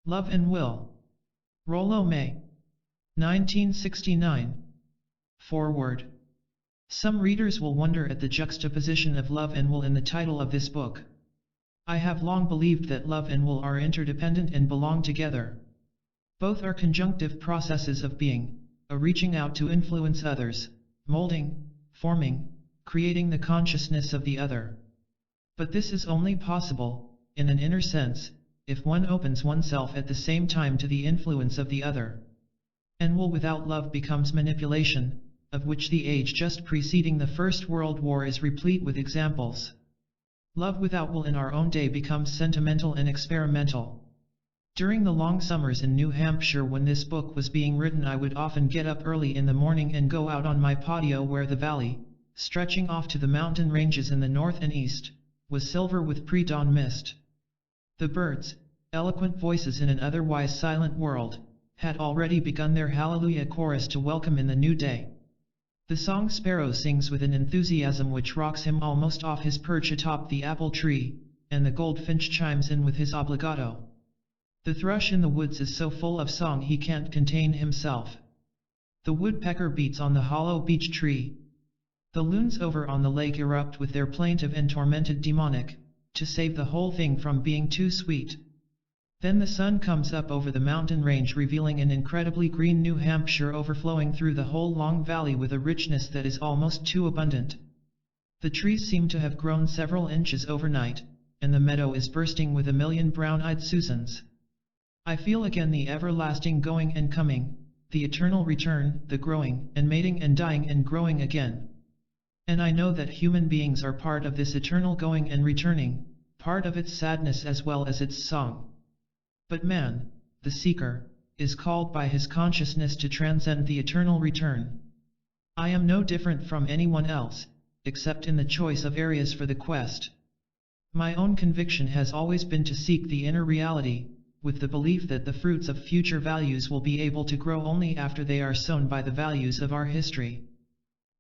Love and Will. Rollo May. 1969. Foreword. Some readers will wonder at the juxtaposition of love and will in the title of this book. I have long believed that love and will are interdependent and belong together. Both are conjunctive processes of being, a reaching out to influence others, molding, forming, creating the consciousness of the other. But this is only possible, in an inner sense, if one opens oneself at the same time to the influence of the other. And will without love becomes manipulation, of which the age just preceding the First World War is replete with examples. Love without will in our own day becomes sentimental and experimental. During the long summers in New Hampshire when this book was being written, I would often get up early in the morning and go out on my patio where the valley, stretching off to the mountain ranges in the north and east, was silver with pre-dawn mist. The birds, eloquent voices in an otherwise silent world, had already begun their hallelujah chorus to welcome in the new day. The song sparrow sings with an enthusiasm which rocks him almost off his perch atop the apple tree, and the goldfinch chimes in with his obligato. The thrush in the woods is so full of song he can't contain himself. The woodpecker beats on the hollow beech tree. The loons over on the lake erupt with their plaintive and tormented demonic, to save the whole thing from being too sweet. Then the sun comes up over the mountain range, revealing an incredibly green New Hampshire overflowing through the whole long valley with a richness that is almost too abundant. The trees seem to have grown several inches overnight, and the meadow is bursting with a million brown-eyed Susans. I feel again the everlasting going and coming, the eternal return, the growing and mating and dying and growing again. And I know that human beings are part of this eternal going and returning, part of its sadness as well as its song. But man, the seeker, is called by his consciousness to transcend the eternal return. I am no different from anyone else, except in the choice of areas for the quest. My own conviction has always been to seek the inner reality, with the belief that the fruits of future values will be able to grow only after they are sown by the values of our history.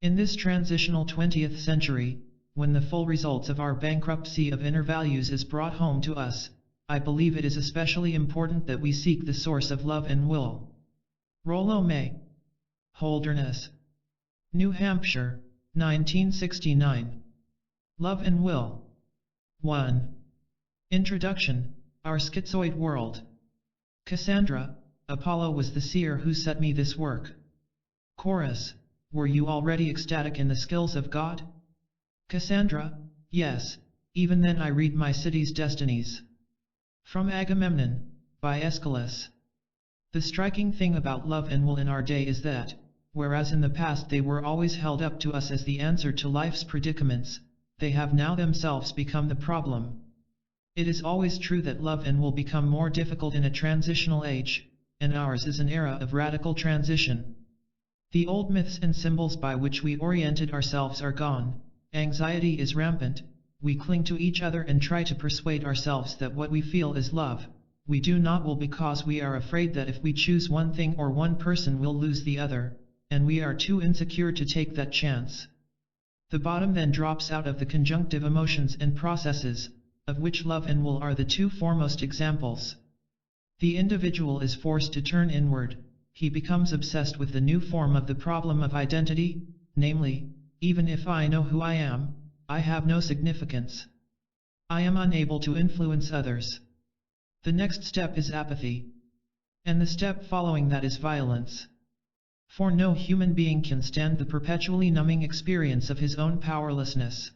In this transitional 20th century, when the full results of our bankruptcy of inner values is brought home to us, I believe it is especially important that we seek the source of love and will. Rollo May. Holderness. New Hampshire, 1969. Love and Will. 1. Introduction, Our Schizoid World. Cassandra, Apollo was the seer who set me this work. Chorus, were you already ecstatic in the skills of God? Cassandra, yes, even then I read my city's destinies. From Agamemnon, by Aeschylus. The striking thing about love and will in our day is that, whereas in the past they were always held up to us as the answer to life's predicaments, they have now themselves become the problem. It is always true that love and will become more difficult in a transitional age, and ours is an era of radical transition. The old myths and symbols by which we oriented ourselves are gone, anxiety is rampant, we cling to each other and try to persuade ourselves that what we feel is love. We do not will because we are afraid that if we choose one thing or one person we'll lose the other, and we are too insecure to take that chance. The bottom then drops out of the conjunctive emotions and processes, of which love and will are the two foremost examples. The individual is forced to turn inward. He becomes obsessed with the new form of the problem of identity, namely, even if I know who I am, I have no significance. I am unable to influence others. The next step is apathy. And the step following that is violence. For no human being can stand the perpetually numbing experience of his own powerlessness.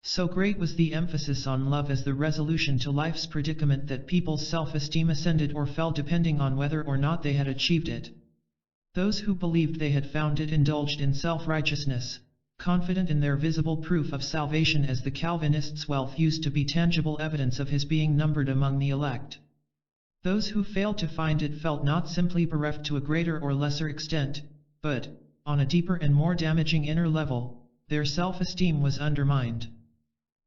So great was the emphasis on love as the resolution to life's predicament that people's self-esteem ascended or fell depending on whether or not they had achieved it. Those who believed they had found it indulged in self-righteousness, confident in their visible proof of salvation, as the Calvinist's wealth used to be tangible evidence of his being numbered among the elect. Those who failed to find it felt not simply bereft to a greater or lesser extent, but, on a deeper and more damaging inner level, their self-esteem was undermined.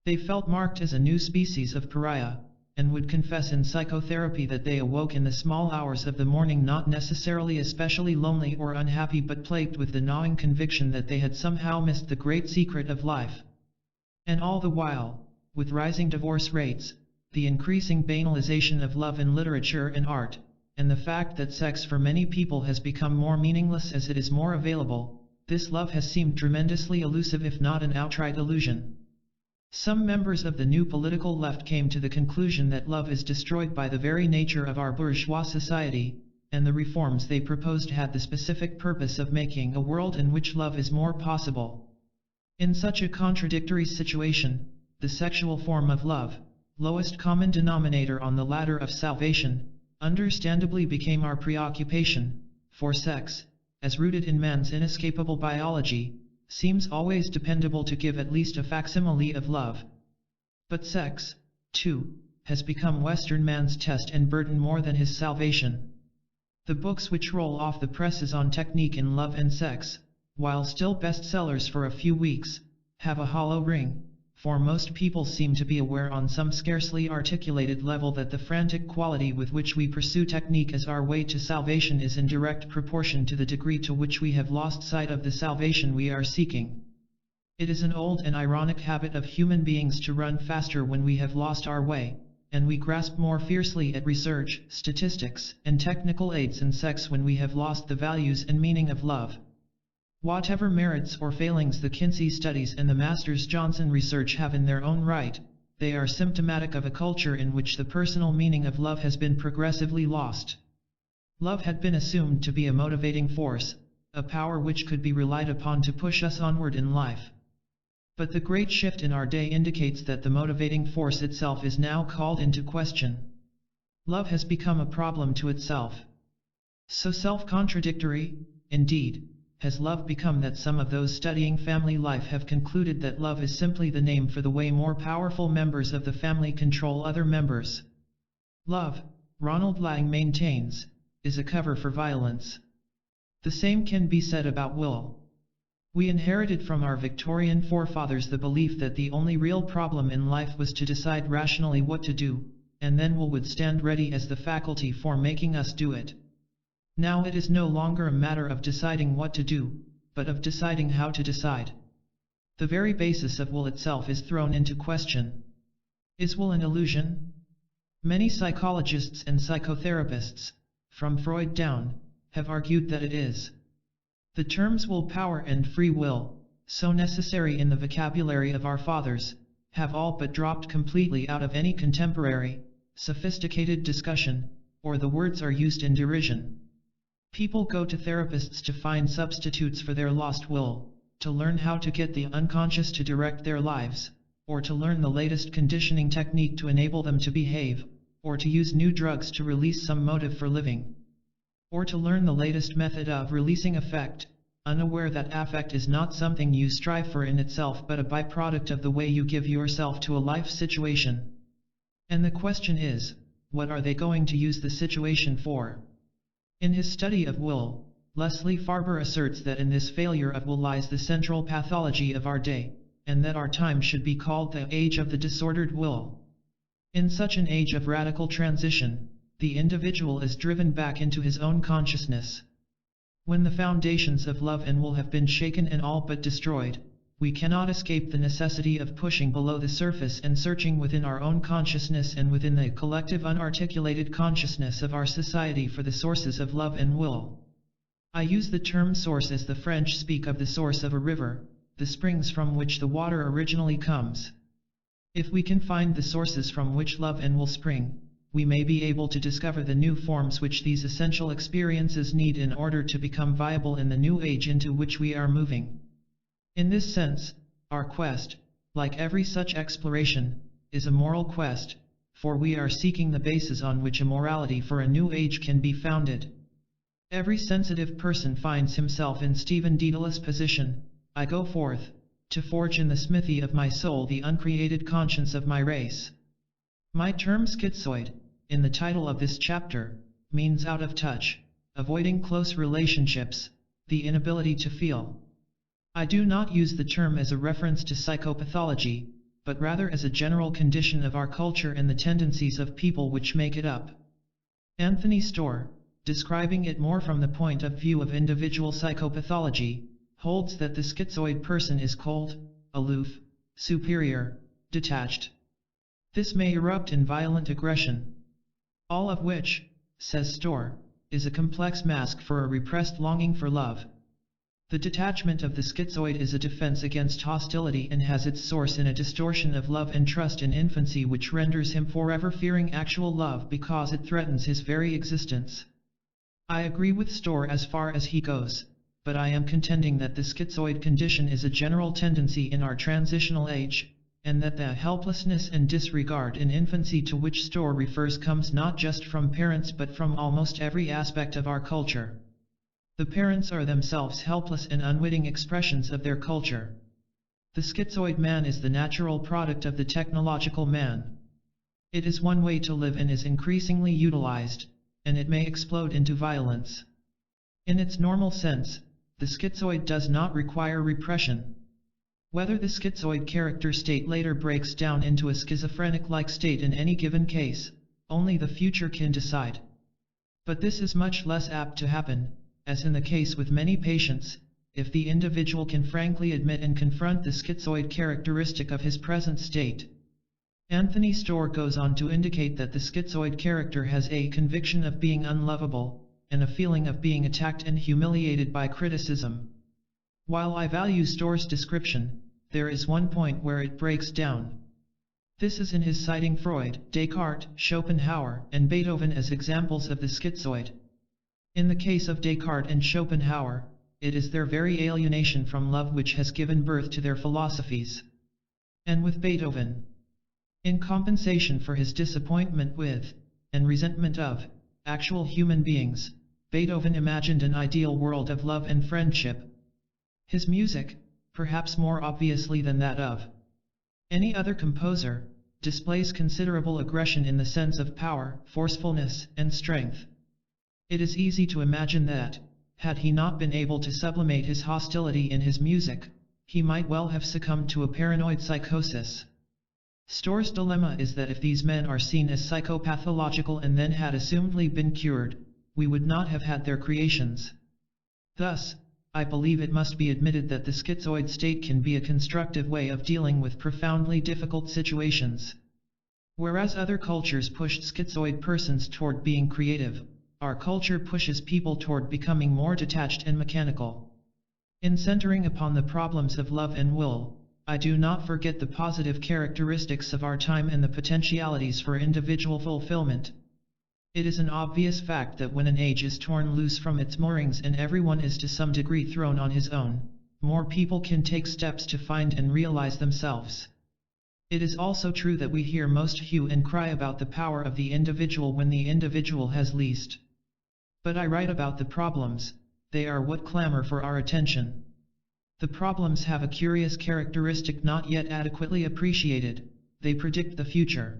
They felt marked as a new species of pariah, and would confess in psychotherapy that they awoke in the small hours of the morning not necessarily especially lonely or unhappy but plagued with the gnawing conviction that they had somehow missed the great secret of life. And all the while, with rising divorce rates, the increasing banalization of love in literature and art, and the fact that sex for many people has become more meaningless as it is more available, this love has seemed tremendously elusive if not an outright illusion. Some members of the new political left came to the conclusion that love is destroyed by the very nature of our bourgeois society, and the reforms they proposed had the specific purpose of making a world in which love is more possible. In such a contradictory situation, the sexual form of love, lowest common denominator on the ladder of salvation, understandably became our preoccupation, for sex, as rooted in man's inescapable biology, seems always dependable to give at least a facsimile of love. But sex, too, has become Western man's test and burden more than his salvation. The books which roll off the presses on technique in love and sex, while still bestsellers for a few weeks, have a hollow ring, for most people seem to be aware on some scarcely articulated level that the frantic quality with which we pursue technique as our way to salvation is in direct proportion to the degree to which we have lost sight of the salvation we are seeking. It is an old and ironic habit of human beings to run faster when we have lost our way, and we grasp more fiercely at research, statistics, and technical aids in sex when we have lost the values and meaning of love. Whatever merits or failings the Kinsey studies and the Masters Johnson research have in their own right, they are symptomatic of a culture in which the personal meaning of love has been progressively lost. Love had been assumed to be a motivating force, a power which could be relied upon to push us onward in life. But the great shift in our day indicates that the motivating force itself is now called into question. Love has become a problem to itself. So self-contradictory, indeed, has love become that some of those studying family life have concluded that love is simply the name for the way more powerful members of the family control other members. Love, Ronald Lang maintains, is a cover for violence. The same can be said about will. We inherited from our Victorian forefathers the belief that the only real problem in life was to decide rationally what to do, and then will would stand ready as the faculty for making us do it. Now it is no longer a matter of deciding what to do, but of deciding how to decide. The very basis of will itself is thrown into question. Is will an illusion? Many psychologists and psychotherapists, from Freud down, have argued that it is. The terms willpower and free will, so necessary in the vocabulary of our fathers, have all but dropped completely out of any contemporary, sophisticated discussion, or the words are used in derision. People go to therapists to find substitutes for their lost will, to learn how to get the unconscious to direct their lives, or to learn the latest conditioning technique to enable them to behave, or to use new drugs to release some motive for living, or to learn the latest method of releasing affect, unaware that affect is not something you strive for in itself but a byproduct of the way you give yourself to a life situation. And the question is, what are they going to use the situation for? In his study of will, Leslie Farber asserts that in this failure of will lies the central pathology of our day, and that our time should be called the age of the disordered will. In such an age of radical transition, the individual is driven back into his own consciousness. When the foundations of love and will have been shaken and all but destroyed, we cannot escape the necessity of pushing below the surface and searching within our own consciousness and within the collective unarticulated consciousness of our society for the sources of love and will. I use the term source as the French speak of the source of a river, the springs from which the water originally comes. If we can find the sources from which love and will spring, we may be able to discover the new forms which these essential experiences need in order to become viable in the new age into which we are moving. In this sense, our quest, like every such exploration, is a moral quest, for we are seeking the basis on which a morality for a new age can be founded. Every sensitive person finds himself in Stephen Dedalus' position. I go forth, to forge in the smithy of my soul the uncreated conscience of my race. My term schizoid, in the title of this chapter, means out of touch, avoiding close relationships, the inability to feel. I do not use the term as a reference to psychopathology, but rather as a general condition of our culture and the tendencies of people which make it up. Anthony Storr, describing it more from the point of view of individual psychopathology, holds that the schizoid person is cold, aloof, superior, detached. This may erupt in violent aggression. All of which, says Storr, is a complex mask for a repressed longing for love. The detachment of the schizoid is a defense against hostility and has its source in a distortion of love and trust in infancy which renders him forever fearing actual love because it threatens his very existence. I agree with Storr as far as he goes, but I am contending that the schizoid condition is a general tendency in our transitional age, and that the helplessness and disregard in infancy to which Storr refers comes not just from parents but from almost every aspect of our culture. The parents are themselves helpless and unwitting expressions of their culture. The schizoid man is the natural product of the technological man. It is one way to live and is increasingly utilized, and it may explode into violence. In its normal sense, the schizoid does not require repression. Whether the schizoid character state later breaks down into a schizophrenic-like state in any given case, only the future can decide. But this is much less apt to happen, as in the case with many patients, if the individual can frankly admit and confront the schizoid characteristic of his present state. Anthony Storr goes on to indicate that the schizoid character has a conviction of being unlovable, and a feeling of being attacked and humiliated by criticism. While I value Storr's description, there is one point where it breaks down. This is in his citing Freud, Descartes, Schopenhauer, and Beethoven as examples of the schizoid. In the case of Descartes and Schopenhauer, it is their very alienation from love which has given birth to their philosophies. And with Beethoven, in compensation for his disappointment with, and resentment of, actual human beings, Beethoven imagined an ideal world of love and friendship. His music, perhaps more obviously than that of any other composer, displays considerable aggression in the sense of power, forcefulness, and strength. It is easy to imagine that, had he not been able to sublimate his hostility in his music, he might well have succumbed to a paranoid psychosis. Storr's dilemma is that if these men are seen as psychopathological and then had assumedly been cured, we would not have had their creations. Thus, I believe it must be admitted that the schizoid state can be a constructive way of dealing with profoundly difficult situations. Whereas other cultures pushed schizoid persons toward being creative, our culture pushes people toward becoming more detached and mechanical. In centering upon the problems of love and will, I do not forget the positive characteristics of our time and the potentialities for individual fulfillment. It is an obvious fact that when an age is torn loose from its moorings and everyone is to some degree thrown on his own, more people can take steps to find and realize themselves. It is also true that we hear most hue and cry about the power of the individual when the individual has least. But I write about the problems, they are what clamor for our attention. The problems have a curious characteristic not yet adequately appreciated: they predict the future.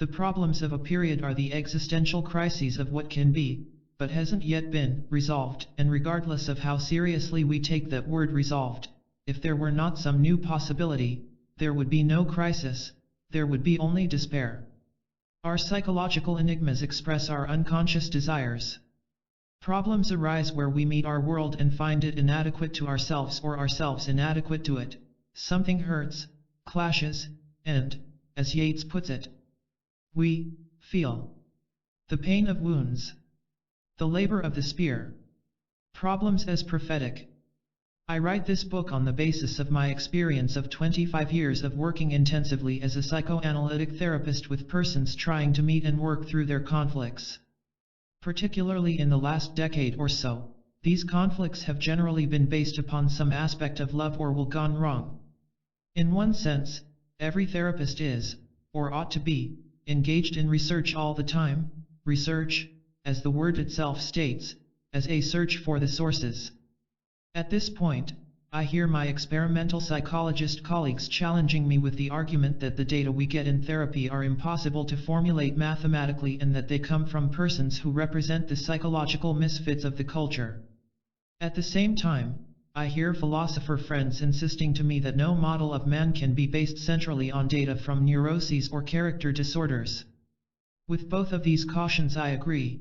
The problems of a period are the existential crises of what can be, but hasn't yet been, resolved, and regardless of how seriously we take that word resolved, if there were not some new possibility, there would be no crisis, there would be only despair. Our psychological enigmas express our unconscious desires. Problems arise where we meet our world and find it inadequate to ourselves or ourselves inadequate to it. Something hurts, clashes, and, as Yeats puts it, we feel the pain of wounds, the labor of the spear. Problems as prophetic. I write this book on the basis of my experience of 25 years of working intensively as a psychoanalytic therapist with persons trying to meet and work through their conflicts. Particularly in the last decade or so, these conflicts have generally been based upon some aspect of love or will gone wrong. In one sense, every therapist is, or ought to be, engaged in research all the time, research, as the word itself states, as a search for the sources. At this point, I hear my experimental psychologist colleagues challenging me with the argument that the data we get in therapy are impossible to formulate mathematically and that they come from persons who represent the psychological misfits of the culture. At the same time, I hear philosopher friends insisting to me that no model of man can be based centrally on data from neuroses or character disorders. With both of these cautions I agree.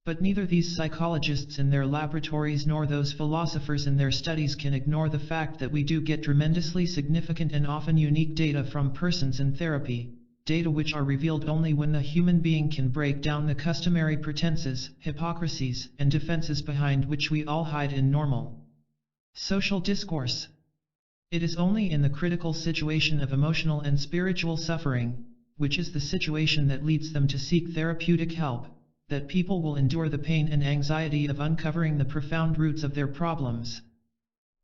But neither these psychologists in their laboratories nor those philosophers in their studies can ignore the fact that we do get tremendously significant and often unique data from persons in therapy, data which are revealed only when the human being can break down the customary pretenses, hypocrisies, and defenses behind which we all hide in normal social discourse. It is only in the critical situation of emotional and spiritual suffering, which is the situation that leads them to seek therapeutic help, that people will endure the pain and anxiety of uncovering the profound roots of their problems.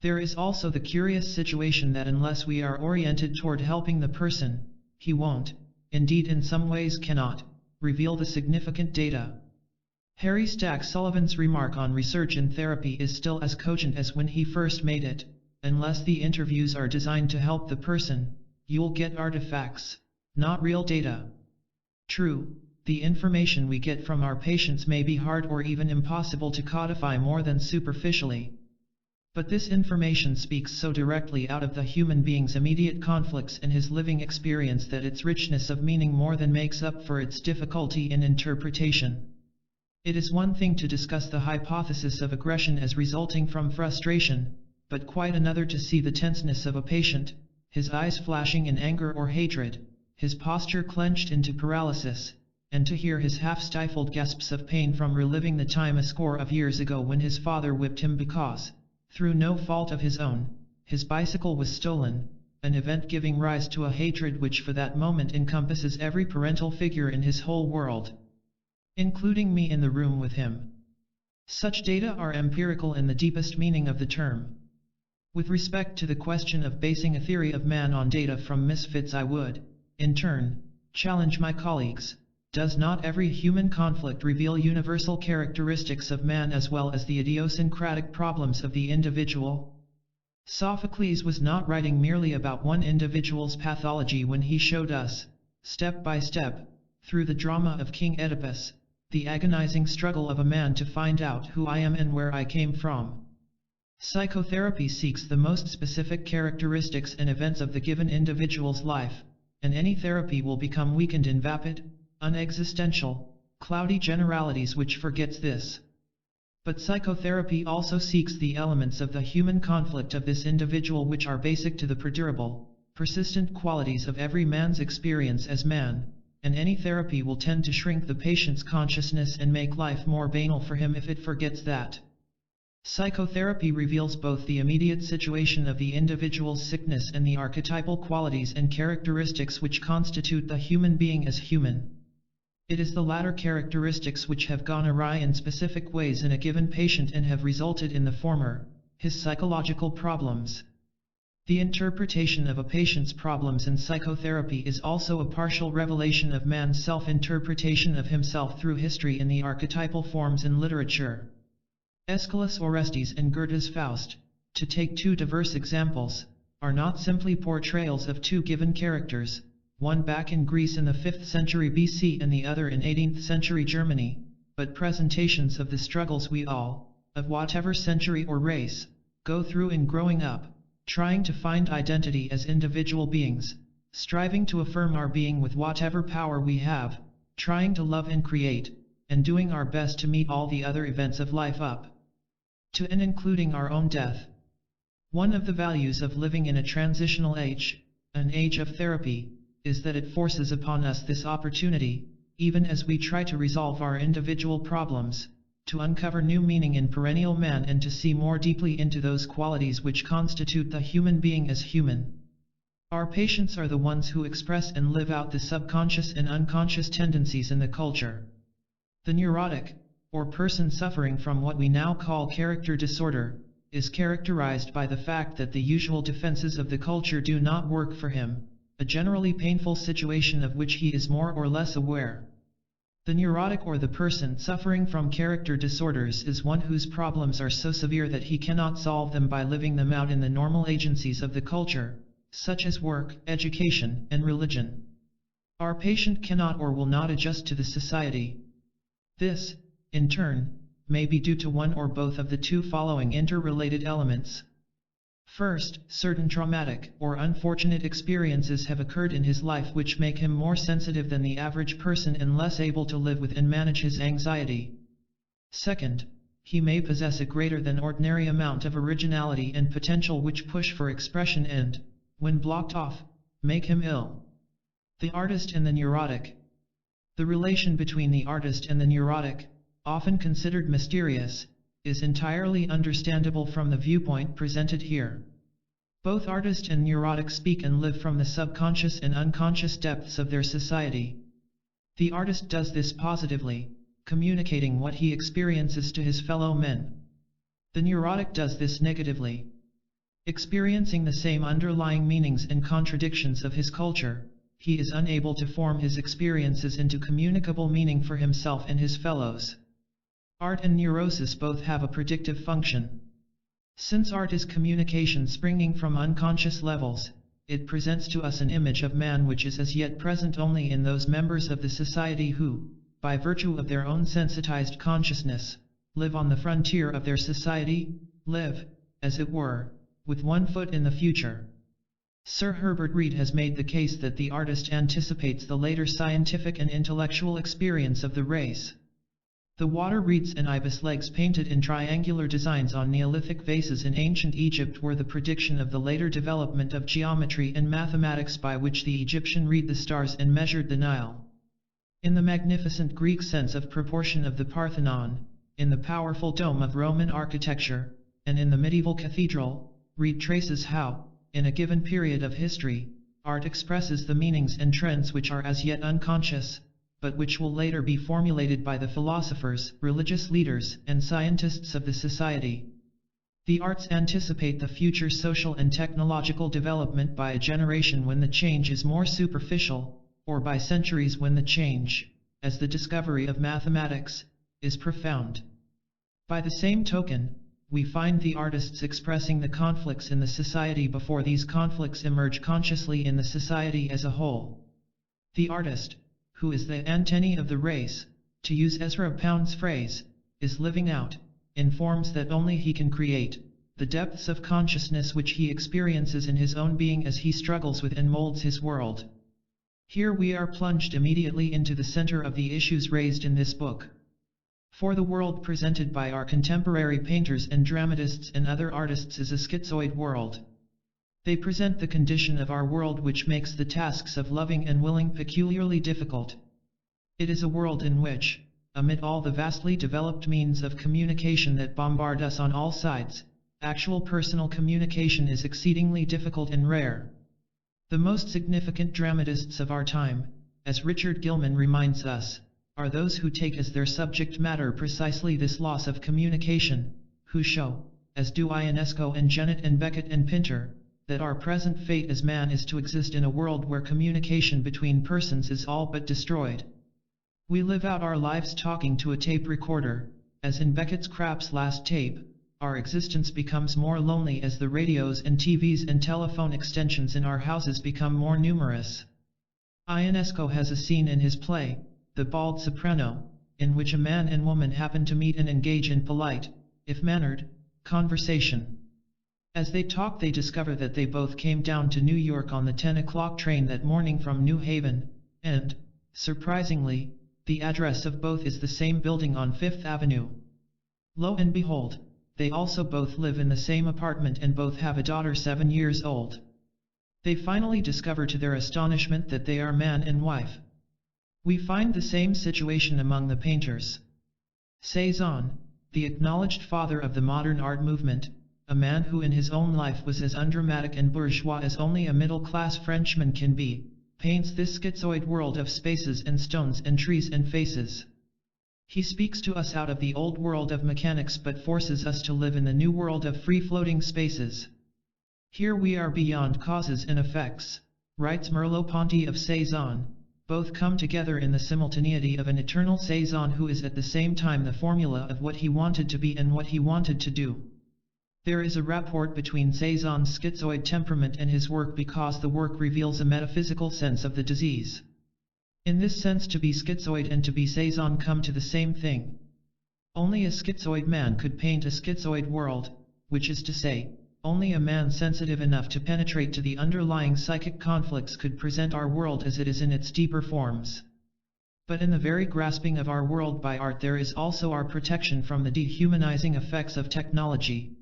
There is also the curious situation that unless we are oriented toward helping the person, he won't, indeed in some ways cannot, reveal the significant data. Harry Stack Sullivan's remark on research in therapy is still as cogent as when he first made it: unless the interviews are designed to help the person, you'll get artifacts, not real data. True, the information we get from our patients may be hard or even impossible to codify more than superficially. But this information speaks so directly out of the human being's immediate conflicts and his living experience that its richness of meaning more than makes up for its difficulty in interpretation. It is one thing to discuss the hypothesis of aggression as resulting from frustration, but quite another to see the tenseness of a patient, his eyes flashing in anger or hatred, his posture clenched into paralysis, and to hear his half-stifled gasps of pain from reliving the time a score of years ago when his father whipped him because, through no fault of his own, his bicycle was stolen, an event giving rise to a hatred which for that moment encompasses every parental figure in his whole world, including me in the room with him. Such data are empirical in the deepest meaning of the term. With respect to the question of basing a theory of man on data from misfits, I would, in turn, challenge my colleagues: does not every human conflict reveal universal characteristics of man as well as the idiosyncratic problems of the individual? Sophocles was not writing merely about one individual's pathology when he showed us, step by step, through the drama of King Oedipus, the agonizing struggle of a man to find out who I am and where I came from. Psychotherapy seeks the most specific characteristics and events of the given individual's life, and any therapy will become weakened in vapid, unexistential, cloudy generalities which forgets this. But psychotherapy also seeks the elements of the human conflict of this individual which are basic to the perdurable, persistent qualities of every man's experience as man, and any therapy will tend to shrink the patient's consciousness and make life more banal for him if it forgets that. Psychotherapy reveals both the immediate situation of the individual's sickness and the archetypal qualities and characteristics which constitute the human being as human. It is the latter characteristics which have gone awry in specific ways in a given patient and have resulted in the former, his psychological problems. The interpretation of a patient's problems in psychotherapy is also a partial revelation of man's self-interpretation of himself through history in the archetypal forms in literature. Aeschylus' Orestes and Goethe's Faust, to take two diverse examples, are not simply portrayals of two given characters, one back in Greece in the 5th century BC and the other in 18th century Germany, but presentations of the struggles we all, of whatever century or race, go through in growing up, trying to find identity as individual beings, striving to affirm our being with whatever power we have, trying to love and create, and doing our best to meet all the other events of life up to and including our own death. One of the values of living in a transitional age, an age of therapy, is that it forces upon us this opportunity, even as we try to resolve our individual problems, to uncover new meaning in perennial man and to see more deeply into those qualities which constitute the human being as human. Our patients are the ones who express and live out the subconscious and unconscious tendencies in the culture. The neurotic, or person suffering from what we now call character disorder, is characterized by the fact that the usual defenses of the culture do not work for him, a generally painful situation of which he is more or less aware. The neurotic or the person suffering from character disorders is one whose problems are so severe that he cannot solve them by living them out in the normal agencies of the culture, such as work, education, and religion. Our patient cannot or will not adjust to the society. This, in turn, may be due to one or both of the two following interrelated elements. First, certain traumatic or unfortunate experiences have occurred in his life which make him more sensitive than the average person and less able to live with and manage his anxiety. Second, he may possess a greater than ordinary amount of originality and potential which push for expression and, when blocked off, make him ill. The artist and the neurotic. The relation between the artist and the neurotic, often considered mysterious, is entirely understandable from the viewpoint presented here. Both artist and neurotic speak and live from the subconscious and unconscious depths of their society. The artist does this positively, communicating what he experiences to his fellow men. The neurotic does this negatively, experiencing the same underlying meanings and contradictions of his culture. He is unable to form his experiences into communicable meaning for himself and his fellows. Art and neurosis both have a predictive function. Since art is communication springing from unconscious levels, it presents to us an image of man which is as yet present only in those members of the society who, by virtue of their own sensitized consciousness, live on the frontier of their society, live, as it were, with one foot in the future. Sir Herbert Reed has made the case that the artist anticipates the later scientific and intellectual experience of the race. The water reeds and ibis legs painted in triangular designs on Neolithic vases in ancient Egypt were the prediction of the later development of geometry and mathematics by which the Egyptian read the stars and measured the Nile. In the magnificent Greek sense of proportion of the Parthenon, in the powerful dome of Roman architecture, and in the medieval cathedral, Reed traces how, in a given period of history, art expresses the meanings and trends which are as yet unconscious, but which will later be formulated by the philosophers, religious leaders, and scientists of the society. The arts anticipate the future social and technological development by a generation when the change is more superficial, or by centuries when the change, as the discovery of mathematics, is profound. By the same token, we find the artists expressing the conflicts in the society before these conflicts emerge consciously in the society as a whole. The artist, who is the antennae of the race, to use Ezra Pound's phrase, is living out, in forms that only he can create, the depths of consciousness which he experiences in his own being as he struggles with and molds his world. Here we are plunged immediately into the center of the issues raised in this book. For the world presented by our contemporary painters and dramatists and other artists is a schizoid world. They present the condition of our world which makes the tasks of loving and willing peculiarly difficult. It is a world in which, amid all the vastly developed means of communication that bombard us on all sides, actual personal communication is exceedingly difficult and rare. The most significant dramatists of our time, as Richard Gilman reminds us, are those who take as their subject matter precisely this loss of communication, who show, as do Ionesco and Jennett and Beckett and Pinter, that our present fate as man is to exist in a world where communication between persons is all but destroyed. We live out our lives talking to a tape recorder, as in Beckett's Krapp's Last Tape. Our existence becomes more lonely as the radios and TVs and telephone extensions in our houses become more numerous. Ionesco has a scene in his play, The Bald Soprano, in which a man and woman happen to meet and engage in polite, if mannered, conversation. As they talk they discover that they both came down to New York on the 10 o'clock train that morning from New Haven, and, surprisingly, the address of both is the same building on Fifth Avenue. Lo and behold, they also both live in the same apartment and both have a daughter 7 years old. They finally discover to their astonishment that they are man and wife. We find the same situation among the painters. Cézanne, the acknowledged father of the modern art movement, a man who in his own life was as undramatic and bourgeois as only a middle-class Frenchman can be, paints this schizoid world of spaces and stones and trees and faces. He speaks to us out of the old world of mechanics but forces us to live in the new world of free-floating spaces. Here we are beyond causes and effects, writes Merleau-Ponty of Cézanne. Both come together in the simultaneity of an eternal Cézanne who is at the same time the formula of what he wanted to be and what he wanted to do. There is a rapport between Cézanne's schizoid temperament and his work because the work reveals a metaphysical sense of the disease. In this sense to be schizoid and to be Cézanne come to the same thing. Only a schizoid man could paint a schizoid world, which is to say, only a man sensitive enough to penetrate to the underlying psychic conflicts could present our world as it is in its deeper forms. But in the very grasping of our world by art there is also our protection from the dehumanizing effects of technology.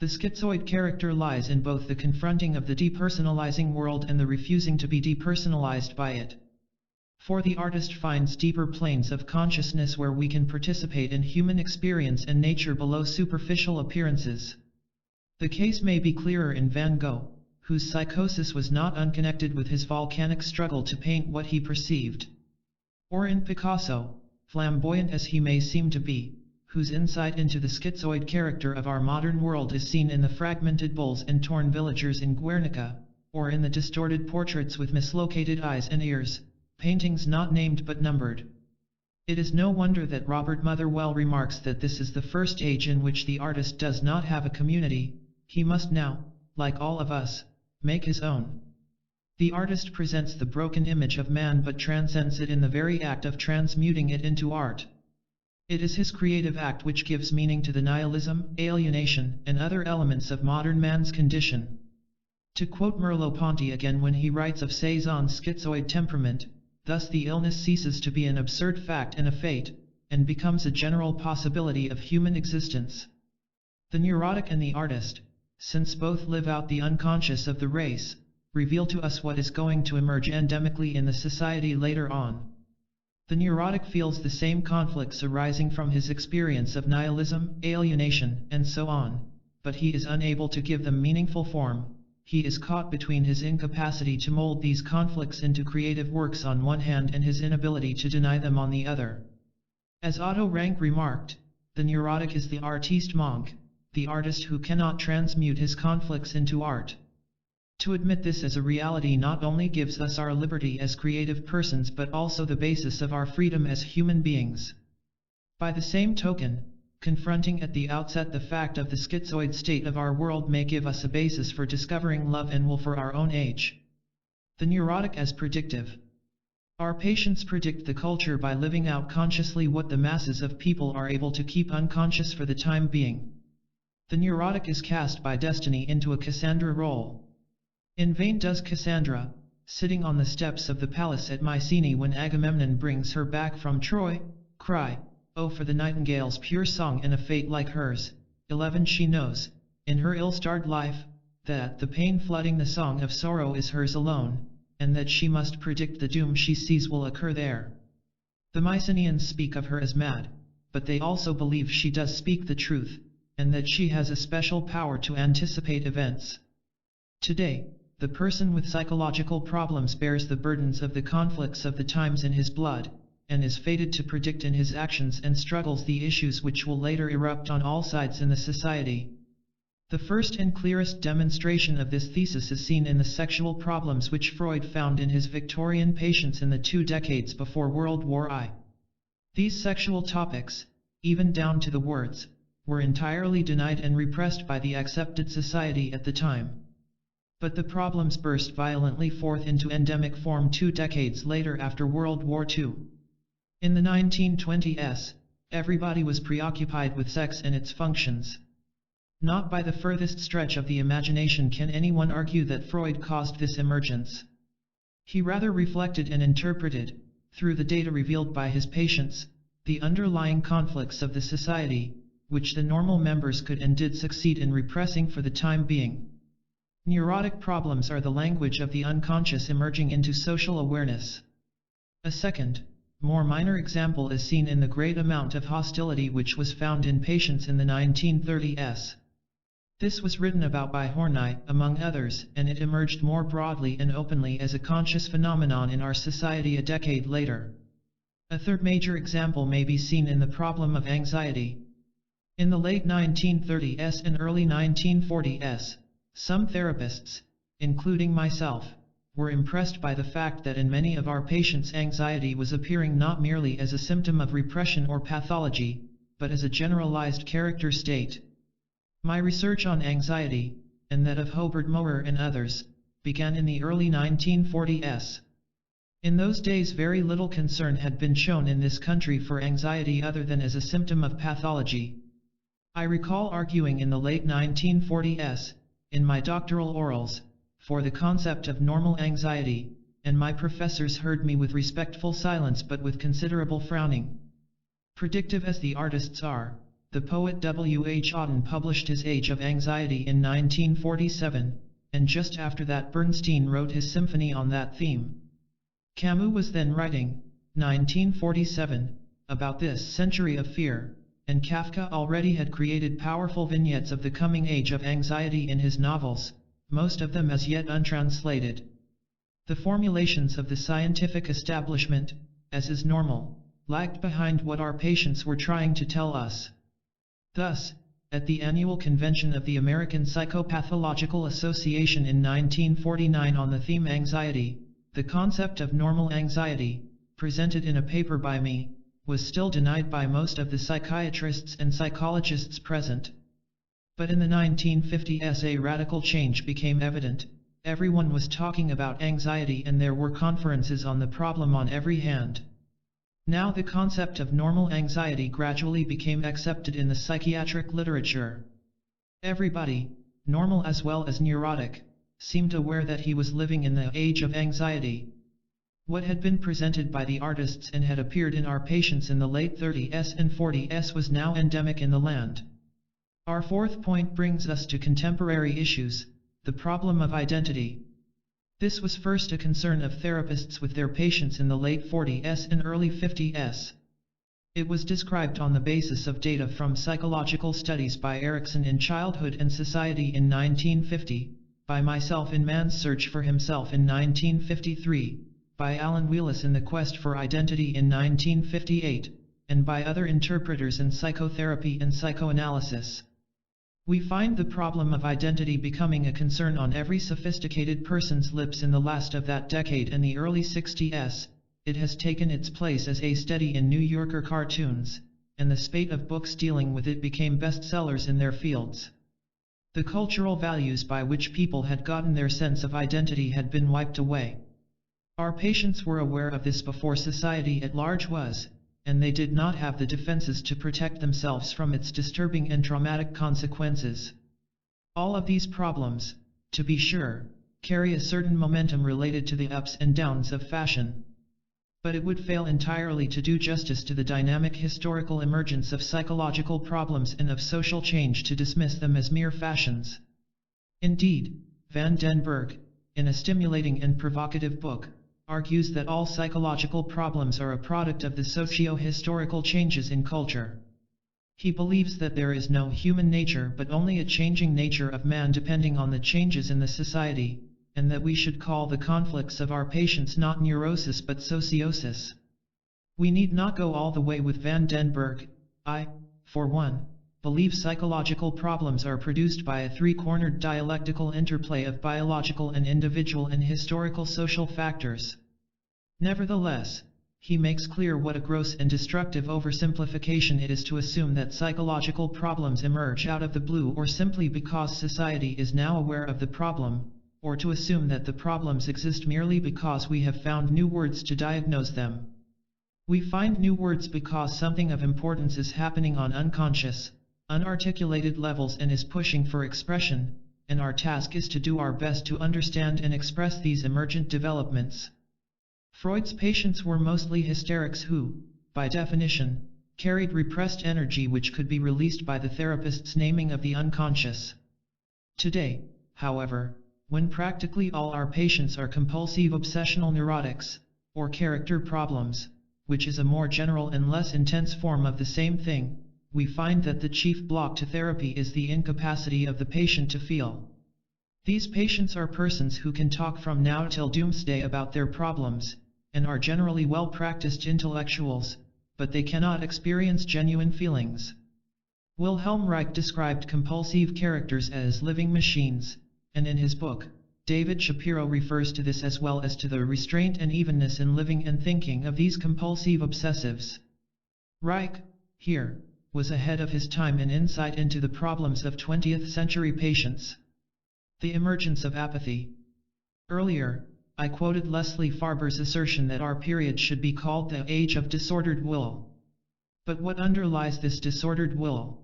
The schizoid character lies in both the confronting of the depersonalizing world and the refusing to be depersonalized by it. For the artist finds deeper planes of consciousness where we can participate in human experience and nature below superficial appearances. The case may be clearer in Van Gogh, whose psychosis was not unconnected with his volcanic struggle to paint what he perceived. Or in Picasso, flamboyant as he may seem to be, whose insight into the schizoid character of our modern world is seen in the fragmented bulls and torn villagers in Guernica, or in the distorted portraits with mislocated eyes and ears, paintings not named but numbered. It is no wonder that Robert Motherwell remarks that this is the first age in which the artist does not have a community. He must now, like all of us, make his own. The artist presents the broken image of man but transcends it in the very act of transmuting it into art. It is his creative act which gives meaning to the nihilism, alienation, and other elements of modern man's condition. To quote Merleau-Ponty again when he writes of Cézanne's schizoid temperament, thus the illness ceases to be an absurd fact and a fate, and becomes a general possibility of human existence. The neurotic and the artist, since both live out the unconscious of the race, reveal to us what is going to emerge endemically in the society later on. The neurotic feels the same conflicts arising from his experience of nihilism, alienation, and so on, but he is unable to give them meaningful form. He is caught between his incapacity to mold these conflicts into creative works on one hand and his inability to deny them on the other. As Otto Rank remarked, the neurotic is the artiste manque, the artist who cannot transmute his conflicts into art. To admit this as a reality not only gives us our liberty as creative persons but also the basis of our freedom as human beings. By the same token, confronting at the outset the fact of the schizoid state of our world may give us a basis for discovering love and will for our own age. The neurotic as predictive. Our patients predict the culture by living out consciously what the masses of people are able to keep unconscious for the time being. The neurotic is cast by destiny into a Cassandra role. In vain does Cassandra, sitting on the steps of the palace at Mycenae when Agamemnon brings her back from Troy, cry, "Oh for the nightingale's pure song and a fate like hers." 11 She knows, in her ill-starred life, that the pain flooding the song of sorrow is hers alone, and that she must predict the doom she sees will occur there. The Mycenaeans speak of her as mad, but they also believe she does speak the truth, and that she has a special power to anticipate events. Today, the person with psychological problems bears the burdens of the conflicts of the times in his blood, and is fated to predict in his actions and struggles the issues which will later erupt on all sides in the society. The first and clearest demonstration of this thesis is seen in the sexual problems which Freud found in his Victorian patients in the 2 decades before World War I. These sexual topics, even down to the words, were entirely denied and repressed by the accepted society at the time. But the problems burst violently forth into endemic form 2 decades later after World War II. In the 1920s, everybody was preoccupied with sex and its functions. Not by the furthest stretch of the imagination can anyone argue that Freud caused this emergence. He rather reflected and interpreted, through the data revealed by his patients, the underlying conflicts of the society, which the normal members could and did succeed in repressing for the time being. Neurotic problems are the language of the unconscious emerging into social awareness. A second, more minor example is seen in the great amount of hostility which was found in patients in the 1930s. This was written about by Horney, among others, and it emerged more broadly and openly as a conscious phenomenon in our society a decade later. A third major example may be seen in the problem of anxiety. In the late 1930s and early 1940s, some therapists, including myself, were impressed by the fact that in many of our patients anxiety was appearing not merely as a symptom of repression or pathology, but as a generalized character state. My research on anxiety, and that of Hobart Mower and others, began in the early 1940s. In those days very little concern had been shown in this country for anxiety other than as a symptom of pathology. I recall arguing in the late 1940s, in my doctoral orals, for the concept of normal anxiety, and my professors heard me with respectful silence but with considerable frowning. Predictive as the artists are, the poet W. H. Auden published his Age of Anxiety in 1947, and just after that Bernstein wrote his symphony on that theme. Camus was then writing, 1947, about this century of fear, and Kafka already had created powerful vignettes of the coming age of anxiety in his novels, most of them as yet untranslated. The formulations of the scientific establishment, as is normal, lagged behind what our patients were trying to tell us. Thus, at the annual convention of the American Psychopathological Association in 1949 on the theme anxiety, the concept of normal anxiety, presented in a paper by me, was still denied by most of the psychiatrists and psychologists present. But in the 1950s a radical change became evident. Everyone was talking about anxiety and there were conferences on the problem on every hand. Now the concept of normal anxiety gradually became accepted in the psychiatric literature. Everybody, normal as well as neurotic, seemed aware that he was living in the age of anxiety. What had been presented by the artists and had appeared in our patients in the late 30s and 40s was now endemic in the land. Our fourth point brings us to contemporary issues, the problem of identity. This was first a concern of therapists with their patients in the late 40s and early 50s. It was described on the basis of data from psychological studies by Erickson in Childhood and Society in 1950, by myself in Man's Search for Himself in 1953, by Alan Wheelis in The Quest for Identity in 1958, and by other interpreters in psychotherapy and psychoanalysis. We find the problem of identity becoming a concern on every sophisticated person's lips in the last of that decade and the early 60s. It has taken its place as a study in New Yorker cartoons, and the spate of books dealing with it became bestsellers in their fields. The cultural values by which people had gotten their sense of identity had been wiped away. Our patients were aware of this before society at large was, and they did not have the defenses to protect themselves from its disturbing and traumatic consequences. All of these problems, to be sure, carry a certain momentum related to the ups and downs of fashion. But it would fail entirely to do justice to the dynamic historical emergence of psychological problems and of social change to dismiss them as mere fashions. Indeed, Van den Berg, in a stimulating and provocative book, argues that all psychological problems are a product of the socio-historical changes in culture. He believes that there is no human nature but only a changing nature of man depending on the changes in the society, and that we should call the conflicts of our patients not neurosis but sociosis. We need not go all the way with Van den Berg. I, for one, believe psychological problems are produced by a three-cornered dialectical interplay of biological and individual and historical social factors. Nevertheless, he makes clear what a gross and destructive oversimplification it is to assume that psychological problems emerge out of the blue or simply because society is now aware of the problem, or to assume that the problems exist merely because we have found new words to diagnose them. We find new words because something of importance is happening on unconscious, unarticulated levels and is pushing for expression, and our task is to do our best to understand and express these emergent developments. Freud's patients were mostly hysterics who, by definition, carried repressed energy which could be released by the therapist's naming of the unconscious. Today, however, when practically all our patients are compulsive obsessional neurotics, or character problems, which is a more general and less intense form of the same thing, we find that the chief block to therapy is the incapacity of the patient to feel. These patients are persons who can talk from now till doomsday about their problems, and are generally well-practiced intellectuals, but they cannot experience genuine feelings. Wilhelm Reich described compulsive characters as living machines, and in his book, David Shapiro refers to this as well as to the restraint and evenness in living and thinking of these compulsive obsessives. Reich, here, was ahead of his time in insight into the problems of 20th century patients. The emergence of apathy. Earlier, I quoted Leslie Farber's assertion that our period should be called the age of disordered will. But what underlies this disordered will?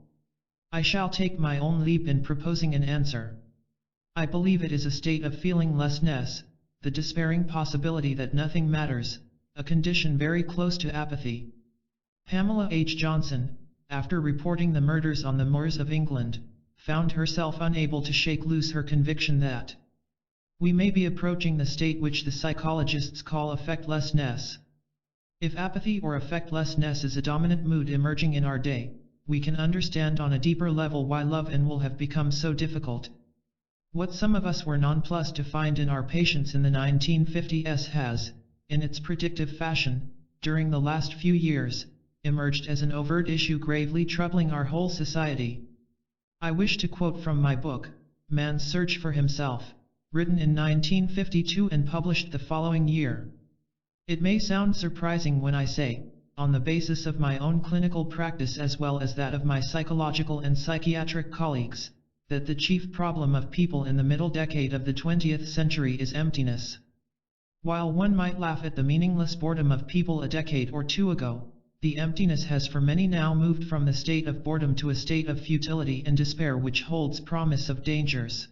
I shall take my own leap in proposing an answer. I believe it is a state of feelinglessness, the despairing possibility that nothing matters, a condition very close to apathy. Pamela H. Johnson, after reporting the murders on the moors of England, found herself unable to shake loose her conviction that we may be approaching the state which the psychologists call affectlessness. If apathy or affectlessness is a dominant mood emerging in our day, we can understand on a deeper level why love and will have become so difficult. What some of us were nonplussed to find in our patients in the 1950s has, in its predictive fashion, during the last few years, emerged as an overt issue gravely troubling our whole society. I wish to quote from my book, Man's Search for Himself, written in 1952 and published the following year. It may sound surprising when I say, on the basis of my own clinical practice as well as that of my psychological and psychiatric colleagues, that the chief problem of people in the middle decade of the 20th century is emptiness. While one might laugh at the meaningless boredom of people a decade or two ago, the emptiness has for many now moved from the state of boredom to a state of futility and despair which holds promise of dangers.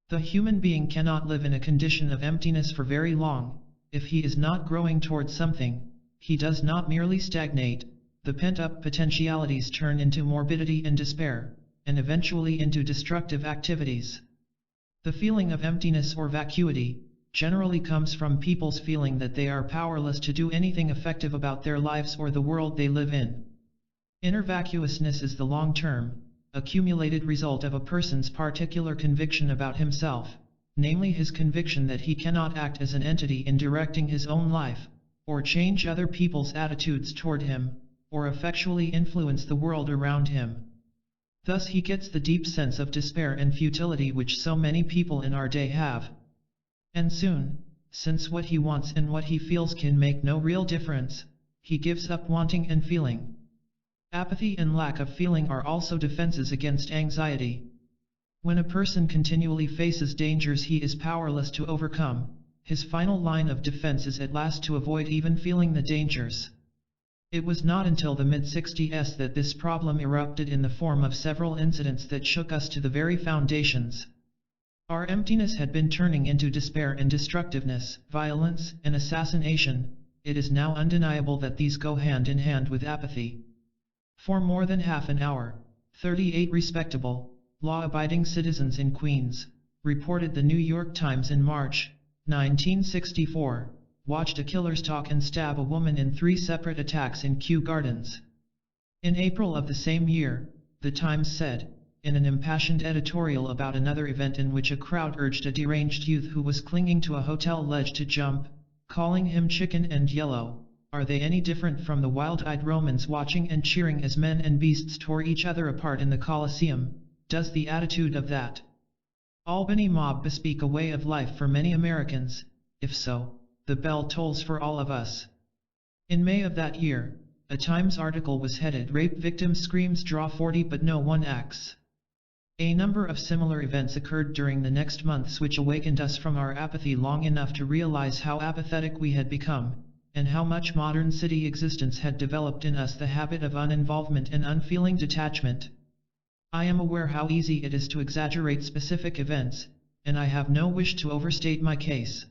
The human being cannot live in a condition of emptiness for very long. If he is not growing towards something, he does not merely stagnate. The pent-up potentialities turn into morbidity and despair, and eventually into destructive activities. The feeling of emptiness or vacuity generally comes from people's feeling that they are powerless to do anything effective about their lives or the world they live in. Inner vacuousness is the long-term, accumulated result of a person's particular conviction about himself, namely his conviction that he cannot act as an entity in directing his own life, or change other people's attitudes toward him, or effectually influence the world around him. Thus he gets the deep sense of despair and futility which so many people in our day have. And soon, since what he wants and what he feels can make no real difference, he gives up wanting and feeling. Apathy and lack of feeling are also defenses against anxiety. When a person continually faces dangers he is powerless to overcome, his final line of defense is at last to avoid even feeling the dangers. It was not until the mid-60s that this problem erupted in the form of several incidents that shook us to the very foundations. Our emptiness had been turning into despair and destructiveness, violence, and assassination. It is now undeniable that these go hand in hand with apathy. For more than half an hour, 38 respectable, law-abiding citizens in Queens, reported the New York Times in March 1964, watched a killer stalk and stab a woman in 3 separate attacks in Kew Gardens. In April of the same year, the Times said, in an impassioned editorial about another event in which a crowd urged a deranged youth who was clinging to a hotel ledge to jump, calling him chicken and yellow, "Are they any different from the wild-eyed Romans watching and cheering as men and beasts tore each other apart in the Colosseum? Does the attitude of that Albany mob bespeak a way of life for many Americans? If so, the bell tolls for all of us." In May of that year, a Times article was headed "Rape Victim Screams Draw 40 but No One Acts." A number of similar events occurred during the next months which awakened us from our apathy long enough to realize how apathetic we had become, and how much modern city existence had developed in us the habit of uninvolvement and unfeeling detachment. I am aware how easy it is to exaggerate specific events, and I have no wish to overstate my case.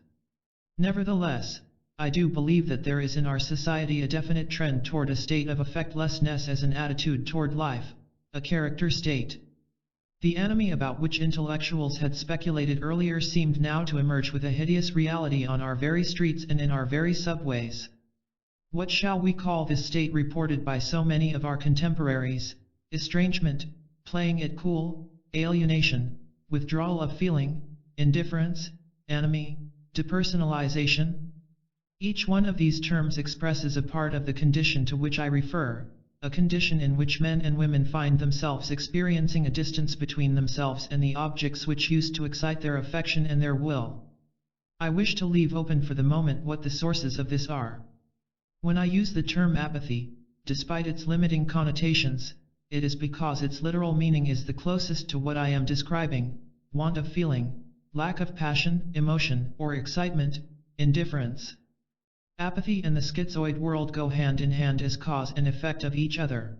Nevertheless, I do believe that there is in our society a definite trend toward a state of affectlessness as an attitude toward life, a character state. The enemy about which intellectuals had speculated earlier seemed now to emerge with a hideous reality on our very streets and in our very subways. What shall we call this state reported by so many of our contemporaries? Estrangement, playing it cool, alienation, withdrawal of feeling, indifference, enemy, depersonalization? Each one of these terms expresses a part of the condition to which I refer. A condition in which men and women find themselves experiencing a distance between themselves and the objects which used to excite their affection and their will. I wish to leave open for the moment what the sources of this are. When I use the term apathy, despite its limiting connotations, it is because its literal meaning is the closest to what I am describing: want of feeling, lack of passion, emotion, or excitement, indifference. Apathy and the schizoid world go hand in hand as cause and effect of each other.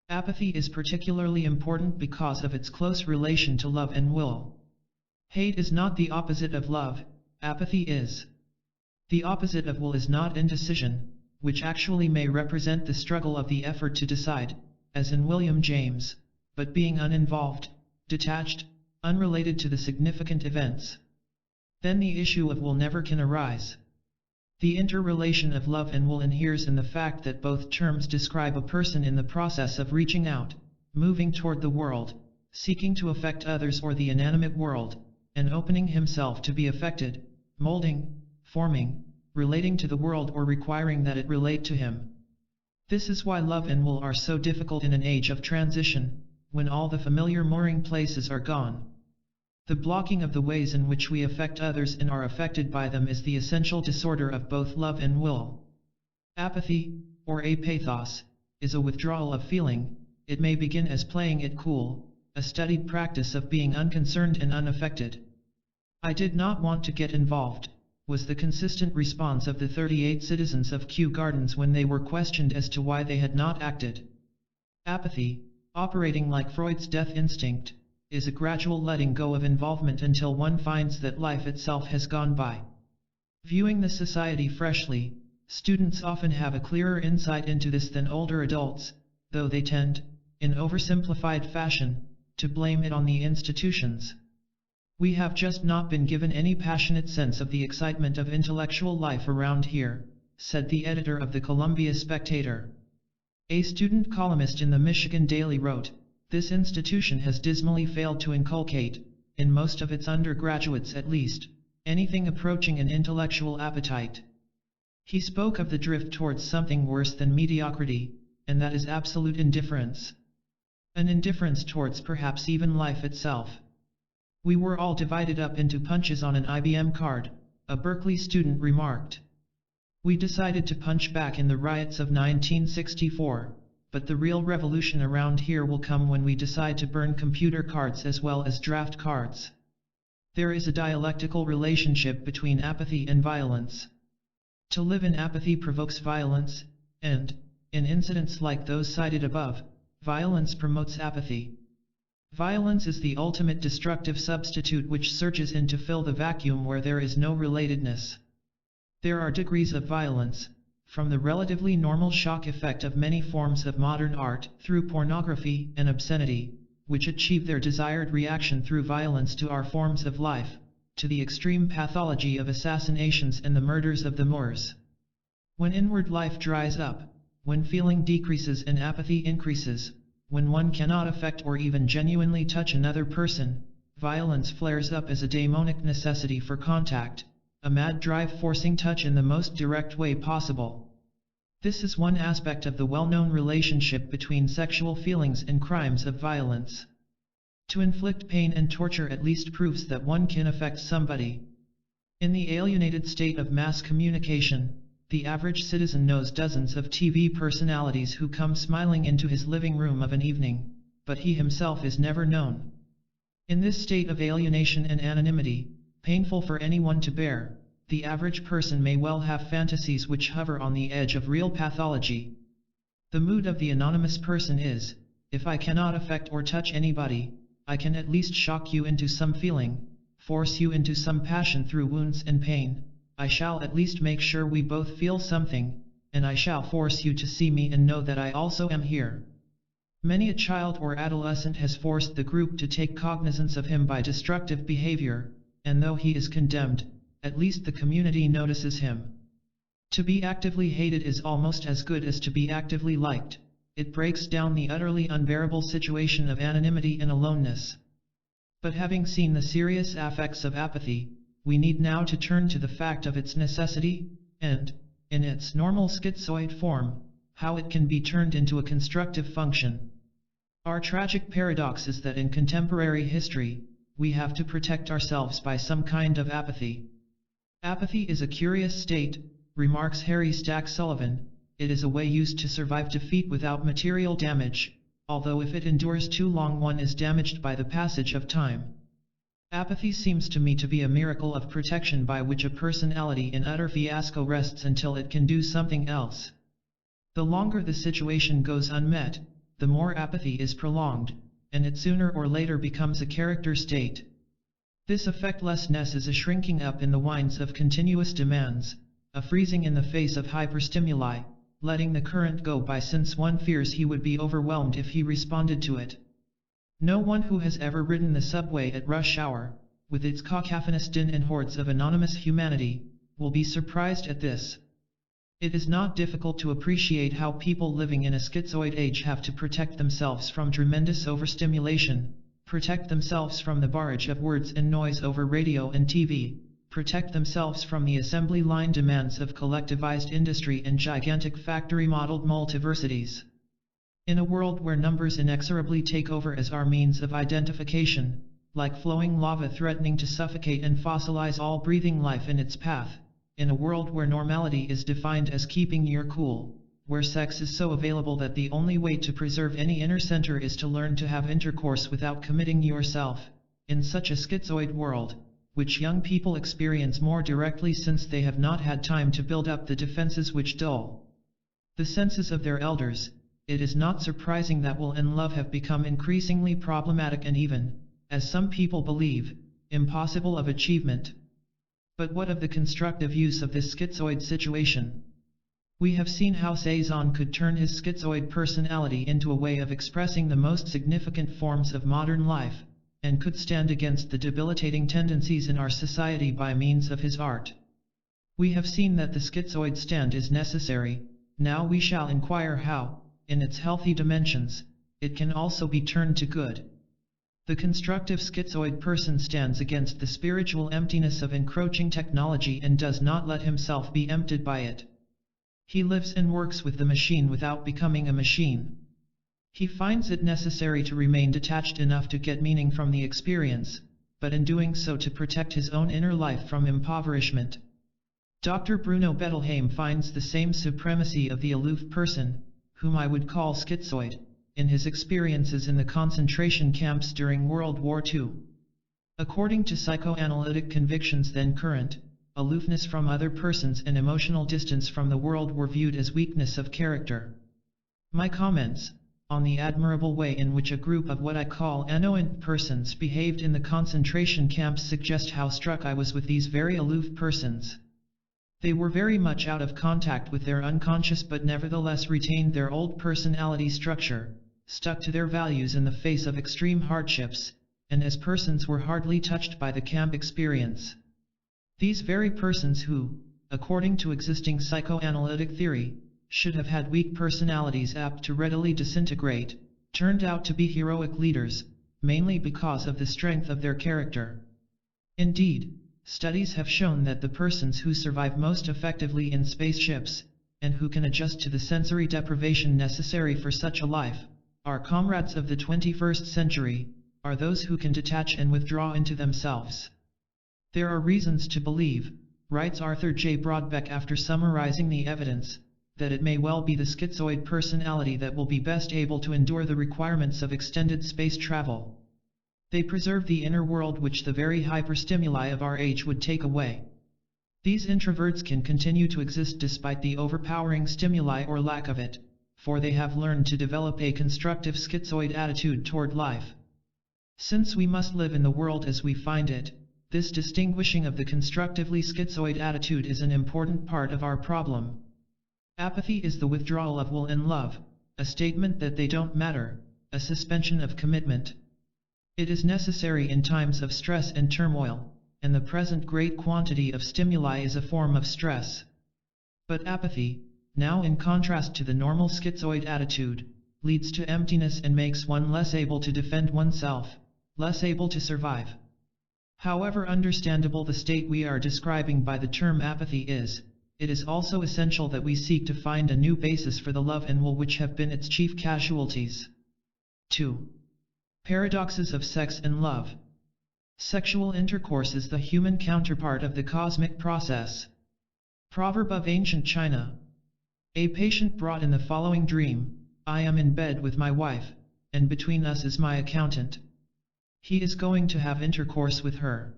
Apathy is particularly important because of its close relation to love and will. Hate is not the opposite of love, apathy is. The opposite of will is not indecision, which actually may represent the struggle of the effort to decide, as in William James, but being uninvolved, detached, unrelated to the significant events. Then the issue of will never can arise. The interrelation of love and will inheres in the fact that both terms describe a person in the process of reaching out, moving toward the world, seeking to affect others or the inanimate world, and opening himself to be affected, molding, forming, relating to the world or requiring that it relate to him. This is why love and will are so difficult in an age of transition, when all the familiar mooring places are gone. The blocking of the ways in which we affect others and are affected by them is the essential disorder of both love and will. Apathy, or apathos, is a withdrawal of feeling. It may begin as playing it cool, a studied practice of being unconcerned and unaffected. "I did not want to get involved," was the consistent response of the 38 citizens of Kew Gardens when they were questioned as to why they had not acted. Apathy, operating like Freud's death instinct, is a gradual letting go of involvement until one finds that life itself has gone by. Viewing the society freshly, students often have a clearer insight into this than older adults, though they tend, in oversimplified fashion, to blame it on the institutions. "We have just not been given any passionate sense of the excitement of intellectual life around here," said the editor of the Columbia Spectator. A student columnist in the Michigan Daily wrote, "This institution has dismally failed to inculcate, in most of its undergraduates at least, anything approaching an intellectual appetite." He spoke of the drift towards something worse than mediocrity, and that is absolute indifference. An indifference towards perhaps even life itself. "We were all divided up into punches on an IBM card," a Berkeley student remarked. "We decided to punch back in the riots of 1964. But the real revolution around here will come when we decide to burn computer cards as well as draft cards." There is a dialectical relationship between apathy and violence. To live in apathy provokes violence, and, in incidents like those cited above, violence promotes apathy. Violence is the ultimate destructive substitute which surges in to fill the vacuum where there is no relatedness. There are degrees of violence, from the relatively normal shock effect of many forms of modern art, through pornography and obscenity, which achieve their desired reaction through violence to our forms of life, to the extreme pathology of assassinations and the murders of the Moors. When inward life dries up, when feeling decreases and apathy increases, when one cannot affect or even genuinely touch another person, violence flares up as a daemonic necessity for contact, a mad drive forcing touch in the most direct way possible. This is one aspect of the well-known relationship between sexual feelings and crimes of violence. To inflict pain and torture at least proves that one can affect somebody. In the alienated state of mass communication, the average citizen knows dozens of TV personalities who come smiling into his living room of an evening, but he himself is never known. In this state of alienation and anonymity, painful for anyone to bear, the average person may well have fantasies which hover on the edge of real pathology. The mood of the anonymous person is, "If I cannot affect or touch anybody, I can at least shock you into some feeling, force you into some passion through wounds and pain. I shall at least make sure we both feel something, and I shall force you to see me and know that I also am here." Many a child or adolescent has forced the group to take cognizance of him by destructive behavior, and though he is condemned, at least the community notices him. To be actively hated is almost as good as to be actively liked. It breaks down the utterly unbearable situation of anonymity and aloneness. But having seen the serious affects of apathy, we need now to turn to the fact of its necessity, and, in its normal schizoid form, how it can be turned into a constructive function. Our tragic paradox is that in contemporary history, we have to protect ourselves by some kind of apathy. "Apathy is a curious state," remarks Harry Stack Sullivan. "It is a way used to survive defeat without material damage, although if it endures too long one is damaged by the passage of time. Apathy seems to me to be a miracle of protection by which a personality in utter fiasco rests until it can do something else. The longer the situation goes unmet, the more apathy is prolonged, and it sooner or later becomes a character state. This affectlessness is a shrinking up in the winds of continuous demands, a freezing in the face of hyperstimuli, letting the current go by since one fears he would be overwhelmed if he responded to it. No one who has ever ridden the subway at rush hour, with its cacophonous din and hordes of anonymous humanity, will be surprised at this. It is not difficult to appreciate how people living in a schizoid age have to protect themselves from tremendous overstimulation, protect themselves from the barrage of words and noise over radio and TV, protect themselves from the assembly line demands of collectivized industry and gigantic factory-modeled multiversities. In a world where numbers inexorably take over as our means of identification, like flowing lava threatening to suffocate and fossilize all breathing life in its path, in a world where normality is defined as keeping your cool, where sex is so available that the only way to preserve any inner center is to learn to have intercourse without committing yourself, in such a schizoid world, which young people experience more directly since they have not had time to build up the defenses which dull the senses of their elders, it is not surprising that will and love have become increasingly problematic and even, as some people believe, impossible of achievement. But what of the constructive use of this schizoid situation? We have seen how Cezanne could turn his schizoid personality into a way of expressing the most significant forms of modern life, and could stand against the debilitating tendencies in our society by means of his art. We have seen that the schizoid stand is necessary, now we shall inquire how, in its healthy dimensions, it can also be turned to good. The constructive schizoid person stands against the spiritual emptiness of encroaching technology and does not let himself be emptied by it. He lives and works with the machine without becoming a machine. He finds it necessary to remain detached enough to get meaning from the experience, but in doing so to protect his own inner life from impoverishment. Dr. Bruno Bettelheim finds the same supremacy of the aloof person, whom I would call schizoid, in his experiences in the concentration camps during World War II. According to psychoanalytic convictions then current, aloofness from other persons and emotional distance from the world were viewed as weakness of character. My comments on the admirable way in which a group of what I call annoyant persons behaved in the concentration camps suggest how struck I was with these very aloof persons. They were very much out of contact with their unconscious but nevertheless retained their old personality structure, stuck to their values in the face of extreme hardships, and as persons were hardly touched by the camp experience. These very persons who, according to existing psychoanalytic theory, should have had weak personalities apt to readily disintegrate, turned out to be heroic leaders, mainly because of the strength of their character. Indeed, studies have shown that the persons who survive most effectively in spaceships, and who can adjust to the sensory deprivation necessary for such a life, are comrades of the 21st century, are those who can detach and withdraw into themselves. There are reasons to believe, writes Arthur J. Broadbeck after summarizing the evidence, that it may well be the schizoid personality that will be best able to endure the requirements of extended space travel. They preserve the inner world which the very hyperstimuli of our age would take away. These introverts can continue to exist despite the overpowering stimuli or lack of it, for they have learned to develop a constructive schizoid attitude toward life. Since we must live in the world as we find it, this distinguishing of the constructively schizoid attitude is an important part of our problem. Apathy is the withdrawal of will and love, a statement that they don't matter, a suspension of commitment. It is necessary in times of stress and turmoil, and the present great quantity of stimuli is a form of stress. But apathy, now in contrast to the normal schizoid attitude, leads to emptiness and makes one less able to defend oneself, less able to survive. However understandable the state we are describing by the term apathy is, it is also essential that we seek to find a new basis for the love and will which have been its chief casualties. 2. Paradoxes of sex and love. Sexual intercourse is the human counterpart of the cosmic process. Proverb of ancient China. A patient brought in the following dream: I am in bed with my wife, and between us is my accountant. He is going to have intercourse with her.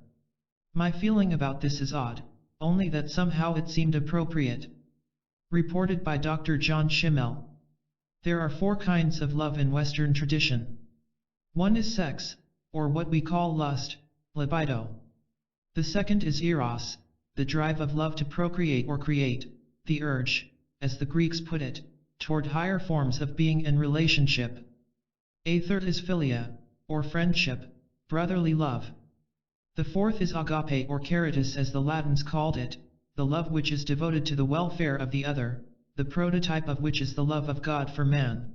My feeling about this is odd, only that somehow it seemed appropriate. Reported by Dr. John Schimmel. There are 4 kinds of love in Western tradition. One is sex, or what we call lust, libido. The second is eros, the drive of love to procreate or create, the urge, as the Greeks put it, toward higher forms of being and relationship. A third is philia, or friendship, brotherly love. The fourth is agape or caritas as the Latins called it, the love which is devoted to the welfare of the other, the prototype of which is the love of God for man.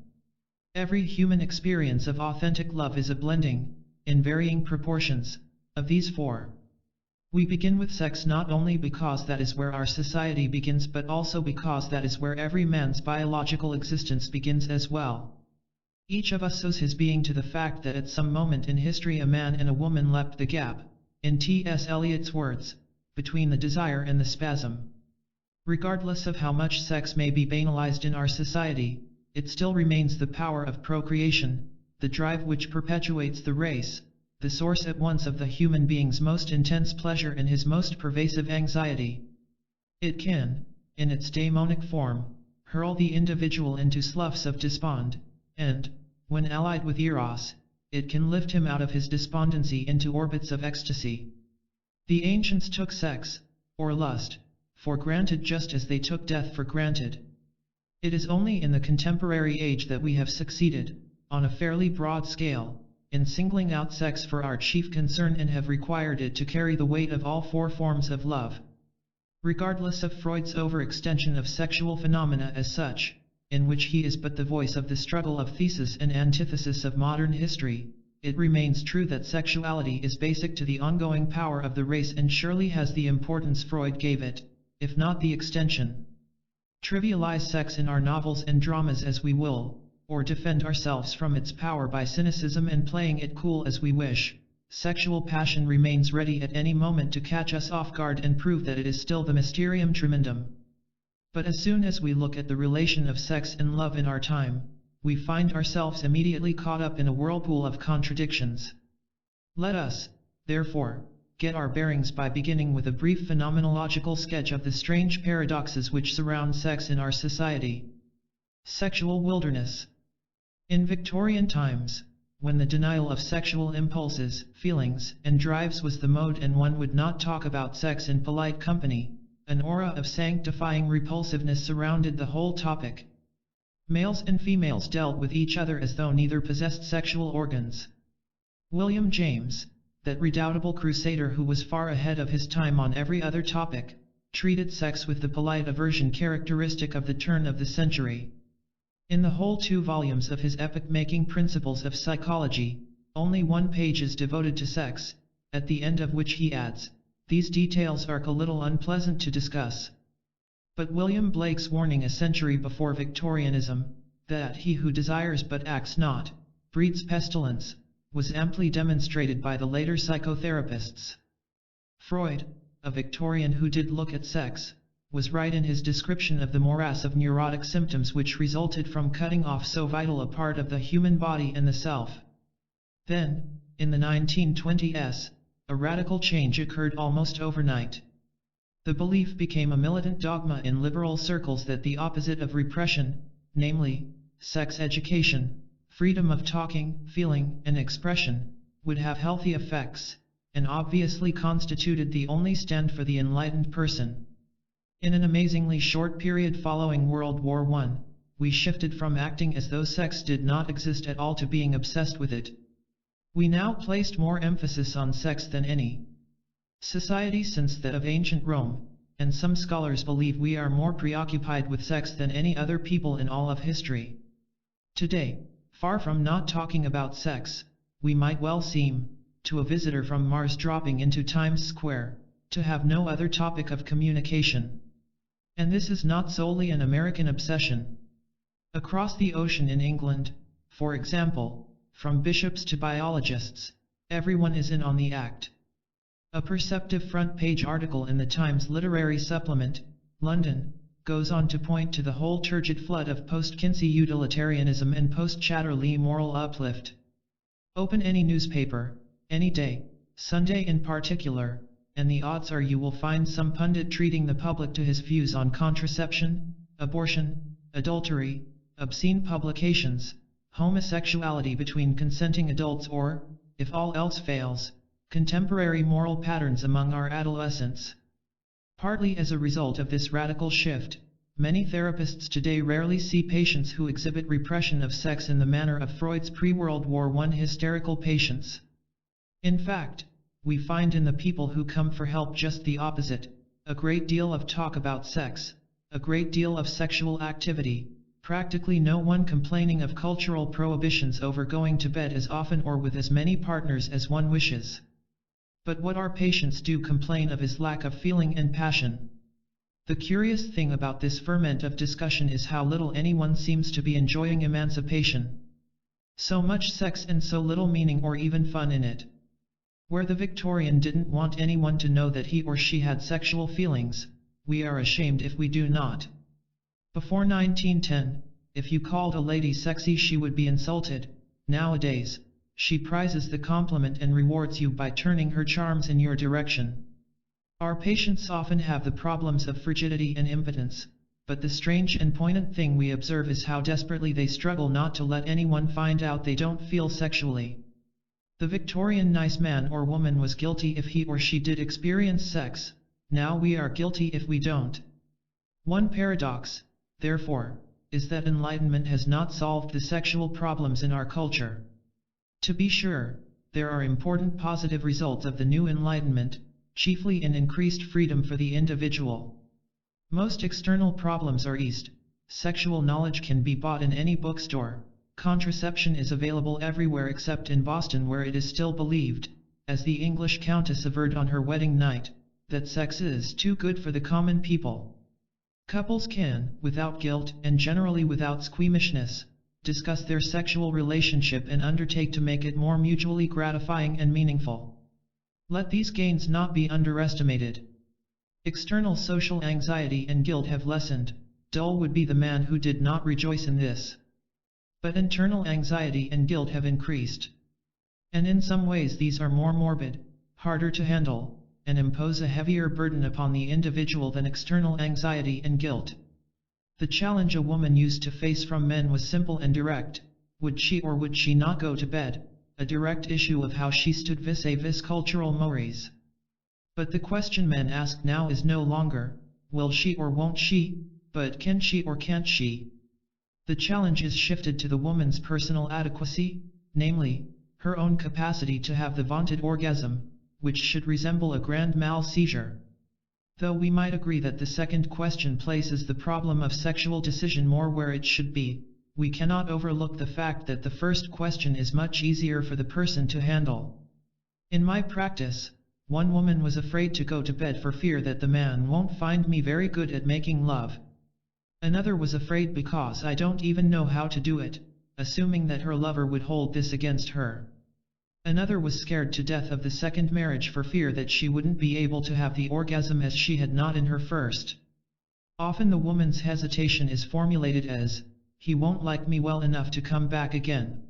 Every human experience of authentic love is a blending, in varying proportions, of these four. We begin with sex not only because that is where our society begins but also because that is where every man's biological existence begins as well. Each of us owes his being to the fact that at some moment in history a man and a woman leapt the gap, in T.S. Eliot's words, between the desire and the spasm. Regardless of how much sex may be banalized in our society, it still remains the power of procreation, the drive which perpetuates the race, the source at once of the human being's most intense pleasure and his most pervasive anxiety. It can, in its daemonic form, hurl the individual into sloughs of despond, and, when allied with eros, it can lift him out of his despondency into orbits of ecstasy. The ancients took sex, or lust, for granted just as they took death for granted. It is only in the contemporary age that we have succeeded, on a fairly broad scale, in singling out sex for our chief concern and have required it to carry the weight of all four forms of love. Regardless of Freud's overextension of sexual phenomena as such, in which he is but the voice of the struggle of thesis and antithesis of modern history, it remains true that sexuality is basic to the ongoing power of the race and surely has the importance Freud gave it, if not the extension. Trivialize sex in our novels and dramas as we will, or defend ourselves from its power by cynicism and playing it cool as we wish, sexual passion remains ready at any moment to catch us off guard and prove that it is still the mysterium tremendum. But as soon as we look at the relation of sex and love in our time, we find ourselves immediately caught up in a whirlpool of contradictions. Let us, therefore, get our bearings by beginning with a brief phenomenological sketch of the strange paradoxes which surround sex in our society. Sexual wilderness. In Victorian times, when the denial of sexual impulses, feelings, and drives was the mode and one would not talk about sex in polite company, an aura of sanctifying repulsiveness surrounded the whole topic. Males and females dealt with each other as though neither possessed sexual organs. William James, that redoubtable crusader who was far ahead of his time on every other topic, treated sex with the polite aversion characteristic of the turn of the century. In the whole 2 volumes of his epoch-making Principles of Psychology, only 1 page is devoted to sex, at the end of which he adds, "These details are a little unpleasant to discuss." But William Blake's warning a century before Victorianism, that he who desires but acts not, breeds pestilence, was amply demonstrated by the later psychotherapists. Freud, a Victorian who did look at sex, was right in his description of the morass of neurotic symptoms which resulted from cutting off so vital a part of the human body and the self. Then, in the 1920s, a radical change occurred almost overnight. The belief became a militant dogma in liberal circles that the opposite of repression, namely, sex education, freedom of talking, feeling, and expression, would have healthy effects, and obviously constituted the only stand for the enlightened person. In an amazingly short period following World War I, we shifted from acting as though sex did not exist at all to being obsessed with it. We now placed more emphasis on sex than any society since that of ancient Rome, and some scholars believe we are more preoccupied with sex than any other people in all of history. Today, far from not talking about sex, we might well seem, to a visitor from Mars dropping into Times Square, to have no other topic of communication. And this is not solely an American obsession. Across the ocean in England, for example, from bishops to biologists, everyone is in on the act. A perceptive front-page article in the Times Literary Supplement, London, goes on to point to the whole turgid flood of post-Kinsey utilitarianism and post-Chatterley moral uplift. Open any newspaper, any day, Sunday in particular, and the odds are you will find some pundit treating the public to his views on contraception, abortion, adultery, obscene publications, homosexuality between consenting adults or, if all else fails, contemporary moral patterns among our adolescents. Partly as a result of this radical shift, many therapists today rarely see patients who exhibit repression of sex in the manner of Freud's pre-World War I hysterical patients. In fact, we find in the people who come for help just the opposite: a great deal of talk about sex, a great deal of sexual activity, practically no one complaining of cultural prohibitions over going to bed as often or with as many partners as one wishes. But what our patients do complain of is lack of feeling and passion. The curious thing about this ferment of discussion is how little anyone seems to be enjoying emancipation. So much sex and so little meaning or even fun in it. Where the Victorian didn't want anyone to know that he or she had sexual feelings, we are ashamed if we do not. Before 1910, if you called a lady sexy she would be insulted. Nowadays, she prizes the compliment and rewards you by turning her charms in your direction. Our patients often have the problems of frigidity and impotence, but the strange and poignant thing we observe is how desperately they struggle not to let anyone find out they don't feel sexually. The Victorian nice man or woman was guilty if he or she did experience sex. Now we are guilty if we don't. One paradox, therefore, is that enlightenment has not solved the sexual problems in our culture. To be sure, there are important positive results of the new enlightenment, chiefly in increased freedom for the individual. Most external problems are eased. Sexual knowledge can be bought in any bookstore. Contraception is available everywhere except in Boston, where it is still believed, as the English countess averred on her wedding night, that sex is too good for the common people. Couples can, without guilt and generally without squeamishness, discuss their sexual relationship and undertake to make it more mutually gratifying and meaningful. Let these gains not be underestimated. External social anxiety and guilt have lessened. Dull would be the man who did not rejoice in this. But internal anxiety and guilt have increased. And in some ways these are more morbid, harder to handle, and impose a heavier burden upon the individual than external anxiety and guilt. The challenge a woman used to face from men was simple and direct: would she or would she not go to bed? A direct issue of how she stood vis-a-vis cultural mores. But the question men ask now is no longer, will she or won't she, but can she or can't she? The challenge is shifted to the woman's personal adequacy, namely, her own capacity to have the vaunted orgasm, which should resemble a grand mal seizure. Though we might agree that the second question places the problem of sexual decision more where it should be, we cannot overlook the fact that the first question is much easier for the person to handle. In my practice, one woman was afraid to go to bed for fear that the man won't find me very good at making love. Another was afraid because I don't even know how to do it, assuming that her lover would hold this against her. Another was scared to death of the second marriage for fear that she wouldn't be able to have the orgasm as she had not in her first. Often the woman's hesitation is formulated as, he won't like me well enough to come back again.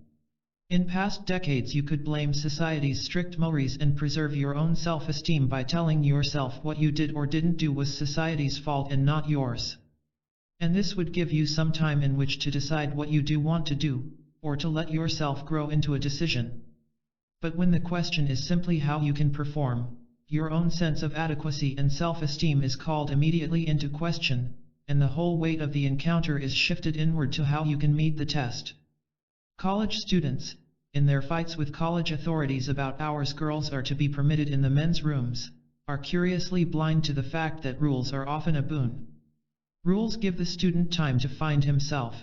In past decades you could blame society's strict mores and preserve your own self-esteem by telling yourself what you did or didn't do was society's fault and not yours. And this would give you some time in which to decide what you do want to do, or to let yourself grow into a decision. But when the question is simply how you can perform, your own sense of adequacy and self-esteem is called immediately into question, and the whole weight of the encounter is shifted inward to how you can meet the test. College students, in their fights with college authorities about hours girls are to be permitted in the men's rooms, are curiously blind to the fact that rules are often a boon. Rules give the student time to find himself.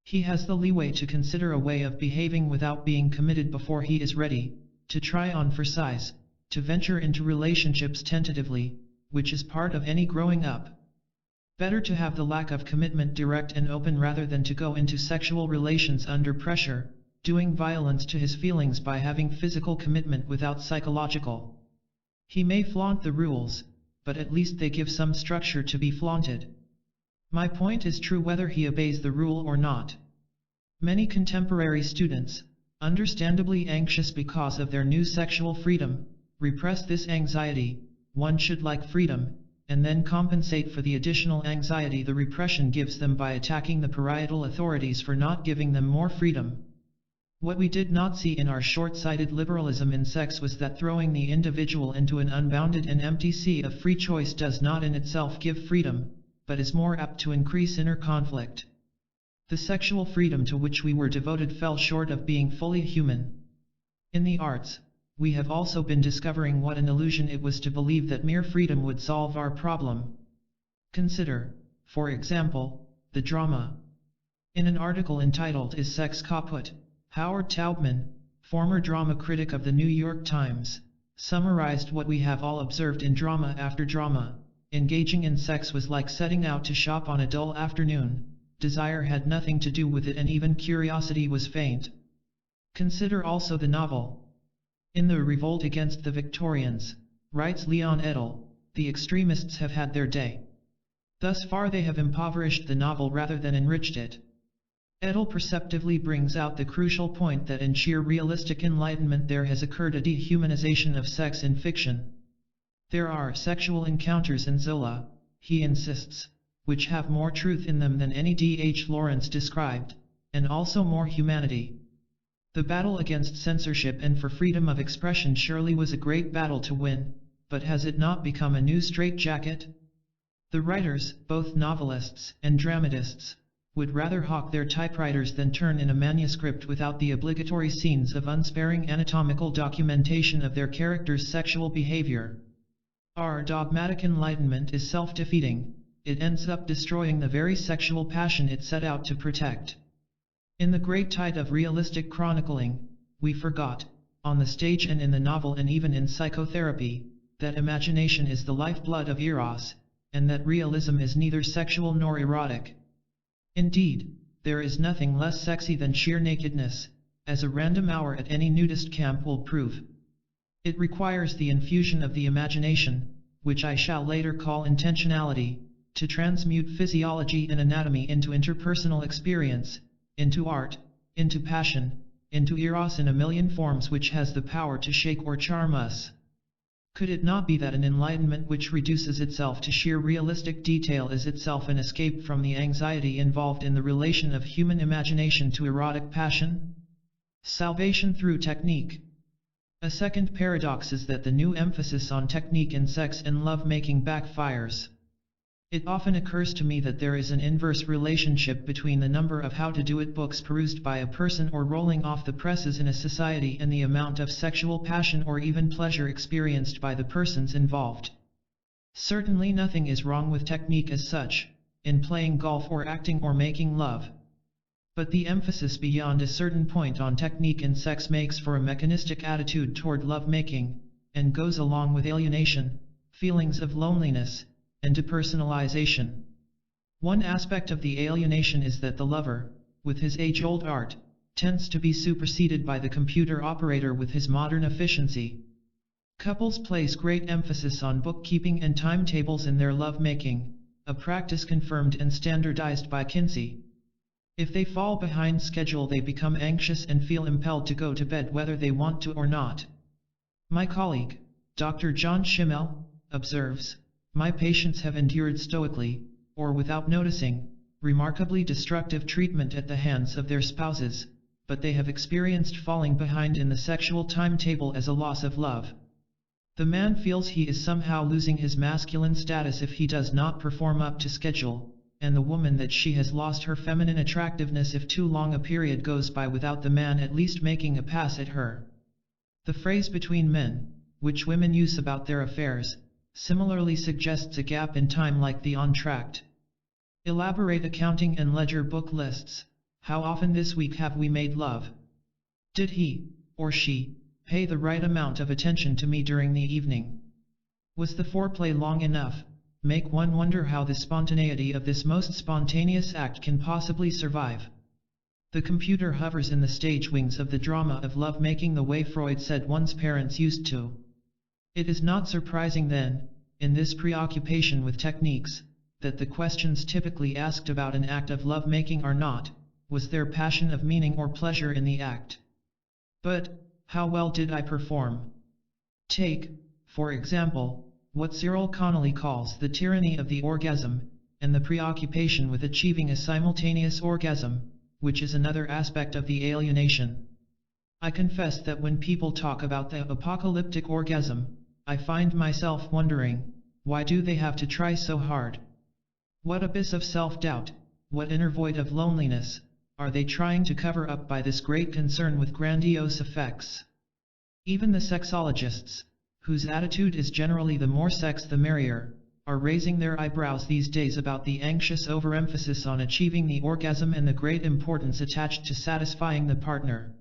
He has the leeway to consider a way of behaving without being committed before he is ready, to try on for size, to venture into relationships tentatively, which is part of any growing up. Better to have the lack of commitment direct and open rather than to go into sexual relations under pressure, doing violence to his feelings by having physical commitment without psychological. He may flaunt the rules, but at least they give some structure to be flaunted. My point is true whether he obeys the rule or not. Many contemporary students, understandably anxious because of their new sexual freedom, repress this anxiety. One should like freedom, and then compensate for the additional anxiety the repression gives them by attacking the parietal authorities for not giving them more freedom. What we did not see in our short-sighted liberalism in sex was that throwing the individual into an unbounded and empty sea of free choice does not in itself give freedom, but is more apt to increase inner conflict. The sexual freedom to which we were devoted fell short of being fully human. In the arts, we have also been discovering what an illusion it was to believe that mere freedom would solve our problem. Consider, for example, the drama. In an article entitled "Is Sex Kaput?", Howard Taubman, former drama critic of the New York Times, summarized what we have all observed in drama after drama. Engaging in sex was like setting out to shop on a dull afternoon. Desire had nothing to do with it, and even curiosity was faint. Consider also the novel. In The Revolt Against the Victorians, writes Leon Edel, the extremists have had their day. Thus far they have impoverished the novel rather than enriched it. Edel perceptively brings out the crucial point that in sheer realistic enlightenment there has occurred a dehumanization of sex in fiction. There are sexual encounters in Zola, he insists, which have more truth in them than any D.H. Lawrence described, and also more humanity. The battle against censorship and for freedom of expression surely was a great battle to win, but has it not become a new straitjacket? The writers, both novelists and dramatists, would rather hawk their typewriters than turn in a manuscript without the obligatory scenes of unsparing anatomical documentation of their characters' sexual behavior. Our dogmatic enlightenment is self-defeating. It ends up destroying the very sexual passion it set out to protect. In the great tide of realistic chronicling, we forgot, on the stage and in the novel and even in psychotherapy, that imagination is the lifeblood of eros, and that realism is neither sexual nor erotic. Indeed, there is nothing less sexy than sheer nakedness, as a random hour at any nudist camp will prove. It requires the infusion of the imagination, which I shall later call intentionality, to transmute physiology and anatomy into interpersonal experience, into art, into passion, into eros in a million forms, which has the power to shake or charm us. Could it not be that an enlightenment which reduces itself to sheer realistic detail is itself an escape from the anxiety involved in the relation of human imagination to erotic passion? Salvation through technique. A second paradox is that the new emphasis on technique in sex and love-making backfires. It often occurs to me that there is an inverse relationship between the number of how-to-do-it books perused by a person or rolling off the presses in a society and the amount of sexual passion or even pleasure experienced by the persons involved. Certainly nothing is wrong with technique as such, in playing golf or acting or making love. But the emphasis beyond a certain point on technique in sex makes for a mechanistic attitude toward love-making, and goes along with alienation, feelings of loneliness, and depersonalization. One aspect of the alienation is that the lover, with his age-old art, tends to be superseded by the computer operator with his modern efficiency. Couples place great emphasis on bookkeeping and timetables in their love-making, a practice confirmed and standardized by Kinsey. If they fall behind schedule, they become anxious and feel impelled to go to bed whether they want to or not. My colleague, Dr. John Schimmel, observes, "My patients have endured stoically, or without noticing, remarkably destructive treatment at the hands of their spouses, but they have experienced falling behind in the sexual timetable as a loss of love. The man feels he is somehow losing his masculine status if he does not perform up to schedule, and the woman that she has lost her feminine attractiveness if too long a period goes by without the man at least making a pass at her." The phrase "between men," which women use about their affairs, similarly suggests a gap in time like the entr'acte. Elaborate accounting and ledger book lists. How often this week have we made love? Did he, or she, pay the right amount of attention to me during the evening? Was the foreplay long enough? Make one wonder how the spontaneity of this most spontaneous act can possibly survive. The computer hovers in the stage wings of the drama of love-making the way Freud said one's parents used to. It is not surprising then, in this preoccupation with techniques, that the questions typically asked about an act of love-making are not, was there passion of meaning or pleasure in the act? But, how well did I perform? Take, for example, what Cyril Connolly calls the tyranny of the orgasm, and the preoccupation with achieving a simultaneous orgasm, which is another aspect of the alienation. I confess that when people talk about the apocalyptic orgasm, I find myself wondering, why do they have to try so hard? What abyss of self-doubt, what inner void of loneliness, are they trying to cover up by this great concern with grandiose effects? Even the sexologists, whose attitude is generally the more sex the merrier, are raising their eyebrows these days about the anxious overemphasis on achieving the orgasm and the great importance attached to satisfying the partner.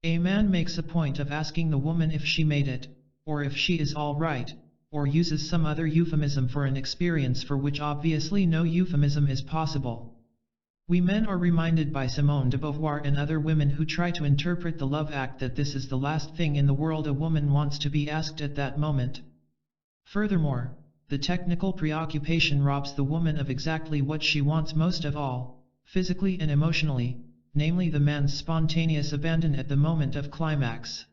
A man makes a point of asking the woman if she made it, or if she is all right, or uses some other euphemism for an experience for which obviously no euphemism is possible. We men are reminded by Simone de Beauvoir and other women who try to interpret the love act that this is the last thing in the world a woman wants to be asked at that moment. Furthermore, the technical preoccupation robs the woman of exactly what she wants most of all, physically and emotionally, namely the man's spontaneous abandon at the moment of climax.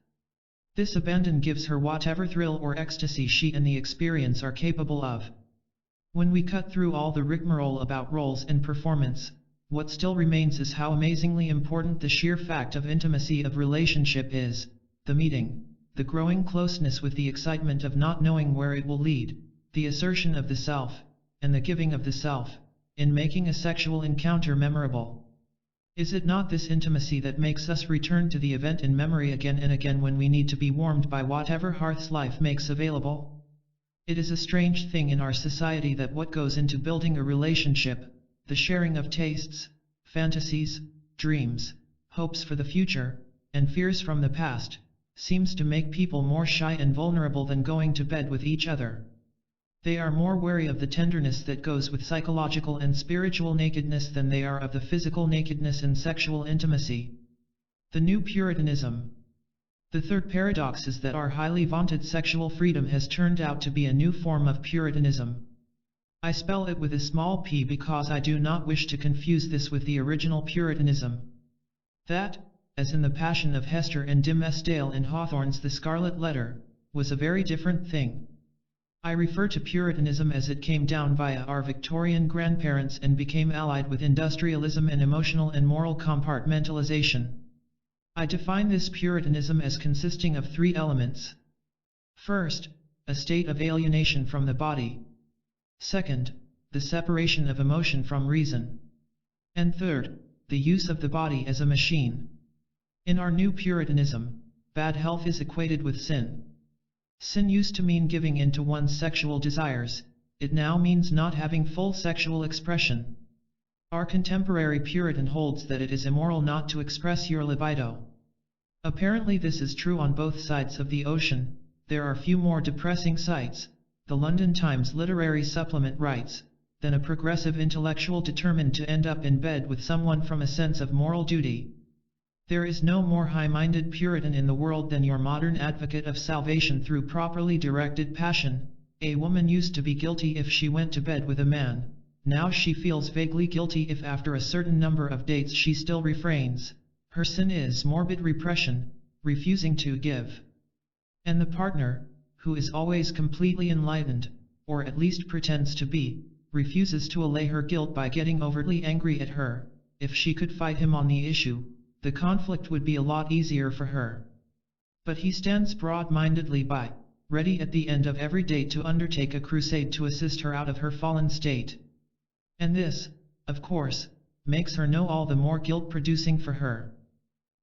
This abandon gives her whatever thrill or ecstasy she and the experience are capable of. When we cut through all the rigmarole about roles and performance, what still remains is how amazingly important the sheer fact of intimacy of relationship is, the meeting, the growing closeness with the excitement of not knowing where it will lead, the assertion of the self, and the giving of the self, in making a sexual encounter memorable. Is it not this intimacy that makes us return to the event in memory again and again when we need to be warmed by whatever hearths life makes available? It is a strange thing in our society that what goes into building a relationship, the sharing of tastes, fantasies, dreams, hopes for the future, and fears from the past, seems to make people more shy and vulnerable than going to bed with each other. They are more wary of the tenderness that goes with psychological and spiritual nakedness than they are of the physical nakedness and sexual intimacy. The new Puritanism. The third paradox is that our highly vaunted sexual freedom has turned out to be a new form of Puritanism. I spell it with a small p because I do not wish to confuse this with the original Puritanism. That, as in the Passion of Hester and Dim Estelle in Hawthorne's The Scarlet Letter, was a very different thing. I refer to Puritanism as it came down via our Victorian grandparents and became allied with industrialism and emotional and moral compartmentalization. I define this Puritanism as consisting of three elements. First, a state of alienation from the body. Second, the separation of emotion from reason. And third, the use of the body as a machine. In our new Puritanism, bad health is equated with sin. Sin used to mean giving in to one's sexual desires, it now means not having full sexual expression. Our contemporary Puritan holds that it is immoral not to express your libido. Apparently this is true on both sides of the ocean. There are few more depressing sights, the London Times literary supplement writes, than a progressive intellectual determined to end up in bed with someone from a sense of moral duty. There is no more high-minded Puritan in the world than your modern advocate of salvation through properly directed passion. A woman used to be guilty if she went to bed with a man, now she feels vaguely guilty if after a certain number of dates she still refrains. Her sin is morbid repression, refusing to give. And the partner, who is always completely enlightened, or at least pretends to be, refuses to allay her guilt by getting overtly angry at her. If she could fight him on the issue, the conflict would be a lot easier for her. But he stands broad-mindedly by, ready at the end of every date to undertake a crusade to assist her out of her fallen state. And this, of course, makes her know all the more guilt-producing for her.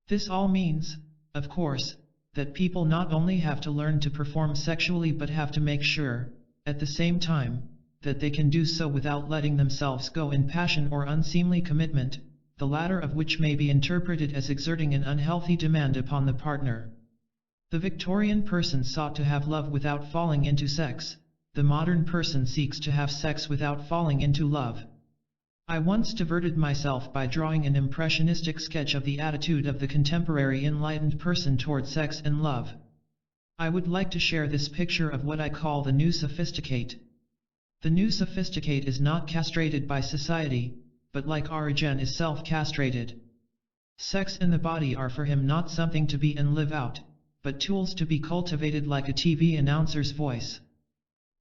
This all means, of course, that people not only have to learn to perform sexually but have to make sure, at the same time, that they can do so without letting themselves go in passion or unseemly commitment, the latter of which may be interpreted as exerting an unhealthy demand upon the partner. The Victorian person sought to have love without falling into sex, the modern person seeks to have sex without falling into love. I once diverted myself by drawing an impressionistic sketch of the attitude of the contemporary enlightened person toward sex and love. I would like to share this picture of what I call the new sophisticate. The new sophisticate is not castrated by society, but like Origen is self-castrated. Sex and the body are for him not something to be and live out, but tools to be cultivated like a TV announcer's voice.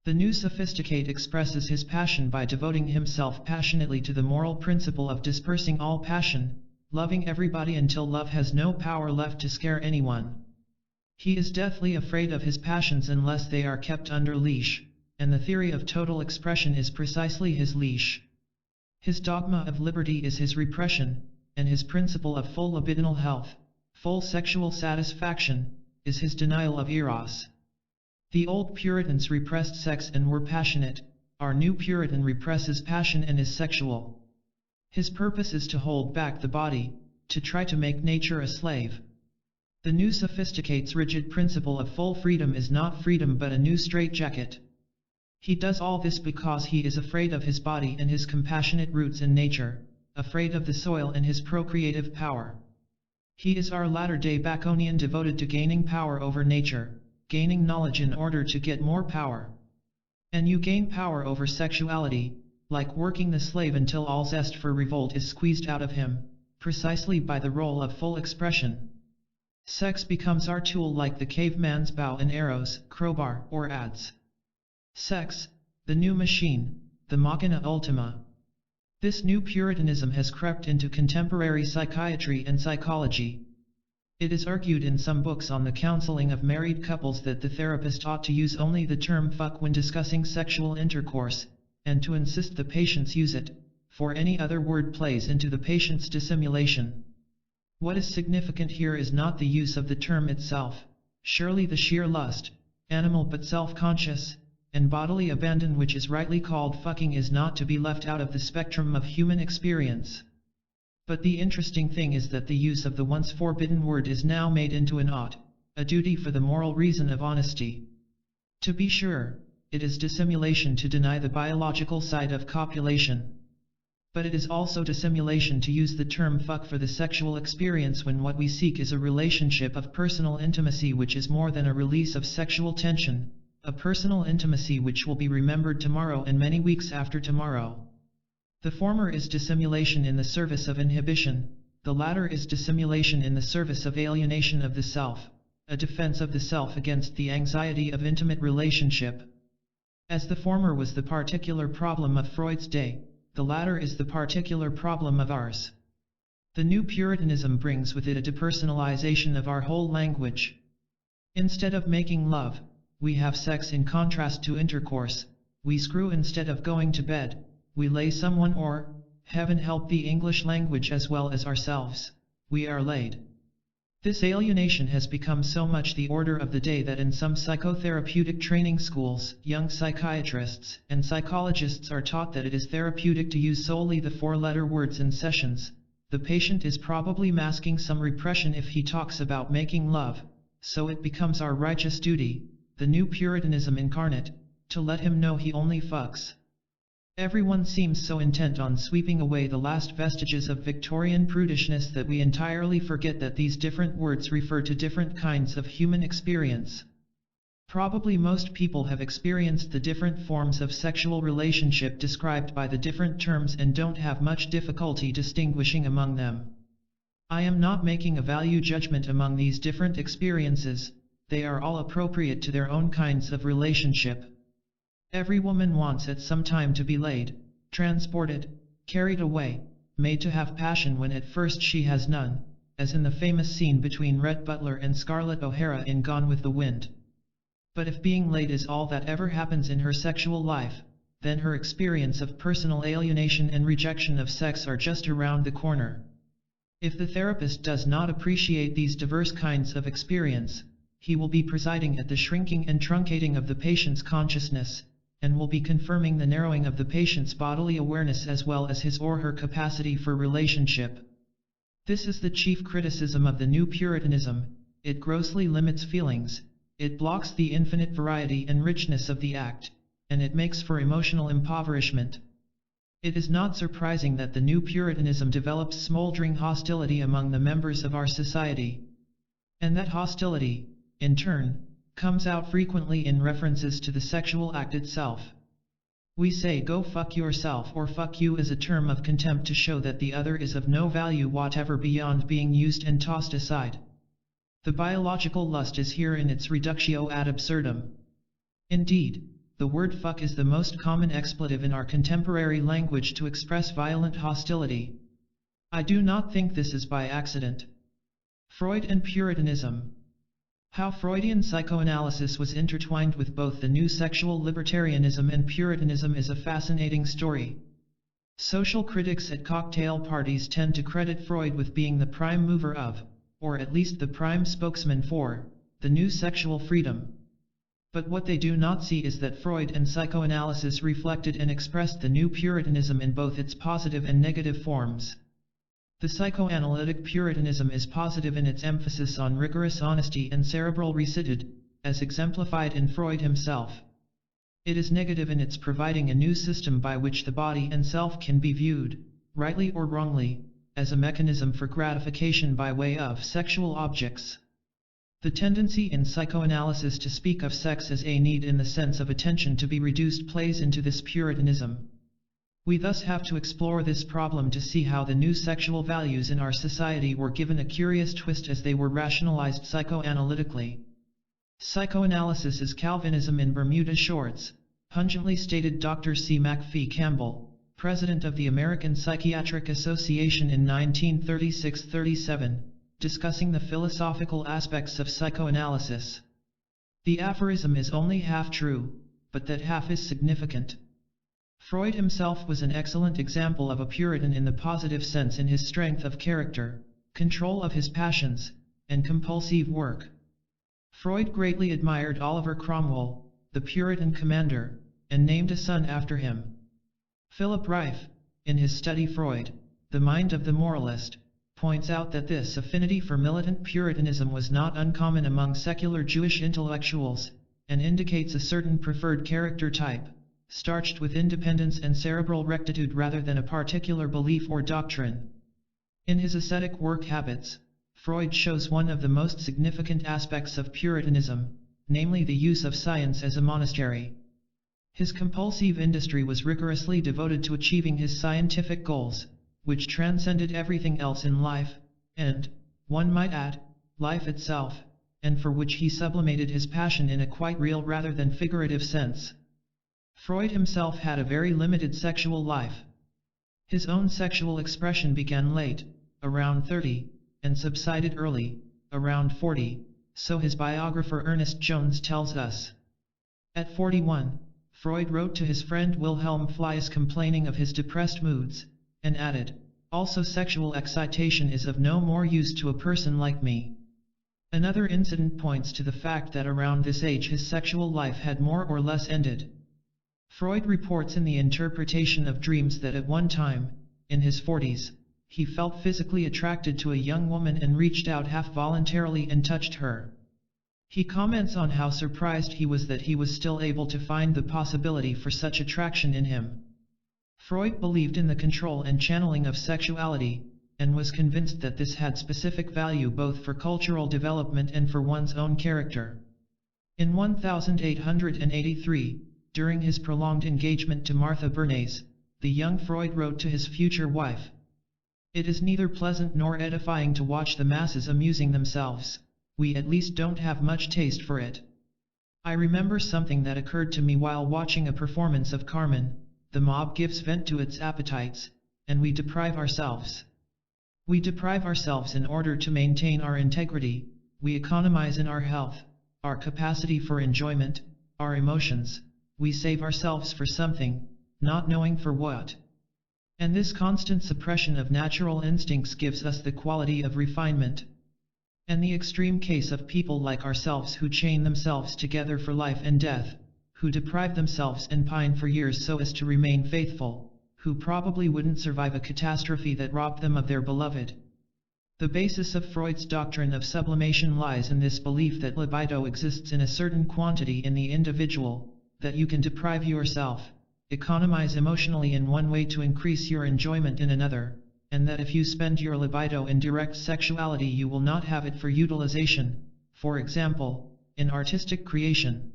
The new sophisticate expresses his passion by devoting himself passionately to the moral principle of dispersing all passion, loving everybody until love has no power left to scare anyone. He is deathly afraid of his passions unless they are kept under leash, and the theory of total expression is precisely his leash. His dogma of liberty is his repression, and his principle of full libidinal health, full sexual satisfaction, is his denial of eros. The old Puritans repressed sex and were passionate. Our new Puritan represses passion and is sexual. His purpose is to hold back the body, to try to make nature a slave. The new sophisticate's rigid principle of full freedom is not freedom but a new straitjacket. He does all this because he is afraid of his body and his compassionate roots in nature, afraid of the soil and his procreative power. He is our latter-day Baconian devoted to gaining power over nature, gaining knowledge in order to get more power. And you gain power over sexuality, like working the slave until all zest for revolt is squeezed out of him, precisely by the role of full expression. Sex becomes our tool like the caveman's bow and arrows, crowbar, or adze. Sex, the new machine, the machina ultima. This new Puritanism has crept into contemporary psychiatry and psychology. It is argued in some books on the counseling of married couples that the therapist ought to use only the term fuck when discussing sexual intercourse, and to insist the patients use it, for any other word plays into the patient's dissimulation. What is significant here is not the use of the term itself, surely the sheer lust, animal but self-conscious, and bodily abandon which is rightly called fucking is not to be left out of the spectrum of human experience. But the interesting thing is that the use of the once forbidden word is now made into an ought, a duty for the moral reason of honesty. To be sure, it is dissimulation to deny the biological side of copulation. But it is also dissimulation to use the term fuck for the sexual experience when what we seek is a relationship of personal intimacy which is more than a release of sexual tension, a personal intimacy which will be remembered tomorrow and many weeks after tomorrow. The former is dissimulation in the service of inhibition, the latter is dissimulation in the service of alienation of the self, a defense of the self against the anxiety of intimate relationship. As the former was the particular problem of Freud's day, the latter is the particular problem of ours. The new Puritanism brings with it a depersonalization of our whole language. Instead of making love, we have sex in contrast to intercourse, we screw instead of going to bed, we lay someone or, heaven help the English language as well as ourselves, we are laid. This alienation has become so much the order of the day that in some psychotherapeutic training schools, young psychiatrists and psychologists are taught that it is therapeutic to use solely the four-letter words in sessions. The patient is probably masking some repression if he talks about making love, so it becomes our righteous duty, the new Puritanism incarnate, to let him know he only fucks. Everyone seems so intent on sweeping away the last vestiges of Victorian prudishness that we entirely forget that these different words refer to different kinds of human experience. Probably most people have experienced the different forms of sexual relationship described by the different terms and don't have much difficulty distinguishing among them. I am not making a value judgment among these different experiences. They are all appropriate to their own kinds of relationship. Every woman wants at some time to be laid, transported, carried away, made to have passion when at first she has none, as in the famous scene between Rhett Butler and Scarlett O'Hara in Gone with the Wind. But if being laid is all that ever happens in her sexual life, then her experience of personal alienation and rejection of sex are just around the corner. If the therapist does not appreciate these diverse kinds of experience, he will be presiding at the shrinking and truncating of the patient's consciousness, and will be confirming the narrowing of the patient's bodily awareness as well as his or her capacity for relationship. This is the chief criticism of the new Puritanism. It grossly limits feelings, it blocks the infinite variety and richness of the act, and it makes for emotional impoverishment. It is not surprising that the new Puritanism develops smoldering hostility among the members of our society. And that hostility, in turn, comes out frequently in references to the sexual act itself. We say go fuck yourself or fuck you as a term of contempt to show that the other is of no value whatever beyond being used and tossed aside. The biological lust is here in its reductio ad absurdum. Indeed, the word fuck is the most common expletive in our contemporary language to express violent hostility. I do not think this is by accident. Freud and Puritanism. How Freudian psychoanalysis was intertwined with both the new sexual libertarianism and Puritanism is a fascinating story. Social critics at cocktail parties tend to credit Freud with being the prime mover of, or at least the prime spokesman for, the new sexual freedom. But what they do not see is that Freud and psychoanalysis reflected and expressed the new Puritanism in both its positive and negative forms. The psychoanalytic Puritanism is positive in its emphasis on rigorous honesty and cerebral rectitude, as exemplified in Freud himself. It is negative in its providing a new system by which the body and self can be viewed, rightly or wrongly, as a mechanism for gratification by way of sexual objects. The tendency in psychoanalysis to speak of sex as a need in the sense of attention to be reduced plays into this Puritanism. We thus have to explore this problem to see how the new sexual values in our society were given a curious twist as they were rationalized psychoanalytically. Psychoanalysis is Calvinism in Bermuda shorts, pungently stated Dr. C. McPhee Campbell, president of the American Psychiatric Association in 1936-37, discussing the philosophical aspects of psychoanalysis. The aphorism is only half true, but that half is significant. Freud himself was an excellent example of a Puritan in the positive sense in his strength of character, control of his passions, and compulsive work. Freud greatly admired Oliver Cromwell, the Puritan commander, and named a son after him. Philip Reif, in his study Freud, The Mind of the Moralist, points out that this affinity for militant Puritanism was not uncommon among secular Jewish intellectuals, and indicates a certain preferred character type, starched with independence and cerebral rectitude rather than a particular belief or doctrine. In his ascetic work Habits, Freud shows one of the most significant aspects of Puritanism, namely the use of science as a monastery. His compulsive industry was rigorously devoted to achieving his scientific goals, which transcended everything else in life, and, one might add, life itself, and for which he sublimated his passion in a quite real rather than figurative sense. Freud himself had a very limited sexual life. His own sexual expression began late, around 30, and subsided early, around 40, so his biographer Ernest Jones tells us. At 41, Freud wrote to his friend Wilhelm Fliess complaining of his depressed moods, and added, "Also sexual excitation is of no more use to a person like me." Another incident points to the fact that around this age his sexual life had more or less ended. Freud reports in the Interpretation of Dreams that at one time, in his 40s, he felt physically attracted to a young woman and reached out half voluntarily and touched her. He comments on how surprised he was that he was still able to find the possibility for such attraction in him. Freud believed in the control and channeling of sexuality, and was convinced that this had specific value both for cultural development and for one's own character. In 1883, during his prolonged engagement to Martha Bernays, the young Freud wrote to his future wife, "It is neither pleasant nor edifying to watch the masses amusing themselves. We at least don't have much taste for it. I remember something that occurred to me while watching a performance of Carmen. The mob gives vent to its appetites, and we deprive ourselves. We deprive ourselves in order to maintain our integrity, we economize in our health, our capacity for enjoyment, our emotions, we save ourselves for something, not knowing for what. And this constant suppression of natural instincts gives us the quality of refinement. And the extreme case of people like ourselves who chain themselves together for life and death, who deprive themselves and pine for years so as to remain faithful, who probably wouldn't survive a catastrophe that robbed them of their beloved." The basis of Freud's doctrine of sublimation lies in this belief that libido exists in a certain quantity in the individual, that you can deprive yourself, economize emotionally in one way to increase your enjoyment in another, and that if you spend your libido in direct sexuality you will not have it for utilization, for example, in artistic creation.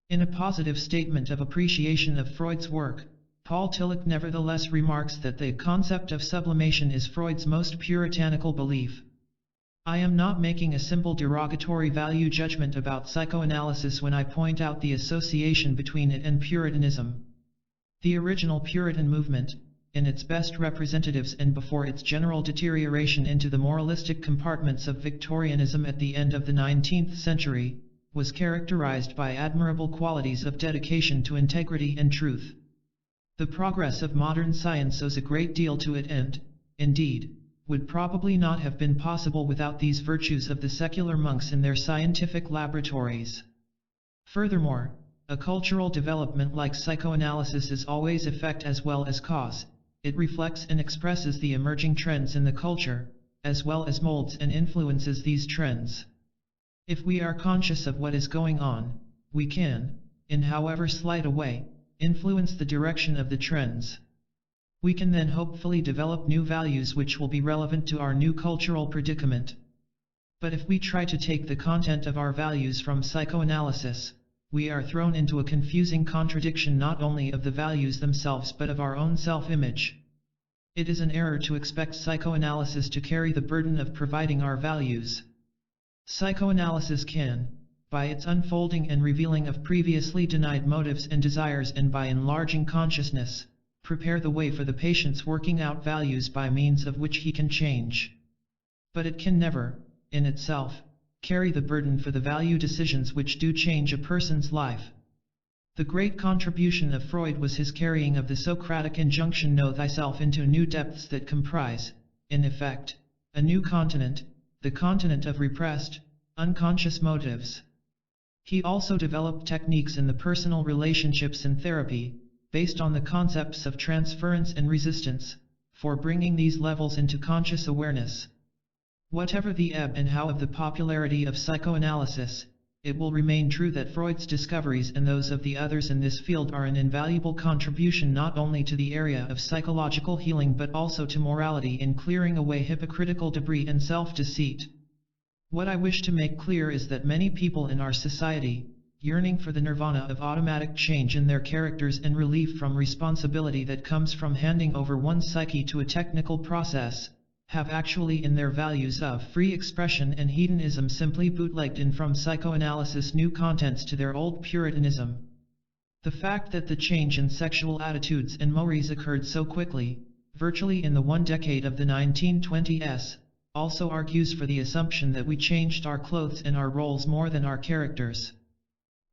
In a positive statement of appreciation of Freud's work, Paul Tillich nevertheless remarks that the concept of sublimation is Freud's most puritanical belief. I am not making a simple derogatory value judgment about psychoanalysis when I point out the association between it and Puritanism. The original Puritan movement, in its best representatives and before its general deterioration into the moralistic compartments of Victorianism at the end of the 19th century, was characterized by admirable qualities of dedication to integrity and truth. The progress of modern science owes a great deal to it and, indeed, would probably not have been possible without these virtues of the secular monks in their scientific laboratories. Furthermore, a cultural development like psychoanalysis is always effect as well as cause. It reflects and expresses the emerging trends in the culture, as well as molds and influences these trends. If we are conscious of what is going on, we can, in however slight a way, influence the direction of the trends. We can then hopefully develop new values which will be relevant to our new cultural predicament. But if we try to take the content of our values from psychoanalysis, we are thrown into a confusing contradiction not only of the values themselves but of our own self-image. It is an error to expect psychoanalysis to carry the burden of providing our values. Psychoanalysis can, by its unfolding and revealing of previously denied motives and desires and by enlarging consciousness, prepare the way for the patient's working out values by means of which he can change. But it can never, in itself, carry the burden for the value decisions which do change a person's life. The great contribution of Freud was his carrying of the Socratic injunction know thyself into new depths that comprise, in effect, a new continent, the continent of repressed, unconscious motives. He also developed techniques in the personal relationships and therapy, based on the concepts of transference and resistance, for bringing these levels into conscious awareness. Whatever the ebb and how of the popularity of psychoanalysis, it will remain true that Freud's discoveries and those of the others in this field are an invaluable contribution not only to the area of psychological healing but also to morality in clearing away hypocritical debris and self-deceit. What I wish to make clear is that many people in our society, yearning for the nirvana of automatic change in their characters and relief from responsibility that comes from handing over one's psyche to a technical process, have actually in their values of free expression and hedonism simply bootlegged in from psychoanalysis new contents to their old puritanism. The fact that the change in sexual attitudes and mores occurred so quickly, virtually in the one decade of the 1920s, also argues for the assumption that we changed our clothes and our roles more than our characters.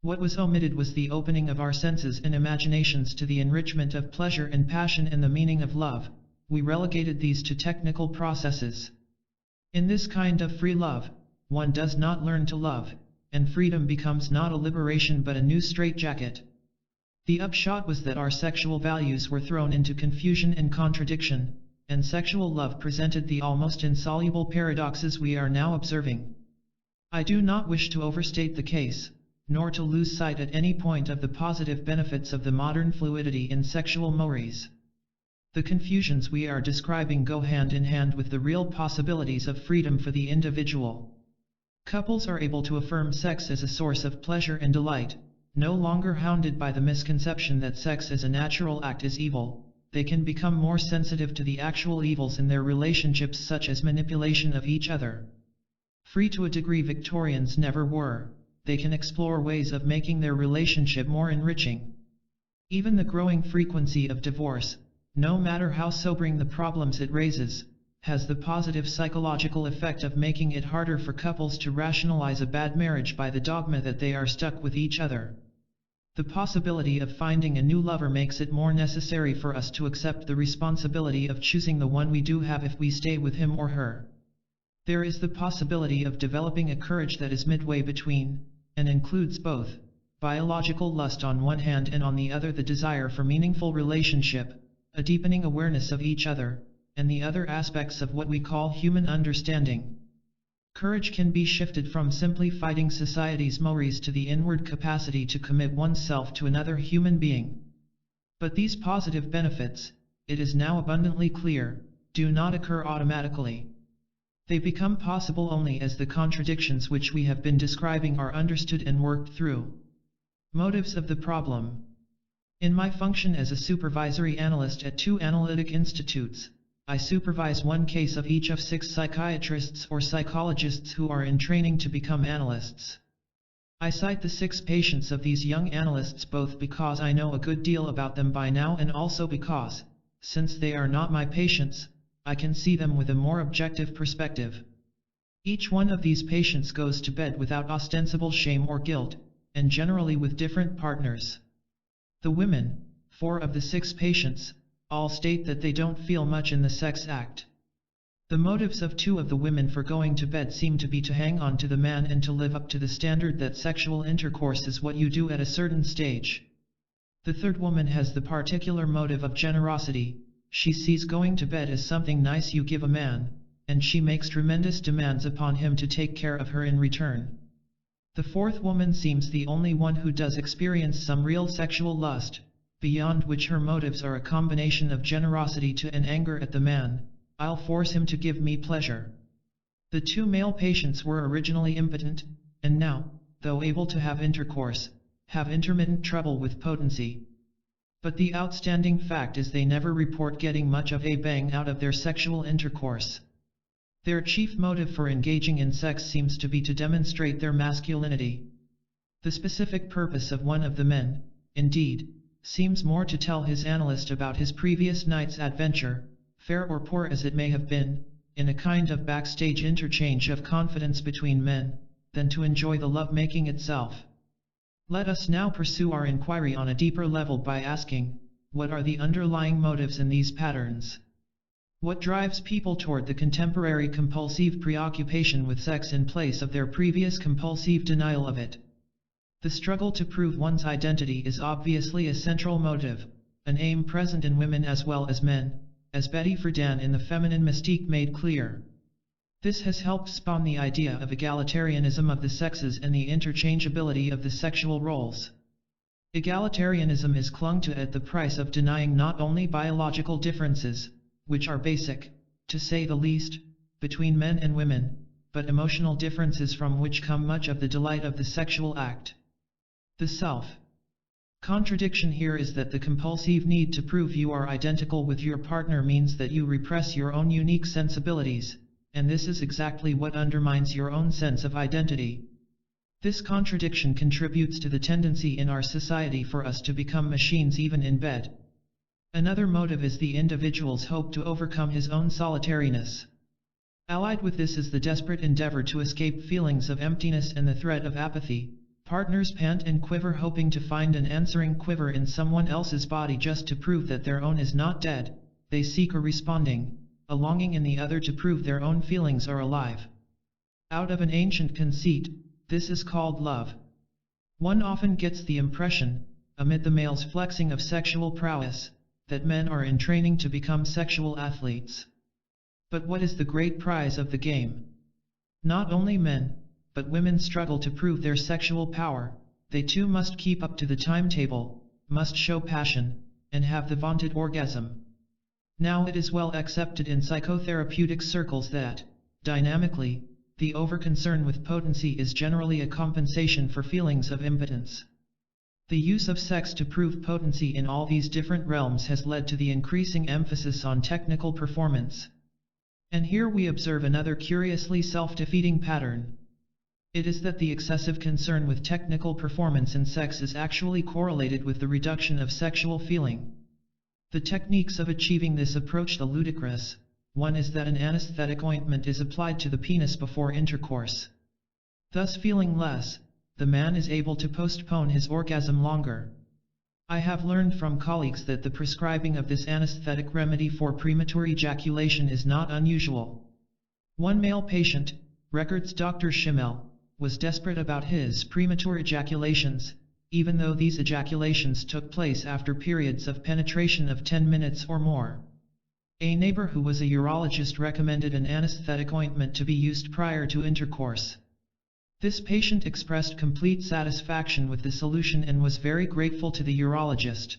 What was omitted was the opening of our senses and imaginations to the enrichment of pleasure and passion and the meaning of love. We relegated these to technical processes. In this kind of free love, one does not learn to love, and freedom becomes not a liberation but a new straitjacket. The upshot was that our sexual values were thrown into confusion and contradiction, and sexual love presented the almost insoluble paradoxes we are now observing. I do not wish to overstate the case, nor to lose sight at any point of the positive benefits of the modern fluidity in sexual mores. The confusions we are describing go hand in hand with the real possibilities of freedom for the individual. Couples are able to affirm sex as a source of pleasure and delight, no longer hounded by the misconception that sex as a natural act is evil. They can become more sensitive to the actual evils in their relationships such as manipulation of each other. Free to a degree Victorians never were, they can explore ways of making their relationship more enriching. Even the growing frequency of divorce, no matter how sobering the problems it raises, has the positive psychological effect of making it harder for couples to rationalize a bad marriage by the dogma that they are stuck with each other. The possibility of finding a new lover makes it more necessary for us to accept the responsibility of choosing the one we do have if we stay with him or her. There is the possibility of developing a courage that is midway between, and includes both, biological lust on one hand and on the other the desire for meaningful relationship, a deepening awareness of each other, and the other aspects of what we call human understanding. Courage can be shifted from simply fighting society's mores to the inward capacity to commit oneself to another human being. But these positive benefits, it is now abundantly clear, do not occur automatically. They become possible only as the contradictions which we have been describing are understood and worked through. Motives of the problem. In my function as a supervisory analyst at 2 analytic institutes, I supervise one case of each of 6 psychiatrists or psychologists who are in training to become analysts. I cite the 6 patients of these young analysts both because I know a good deal about them by now and also because, since they are not my patients, I can see them with a more objective perspective. Each one of these patients goes to bed without ostensible shame or guilt, and generally with different partners. The women, 4 of the 6 patients all state that they don't feel much in the sex act. The motives of 2 of the women for going to bed seem to be to hang on to the man and to live up to the standard that sexual intercourse is what you do at a certain stage. The 3rd woman has the particular motive of generosity. She sees going to bed as something nice you give a man, and she makes tremendous demands upon him to take care of her in return. The 4th woman seems the only one who does experience some real sexual lust, beyond which her motives are a combination of generosity to and anger at the man. I'll force him to give me pleasure. The 2 male patients were originally impotent, and now, though able to have intercourse, have intermittent trouble with potency. But the outstanding fact is they never report getting much of a bang out of their sexual intercourse. Their chief motive for engaging in sex seems to be to demonstrate their masculinity. The specific purpose of one of the men, indeed, seems more to tell his analyst about his previous night's adventure, fair or poor as it may have been, in a kind of backstage interchange of confidence between men, than to enjoy the lovemaking itself. Let us now pursue our inquiry on a deeper level by asking, what are the underlying motives in these patterns? What drives people toward the contemporary compulsive preoccupation with sex in place of their previous compulsive denial of it? The struggle to prove one's identity is obviously a central motive, an aim present in women as well as men, as Betty Friedan in The Feminine Mystique made clear. This has helped spawn the idea of egalitarianism of the sexes and the interchangeability of the sexual roles. Egalitarianism is clung to at the price of denying not only biological differences, which are basic, to say the least, between men and women, but emotional differences from which come much of the delight of the sexual act. The self-contradiction here is that the compulsive need to prove you are identical with your partner means that you repress your own unique sensibilities, and this is exactly what undermines your own sense of identity. This contradiction contributes to the tendency in our society for us to become machines even in bed. Another motive is the individual's hope to overcome his own solitariness. Allied with this is the desperate endeavor to escape feelings of emptiness and the threat of apathy. Partners pant and quiver hoping to find an answering quiver in someone else's body just to prove that their own is not dead. They seek a responding, a longing in the other to prove their own feelings are alive. Out of an ancient conceit, this is called love. One often gets the impression, amid the male's flexing of sexual prowess, that men are in training to become sexual athletes. But what is the great prize of the game? Not only men, but women struggle to prove their sexual power. They too must keep up to the timetable, must show passion, and have the vaunted orgasm. Now it is well accepted in psychotherapeutic circles that, dynamically, the overconcern with potency is generally a compensation for feelings of impotence. The use of sex to prove potency in all these different realms has led to the increasing emphasis on technical performance. And here we observe another curiously self-defeating pattern. It is that the excessive concern with technical performance in sex is actually correlated with the reduction of sexual feeling. The techniques of achieving this approach the ludicrous. One is that an anesthetic ointment is applied to the penis before intercourse. Thus feeling less, the man is able to postpone his orgasm longer. I have learned from colleagues that the prescribing of this anesthetic remedy for premature ejaculation is not unusual. One male patient, records Dr. Schimmel, was desperate about his premature ejaculations, even though these ejaculations took place after periods of penetration of 10 minutes or more. A neighbor who was a urologist recommended an anesthetic ointment to be used prior to intercourse. This patient expressed complete satisfaction with the solution and was very grateful to the urologist.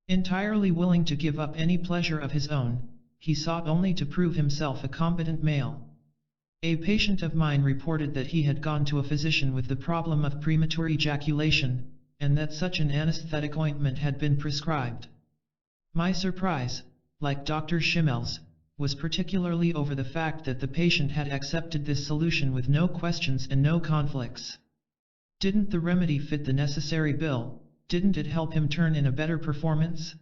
Entirely willing to give up any pleasure of his own, he sought only to prove himself a competent male. A patient of mine reported that he had gone to a physician with the problem of premature ejaculation, and that such an anesthetic ointment had been prescribed. My surprise, like Dr. Schimmel's, was particularly over the fact that the patient had accepted this solution with no questions and no conflicts. Didn't the remedy fit the necessary bill? Didn't it help him turn in a better performance?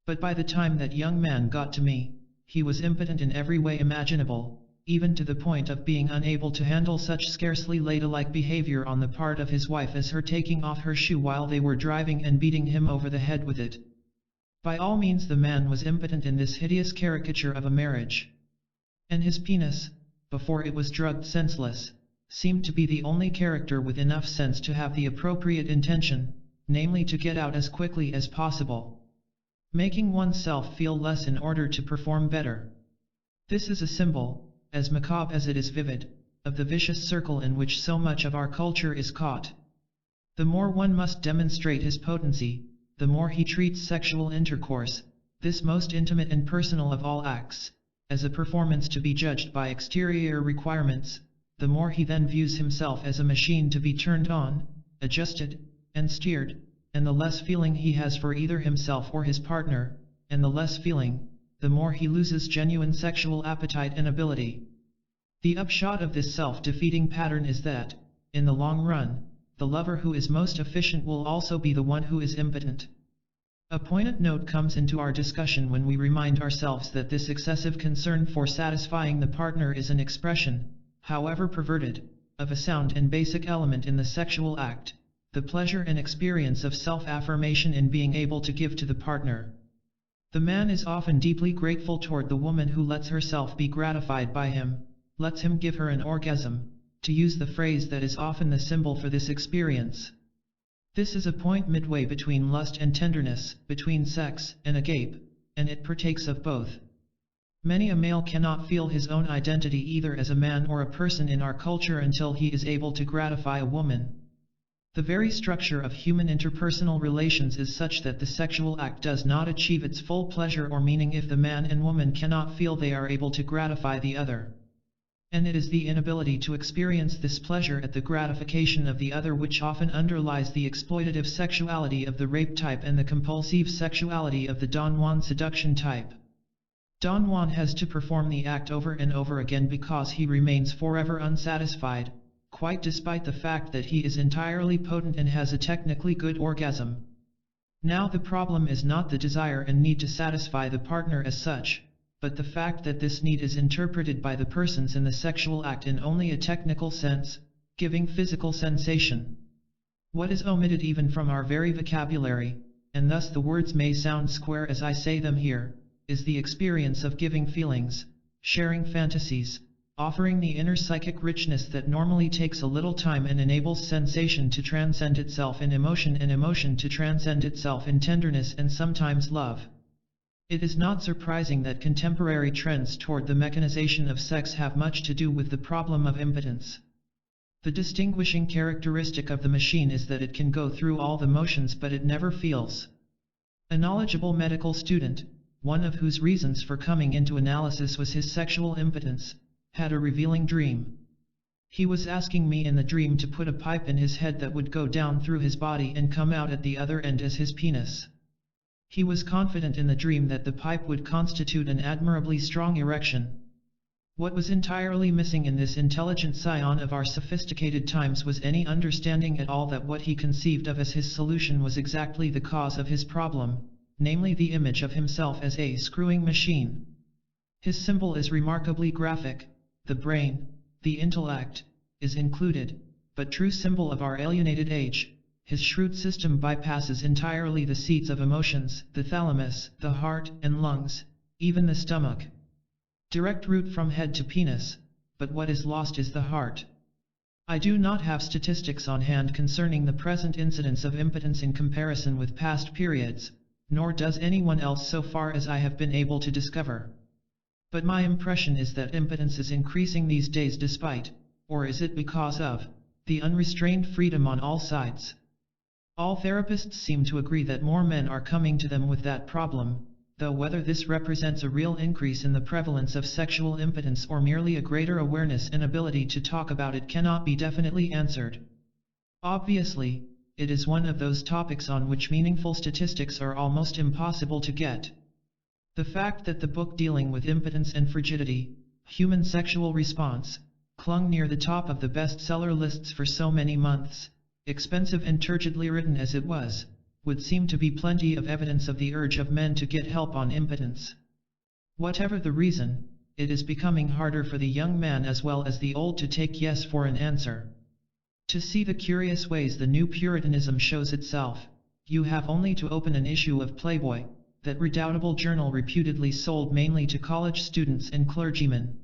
But by the time that young man got to me, he was impotent in every way imaginable, even to the point of being unable to handle such scarcely ladylike behavior on the part of his wife as her taking off her shoe while they were driving and beating him over the head with it. By all means the man was impotent in this hideous caricature of a marriage. And his penis, before it was drugged senseless, seemed to be the only character with enough sense to have the appropriate intention, namely to get out as quickly as possible, making oneself feel less in order to perform better. This is a symbol, as macabre as it is vivid, of the vicious circle in which so much of our culture is caught. The more one must demonstrate his potency, the more he treats sexual intercourse, this most intimate and personal of all acts, as a performance to be judged by exterior requirements, the more he then views himself as a machine to be turned on, adjusted, and steered, and the less feeling he has for either himself or his partner, and the less feeling, the more he loses genuine sexual appetite and ability. The upshot of this self-defeating pattern is that, in the long run, the lover who is most efficient will also be the one who is impotent. A poignant note comes into our discussion when we remind ourselves that this excessive concern for satisfying the partner is an expression, however perverted, of a sound and basic element in the sexual act, the pleasure and experience of self-affirmation in being able to give to the partner. The man is often deeply grateful toward the woman who lets herself be gratified by him, lets him give her an orgasm, to use the phrase that is often the symbol for this experience. This is a point midway between lust and tenderness, between sex and agape, and it partakes of both. Many a male cannot feel his own identity either as a man or a person in our culture until he is able to gratify a woman. The very structure of human interpersonal relations is such that the sexual act does not achieve its full pleasure or meaning if the man and woman cannot feel they are able to gratify the other. And it is the inability to experience this pleasure at the gratification of the other which often underlies the exploitative sexuality of the rape type and the compulsive sexuality of the Don Juan seduction type. Don Juan has to perform the act over and over again because he remains forever unsatisfied, quite despite the fact that he is entirely potent and has a technically good orgasm. Now the problem is not the desire and need to satisfy the partner as such, but the fact that this need is interpreted by the persons in the sexual act in only a technical sense, giving physical sensation. What is omitted even from our very vocabulary, and thus the words may sound square as I say them here, is the experience of giving feelings, sharing fantasies, offering the inner psychic richness that normally takes a little time and enables sensation to transcend itself in emotion and emotion to transcend itself in tenderness and sometimes love. It is not surprising that contemporary trends toward the mechanization of sex have much to do with the problem of impotence. The distinguishing characteristic of the machine is that it can go through all the motions but it never feels. A knowledgeable medical student, one of whose reasons for coming into analysis was his sexual impotence, had a revealing dream. He was asking me in the dream to put a pipe in his head that would go down through his body and come out at the other end as his penis. He was confident in the dream that the pipe would constitute an admirably strong erection. What was entirely missing in this intelligent scion of our sophisticated times was any understanding at all that what he conceived of as his solution was exactly the cause of his problem, namely the image of himself as a screwing machine. His symbol is remarkably graphic. The brain, the intellect, is included, but true symbol of our alienated age. His shrewd system bypasses entirely the seats of emotions, the thalamus, the heart and lungs, even the stomach. Direct route from head to penis, but what is lost is the heart. I do not have statistics on hand concerning the present incidence of impotence in comparison with past periods, nor does anyone else so far as I have been able to discover. But my impression is that impotence is increasing these days despite, or is it because of, the unrestrained freedom on all sides. All therapists seem to agree that more men are coming to them with that problem, though whether this represents a real increase in the prevalence of sexual impotence or merely a greater awareness and ability to talk about it cannot be definitely answered. Obviously, it is one of those topics on which meaningful statistics are almost impossible to get. The fact that the book dealing with impotence and frigidity, human sexual response, clung near the top of the bestseller lists for so many months, expensive and turgidly written as it was, would seem to be plenty of evidence of the urge of men to get help on impotence. Whatever the reason, it is becoming harder for the young man as well as the old to take yes for an answer. To see the curious ways the new Puritanism shows itself, you have only to open an issue of Playboy, that redoubtable journal reputedly sold mainly to college students and clergymen.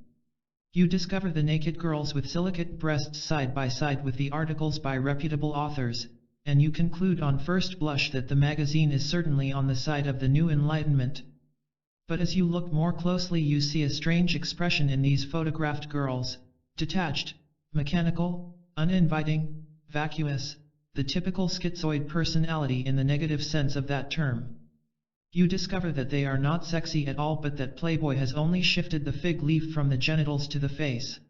You discover the naked girls with silicate breasts side by side with the articles by reputable authors, and you conclude on first blush that the magazine is certainly on the side of the new enlightenment. But as you look more closely you see a strange expression in these photographed girls: detached, mechanical, uninviting, vacuous, the typical schizoid personality in the negative sense of that term. You discover that they are not sexy at all, but that Playboy has only shifted the fig leaf from the genitals to the face.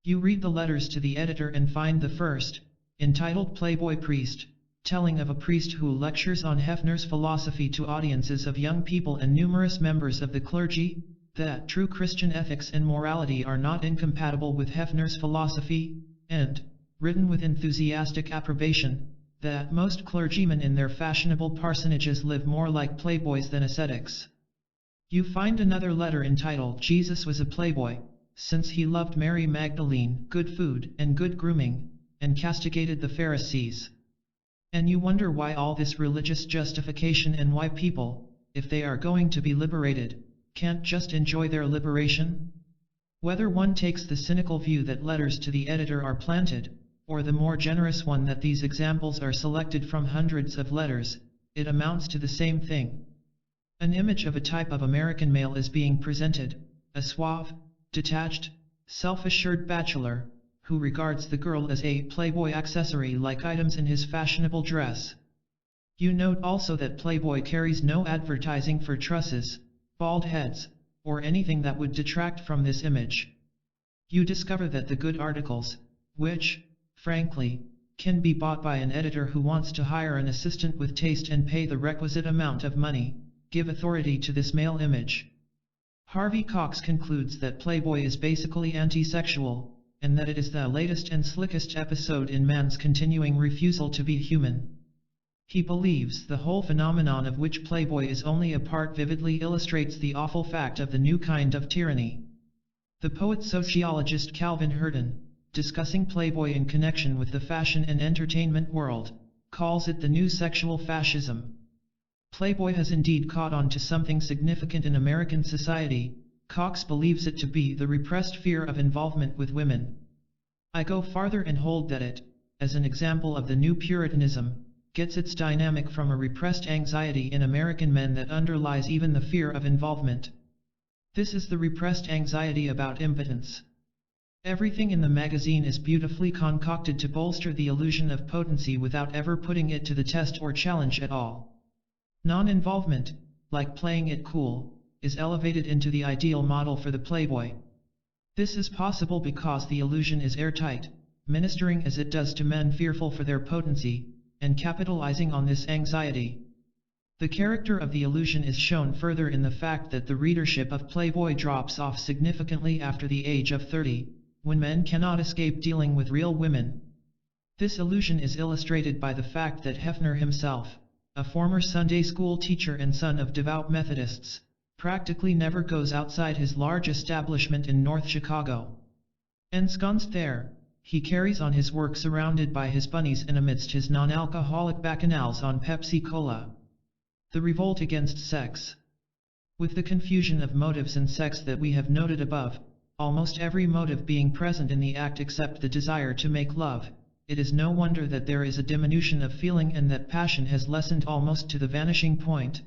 You read the letters to the editor and find the first, entitled Playboy Priest, telling of a priest who lectures on Hefner's philosophy to audiences of young people and numerous members of the clergy, that true Christian ethics and morality are not incompatible with Hefner's philosophy, and, written with enthusiastic approbation, that most clergymen in their fashionable parsonages live more like playboys than ascetics. You find another letter entitled Jesus was a Playboy, since he loved Mary Magdalene, good food, and good grooming, and castigated the Pharisees. And you wonder why all this religious justification and why people, if they are going to be liberated, can't just enjoy their liberation? Whether one takes the cynical view that letters to the editor are planted, or the more generous one that these examples are selected from hundreds of letters, it amounts to the same thing. An image of a type of American male is being presented, a suave, detached, self-assured bachelor, who regards the girl as a Playboy accessory like items in his fashionable dress. You note also that Playboy carries no advertising for trusses, bald heads, or anything that would detract from this image. You discover that the good articles, which, frankly, can be bought by an editor who wants to hire an assistant with taste and pay the requisite amount of money, give authority to this male image. Harvey Cox concludes that Playboy is basically anti-sexual, and that it is the latest and slickest episode in man's continuing refusal to be human. He believes the whole phenomenon of which Playboy is only a part vividly illustrates the awful fact of the new kind of tyranny. The poet-sociologist Calvin Hurton, discussing Playboy in connection with the fashion and entertainment world, calls it the new sexual fascism. Playboy has indeed caught on to something significant in American society. Cox believes it to be the repressed fear of involvement with women. I go farther and hold that it, as an example of the new Puritanism, gets its dynamic from a repressed anxiety in American men that underlies even the fear of involvement. This is the repressed anxiety about impotence. Everything in the magazine is beautifully concocted to bolster the illusion of potency without ever putting it to the test or challenge at all. Non-involvement, like playing it cool, is elevated into the ideal model for the Playboy. This is possible because the illusion is airtight, ministering as it does to men fearful for their potency, and capitalizing on this anxiety. The character of the illusion is shown further in the fact that the readership of Playboy drops off significantly after the age of 30, when men cannot escape dealing with real women. This illusion is illustrated by the fact that Hefner himself, a former Sunday school teacher and son of devout Methodists, practically never goes outside his large establishment in North Chicago. Ensconced there, he carries on his work surrounded by his bunnies and amidst his non-alcoholic bacchanals on Pepsi-Cola. The revolt against sex. With the confusion of motives and sex that we have noted above, almost every motive being present in the act except the desire to make love, it is no wonder that there is a diminution of feeling and that passion has lessened almost to the vanishing point.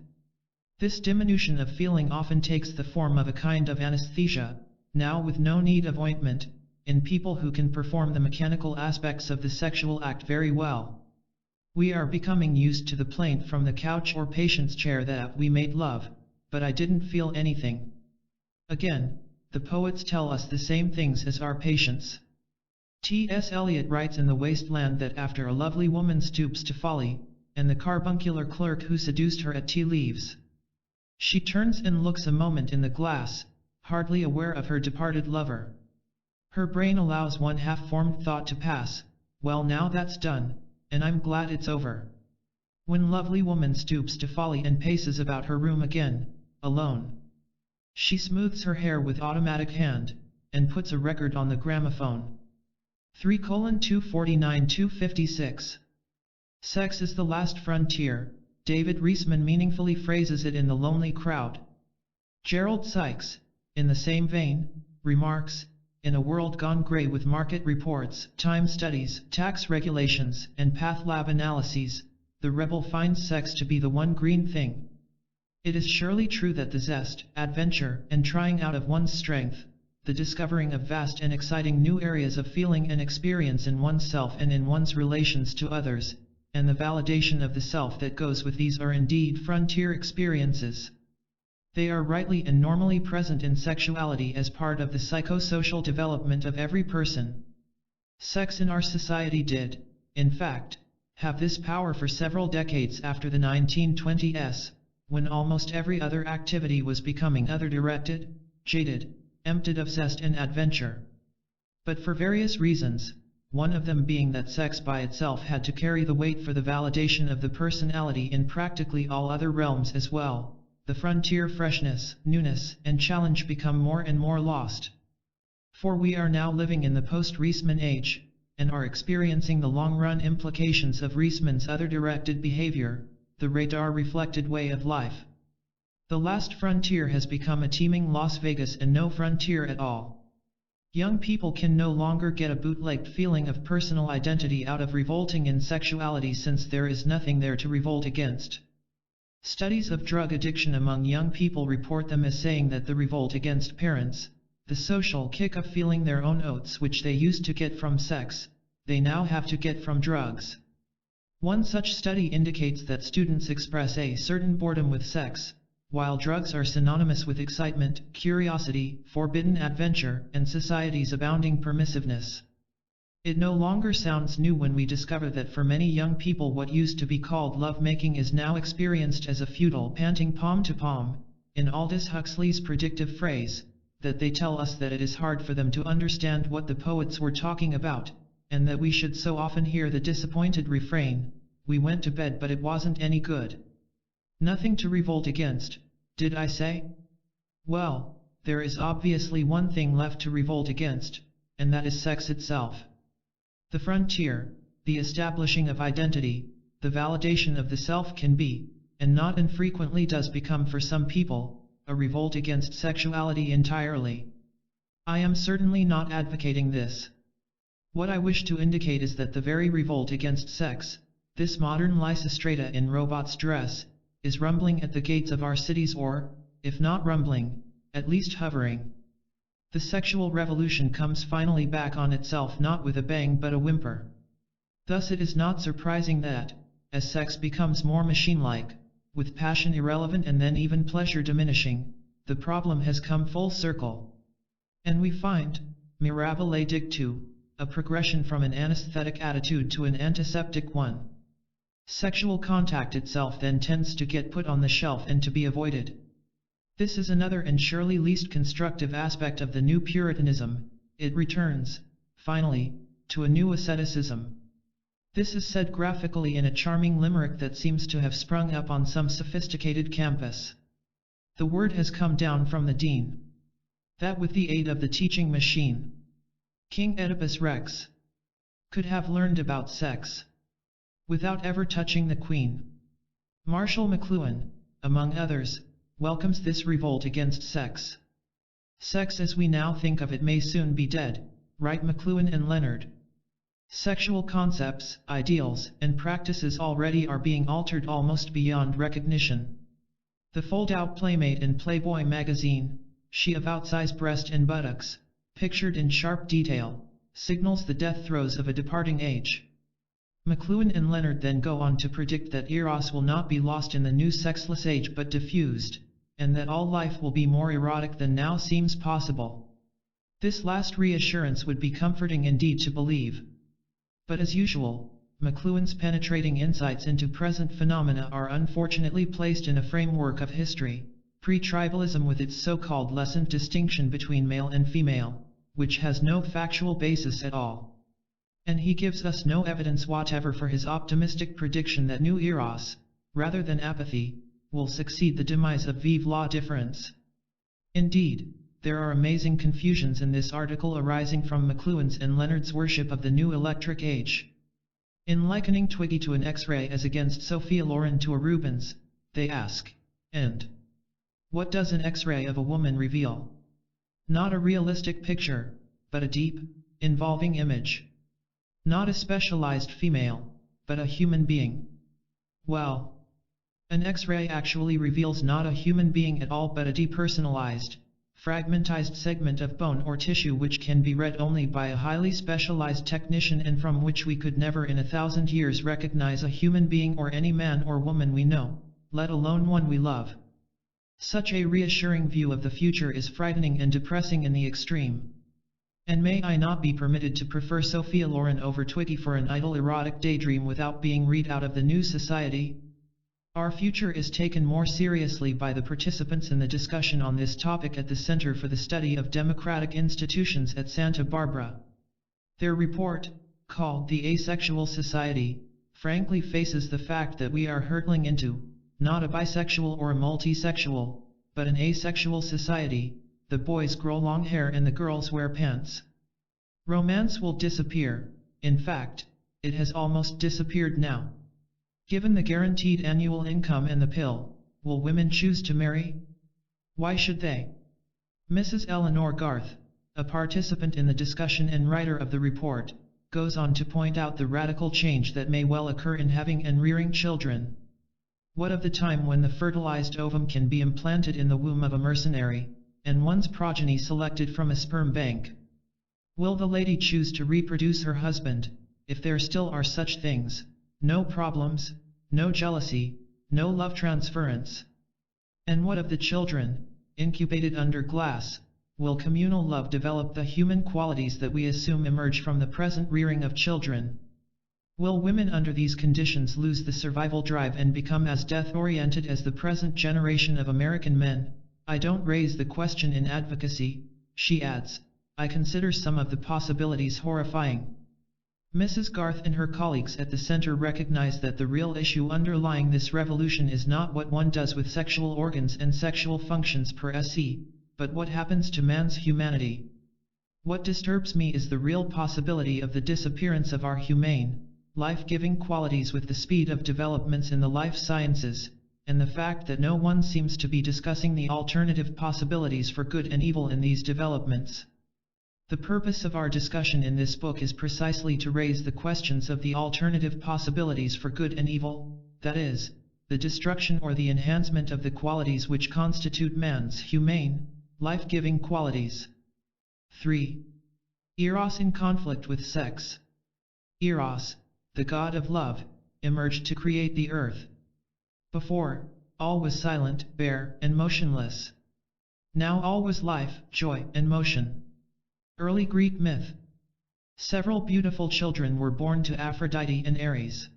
This diminution of feeling often takes the form of a kind of anesthesia, now with no need of ointment, in people who can perform the mechanical aspects of the sexual act very well. We are becoming used to the plaint from the couch or patient's chair that we made love, but I didn't feel anything. Again, the poets tell us the same things as our patients. T.S. Eliot writes in The Waste Land that after a lovely woman stoops to folly, and the carbuncular clerk who seduced her at tea leaves, she turns and looks a moment in the glass, hardly aware of her departed lover. Her brain allows one half-formed thought to pass, well now that's done, and I'm glad it's over. When lovely woman stoops to folly and paces about her room again, alone. She smooths her hair with automatic hand, and puts a record on the gramophone. 3:249-256. Sex is the last frontier, David Reisman meaningfully phrases it in The Lonely Crowd. Gerald Sykes, in the same vein, remarks, in a world gone grey with market reports, time studies, tax regulations, and path lab analyses, the rebel finds sex to be the one green thing. It is surely true that the zest, adventure, and trying out of one's strength, the discovering of vast and exciting new areas of feeling and experience in oneself and in one's relations to others, and the validation of the self that goes with these are indeed frontier experiences. They are rightly and normally present in sexuality as part of the psychosocial development of every person. Sex in our society did, in fact, have this power for several decades after the 1920s, when almost every other activity was becoming other-directed, jaded, emptied of zest and adventure. But for various reasons, one of them being that sex by itself had to carry the weight for the validation of the personality in practically all other realms as well, the frontier freshness, newness, and challenge become more and more lost. For we are now living in the post-Reisman age, and are experiencing the long-run implications of Reisman's other-directed behavior, the radar-reflected way of life. The last frontier has become a teeming Las Vegas and no frontier at all. Young people can no longer get a bootlegged feeling of personal identity out of revolting in sexuality since there is nothing there to revolt against. Studies of drug addiction among young people report them as saying that the revolt against parents, the social kick of feeling their own oats which they used to get from sex, they now have to get from drugs. One such study indicates that students express a certain boredom with sex, while drugs are synonymous with excitement, curiosity, forbidden adventure, and society's abounding permissiveness. It no longer sounds new when we discover that for many young people what used to be called lovemaking is now experienced as a futile panting palm to palm, in Aldous Huxley's predictive phrase, that they tell us that it is hard for them to understand what the poets were talking about, and that we should so often hear the disappointed refrain, "We went to bed but it wasn't any good." Nothing to revolt against, did I say? Well, there is obviously one thing left to revolt against, and that is sex itself. The frontier, the establishing of identity, the validation of the self can be, and not infrequently does become for some people, a revolt against sexuality entirely. I am certainly not advocating this. What I wish to indicate is that the very revolt against sex, this modern Lysistrata in robot's dress, is rumbling at the gates of our cities or, if not rumbling, at least hovering. The sexual revolution comes finally back on itself not with a bang but a whimper. Thus it is not surprising that, as sex becomes more machine-like, with passion irrelevant and then even pleasure diminishing, the problem has come full circle. And we find, mirabile dictu, a progression from an anesthetic attitude to an antiseptic one. Sexual contact itself then tends to get put on the shelf and to be avoided. This is another and surely least constructive aspect of the new Puritanism. It returns, finally, to a new asceticism. This is said graphically in a charming limerick that seems to have sprung up on some sophisticated campus. The word has come down from the dean. That with the aid of the teaching machine, King Oedipus Rex could have learned about sex without ever touching the queen. Marshall McLuhan, among others, welcomes this revolt against sex. Sex as we now think of it may soon be dead, write McLuhan and Leonard. Sexual concepts, ideals, and practices already are being altered almost beyond recognition. The fold-out playmate in Playboy magazine, she of outsized breast and buttocks, pictured in sharp detail, signals the death throes of a departing age. McLuhan and Leonard then go on to predict that eros will not be lost in the new sexless age but diffused, and that all life will be more erotic than now seems possible. This last reassurance would be comforting indeed to believe. But as usual, McLuhan's penetrating insights into present phenomena are unfortunately placed in a framework of history, pre-tribalism with its so-called lessened distinction between male and female, which has no factual basis at all. And he gives us no evidence whatever for his optimistic prediction that new eros, rather than apathy, will succeed the demise of vive la difference. Indeed, there are amazing confusions in this article arising from McLuhan's and Leonard's worship of the new electric age. In likening Twiggy to an X-ray as against Sophia Loren to a Rubens, they ask, and what does an X-ray of a woman reveal? Not a realistic picture, but a deep, involving image. Not a specialized female, but a human being. Well, an X-ray actually reveals not a human being at all but a depersonalized, fragmentized segment of bone or tissue which can be read only by a highly specialized technician and from which we could never in 1,000 years recognize a human being or any man or woman we know, let alone one we love. Such a reassuring view of the future is frightening and depressing in the extreme. And may I not be permitted to prefer Sophia Loren over Twiggy for an idle erotic daydream without being read out of the new society? Our future is taken more seriously by the participants in the discussion on this topic at the Center for the Study of Democratic Institutions at Santa Barbara. Their report, called The Asexual Society, frankly faces the fact that we are hurtling into, not a bisexual or a multisexual, but an asexual society. The boys grow long hair and the girls wear pants. Romance will disappear. In fact, it has almost disappeared now. Given the guaranteed annual income and the pill, will women choose to marry? Why should they? Mrs. Eleanor Garth, a participant in the discussion and writer of the report, goes on to point out the radical change that may well occur in having and rearing children. What of the time when the fertilized ovum can be implanted in the womb of a mercenary, and one's progeny selected from a sperm bank? Will the lady choose to reproduce her husband, if there still are such things? No problems, no jealousy, no love transference. And what of the children, incubated under glass? Will communal love develop the human qualities that we assume emerge from the present rearing of children? Will women under these conditions lose the survival drive and become as death-oriented as the present generation of American men? I don't raise the question in advocacy, she adds. I consider some of the possibilities horrifying. Mrs. Garth and her colleagues at the center recognize that the real issue underlying this revolution is not what one does with sexual organs and sexual functions per se, but what happens to man's humanity. What disturbs me is the real possibility of the disappearance of our humane, life-giving qualities with the speed of developments in the life sciences, and the fact that no one seems to be discussing the alternative possibilities for good and evil in these developments. The purpose of our discussion in this book is precisely to raise the questions of the alternative possibilities for good and evil, that is, the destruction or the enhancement of the qualities which constitute man's humane, life-giving qualities. 3. Eros in conflict with sex. Eros, the god of love, emerged to create the earth. Before, all was silent, bare, and motionless. Now all was life, joy, and motion. Early Greek myth. Several beautiful children were born to Aphrodite and Ares.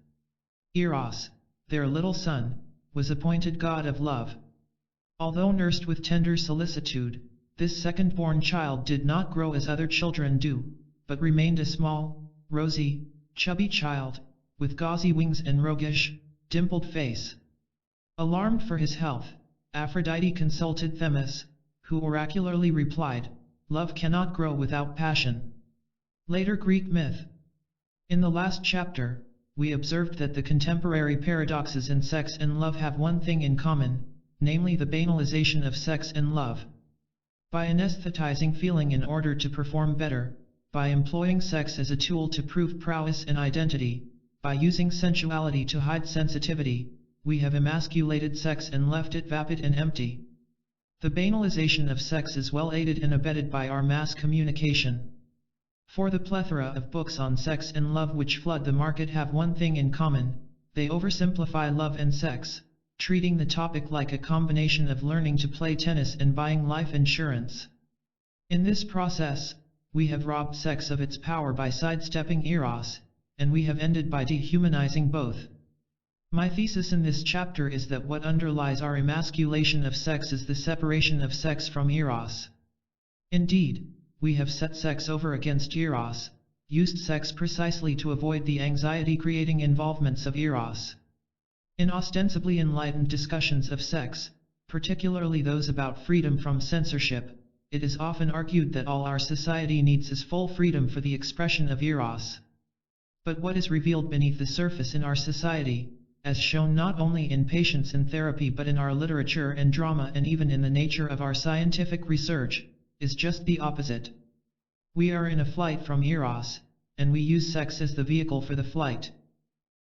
Eros, their little son, was appointed god of love. Although nursed with tender solicitude, this second-born child did not grow as other children do, but remained a small, rosy, chubby child, with gauzy wings and roguish, dimpled face. Alarmed for his health, Aphrodite consulted Themis, who oracularly replied, "Love cannot grow without passion." Later Greek myth. In the last chapter, we observed that the contemporary paradoxes in sex and love have one thing in common, namely the banalization of sex and love. By anesthetizing feeling in order to perform better, by employing sex as a tool to prove prowess and identity, by using sensuality to hide sensitivity, we have emasculated sex and left it vapid and empty. The banalization of sex is well aided and abetted by our mass communication. For the plethora of books on sex and love which flood the market have one thing in common: they oversimplify love and sex, treating the topic like a combination of learning to play tennis and buying life insurance. In this process, we have robbed sex of its power by sidestepping Eros, and we have ended by dehumanizing both. My thesis in this chapter is that what underlies our emasculation of sex is the separation of sex from Eros. Indeed, we have set sex over against Eros, used sex precisely to avoid the anxiety-creating involvements of Eros. In ostensibly enlightened discussions of sex, particularly those about freedom from censorship, it is often argued that all our society needs is full freedom for the expression of Eros. But what is revealed beneath the surface in our society, as shown not only in patients in therapy but in our literature and drama and even in the nature of our scientific research, is just the opposite. We are in a flight from Eros, and we use sex as the vehicle for the flight.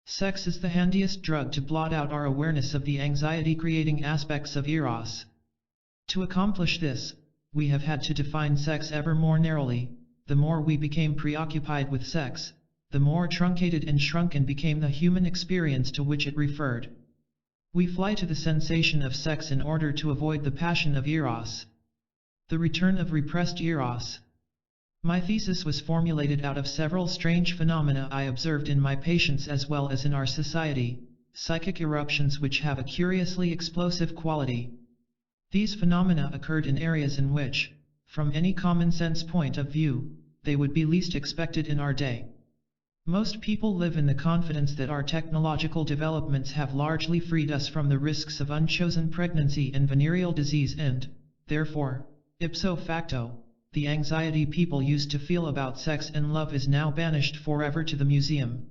Sex is the handiest drug to blot out our awareness of the anxiety-creating aspects of Eros. To accomplish this, we have had to define sex ever more narrowly. The more we became preoccupied with sex, the more truncated and shrunken became the human experience to which it referred. We fly to the sensation of sex in order to avoid the passion of Eros. The return of repressed Eros. My thesis was formulated out of several strange phenomena I observed in my patients as well as in our society, psychic eruptions which have a curiously explosive quality. These phenomena occurred in areas in which, from any common sense point of view, they would be least expected in our day. Most people live in the confidence that our technological developments have largely freed us from the risks of unchosen pregnancy and venereal disease and, therefore, ipso facto, the anxiety people used to feel about sex and love is now banished forever to the museum.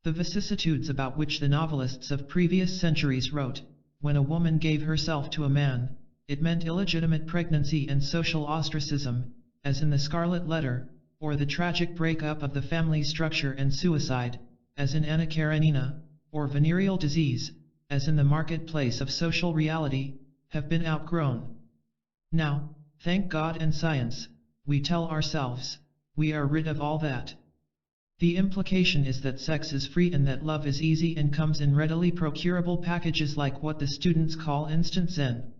The vicissitudes about which the novelists of previous centuries wrote, when a woman gave herself to a man, it meant illegitimate pregnancy and social ostracism, as in the Scarlet Letter, or the tragic breakup of the family structure and suicide, as in Anna Karenina, or venereal disease, as in the marketplace of social reality, have been outgrown. Now, thank God and science, we tell ourselves, we are rid of all that. The implication is that sex is free and that love is easy and comes in readily procurable packages like what the students call instant zen.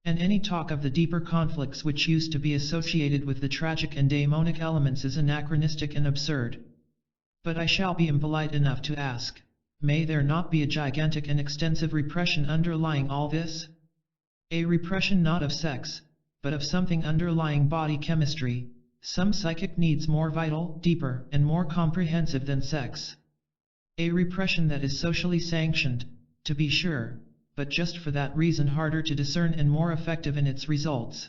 And any talk of the deeper conflicts which used to be associated with the tragic and daemonic elements is anachronistic and absurd. But I shall be impolite enough to ask, may there not be a gigantic and extensive repression underlying all this? A repression not of sex, but of something underlying body chemistry, some psychic needs more vital, deeper, and more comprehensive than sex. A repression that is socially sanctioned, to be sure, but just for that reason harder to discern and more effective in its results.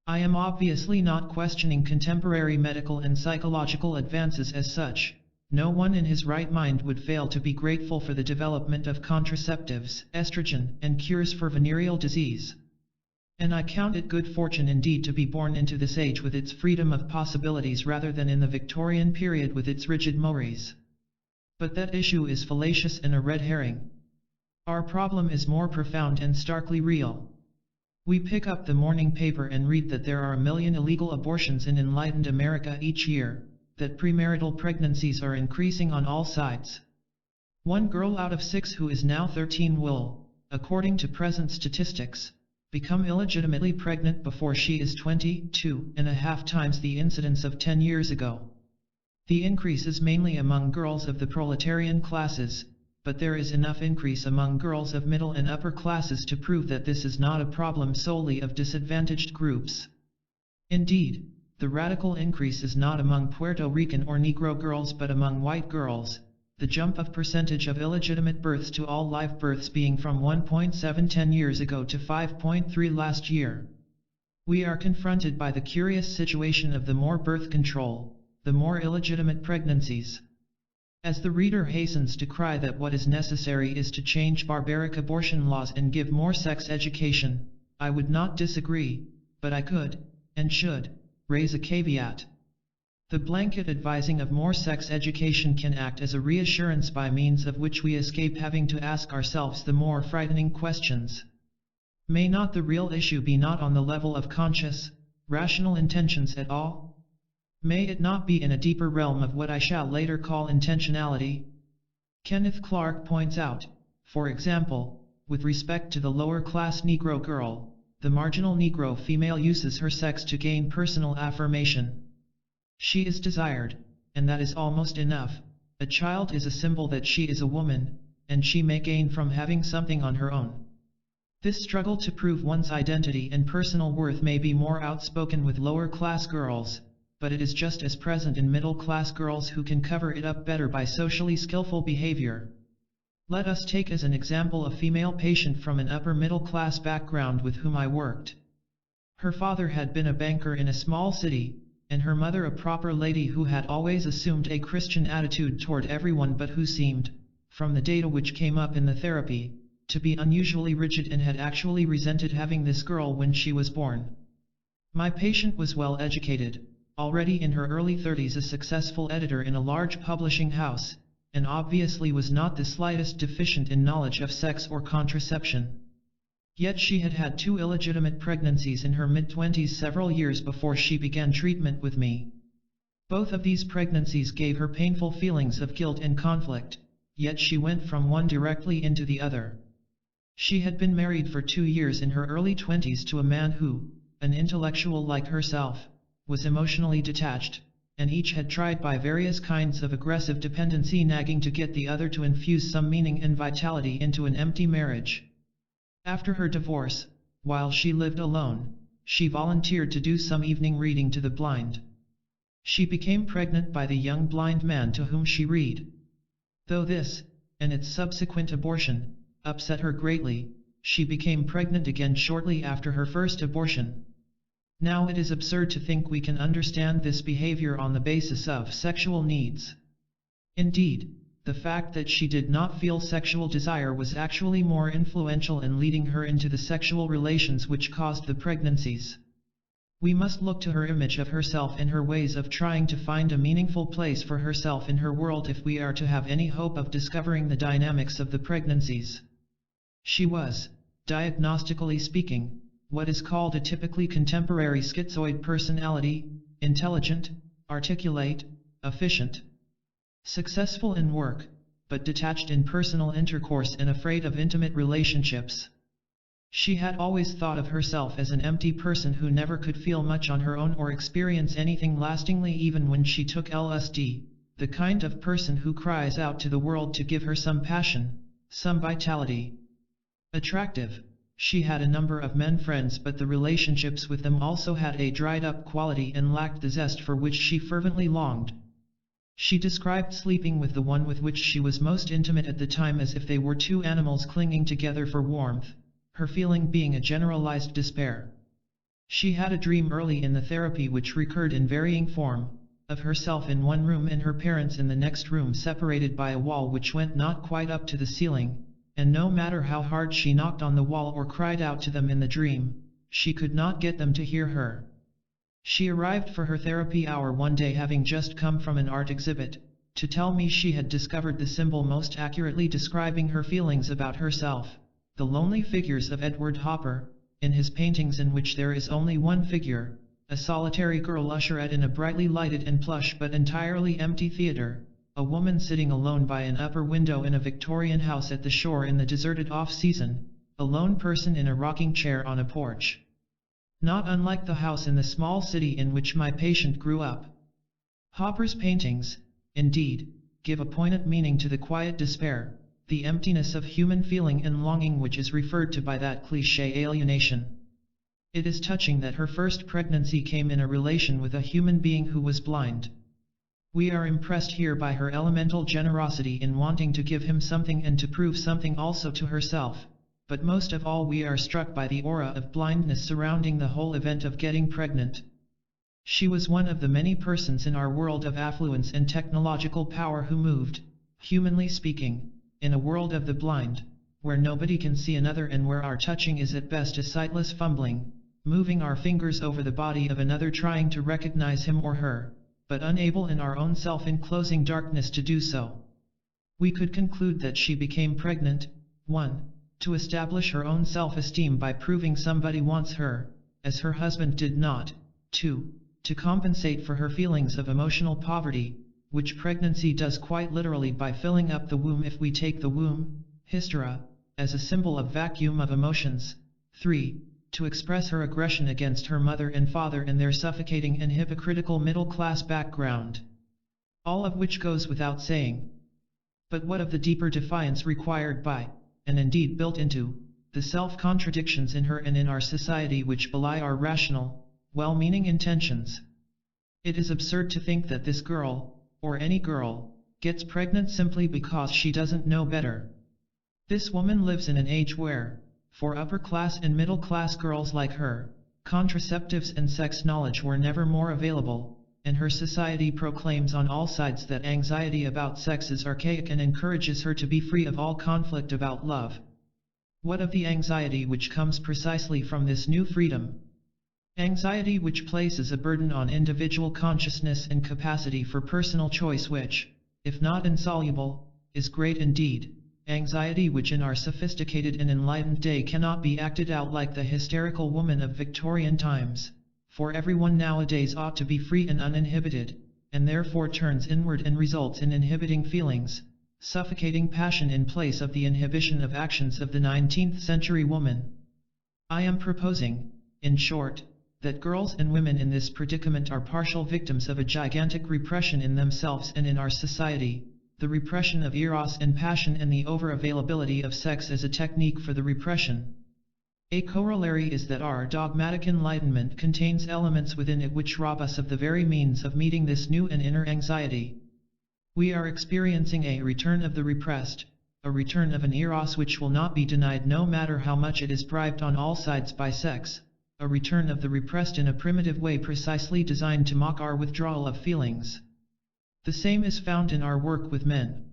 I am obviously not questioning contemporary medical and psychological advances as such. No one in his right mind would fail to be grateful for the development of contraceptives, estrogen, and cures for venereal disease. And I count it good fortune indeed to be born into this age with its freedom of possibilities rather than in the Victorian period with its rigid mores. But that issue is fallacious and a red herring. Our problem is more profound and starkly real. We pick up the morning paper and read that there are 1 million illegal abortions in enlightened America each year, that premarital pregnancies are increasing on all sides. 1 girl out of 6 who is now 13 will, according to present statistics, become illegitimately pregnant before she is 22.5 times the incidence of 10 years ago. The increase is mainly among girls of the proletarian classes, but there is enough increase among girls of middle and upper classes to prove that this is not a problem solely of disadvantaged groups. Indeed, the radical increase is not among Puerto Rican or Negro girls but among white girls, the jump of percentage of illegitimate births to all live births being from 1.7 10 years ago to 5.3 last year. We are confronted by the curious situation of the more birth control, the more illegitimate pregnancies. As the reader hastens to cry that what is necessary is to change barbaric abortion laws and give more sex education, I would not disagree, but I could, and should, raise a caveat. The blanket advising of more sex education can act as a reassurance by means of which we escape having to ask ourselves the more frightening questions. May not the real issue be not on the level of conscious, rational intentions at all? May it not be in a deeper realm of what I shall later call intentionality? Kenneth Clark points out, for example, with respect to the lower-class Negro girl, the marginal Negro female uses her sex to gain personal affirmation. She is desired, and that is almost enough. A child is a symbol that she is a woman, and she may gain from having something on her own. This struggle to prove one's identity and personal worth may be more outspoken with lower-class girls, but it is just as present in middle-class girls who can cover it up better by socially skillful behavior. Let us take as an example a female patient from an upper-middle-class background with whom I worked. Her father had been a banker in a small city, and her mother a proper lady who had always assumed a Christian attitude toward everyone but who seemed, from the data which came up in the therapy, to be unusually rigid and had actually resented having this girl when she was born. My patient was well educated, already in her early 30s, a successful editor in a large publishing house, and obviously was not the slightest deficient in knowledge of sex or contraception. Yet she had had 2 illegitimate pregnancies in her mid-20s several years before she began treatment with me. Both of these pregnancies gave her painful feelings of guilt and conflict, yet she went from one directly into the other. She had been married for 2 years in her early 20s to a man who, an intellectual like herself, was emotionally detached, and each had tried by various kinds of aggressive dependency nagging to get the other to infuse some meaning and vitality into an empty marriage. After her divorce, while she lived alone, she volunteered to do some evening reading to the blind. She became pregnant by the young blind man to whom she read. Though this, and its subsequent abortion, upset her greatly, she became pregnant again shortly after her first abortion. Now it is absurd to think we can understand this behavior on the basis of sexual needs. Indeed, the fact that she did not feel sexual desire was actually more influential in leading her into the sexual relations which caused the pregnancies. We must look to her image of herself and her ways of trying to find a meaningful place for herself in her world if we are to have any hope of discovering the dynamics of the pregnancies. She was, diagnostically speaking, what is called a typically contemporary schizoid personality: intelligent, articulate, efficient, successful in work, but detached in personal intercourse and afraid of intimate relationships. She had always thought of herself as an empty person who never could feel much on her own or experience anything lastingly even when she took LSD, the kind of person who cries out to the world to give her some passion, some vitality. Attractive, she had a number of men friends, but the relationships with them also had a dried-up quality and lacked the zest for which she fervently longed. She described sleeping with the one with which she was most intimate at the time as if they were 2 animals clinging together for warmth, her feeling being a generalized despair. She had a dream early in the therapy which recurred in varying form, of herself in one room and her parents in the next room, separated by a wall which went not quite up to the ceiling, and no matter how hard she knocked on the wall or cried out to them in the dream, she could not get them to hear her. She arrived for her therapy hour one day, having just come from an art exhibit, to tell me she had discovered the symbol most accurately describing her feelings about herself: the lonely figures of Edward Hopper, in his paintings in which there is only one figure, a solitary girl usherette in a brightly lighted and plush but entirely empty theater, a woman sitting alone by an upper window in a Victorian house at the shore in the deserted off-season, a lone person in a rocking chair on a porch. Not unlike the house in the small city in which my patient grew up. Hopper's paintings, indeed, give a poignant meaning to the quiet despair, the emptiness of human feeling and longing which is referred to by that cliché alienation. It is touching that her first pregnancy came in a relation with a human being who was blind. We are impressed here by her elemental generosity in wanting to give him something and to prove something also to herself, but most of all we are struck by the aura of blindness surrounding the whole event of getting pregnant. She was one of the many persons in our world of affluence and technological power who moved, humanly speaking, in a world of the blind, where nobody can see another and where our touching is at best a sightless fumbling, moving our fingers over the body of another trying to recognize him or her, but unable in our own self-enclosing darkness to do so. We could conclude that she became pregnant, 1. to establish her own self-esteem by proving somebody wants her, as her husband did not; 2. to compensate for her feelings of emotional poverty, which pregnancy does quite literally by filling up the womb if we take the womb, hystera, as a symbol of vacuum of emotions; 3. to express her aggression against her mother and father and their suffocating and hypocritical middle-class background. All of which goes without saying. But what of the deeper defiance required by, and indeed built into, the self-contradictions in her and in our society which belie our rational, well-meaning intentions? It is absurd to think that this girl, or any girl, gets pregnant simply because she doesn't know better. This woman lives in an age where, for upper-class and middle-class girls like her, contraceptives and sex knowledge were never more available, and her society proclaims on all sides that anxiety about sex is archaic and encourages her to be free of all conflict about love. What of the anxiety which comes precisely from this new freedom? Anxiety which places a burden on individual consciousness and capacity for personal choice which, if not insoluble, is great indeed. Anxiety which in our sophisticated and enlightened day cannot be acted out like the hysterical woman of Victorian times, for everyone nowadays ought to be free and uninhibited, and therefore turns inward and results in inhibiting feelings, suffocating passion in place of the inhibition of actions of the 19th century woman. I am proposing, in short, that girls and women in this predicament are partial victims of a gigantic repression in themselves and in our society, the repression of eros and passion and the over-availability of sex as a technique for the repression. A corollary is that our dogmatic enlightenment contains elements within it which rob us of the very means of meeting this new and inner anxiety. We are experiencing a return of the repressed, a return of an eros which will not be denied no matter how much it is bribed on all sides by sex, a return of the repressed in a primitive way precisely designed to mock our withdrawal of feelings. The same is found in our work with men.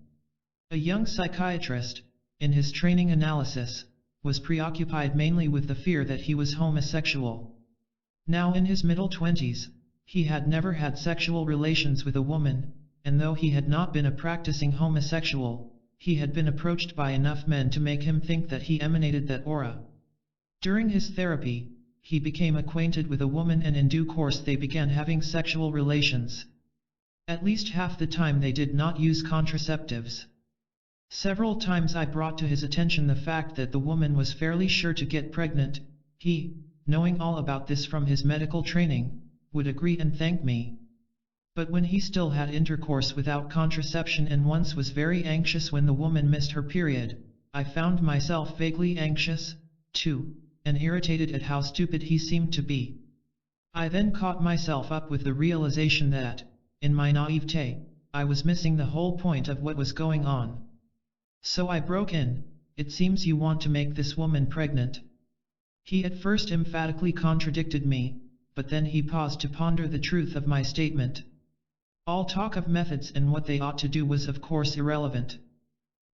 A young psychiatrist, in his training analysis, was preoccupied mainly with the fear that he was homosexual. Now in his middle 20s, he had never had sexual relations with a woman, and though he had not been a practicing homosexual, he had been approached by enough men to make him think that he emanated that aura. During his therapy, he became acquainted with a woman and in due course they began having sexual relations. At least half the time they did not use contraceptives. Several times I brought to his attention the fact that the woman was fairly sure to get pregnant. He, knowing all about this from his medical training, would agree and thank me. But when he still had intercourse without contraception and once was very anxious when the woman missed her period, I found myself vaguely anxious, too, and irritated at how stupid he seemed to be. I then caught myself up with the realization that, in my naivete, I was missing the whole point of what was going on. So I broke in, "It seems you want to make this woman pregnant." He at first emphatically contradicted me, but then he paused to ponder the truth of my statement. All talk of methods and what they ought to do was of course irrelevant.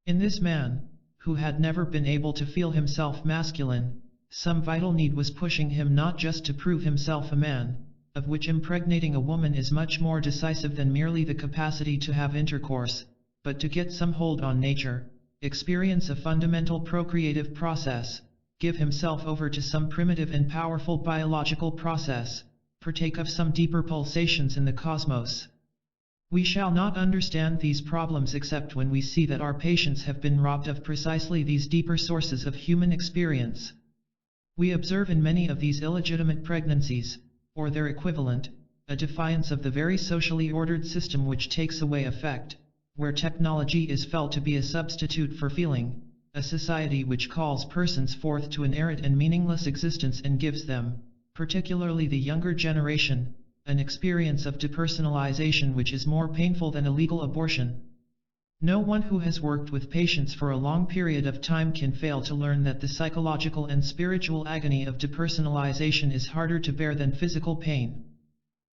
In this man, who had never been able to feel himself masculine, some vital need was pushing him not just to prove himself a man, of which impregnating a woman is much more decisive than merely the capacity to have intercourse, but to get some hold on nature, experience a fundamental procreative process, give himself over to some primitive and powerful biological process, partake of some deeper pulsations in the cosmos. We shall not understand these problems except when we see that our patients have been robbed of precisely these deeper sources of human experience. We observe in many of these illegitimate pregnancies, or their equivalent, a defiance of the very socially ordered system which takes away affect, where technology is felt to be a substitute for feeling, a society which calls persons forth to an arid and meaningless existence and gives them, particularly the younger generation, an experience of depersonalization which is more painful than illegal abortion. No one who has worked with patients for a long period of time can fail to learn that the psychological and spiritual agony of depersonalization is harder to bear than physical pain.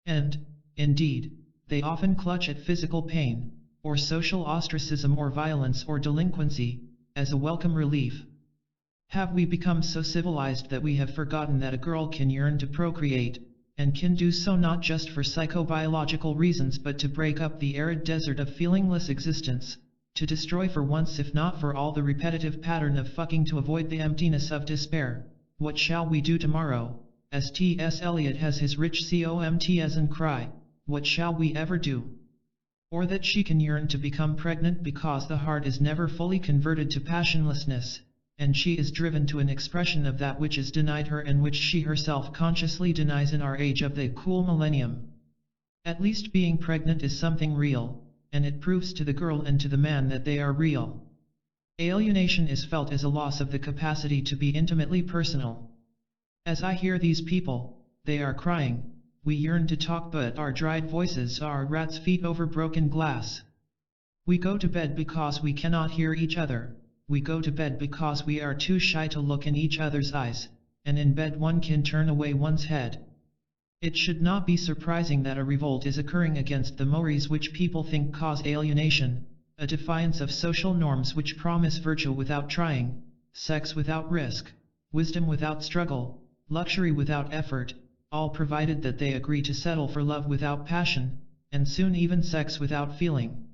And, indeed, they often clutch at physical pain, or social ostracism or violence or delinquency, as a welcome relief. Have we become so civilized that we have forgotten that a girl can yearn to procreate, and can do so not just for psychobiological reasons but to break up the arid desert of feelingless existence, to destroy for once if not for all the repetitive pattern of fucking to avoid the emptiness of despair? What shall we do tomorrow? As T.S. Eliot has his rich COMT and cry, what shall we ever do? Or that she can yearn to become pregnant because the heart is never fully converted to passionlessness, and she is driven to an expression of that which is denied her and which she herself consciously denies in our age of the cool millennium. At least being pregnant is something real, and it proves to the girl and to the man that they are real. Alienation is felt as a loss of the capacity to be intimately personal. As I hear these people, they are crying, we yearn to talk but our dried voices are rat's feet over broken glass. We go to bed because we cannot hear each other. We go to bed because we are too shy to look in each other's eyes, and in bed one can turn away one's head. It should not be surprising that a revolt is occurring against the mores which people think cause alienation, a defiance of social norms which promise virtue without trying, sex without risk, wisdom without struggle, luxury without effort, all provided that they agree to settle for love without passion, and soon even sex without feeling.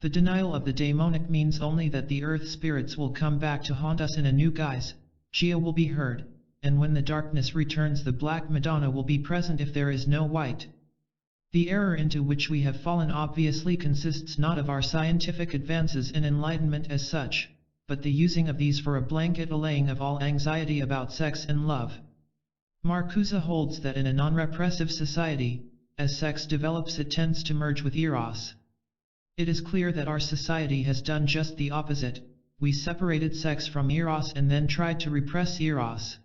The denial of the daemonic means only that the earth spirits will come back to haunt us in a new guise, Gia will be heard, and when the darkness returns the Black Madonna will be present if there is no white. The error into which we have fallen obviously consists not of our scientific advances in enlightenment as such, but the using of these for a blanket allaying of all anxiety about sex and love. Marcuse holds that in a non-repressive society, as sex develops it tends to merge with eros. It is clear that our society has done just the opposite. We separated sex from eros and then tried to repress eros.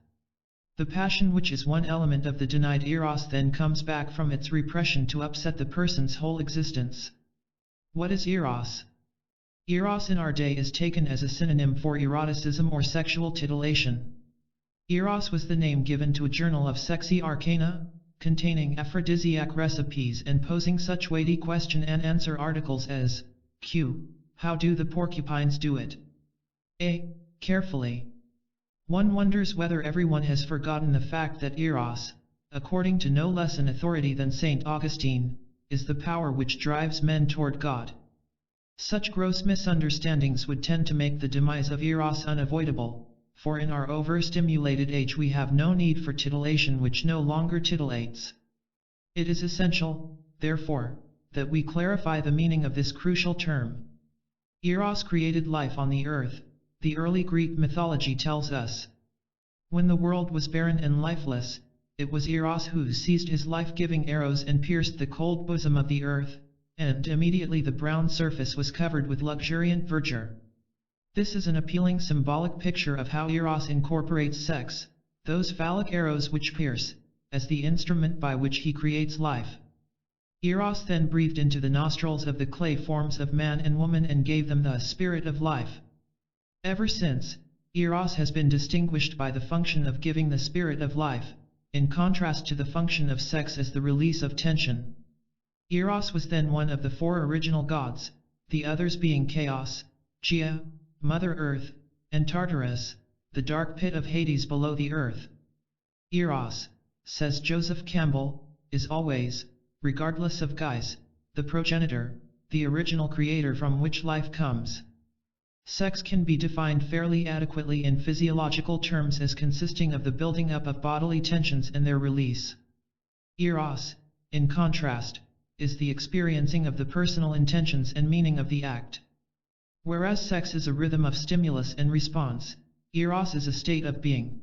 The passion which is one element of the denied eros then comes back from its repression to upset the person's whole existence. What is eros? Eros in our day is taken as a synonym for eroticism or sexual titillation. Eros was the name given to a journal of sexy arcana, containing aphrodisiac recipes and posing such weighty question and answer articles as, Q. How do the porcupines do it? A. Carefully. One wonders whether everyone has forgotten the fact that eros, according to no less an authority than St. Augustine, is the power which drives men toward God. Such gross misunderstandings would tend to make the demise of eros unavoidable, for in our overstimulated age we have no need for titillation which no longer titillates. It is essential, therefore, that we clarify the meaning of this crucial term. Eros created life on the earth, the early Greek mythology tells us. When the world was barren and lifeless, it was Eros who seized his life-giving arrows and pierced the cold bosom of the earth, and immediately the brown surface was covered with luxuriant verdure. This is an appealing symbolic picture of how Eros incorporates sex, those phallic arrows which pierce, as the instrument by which he creates life. Eros then breathed into the nostrils of the clay forms of man and woman and gave them the spirit of life. Ever since, Eros has been distinguished by the function of giving the spirit of life, in contrast to the function of sex as the release of tension. Eros was then one of the four original gods, the others being Chaos, Gaia, Mother Earth, and Tartarus, the dark pit of Hades below the earth. Eros, says Joseph Campbell, is always, regardless of guise, the progenitor, the original creator from which life comes. Sex can be defined fairly adequately in physiological terms as consisting of the building up of bodily tensions and their release. Eros, in contrast, is the experiencing of the personal intentions and meaning of the act. Whereas sex is a rhythm of stimulus and response, Eros is a state of being.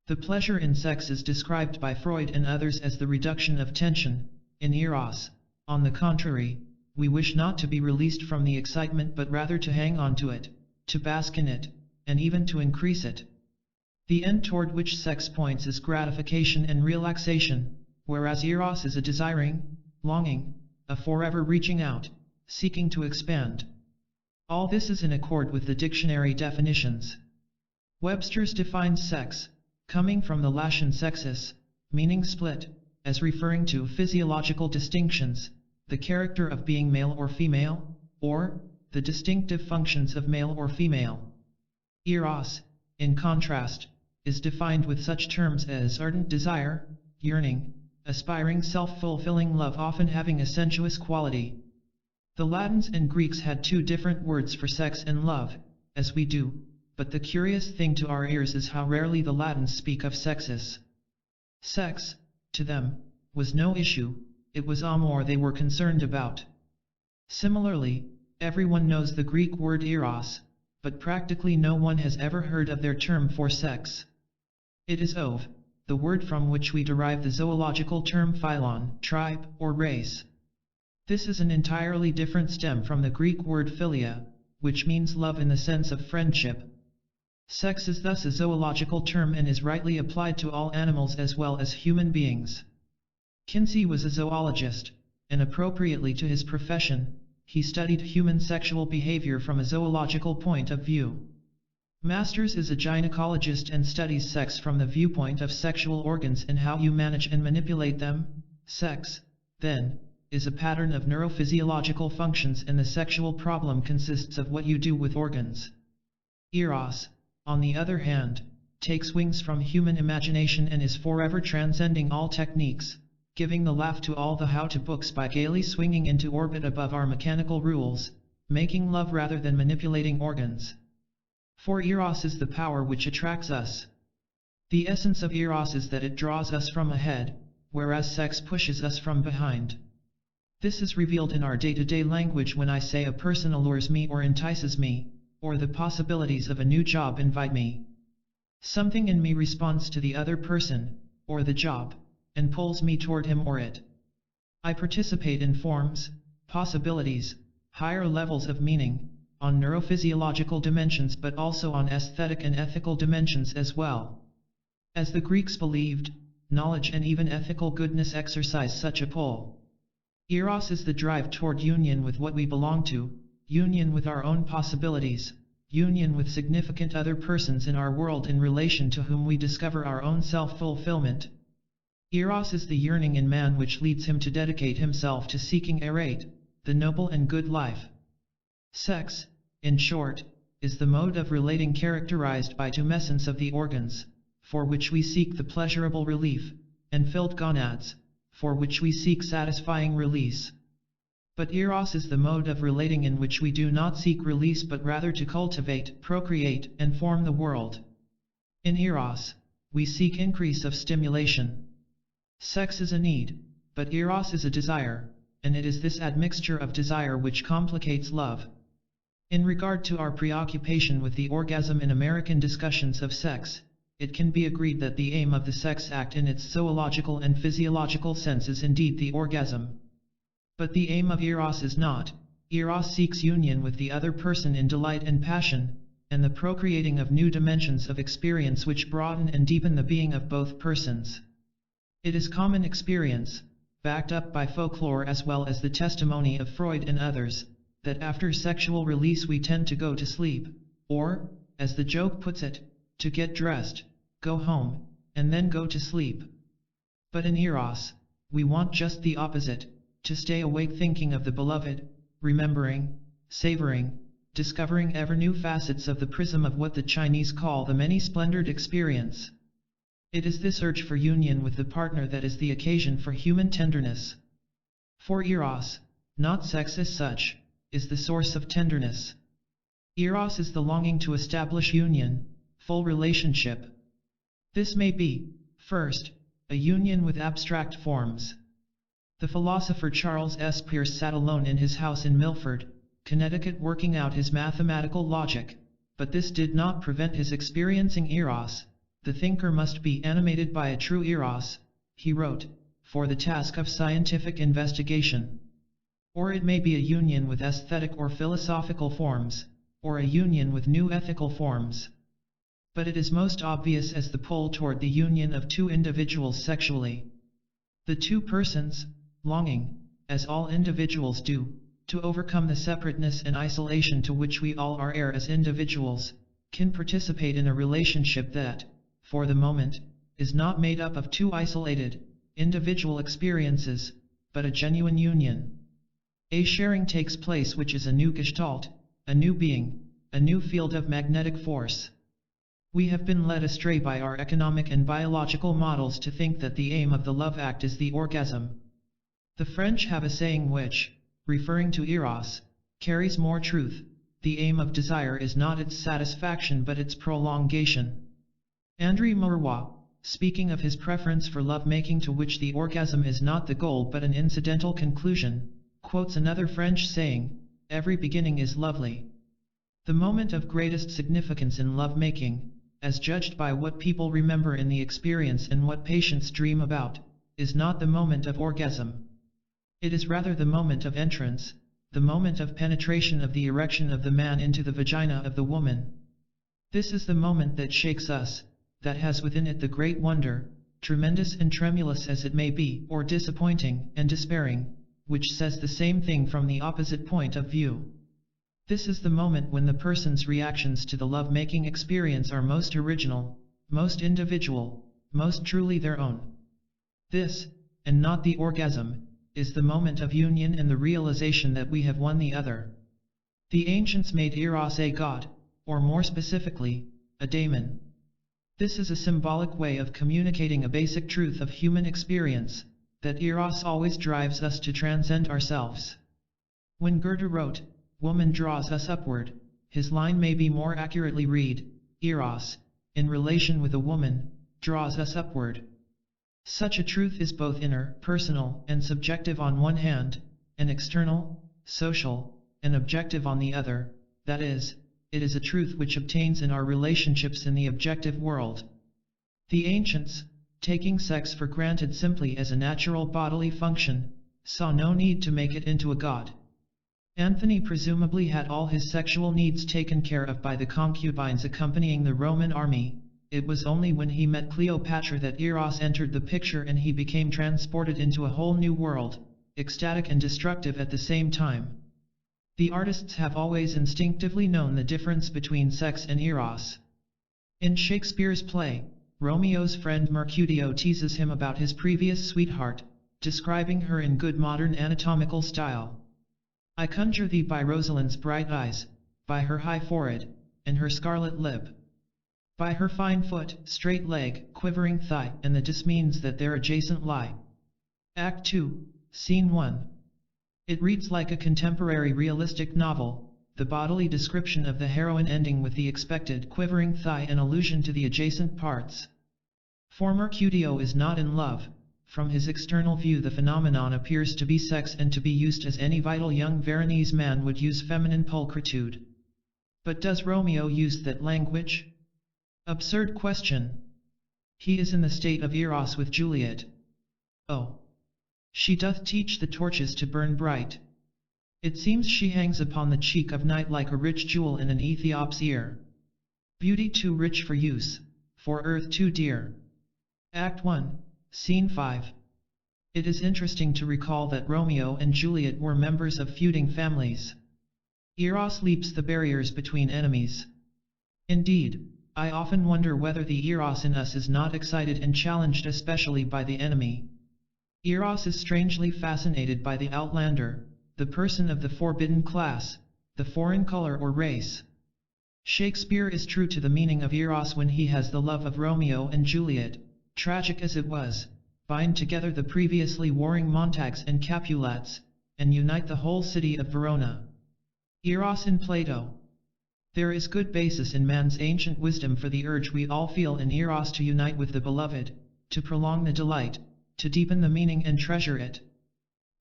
The pleasure in sex is described by Freud and others as the reduction of tension. In Eros, on the contrary, we wish not to be released from the excitement but rather to hang on to it, to bask in it, and even to increase it. The end toward which sex points is gratification and relaxation, whereas Eros is a desiring, longing, a forever reaching out, seeking to expand. All this is in accord with the dictionary definitions. Webster's defines sex, coming from the Latin sexus, meaning split, as referring to physiological distinctions, the character of being male or female, or the distinctive functions of male or female. Eros, in contrast, is defined with such terms as ardent desire, yearning, aspiring self-fulfilling love, often having a sensuous quality. The Latins and Greeks had two different words for sex and love, as we do, but the curious thing to our ears is how rarely the Latins speak of sexus. Sex, to them, was no issue. It was amor they were concerned about. Similarly, everyone knows the Greek word eros, but practically no one has ever heard of their term for sex. It is ov, the word from which we derive the zoological term phylon, tribe, or race. This is an entirely different stem from the Greek word philia, which means love in the sense of friendship. Sex is thus a zoological term and is rightly applied to all animals as well as human beings. Kinsey was a zoologist, and appropriately to his profession, he studied human sexual behavior from a zoological point of view. Masters is a gynecologist and studies sex from the viewpoint of sexual organs and how you manage and manipulate them. Sex, then, is a pattern of neurophysiological functions, and the sexual problem consists of what you do with organs. Eros, on the other hand, takes wings from human imagination and is forever transcending all techniques, giving the laugh to all the how-to books by gaily swinging into orbit above our mechanical rules, making love rather than manipulating organs. For Eros is the power which attracts us. The essence of Eros is that it draws us from ahead, whereas sex pushes us from behind. This is revealed in our day-to-day language when I say a person allures me or entices me, or the possibilities of a new job invite me. Something in me responds to the other person, or the job, and pulls me toward him or it. I participate in forms, possibilities, higher levels of meaning, on neurophysiological dimensions but also on aesthetic and ethical dimensions as well. As the Greeks believed, knowledge and even ethical goodness exercise such a pull. Eros is the drive toward union with what we belong to, union with our own possibilities, union with significant other persons in our world in relation to whom we discover our own self-fulfillment. Eros is the yearning in man which leads him to dedicate himself to seeking erate, the noble and good life. Sex, in short, is the mode of relating characterized by tumescence of the organs, for which we seek the pleasurable relief, and filled gonads, for which we seek satisfying release. But Eros is the mode of relating in which we do not seek release but rather to cultivate, procreate, and form the world. In Eros, we seek increase of stimulation. Sex is a need, but Eros is a desire, and it is this admixture of desire which complicates love. In regard to our preoccupation with the orgasm in American discussions of sex, it can be agreed that the aim of the sex act in its zoological and physiological sense is indeed the orgasm. But the aim of Eros is not. Eros seeks union with the other person in delight and passion, and the procreating of new dimensions of experience which broaden and deepen the being of both persons. It is common experience, backed up by folklore as well as the testimony of Freud and others, that after sexual release we tend to go to sleep, or, as the joke puts it, to get dressed, go home, and then go to sleep. But in Eros, we want just the opposite, to stay awake thinking of the beloved, remembering, savoring, discovering ever new facets of the prism of what the Chinese call the many-splendored experience. It is this urge for union with the partner that is the occasion for human tenderness. For Eros, not sex as such, is the source of tenderness. Eros is the longing to establish union, full relationship. This may be, first, a union with abstract forms. The philosopher Charles S. Peirce sat alone in his house in Milford, Connecticut, working out his mathematical logic, but this did not prevent his experiencing Eros. The thinker must be animated by a true Eros, he wrote, for the task of scientific investigation. Or it may be a union with aesthetic or philosophical forms, or a union with new ethical forms. But it is most obvious as the pull toward the union of two individuals sexually. The two persons, longing, as all individuals do, to overcome the separateness and isolation to which we all are heir as individuals, can participate in a relationship that, for the moment, is not made up of two isolated, individual experiences, but a genuine union. A sharing takes place which is a new gestalt, a new being, a new field of magnetic force. We have been led astray by our economic and biological models to think that the aim of the love act is the orgasm. The French have a saying which, referring to Eros, carries more truth: the aim of desire is not its satisfaction but its prolongation. André Maurois, speaking of his preference for love-making to which the orgasm is not the goal but an incidental conclusion, quotes another French saying, "Every beginning is lovely." The moment of greatest significance in love-making, as judged by what people remember in the experience and what patients dream about, is not the moment of orgasm. It is rather the moment of entrance, the moment of penetration of the erection of the man into the vagina of the woman. This is the moment that shakes us, that has within it the great wonder, tremendous and tremulous as it may be, or disappointing and despairing, which says the same thing from the opposite point of view. This is the moment when the person's reactions to the love-making experience are most original, most individual, most truly their own. This, and not the orgasm, is the moment of union and the realization that we have won the other. The ancients made Eros a god, or more specifically, a daemon. This is a symbolic way of communicating a basic truth of human experience, that Eros always drives us to transcend ourselves. When Goethe wrote, "Woman draws us upward," his line may be more accurately read, Eros, in relation with a woman, draws us upward. Such a truth is both inner, personal, and subjective on one hand, and external, social, and objective on the other, that is, it is a truth which obtains in our relationships in the objective world. The ancients, taking sex for granted simply as a natural bodily function, saw no need to make it into a god. Anthony presumably had all his sexual needs taken care of by the concubines accompanying the Roman army. It was only when he met Cleopatra that Eros entered the picture and he became transported into a whole new world, ecstatic and destructive at the same time. The artists have always instinctively known the difference between sex and Eros. In Shakespeare's play, Romeo's friend Mercutio teases him about his previous sweetheart, describing her in good modern anatomical style. "I conjure thee by Rosalind's bright eyes, by her high forehead, and her scarlet lip, by her fine foot, straight leg, quivering thigh, and the dismeans that there adjacent lie." Act 2, Scene 1. It reads like a contemporary realistic novel, the bodily description of the heroine ending with the expected quivering thigh and allusion to the adjacent parts. For Mercutio is not in love. From his external view the phenomenon appears to be sex and to be used as any vital young Veronese man would use feminine pulchritude. But does Romeo use that language? Absurd question. He is in the state of Eros with Juliet. Oh! She doth teach the torches to burn bright. It seems she hangs upon the cheek of night like a rich jewel in an Ethiop's ear. Beauty too rich for use, for earth too dear. Act 1, Scene 5. It is interesting to recall that Romeo and Juliet were members of feuding families. Eros leaps the barriers between enemies. Indeed, I often wonder whether the Eros in us is not excited and challenged especially by the enemy. Eros is strangely fascinated by the outlander, the person of the forbidden class, the foreign color or race. Shakespeare is true to the meaning of Eros when he has the love of Romeo and Juliet, tragic as it was, bind together the previously warring Montagues and Capulets, and unite the whole city of Verona. Eros in Plato. There is good basis in man's ancient wisdom for the urge we all feel in Eros to unite with the beloved, to prolong the delight, to deepen the meaning and treasure it.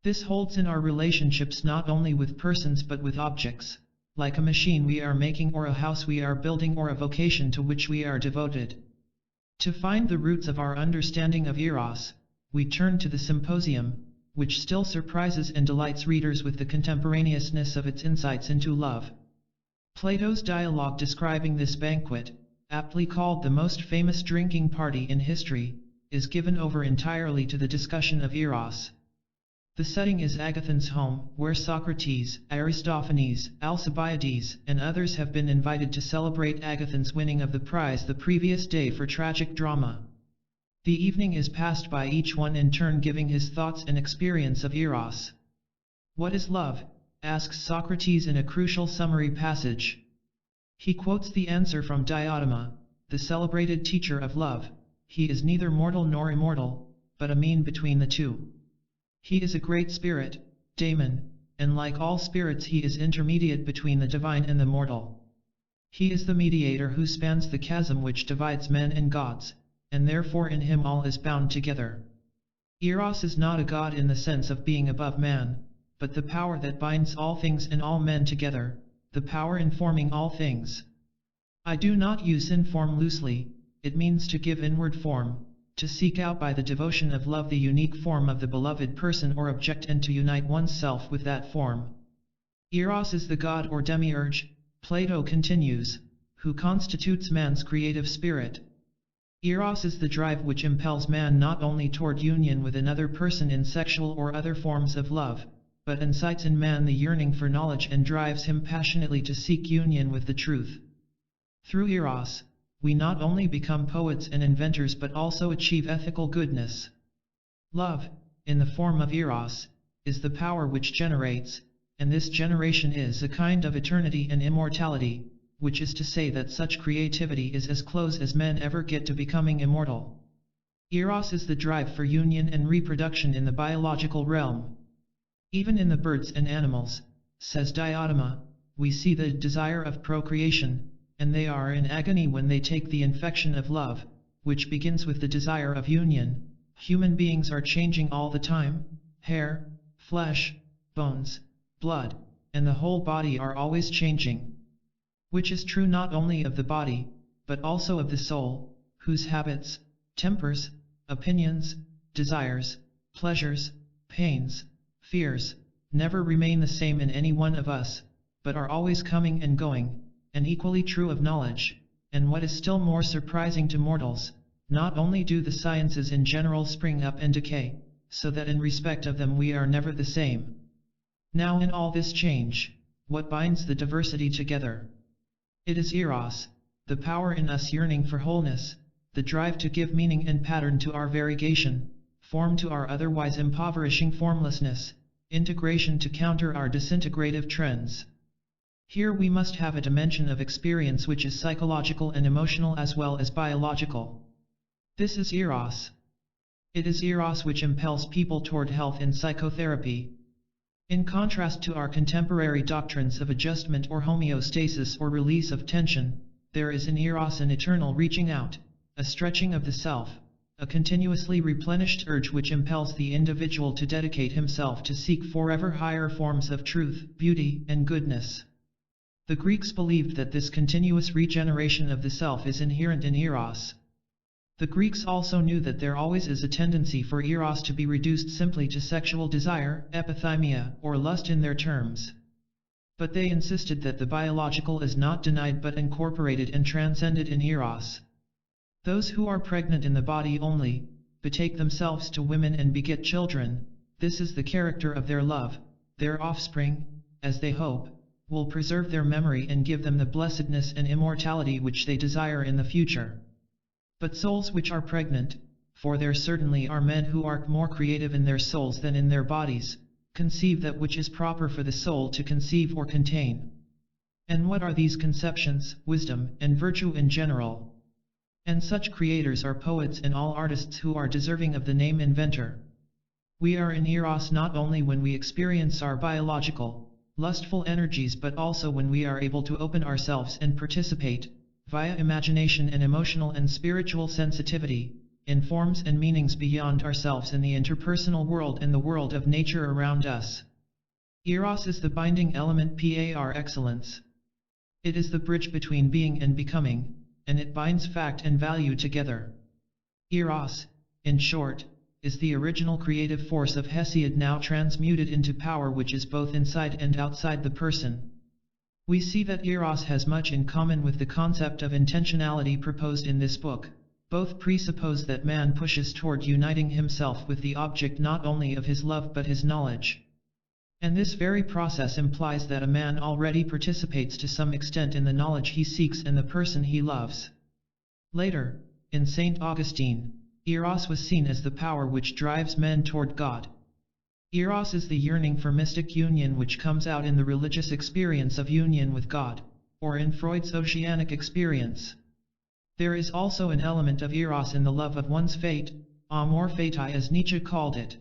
This holds in our relationships not only with persons but with objects, like a machine we are making or a house we are building or a vocation to which we are devoted. To find the roots of our understanding of Eros, we turn to the Symposium, which still surprises and delights readers with the contemporaneousness of its insights into love. Plato's dialogue describing this banquet, aptly called the most famous drinking party in history, is given over entirely to the discussion of Eros. The setting is Agathon's home, where Socrates, Aristophanes, Alcibiades, and others have been invited to celebrate Agathon's winning of the prize the previous day for tragic drama. The evening is passed by each one in turn giving his thoughts and experience of Eros. "What is love?" asks Socrates in a crucial summary passage. He quotes the answer from Diotima, the celebrated teacher of love: "He is neither mortal nor immortal, but a mean between the two. He is a great spirit, daemon, and like all spirits he is intermediate between the divine and the mortal. He is the mediator who spans the chasm which divides men and gods, and therefore in him all is bound together." Eros is not a god in the sense of being above man, but the power that binds all things and all men together, the power informing all things. I do not use inform loosely, it means to give inward form, to seek out by the devotion of love the unique form of the beloved person or object and to unite oneself with that form. Eros is the god or demiurge, Plato continues, who constitutes man's creative spirit. Eros is the drive which impels man not only toward union with another person in sexual or other forms of love, but incites in man the yearning for knowledge and drives him passionately to seek union with the truth. Through eros, we not only become poets and inventors but also achieve ethical goodness. Love, in the form of eros, is the power which generates, and this generation is a kind of eternity and immortality, which is to say that such creativity is as close as men ever get to becoming immortal. Eros is the drive for union and reproduction in the biological realm. Even in the birds and animals, says Diotima, we see the desire of procreation, and they are in agony when they take the infection of love, which begins with the desire of union. Human beings are changing all the time. Hair, flesh, bones, blood, and the whole body are always changing. Which is true not only of the body, but also of the soul, whose habits, tempers, opinions, desires, pleasures, pains, fears, never remain the same in any one of us, but are always coming and going, and equally true of knowledge, and what is still more surprising to mortals, not only do the sciences in general spring up and decay, so that in respect of them we are never the same. Now in all this change, what binds the diversity together? It is eros, the power in us yearning for wholeness, the drive to give meaning and pattern to our variegation, form to our otherwise impoverishing formlessness, integration to counter our disintegrative trends. Here we must have a dimension of experience which is psychological and emotional as well as biological. This is eros. It is eros which impels people toward health in psychotherapy. In contrast to our contemporary doctrines of adjustment or homeostasis or release of tension, there is in eros an eternal reaching out, a stretching of the self, a continuously replenished urge which impels the individual to dedicate himself to seek forever higher forms of truth, beauty, and goodness. The Greeks believed that this continuous regeneration of the self is inherent in eros. The Greeks also knew that there always is a tendency for eros to be reduced simply to sexual desire, epithymia, or lust in their terms. But they insisted that the biological is not denied but incorporated and transcended in eros. Those who are pregnant in the body only, betake themselves to women and beget children. This is the character of their love. Their offspring, as they hope, will preserve their memory and give them the blessedness and immortality which they desire in the future. But souls which are pregnant, for there certainly are men who are more creative in their souls than in their bodies, conceive that which is proper for the soul to conceive or contain. And what are these conceptions? Wisdom and virtue in general. And such creators are poets and all artists who are deserving of the name inventor. We are in eros not only when we experience our biological, lustful energies but also when we are able to open ourselves and participate, via imagination and emotional and spiritual sensitivity, in forms and meanings beyond ourselves in the interpersonal world and the world of nature around us. Eros is the binding element par excellence. It is the bridge between being and becoming, and it binds fact and value together. Eros, in short, is the original creative force of Hesiod now transmuted into power which is both inside and outside the person. We see that eros has much in common with the concept of intentionality proposed in this book. Both presuppose that man pushes toward uniting himself with the object not only of his love but his knowledge. And this very process implies that a man already participates to some extent in the knowledge he seeks and the person he loves. Later, in St. Augustine, eros was seen as the power which drives men toward God. Eros is the yearning for mystic union which comes out in the religious experience of union with God, or in Freud's oceanic experience. There is also an element of eros in the love of one's fate, amor fati as Nietzsche called it.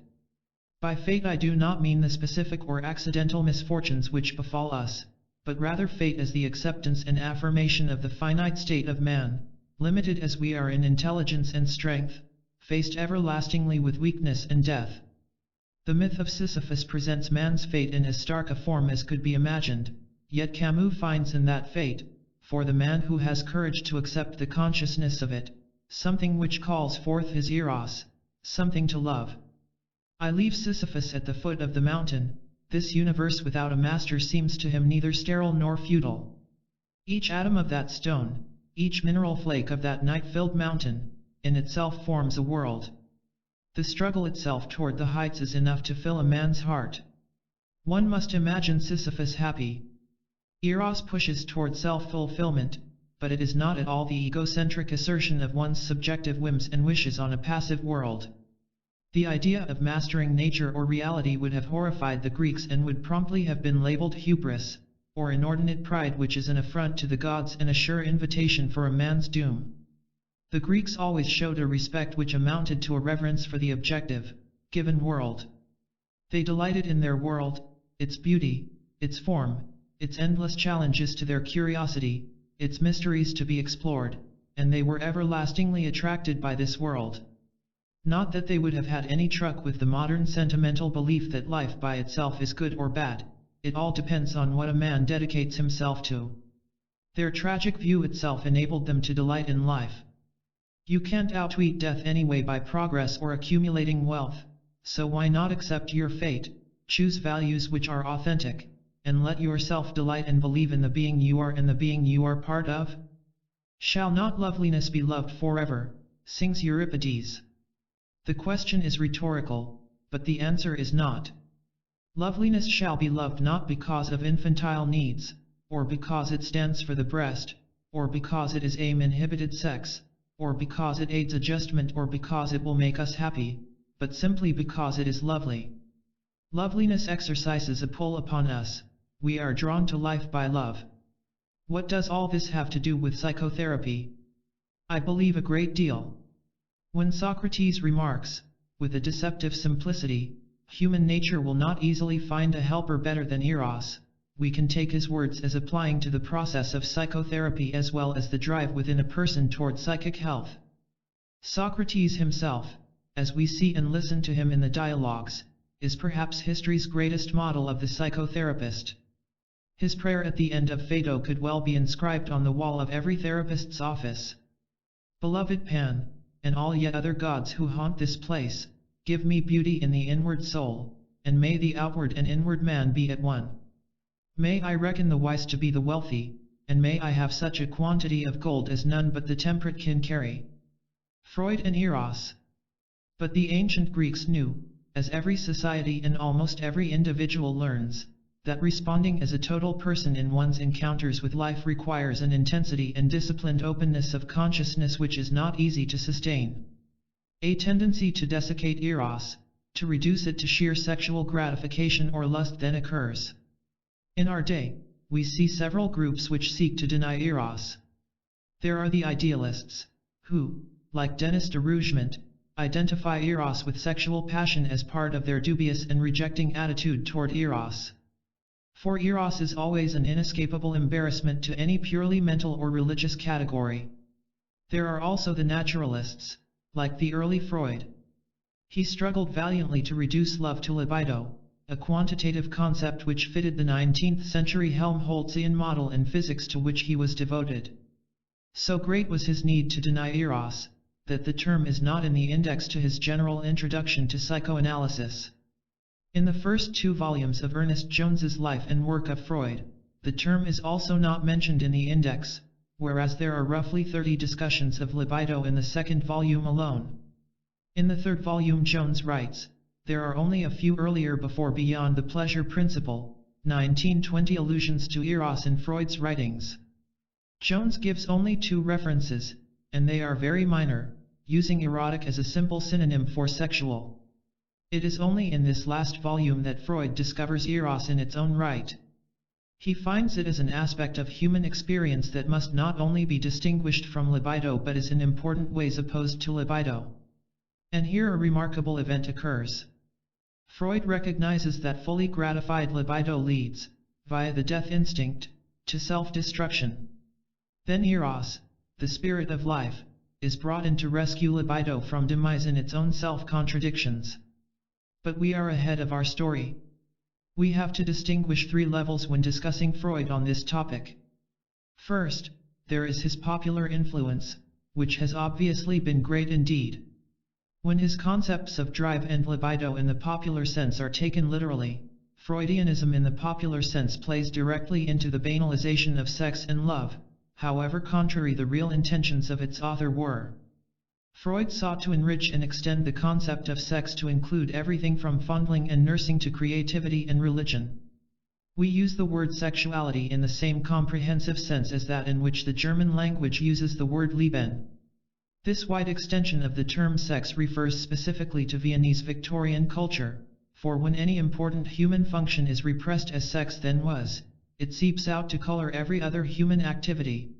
By fate I do not mean the specific or accidental misfortunes which befall us, but rather fate as the acceptance and affirmation of the finite state of man, limited as we are in intelligence and strength, faced everlastingly with weakness and death. The myth of Sisyphus presents man's fate in as stark a form as could be imagined, yet Camus finds in that fate, for the man who has courage to accept the consciousness of it, something which calls forth his eros, something to love. I leave Sisyphus at the foot of the mountain. This universe without a master seems to him neither sterile nor futile. Each atom of that stone, each mineral flake of that night-filled mountain, in itself forms a world. The struggle itself toward the heights is enough to fill a man's heart. One must imagine Sisyphus happy. Eros pushes toward self-fulfillment, but it is not at all the egocentric assertion of one's subjective whims and wishes on a passive world. The idea of mastering nature or reality would have horrified the Greeks and would promptly have been labeled hubris, or inordinate pride, which is an affront to the gods and a sure invitation for a man's doom. The Greeks always showed a respect which amounted to a reverence for the objective, given world. They delighted in their world, its beauty, its form, its endless challenges to their curiosity, its mysteries to be explored, and they were everlastingly attracted by this world. Not that they would have had any truck with the modern sentimental belief that life by itself is good or bad, it all depends on what a man dedicates himself to. Their tragic view itself enabled them to delight in life. You can't outweed death anyway by progress or accumulating wealth, so why not accept your fate, choose values which are authentic, and let yourself delight and believe in the being you are and the being you are part of? Shall not loveliness be loved forever, sings Euripides. The question is rhetorical, but the answer is not. Loveliness shall be loved not because of infantile needs, or because it stands for the breast, or because it is inhibited sex, or because it aids adjustment, or because it will make us happy, but simply because it is lovely. Loveliness exercises a pull upon us, we are drawn to life by love. What does all this have to do with psychotherapy? I believe a great deal. When Socrates remarks, with a deceptive simplicity, human nature will not easily find a helper better than Eros, we can take his words as applying to the process of psychotherapy as well as the drive within a person toward psychic health. Socrates himself, as we see and listen to him in the dialogues, is perhaps history's greatest model of the psychotherapist. His prayer at the end of Phaedo could well be inscribed on the wall of every therapist's office. Beloved Pan, and all yet other gods who haunt this place, give me beauty in the inward soul, and may the outward and inward man be at one. May I reckon the wise to be the wealthy, and may I have such a quantity of gold as none but the temperate can carry. Freud and Eros. But the ancient Greeks knew, as every society and almost every individual learns, that responding as a total person in one's encounters with life requires an intensity and disciplined openness of consciousness which is not easy to sustain. A tendency to desiccate Eros, to reduce it to sheer sexual gratification or lust then occurs. In our day, we see several groups which seek to deny Eros. There are the idealists, who, like Denis de Rougemont, identify Eros with sexual passion as part of their dubious and rejecting attitude toward Eros. For Eros is always an inescapable embarrassment to any purely mental or religious category. There are also the naturalists, like the early Freud. He struggled valiantly to reduce love to libido, a quantitative concept which fitted the 19th century Helmholtzian model in physics to which he was devoted. So great was his need to deny Eros, that the term is not in the index to his general introduction to psychoanalysis. In the first 2 volumes of Ernest Jones's Life and Work of Freud, the term is also not mentioned in the index, whereas there are roughly 30 discussions of libido in the 2nd volume alone. In the 3rd volume Jones writes, there are only a few earlier before Beyond the Pleasure Principle, 1920 allusions to Eros in Freud's writings. Jones gives only 2 references, and they are very minor, using erotic as a simple synonym for sexual. It is only in this last volume that Freud discovers Eros in its own right. He finds it as an aspect of human experience that must not only be distinguished from libido but is in important ways opposed to libido. And here a remarkable event occurs. Freud recognizes that fully gratified libido leads, via the death instinct, to self-destruction. Then Eros, the spirit of life, is brought in to rescue libido from demise in its own self-contradictions. But we are ahead of our story. We have to distinguish 3 levels when discussing Freud on this topic. First, there is his popular influence, which has obviously been great indeed. When his concepts of drive and libido in the popular sense are taken literally, Freudianism in the popular sense plays directly into the banalization of sex and love, however contrary the real intentions of its author were. Freud sought to enrich and extend the concept of sex to include everything from fondling and nursing to creativity and religion. We use the word sexuality in the same comprehensive sense as that in which the German language uses the word Leben. This wide extension of the term sex refers specifically to Viennese Victorian culture, for when any important human function is repressed as sex then was, it seeps out to color every other human activity.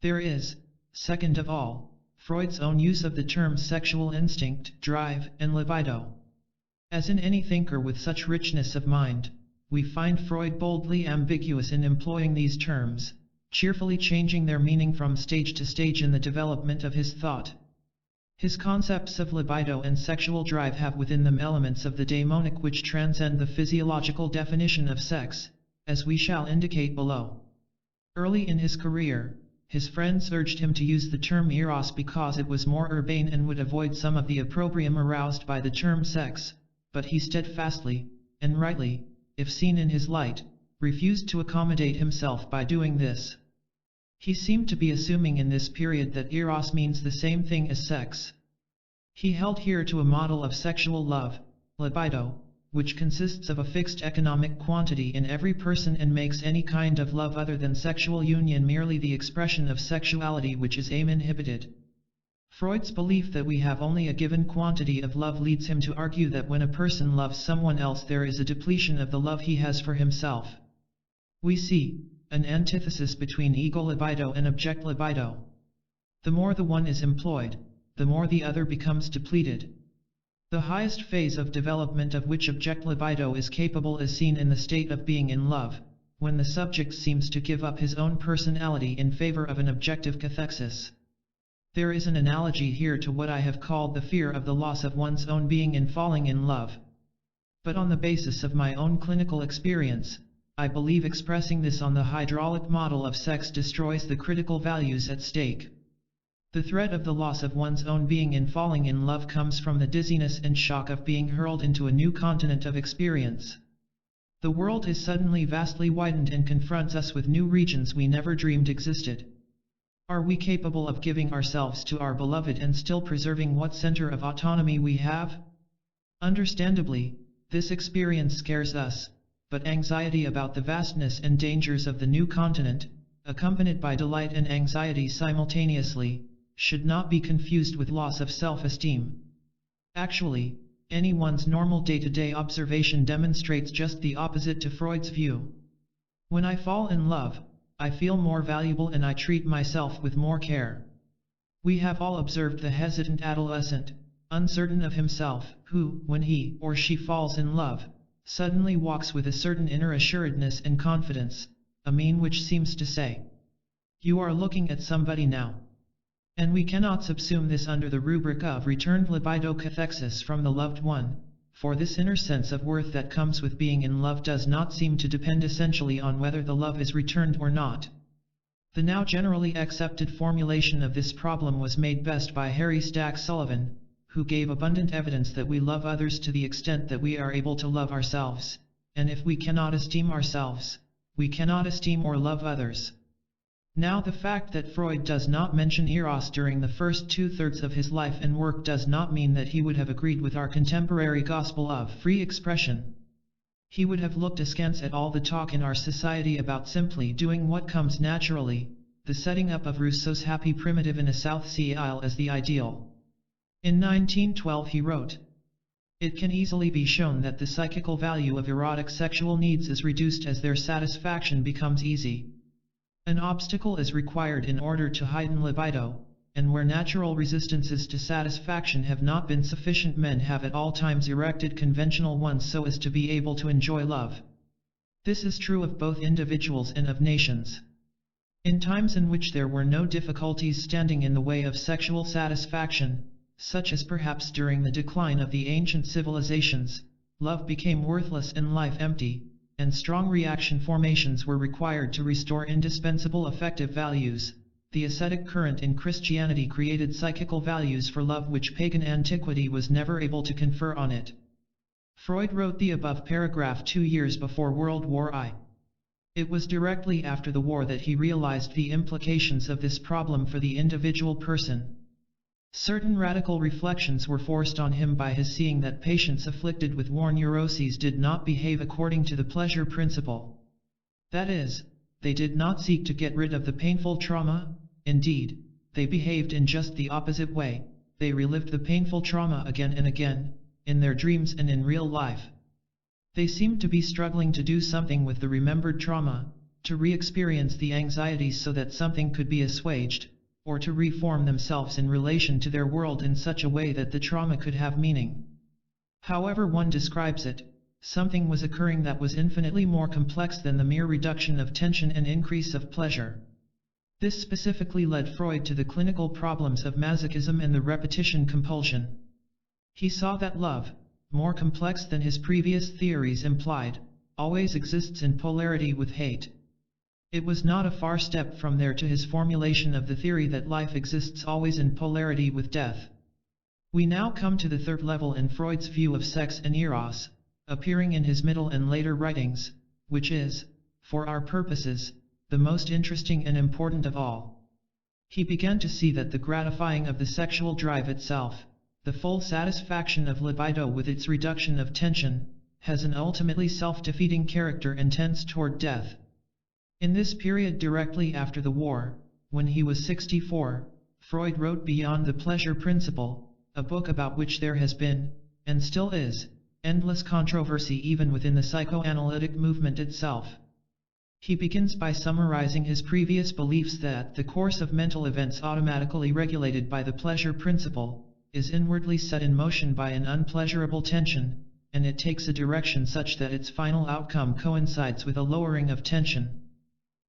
There is, second of all, Freud's own use of the terms sexual instinct, drive, and libido. As in any thinker with such richness of mind, we find Freud boldly ambiguous in employing these terms, cheerfully changing their meaning from stage to stage in the development of his thought. His concepts of libido and sexual drive have within them elements of the daemonic which transcend the physiological definition of sex, as we shall indicate below. Early in his career, his friends urged him to use the term eros because it was more urbane and would avoid some of the opprobrium aroused by the term sex, but he steadfastly, and rightly, if seen in his light, refused to accommodate himself by doing this. He seemed to be assuming in this period that eros means the same thing as sex. He held here to a model of sexual love, libido, which consists of a fixed economic quantity in every person and makes any kind of love other than sexual union merely the expression of sexuality which is inhibited. Freud's belief that we have only a given quantity of love leads him to argue that when a person loves someone else there is a depletion of the love he has for himself. We see an antithesis between ego libido and object libido. The more the one is employed, the more the other becomes depleted. The highest phase of development of which object libido is capable is seen in the state of being in love, when the subject seems to give up his own personality in favor of an objective cathexis. There is an analogy here to what I have called the fear of the loss of one's own being in falling in love. But on the basis of my own clinical experience, I believe expressing this on the hydraulic model of sex destroys the critical values at stake. The threat of the loss of one's own being in falling in love comes from the dizziness and shock of being hurled into a new continent of experience. The world is suddenly vastly widened and confronts us with new regions we never dreamed existed. Are we capable of giving ourselves to our beloved and still preserving what center of autonomy we have? Understandably, this experience scares us, but anxiety about the vastness and dangers of the new continent, accompanied by delight and anxiety simultaneously, should not be confused with loss of self-esteem. Actually, anyone's normal day-to-day observation demonstrates just the opposite to Freud's view. When I fall in love, I feel more valuable and I treat myself with more care. We have all observed the hesitant adolescent, uncertain of himself, who, when he or she falls in love, suddenly walks with a certain inner assuredness and confidence, a mien which seems to say, "You are looking at somebody now." And we cannot subsume this under the rubric of returned libido cathexis from the loved one, for this inner sense of worth that comes with being in love does not seem to depend essentially on whether the love is returned or not. The now generally accepted formulation of this problem was made best by Harry Stack Sullivan, who gave abundant evidence that we love others to the extent that we are able to love ourselves, and if we cannot esteem ourselves, we cannot esteem or love others. Now the fact that Freud does not mention eros during the first two-thirds of his life and work does not mean that he would have agreed with our contemporary gospel of free expression. He would have looked askance at all the talk in our society about simply doing what comes naturally, the setting up of Rousseau's happy primitive in a South Sea isle as the ideal. In 1912 he wrote, "It can easily be shown that the psychical value of erotic sexual needs is reduced as their satisfaction becomes easy. An obstacle is required in order to heighten libido, and where natural resistances to satisfaction have not been sufficient, men have at all times erected conventional ones so as to be able to enjoy love. This is true of both individuals and of nations. In times in which there were no difficulties standing in the way of sexual satisfaction, such as perhaps during the decline of the ancient civilizations, love became worthless and life empty, and strong reaction formations were required to restore indispensable affective values. The ascetic current in Christianity created psychical values for love which pagan antiquity was never able to confer on it." Freud wrote the above paragraph 2 years before World War I. It was directly after the war that he realized the implications of this problem for the individual person. Certain radical reflections were forced on him by his seeing that patients afflicted with war neuroses did not behave according to the pleasure principle. That is, they did not seek to get rid of the painful trauma. Indeed, they behaved in just the opposite way. They relived the painful trauma again and again, in their dreams and in real life. They seemed to be struggling to do something with the remembered trauma, to re-experience the anxieties so that something could be assuaged, or to reform themselves in relation to their world in such a way that the trauma could have meaning. However one describes it, something was occurring that was infinitely more complex than the mere reduction of tension and increase of pleasure. This specifically led Freud to the clinical problems of masochism and the repetition compulsion. He saw that love, more complex than his previous theories implied, always exists in polarity with hate. It was not a far step from there to his formulation of the theory that life exists always in polarity with death. We now come to the third level in Freud's view of sex and eros, appearing in his middle and later writings, which is, for our purposes, the most interesting and important of all. He began to see that the gratifying of the sexual drive itself, the full satisfaction of libido with its reduction of tension, has an ultimately self-defeating character and tends toward death. In this period directly after the war, when he was 64, Freud wrote Beyond the Pleasure Principle, a book about which there has been, and still is, endless controversy even within the psychoanalytic movement itself. He begins by summarizing his previous beliefs that the course of mental events automatically regulated by the pleasure principle is inwardly set in motion by an unpleasurable tension, and it takes a direction such that its final outcome coincides with a lowering of tension.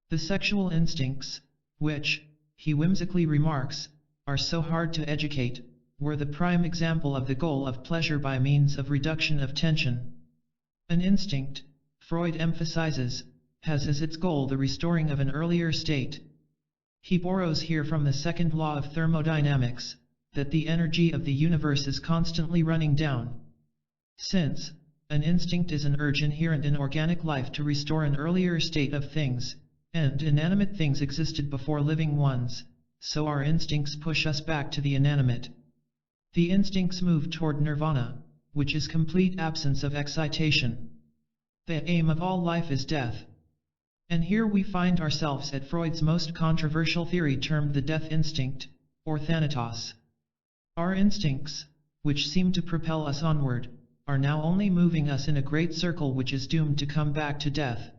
The sexual instincts, which, he whimsically remarks, are so hard to educate, were the prime example of the goal of pleasure by means of reduction of tension. An instinct, Freud emphasizes, has as its goal the restoring of an earlier state. He borrows here from the second law of thermodynamics, that the energy of the universe is constantly running down. Since an instinct is an urge inherent in organic life to restore an earlier state of things, and inanimate things existed before living ones, so our instincts push us back to the inanimate. The instincts move toward nirvana, which is complete absence of excitation. The aim of all life is death. And here we find ourselves at Freud's most controversial theory termed the death instinct, or thanatos. Our instincts, which seem to propel us onward, are now only moving us in a great circle which is doomed to come back to death.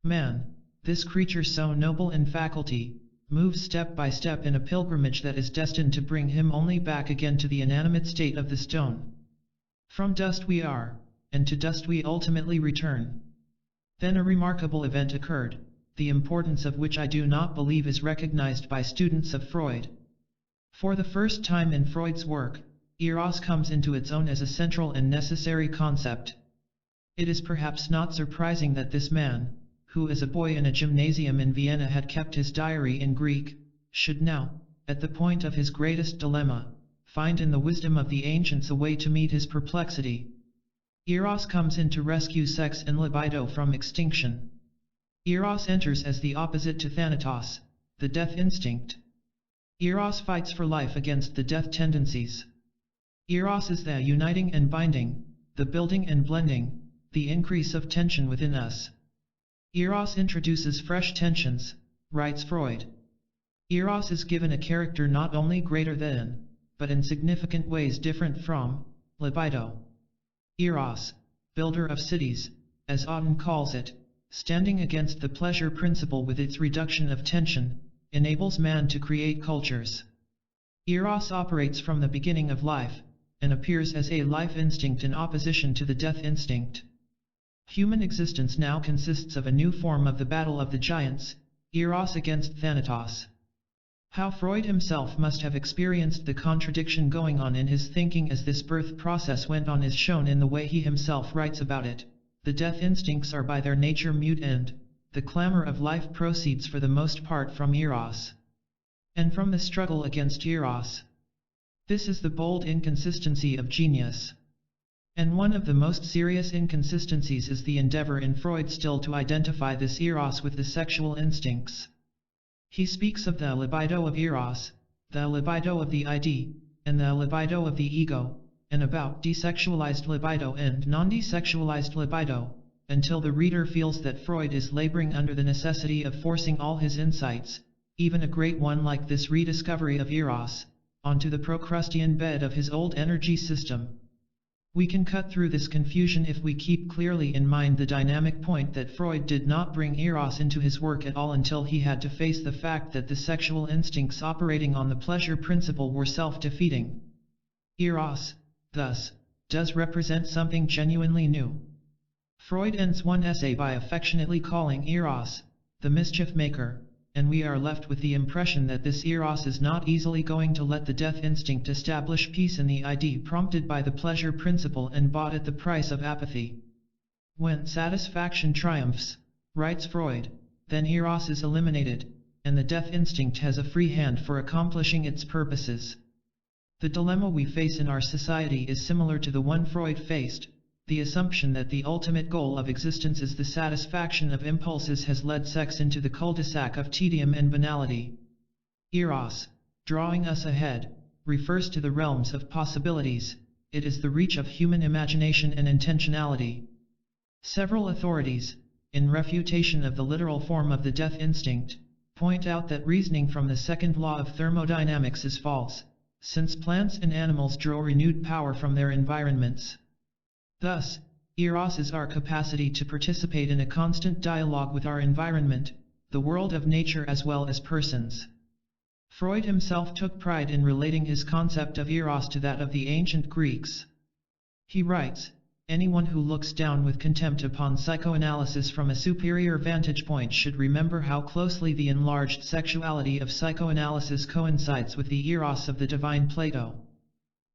Man, this creature so noble in faculty, moves step by step in a pilgrimage that is destined to bring him only back again to the inanimate state of the stone. From dust we are, and to dust we ultimately return. Then a remarkable event occurred, the importance of which I do not believe is recognized by students of Freud. For the first time in Freud's work, eros comes into its own as a central and necessary concept. It is perhaps not surprising that this man, who as a boy in a gymnasium in Vienna had kept his diary in Greek, should now, at the point of his greatest dilemma, find in the wisdom of the ancients a way to meet his perplexity. Eros comes in to rescue sex and libido from extinction. Eros enters as the opposite to thanatos, the death instinct. Eros fights for life against the death tendencies. Eros is the uniting and binding, the building and blending, the increase of tension within us. Eros introduces fresh tensions, writes Freud. Eros is given a character not only greater than, but in significant ways different from, libido. Eros, builder of cities, as Auden calls it, standing against the pleasure principle with its reduction of tension, enables man to create cultures. Eros operates from the beginning of life, and appears as a life instinct in opposition to the death instinct. Human existence now consists of a new form of the battle of the giants, Eros against Thanatos. How Freud himself must have experienced the contradiction going on in his thinking as this birth process went on is shown in the way he himself writes about it. The death instincts are by their nature mute and the clamor of life proceeds for the most part from Eros. And from the struggle against Eros. This is the bold inconsistency of genius. And one of the most serious inconsistencies is the endeavor in Freud still to identify this Eros with the sexual instincts. He speaks of the libido of Eros, the libido of the id, and the libido of the ego, and about desexualized libido and non-desexualized libido, until the reader feels that Freud is laboring under the necessity of forcing all his insights, even a great one like this rediscovery of Eros, onto the Procrustean bed of his old energy system. We can cut through this confusion if we keep clearly in mind the dynamic point that Freud did not bring Eros into his work at all until he had to face the fact that the sexual instincts operating on the pleasure principle were self-defeating. Eros, thus, does represent something genuinely new. Freud ends one essay by affectionately calling Eros the mischief maker, and we are left with the impression that this Eros is not easily going to let the death instinct establish peace in the ID prompted by the pleasure principle and bought at the price of apathy. When satisfaction triumphs, writes Freud, then Eros is eliminated, and the death instinct has a free hand for accomplishing its purposes. The dilemma we face in our society is similar to the one Freud faced. The assumption that the ultimate goal of existence is the satisfaction of impulses has led sex into the cul-de-sac of tedium and banality. Eros, drawing us ahead, refers to the realms of possibilities. It is the reach of human imagination and intentionality. Several authorities, in refutation of the literal form of the death instinct, point out that reasoning from the second law of thermodynamics is false, since plants and animals draw renewed power from their environments. Thus, Eros is our capacity to participate in a constant dialogue with our environment, the world of nature as well as persons. Freud himself took pride in relating his concept of Eros to that of the ancient Greeks. He writes, "Anyone who looks down with contempt upon psychoanalysis from a superior vantage point should remember how closely the enlarged sexuality of psychoanalysis coincides with the Eros of the divine Plato."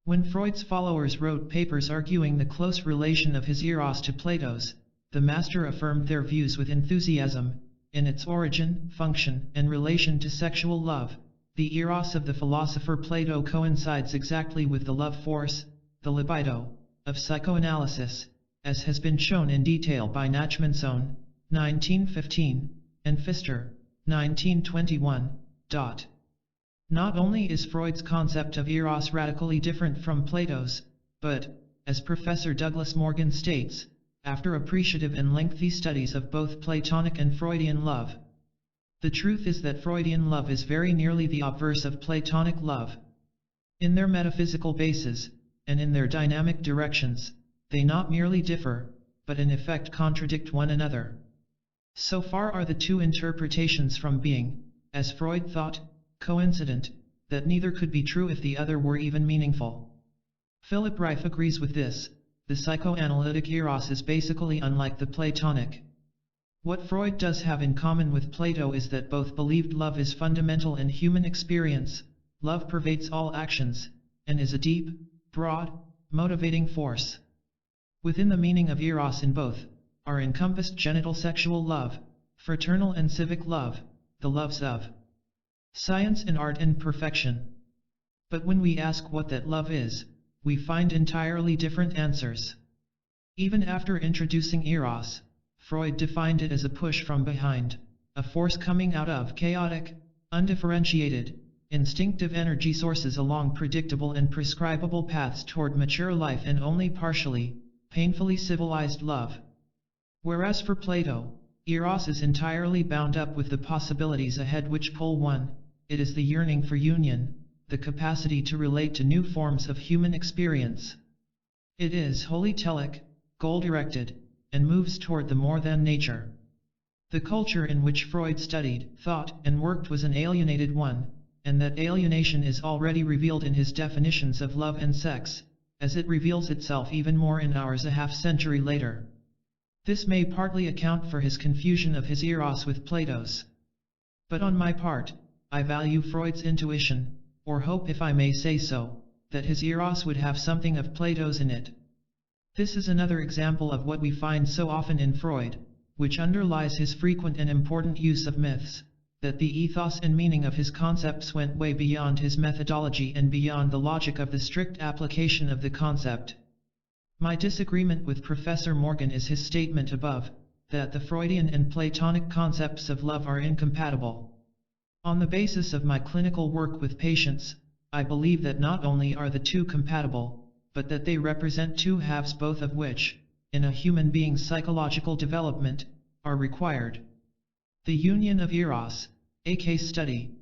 When Freud's followers wrote papers arguing the close relation of his Eros to Plato's, the master affirmed their views with enthusiasm. In its origin, function, and relation to sexual love, the Eros of the philosopher Plato coincides exactly with the love force, the libido, of psychoanalysis, as has been shown in detail by Nachmanson, 1915, and Pfister, 1921. Not only is Freud's concept of Eros radically different from Plato's, but, as Professor Douglas Morgan states, after appreciative and lengthy studies of both Platonic and Freudian love, the truth is that Freudian love is very nearly the obverse of Platonic love. In their metaphysical bases, and in their dynamic directions, they not merely differ, but in effect contradict one another. So far are the two interpretations from being, as Freud thought, coincident, that neither could be true if the other were even meaningful. Philip Reif agrees with this. The psychoanalytic Eros is basically unlike the Platonic. What Freud does have in common with Plato is that both believed love is fundamental in human experience, love pervades all actions, and is a deep, broad, motivating force. Within the meaning of Eros in both, are encompassed genital sexual love, fraternal and civic love, the loves of science and art and perfection. But when we ask what that love is, we find entirely different answers. Even after introducing Eros, Freud defined it as a push from behind, a force coming out of chaotic, undifferentiated, instinctive energy sources along predictable and prescribable paths toward mature life and only partially, painfully civilized love. Whereas for Plato, Eros is entirely bound up with the possibilities ahead which pull one. It is the yearning for union, the capacity to relate to new forms of human experience. It is wholly telic, goal-directed, and moves toward the more than nature. The culture in which Freud studied, thought, and worked was an alienated one, and that alienation is already revealed in his definitions of love and sex, as it reveals itself even more in ours a half-century later. This may partly account for his confusion of his Eros with Plato's. But on my part, I value Freud's intuition, or hope if I may say so, that his Eros would have something of Plato's in it. This is another example of what we find so often in Freud, which underlies his frequent and important use of myths, that the ethos and meaning of his concepts went way beyond his methodology and beyond the logic of the strict application of the concept. My disagreement with Professor Morgan is his statement above, that the Freudian and Platonic concepts of love are incompatible. On the basis of my clinical work with patients, I believe that not only are the two compatible, but that they represent two halves, both of which, in a human being's psychological development, are required. The union of eros, a case study.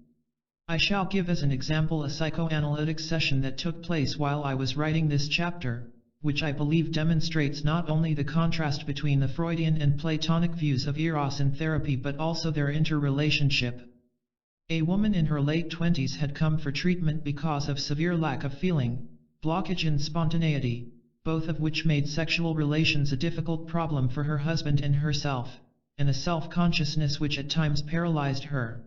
I shall give as an example a psychoanalytic session that took place while I was writing this chapter, which I believe demonstrates not only the contrast between the Freudian and Platonic views of eros in therapy but also their interrelationship. A woman in her late 20s had come for treatment because of severe lack of feeling, blockage in spontaneity, both of which made sexual relations a difficult problem for her husband and herself, and a self-consciousness which at times paralyzed her.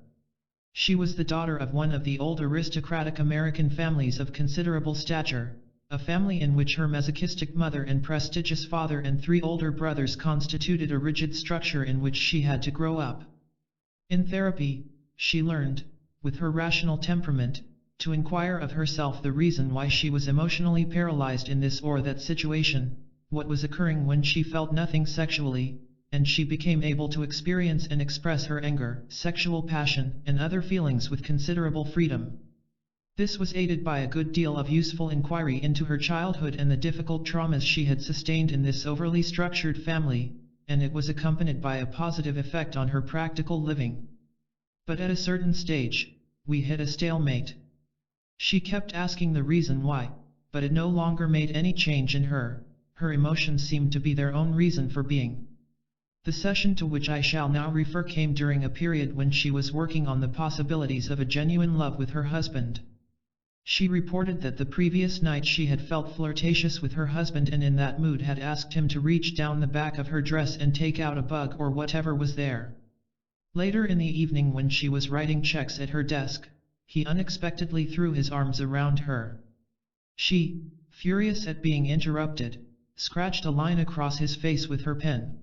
She was the daughter of one of the old aristocratic American families of considerable stature, a family in which her masochistic mother and prestigious father and 3 older brothers constituted a rigid structure in which she had to grow up. In therapy, she learned, with her rational temperament, to inquire of herself the reason why she was emotionally paralyzed in this or that situation, what was occurring when she felt nothing sexually, and she became able to experience and express her anger, sexual passion, and other feelings with considerable freedom. This was aided by a good deal of useful inquiry into her childhood and the difficult traumas she had sustained in this overly structured family, and it was accompanied by a positive effect on her practical living. But at a certain stage, we hit a stalemate. She kept asking the reason why, but it no longer made any change in her. Her emotions seemed to be their own reason for being. The session to which I shall now refer came during a period when she was working on the possibilities of a genuine love with her husband. She reported that the previous night she had felt flirtatious with her husband and in that mood had asked him to reach down the back of her dress and take out a bug or whatever was there. Later in the evening, when she was writing checks at her desk, he unexpectedly threw his arms around her. She, furious at being interrupted, scratched a line across his face with her pen.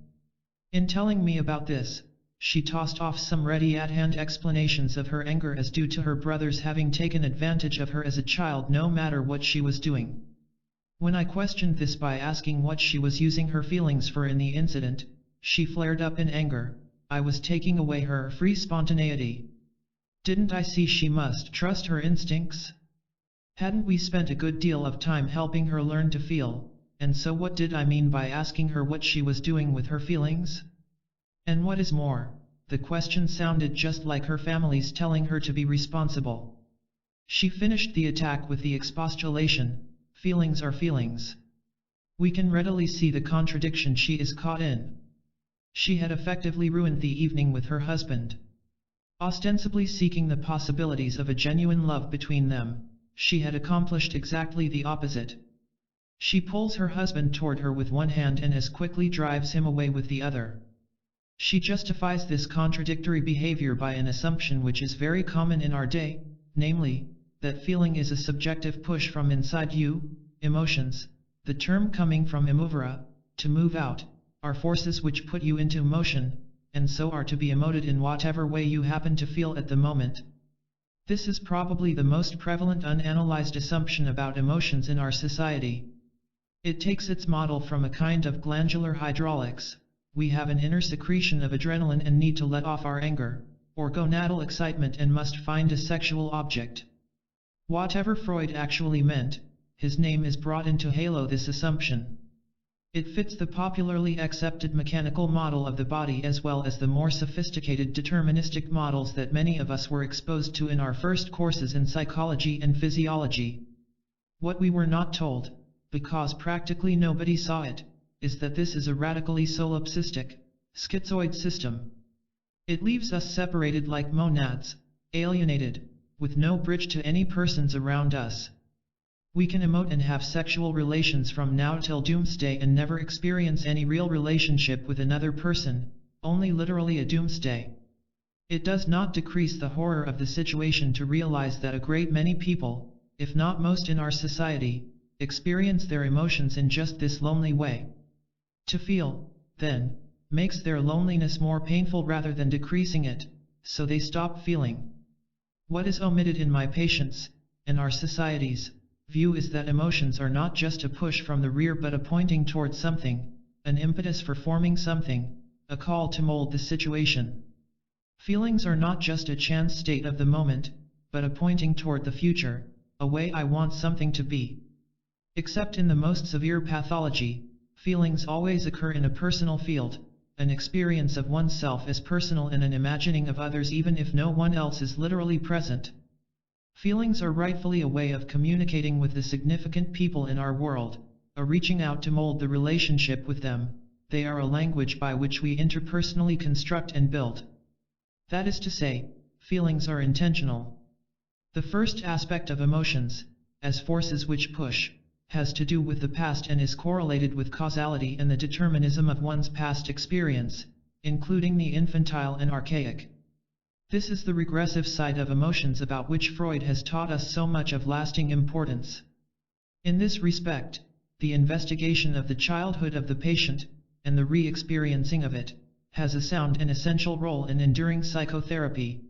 In telling me about this, she tossed off some ready-at-hand explanations of her anger as due to her brothers having taken advantage of her as a child no matter what she was doing. When I questioned this by asking what she was using her feelings for in the incident, she flared up in anger. I was taking away her free spontaneity. Didn't I see she must trust her instincts? Hadn't we spent a good deal of time helping her learn to feel, and so what did I mean by asking her what she was doing with her feelings? And what is more, the question sounded just like her family's telling her to be responsible. She finished the attack with the expostulation, feelings are feelings. We can readily see the contradiction she is caught in. She had effectively ruined the evening with her husband. Ostensibly seeking the possibilities of a genuine love between them, she had accomplished exactly the opposite. She pulls her husband toward her with one hand and as quickly drives him away with the other. She justifies this contradictory behavior by an assumption which is very common in our day, namely, that feeling is a subjective push from inside you. Emotions, the term coming from emovere, to move out, are forces which put you into motion, and so are to be emoted in whatever way you happen to feel at the moment. This is probably the most prevalent unanalyzed assumption about emotions in our society. It takes its model from a kind of glandular hydraulics. We have an inner secretion of adrenaline and need to let off our anger, or gonadal excitement, and must find a sexual object. Whatever Freud actually meant, his name is brought into halo this assumption. It fits the popularly accepted mechanical model of the body as well as the more sophisticated deterministic models that many of us were exposed to in our first courses in psychology and physiology. What we were not told, because practically nobody saw it, is that this is a radically solipsistic, schizoid system. It leaves us separated like monads, alienated, with no bridge to any persons around us. We can emote and have sexual relations from now till doomsday and never experience any real relationship with another person, only literally a doomsday. It does not decrease the horror of the situation to realize that a great many people, if not most in our society, experience their emotions in just this lonely way. To feel, then, makes their loneliness more painful rather than decreasing it, so they stop feeling. What is omitted in my patients, and our society's, view is that emotions are not just a push from the rear but a pointing towards something, an impetus for forming something, a call to mold the situation. Feelings are not just a chance state of the moment, but a pointing toward the future, a way I want something to be. Except in the most severe pathology, feelings always occur in a personal field, an experience of oneself as personal and an imagining of others even if no one else is literally present. Feelings are rightfully a way of communicating with the significant people in our world, a reaching out to mold the relationship with them. They are a language by which we interpersonally construct and build. That is to say, feelings are intentional. The first aspect of emotions, as forces which push, has to do with the past and is correlated with causality and the determinism of one's past experience, including the infantile and archaic. This is the regressive side of emotions about which Freud has taught us so much of lasting importance. In this respect, the investigation of the childhood of the patient, and the re-experiencing of it, has a sound and essential role in enduring psychotherapy.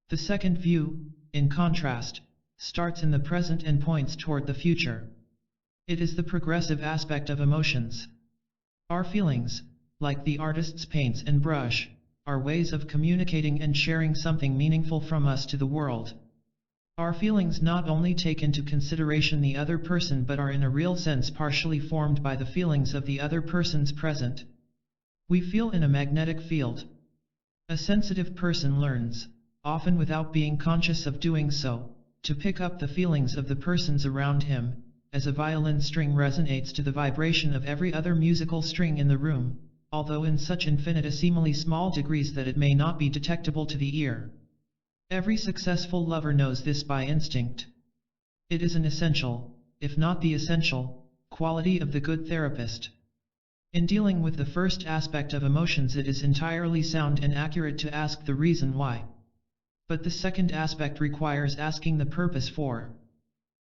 The second view, in contrast, starts in the present and points toward the future. It is the progressive aspect of emotions. Our feelings, like the artist's paints and brush, are ways of communicating and sharing something meaningful from us to the world. Our feelings not only take into consideration the other person but are in a real sense partially formed by the feelings of the other person's present. We feel in a magnetic field. A sensitive person learns, often without being conscious of doing so, to pick up the feelings of the persons around him, as a violin string resonates to the vibration of every other musical string in the room, although in such infinitesimally small degrees that it may not be detectable to the ear. Every successful lover knows this by instinct. It is an essential, if not the essential, quality of the good therapist. In dealing with the first aspect of emotions, it is entirely sound and accurate to ask the reason why. But the second aspect requires asking the purpose for.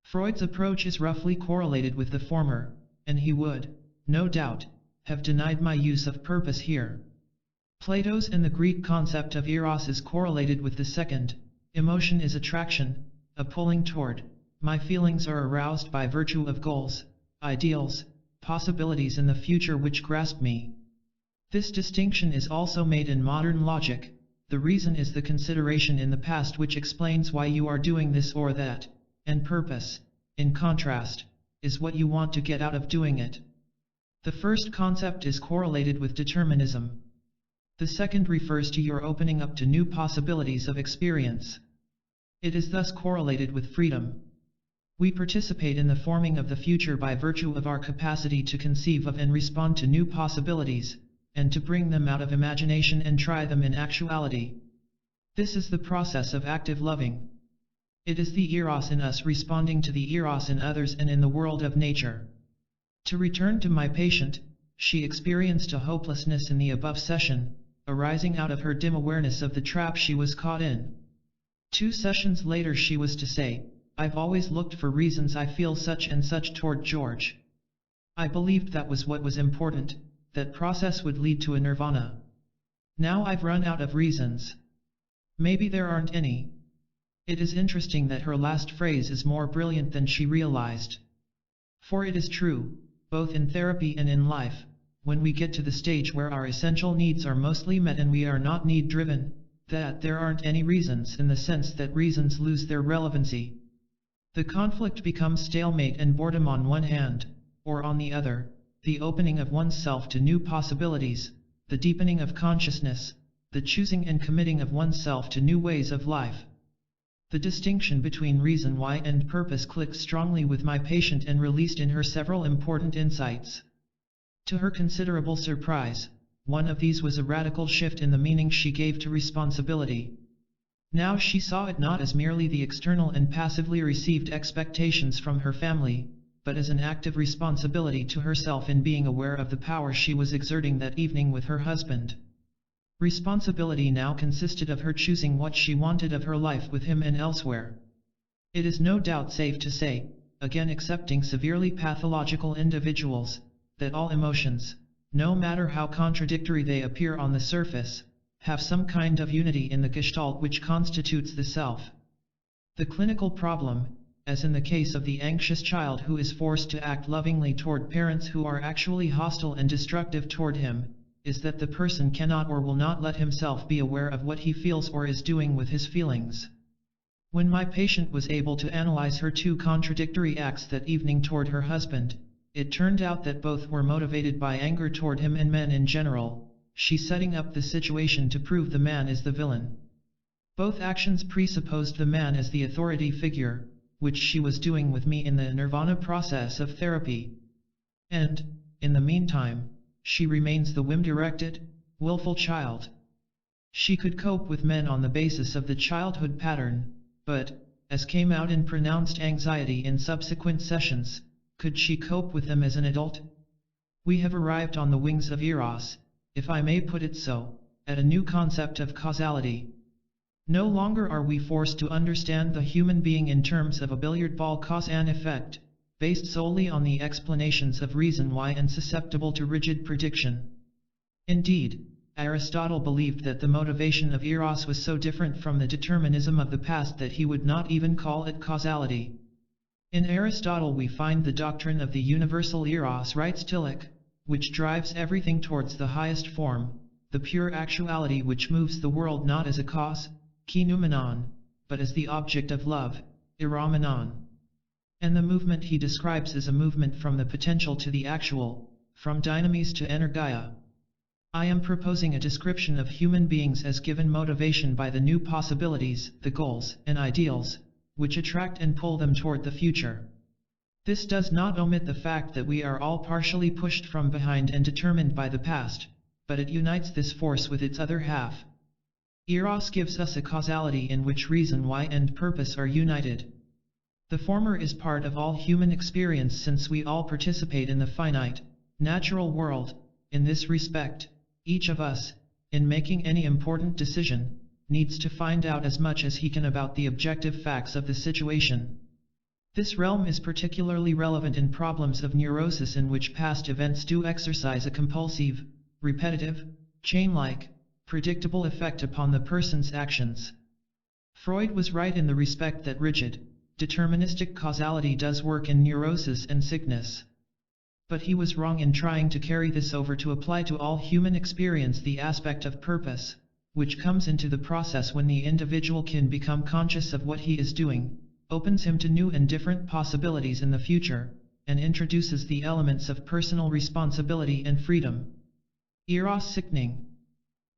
Freud's approach is roughly correlated with the former, and he would, no doubt, have denied my use of purpose here. Plato's and the Greek concept of eros is correlated with the second. Emotion is attraction, a pulling toward. My feelings are aroused by virtue of goals, ideals, possibilities in the future which grasp me. This distinction is also made in modern logic. The reason is the consideration in the past which explains why you are doing this or that, and purpose, in contrast, is what you want to get out of doing it. The first concept is correlated with determinism. The second refers to your opening up to new possibilities of experience. It is thus correlated with freedom. We participate in the forming of the future by virtue of our capacity to conceive of and respond to new possibilities, and to bring them out of imagination and try them in actuality. This is the process of active loving. It is the eros in us responding to the eros in others and in the world of nature. To return to my patient, she experienced a hopelessness in the above session, arising out of her dim awareness of the trap she was caught in. 2 sessions later she was to say, "I've always looked for reasons I feel such and such toward George. I believed that was what was important, that process would lead to a nirvana. Now I've run out of reasons. Maybe there aren't any." It is interesting that her last phrase is more brilliant than she realized. For it is true, both in therapy and in life, when we get to the stage where our essential needs are mostly met and we are not need-driven, that there aren't any reasons in the sense that reasons lose their relevancy. The conflict becomes stalemate and boredom on one hand, or on the other, the opening of oneself to new possibilities, the deepening of consciousness, the choosing and committing of oneself to new ways of life. The distinction between reason why and purpose clicked strongly with my patient and released in her several important insights. To her considerable surprise, one of these was a radical shift in the meaning she gave to responsibility. Now she saw it not as merely the external and passively received expectations from her family, but as an active responsibility to herself in being aware of the power she was exerting that evening with her husband. Responsibility now consisted of her choosing what she wanted of her life with him and elsewhere. It is no doubt safe to say, again accepting severely pathological individuals, that all emotions, no matter how contradictory they appear on the surface, have some kind of unity in the gestalt which constitutes the self. The clinical problem, as in the case of the anxious child who is forced to act lovingly toward parents who are actually hostile and destructive toward him, is that the person cannot or will not let himself be aware of what he feels or is doing with his feelings. When my patient was able to analyze her two contradictory acts that evening toward her husband, it turned out that both were motivated by anger toward him and men in general, she setting up the situation to prove the man is the villain. Both actions presupposed the man as the authority figure, which she was doing with me in the nirvana process of therapy. And, in the meantime, she remains the whim-directed, willful child. She could cope with men on the basis of the childhood pattern, but, as came out in pronounced anxiety in subsequent sessions, could she cope with them as an adult? We have arrived on the wings of Eros, if I may put it so, at a new concept of causality. No longer are we forced to understand the human being in terms of a billiard ball cause and effect, based solely on the explanations of reason why and susceptible to rigid prediction. Indeed, Aristotle believed that the motivation of Eros was so different from the determinism of the past that he would not even call it causality. In Aristotle we find the doctrine of the universal Eros, writes Tillich, which drives everything towards the highest form, the pure actuality which moves the world not as a cause, kinoumenon, but as the object of love, eromenon. And the movement he describes is a movement from the potential to the actual, from dynamis to energia. I am proposing a description of human beings as given motivation by the new possibilities, the goals and ideals, which attract and pull them toward the future. This does not omit the fact that we are all partially pushed from behind and determined by the past, but it unites this force with its other half. Eros gives us a causality in which reason, why, and purpose are united. The former is part of all human experience since we all participate in the finite, natural world. In this respect, each of us, in making any important decision, needs to find out as much as he can about the objective facts of the situation. This realm is particularly relevant in problems of neurosis in which past events do exercise a compulsive, repetitive, chain-like, predictable effect upon the person's actions. Freud was right in the respect that rigid, deterministic causality does work in neurosis and sickness. But he was wrong in trying to carry this over to apply to all human experience the aspect of purpose, which comes into the process when the individual can become conscious of what he is doing, opens him to new and different possibilities in the future, and introduces the elements of personal responsibility and freedom. Eros sickening.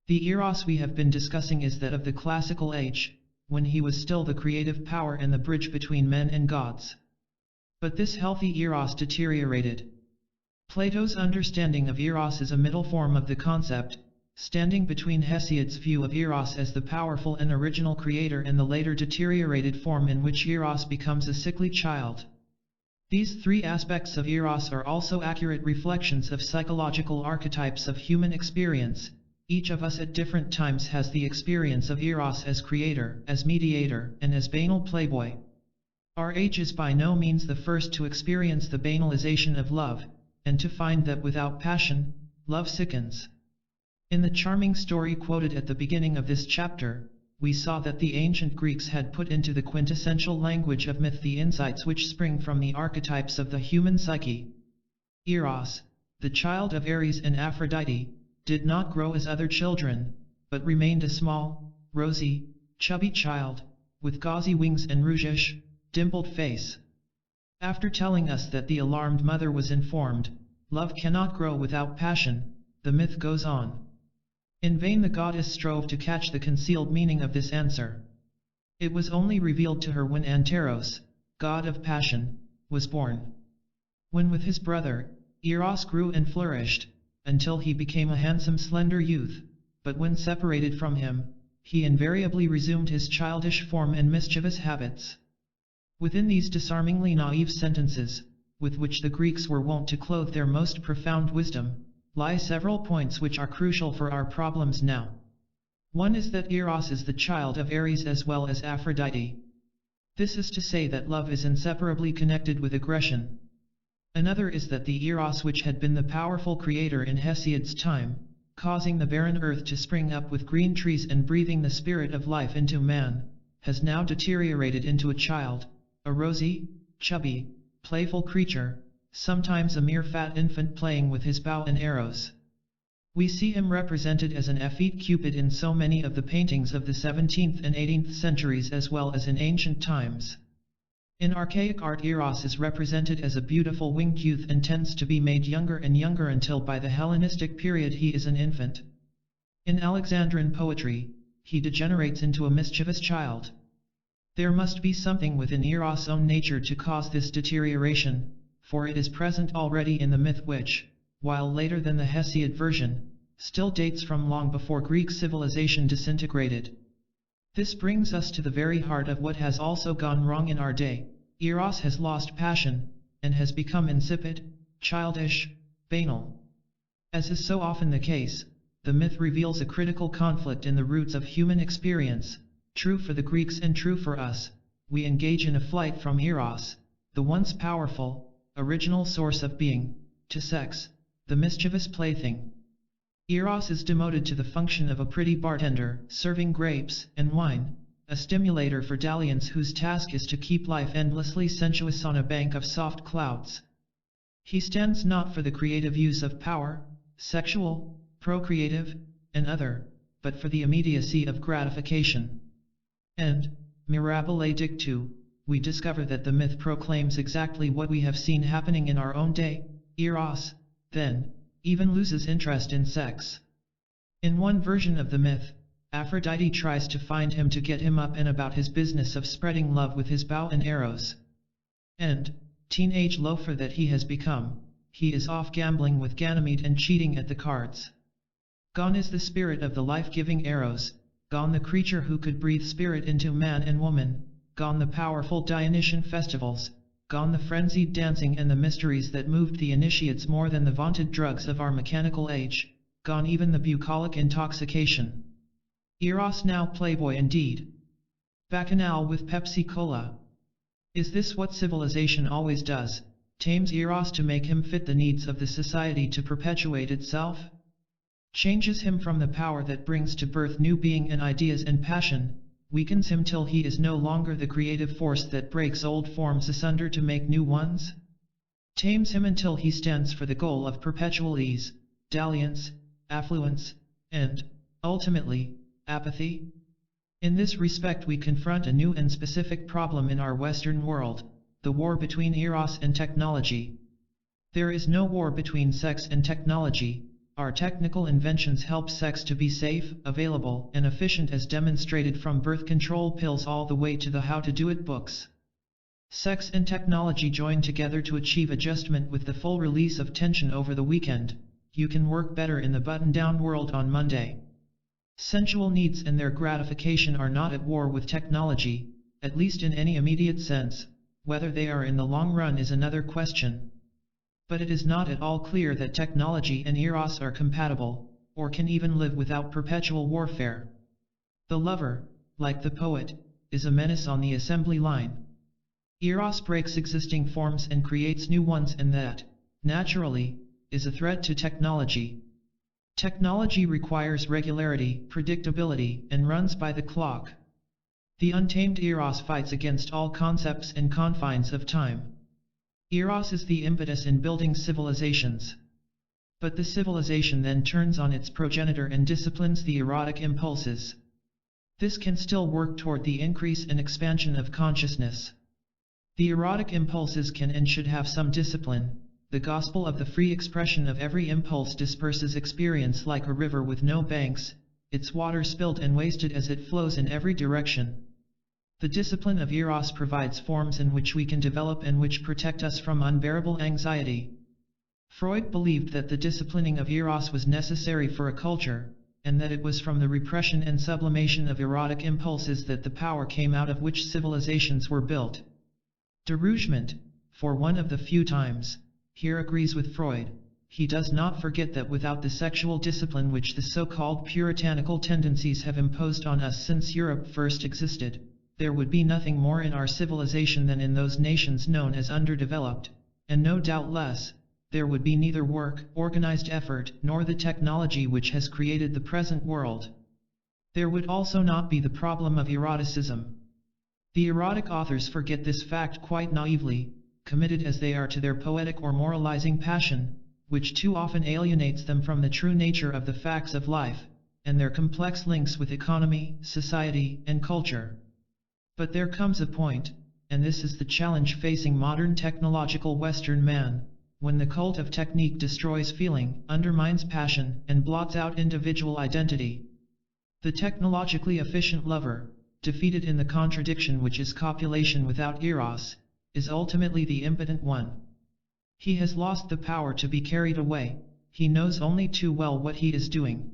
The Eros we have been discussing is that of the classical age, when he was still the creative power and the bridge between men and gods. But this healthy Eros deteriorated. Plato's understanding of Eros is a middle form of the concept, standing between Hesiod's view of Eros as the powerful and original creator and the later deteriorated form in which Eros becomes a sickly child. These three aspects of Eros are also accurate reflections of psychological archetypes of human experience. Each of us at different times has the experience of Eros as creator, as mediator, and as banal playboy. Our age is by no means the first to experience the banalization of love, and to find that without passion, love sickens. In the charming story quoted at the beginning of this chapter, we saw that the ancient Greeks had put into the quintessential language of myth the insights which spring from the archetypes of the human psyche. Eros, the child of Ares and Aphrodite, did not grow as other children, but remained a small, rosy, chubby child, with gauzy wings and rougeish, dimpled face. After telling us that the alarmed mother was informed, love cannot grow without passion, the myth goes on. In vain the goddess strove to catch the concealed meaning of this answer. It was only revealed to her when Anteros, god of passion, was born. When with his brother, Eros grew and flourished, until he became a handsome slender youth, but when separated from him, he invariably resumed his childish form and mischievous habits. Within these disarmingly naive sentences, with which the Greeks were wont to clothe their most profound wisdom, lie several points which are crucial for our problems now. One is that Eros is the child of Ares as well as Aphrodite. This is to say that love is inseparably connected with aggression. Another is that the Eros which had been the powerful creator in Hesiod's time, causing the barren earth to spring up with green trees and breathing the spirit of life into man, has now deteriorated into a child, a rosy, chubby, playful creature, sometimes a mere fat infant playing with his bow and arrows. We see him represented as an effete Cupid in so many of the paintings of the 17th and 18th centuries as well as in ancient times. In archaic art, Eros is represented as a beautiful winged youth and tends to be made younger and younger until by the Hellenistic period he is an infant. In Alexandrine poetry, he degenerates into a mischievous child. There must be something within Eros' own nature to cause this deterioration, for it is present already in the myth which, while later than the Hesiod version, still dates from long before Greek civilization disintegrated. This brings us to the very heart of what has also gone wrong in our day. Eros has lost passion, and has become insipid, childish, banal. As is so often the case, the myth reveals a critical conflict in the roots of human experience, true for the Greeks and true for us. We engage in a flight from Eros, the once powerful, original source of being, to sex, the mischievous plaything. Eros is demoted to the function of a pretty bartender, serving grapes and wine, a stimulator for dalliance whose task is to keep life endlessly sensuous on a bank of soft clouds. He stands not for the creative use of power, sexual, procreative, and other, but for the immediacy of gratification. And, mirabile dictu, we discover that the myth proclaims exactly what we have seen happening in our own day. Eros, then, even loses interest in sex. In one version of the myth, Aphrodite tries to find him to get him up and about his business of spreading love with his bow and arrows. And, teenage loafer that he has become, he is off gambling with Ganymede and cheating at the cards. Gone is the spirit of the life-giving arrows, gone the creature who could breathe spirit into man and woman, gone the powerful Dionysian festivals, gone the frenzied dancing and the mysteries that moved the initiates more than the vaunted drugs of our mechanical age, gone even the bucolic intoxication. Eros now playboy indeed. Bacchanal with Pepsi-Cola. Is this what civilization always does, tames Eros to make him fit the needs of the society to perpetuate itself? Changes him from the power that brings to birth new being and ideas and passion, weakens him till he is no longer the creative force that breaks old forms asunder to make new ones? Tames him until he stands for the goal of perpetual ease, dalliance, affluence, and, ultimately, apathy? In this respect we confront a new and specific problem in our Western world, the war between Eros and technology. There is no war between sex and technology. Our technical inventions help sex to be safe, available, and efficient as demonstrated from birth control pills all the way to the how-to-do-it books. Sex and technology join together to achieve adjustment with the full release of tension over the weekend. You can work better in the button-down world on Monday. Sensual needs and their gratification are not at war with technology, at least in any immediate sense. Whether they are in the long run is another question. But it is not at all clear that technology and Eros are compatible, or can even live without perpetual warfare. The lover, like the poet, is a menace on the assembly line. Eros breaks existing forms and creates new ones, and that, naturally, is a threat to technology. Technology requires regularity, predictability, and runs by the clock. The untamed Eros fights against all concepts and confines of time. Eros is the impetus in building civilizations. But the civilization then turns on its progenitor and disciplines the erotic impulses. This can still work toward the increase and expansion of consciousness. The erotic impulses can and should have some discipline. The gospel of the free expression of every impulse disperses experience like a river with no banks, its water spilled and wasted as it flows in every direction. The discipline of Eros provides forms in which we can develop and which protect us from unbearable anxiety. Freud believed that the disciplining of Eros was necessary for a culture, and that it was from the repression and sublimation of erotic impulses that the power came out of which civilizations were built. Derougement, for one of the few times, here agrees with Freud. He does not forget that without the sexual discipline which the so-called puritanical tendencies have imposed on us since Europe first existed, there would be nothing more in our civilization than in those nations known as underdeveloped, and no doubt less, there would be neither work, organized effort, nor the technology which has created the present world. There would also not be the problem of eroticism. The erotic authors forget this fact quite naively, committed as they are to their poetic or moralizing passion, which too often alienates them from the true nature of the facts of life, and their complex links with economy, society, and culture. But there comes a point, and this is the challenge facing modern technological Western man, when the cult of technique destroys feeling, undermines passion, and blots out individual identity. The technologically efficient lover, defeated in the contradiction which is copulation without eros, is ultimately the impotent one. He has lost the power to be carried away, he knows only too well what he is doing.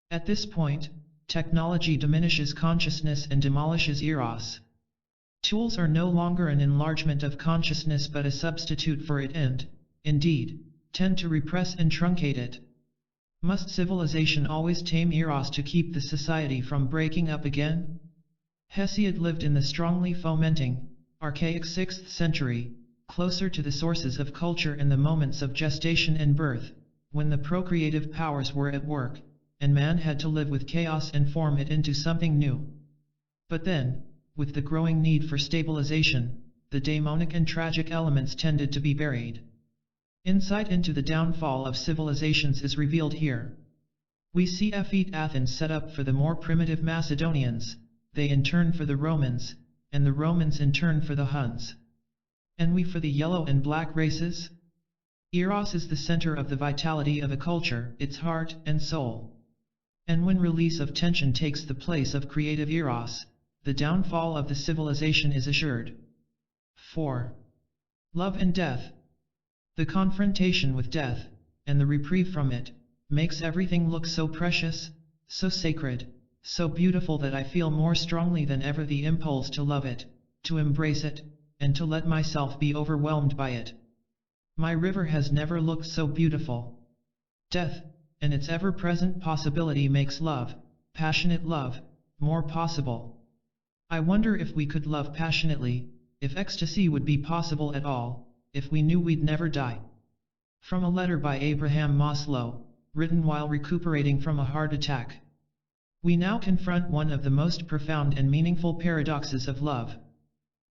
At this point, technology diminishes consciousness and demolishes eros. Tools are no longer an enlargement of consciousness but a substitute for it and, indeed, tend to repress and truncate it. Must civilization always tame eros to keep the society from breaking up again? Hesiod lived in the strongly fomenting, archaic 6th century, closer to the sources of culture in the moments of gestation and birth, when the procreative powers were at work, and man had to live with chaos and form it into something new. But then, with the growing need for stabilization, the daemonic and tragic elements tended to be buried. Insight into the downfall of civilizations is revealed here. We see effete Athens set up for the more primitive Macedonians, they in turn for the Romans, and the Romans in turn for the Huns. And we for the yellow and black races? Eros is the center of the vitality of a culture, its heart and soul. And when release of tension takes the place of creative eros, the downfall of the civilization is assured. 4. Love and death. The confrontation with death, and the reprieve from it, makes everything look so precious, so sacred, so beautiful that I feel more strongly than ever the impulse to love it, to embrace it, and to let myself be overwhelmed by it. My river has never looked so beautiful. Death, and its ever-present possibility makes love, passionate love, more possible. I wonder if we could love passionately, if ecstasy would be possible at all, if we knew we'd never die. From a letter by Abraham Maslow, written while recuperating from a heart attack. We now confront one of the most profound and meaningful paradoxes of love.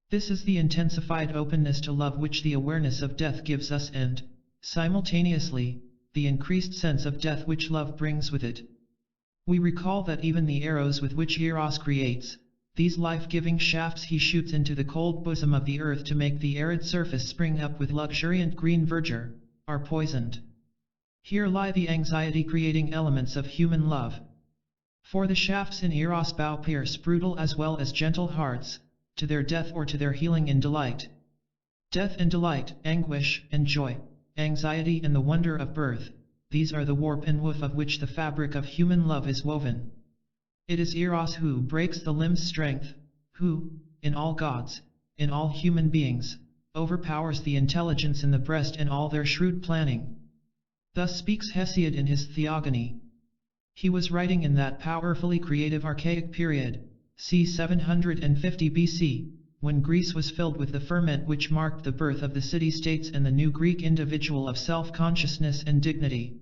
This is the intensified openness to love which the awareness of death gives us and, simultaneously, the increased sense of death which love brings with it. We recall that even the arrows with which Eros creates, these life-giving shafts he shoots into the cold bosom of the earth to make the arid surface spring up with luxuriant green verdure, are poisoned. Here lie the anxiety-creating elements of human love. For the shafts in Eros' bow pierce brutal as well as gentle hearts, to their death or to their healing in delight. Death and delight, anguish and joy, anxiety and the wonder of birth, these are the warp and woof of which the fabric of human love is woven. It is Eros who breaks the limb's strength, who, in all gods, in all human beings, overpowers the intelligence in the breast and all their shrewd planning. Thus speaks Hesiod in his Theogony. He was writing in that powerfully creative archaic period, c. 750 BC, when Greece was filled with the ferment which marked the birth of the city-states and the new Greek individual of self-consciousness and dignity.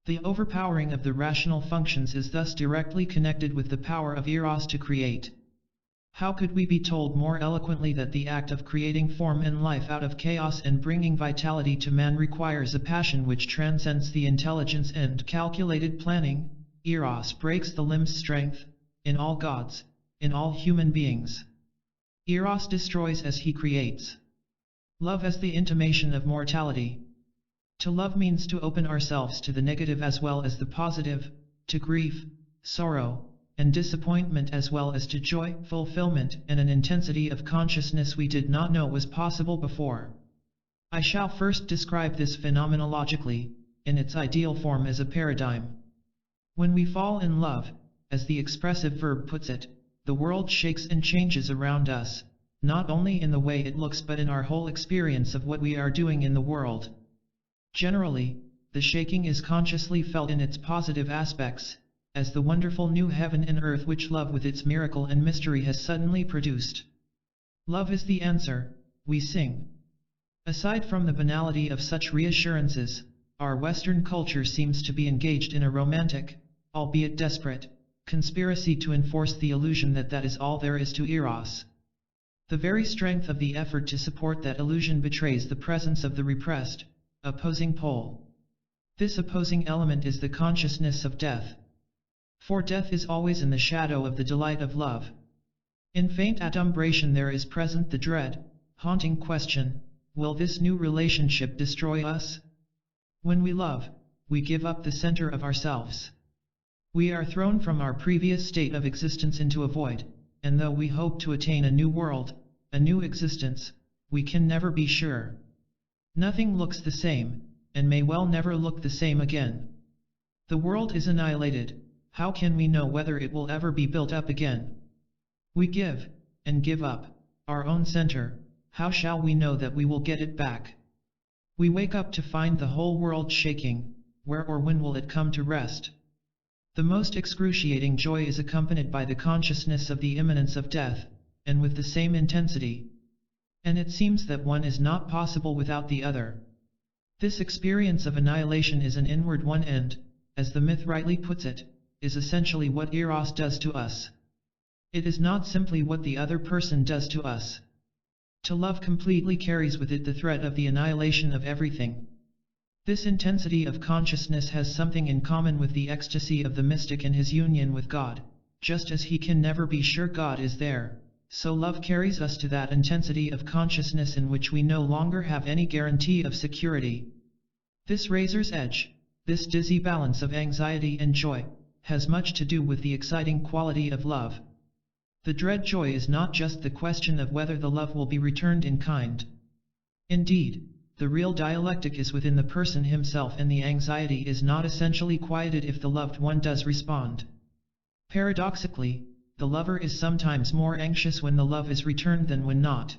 The overpowering of the rational functions is thus directly connected with the power of Eros to create. How could we be told more eloquently that the act of creating form and life out of chaos and bringing vitality to man requires a passion which transcends the intelligence and calculated planning? Eros breaks the limb's strength, in all gods, in all human beings. Eros destroys as he creates. Love as the intimation of mortality. To love means to open ourselves to the negative as well as the positive, to grief, sorrow, and disappointment as well as to joy, fulfillment, and an intensity of consciousness we did not know was possible before. I shall first describe this phenomenologically, in its ideal form as a paradigm. When we fall in love, as the expressive verb puts it, the world shakes and changes around us, not only in the way it looks but in our whole experience of what we are doing in the world. Generally, the shaking is consciously felt in its positive aspects, as the wonderful new heaven and earth which love with its miracle and mystery has suddenly produced. Love is the answer, we sing. Aside from the banality of such reassurances, our Western culture seems to be engaged in a romantic, albeit desperate, conspiracy to enforce the illusion that that is all there is to Eros. The very strength of the effort to support that illusion betrays the presence of the repressed, opposing pole. This opposing element is the consciousness of death. For death is always in the shadow of the delight of love. In faint adumbration there is present the dread, haunting question, will this new relationship destroy us? When we love, we give up the center of ourselves. We are thrown from our previous state of existence into a void, and though we hope to attain a new world, a new existence, we can never be sure. Nothing looks the same, and may well never look the same again. The world is annihilated, how can we know whether it will ever be built up again? We give, and give up, our own center, how shall we know that we will get it back? We wake up to find the whole world shaking, where or when will it come to rest? The most excruciating joy is accompanied by the consciousness of the imminence of death, and with the same intensity. And it seems that one is not possible without the other. This experience of annihilation is an inward one and, as the myth rightly puts it, is essentially what eros does to us. It is not simply what the other person does to us. To love completely carries with it the threat of the annihilation of everything. This intensity of consciousness has something in common with the ecstasy of the mystic in his union with God. Just as he can never be sure God is there, so love carries us to that intensity of consciousness in which we no longer have any guarantee of security. This razor's edge, this dizzy balance of anxiety and joy, has much to do with the exciting quality of love. The dread joy is not just the question of whether the love will be returned in kind. Indeed, the real dialectic is within the person himself, and the anxiety is not essentially quieted if the loved one does respond. Paradoxically, the lover is sometimes more anxious when the love is returned than when not.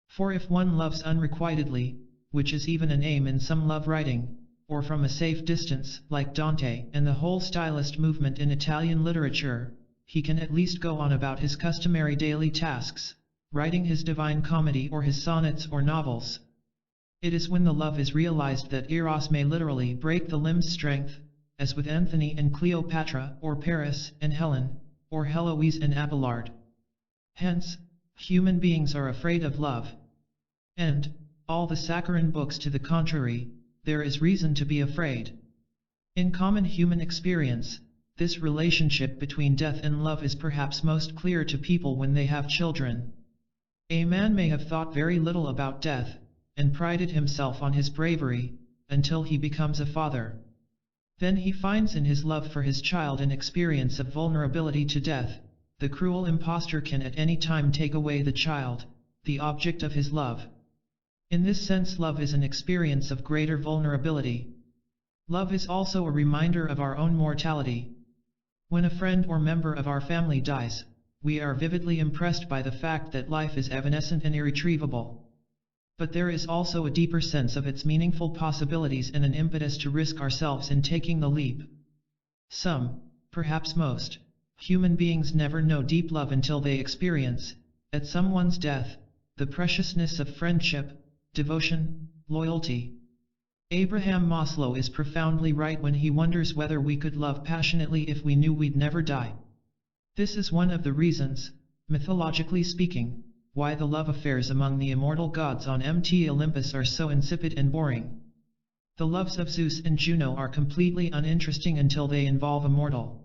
For if one loves unrequitedly, which is even an aim in some love writing, or from a safe distance, like Dante and the whole stylist movement in Italian literature, he can at least go on about his customary daily tasks, writing his Divine Comedy or his sonnets or novels. It is when the love is realized that eros may literally break the limb's strength, as with Anthony and Cleopatra, or Paris and Helen, or Heloise and Abelard. Hence, human beings are afraid of love. And, all the saccharine books to the contrary, there is reason to be afraid. In common human experience, this relationship between death and love is perhaps most clear to people when they have children. A man may have thought very little about death, and prided himself on his bravery, until he becomes a father. Then he finds in his love for his child an experience of vulnerability to death. The cruel impostor can at any time take away the child, the object of his love. In this sense, love is an experience of greater vulnerability. Love is also a reminder of our own mortality. When a friend or member of our family dies, we are vividly impressed by the fact that life is evanescent and irretrievable. But there is also a deeper sense of its meaningful possibilities and an impetus to risk ourselves in taking the leap. Some, perhaps most, human beings never know deep love until they experience, at someone's death, the preciousness of friendship, devotion, loyalty. Abraham Maslow is profoundly right when he wonders whether we could love passionately if we knew we'd never die. This is one of the reasons, mythologically speaking, why the love affairs among the immortal gods on Mt. Olympus are so insipid and boring. The loves of Zeus and Juno are completely uninteresting until they involve a mortal.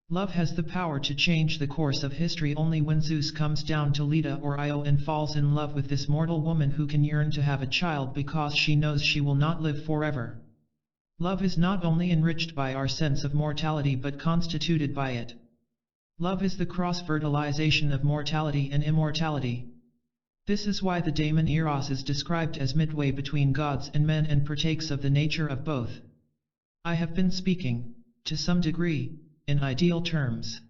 Love has the power to change the course of history only when Zeus comes down to Leda or Io and falls in love with this mortal woman who can yearn to have a child because she knows she will not live forever. Love is not only enriched by our sense of mortality but constituted by it. Love is the cross-fertilization of mortality and immortality. This is why the daemon Eros is described as midway between gods and men and partakes of the nature of both. I have been speaking, to some degree, in ideal terms.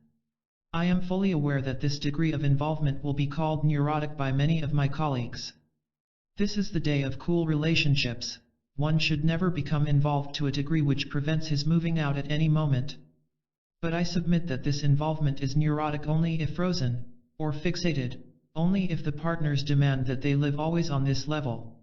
I am fully aware that this degree of involvement will be called neurotic by many of my colleagues. This is the day of cool relationships. One should never become involved to a degree which prevents his moving out at any moment. But I submit that this involvement is neurotic only if frozen, or fixated, only if the partners demand that they live always on this level.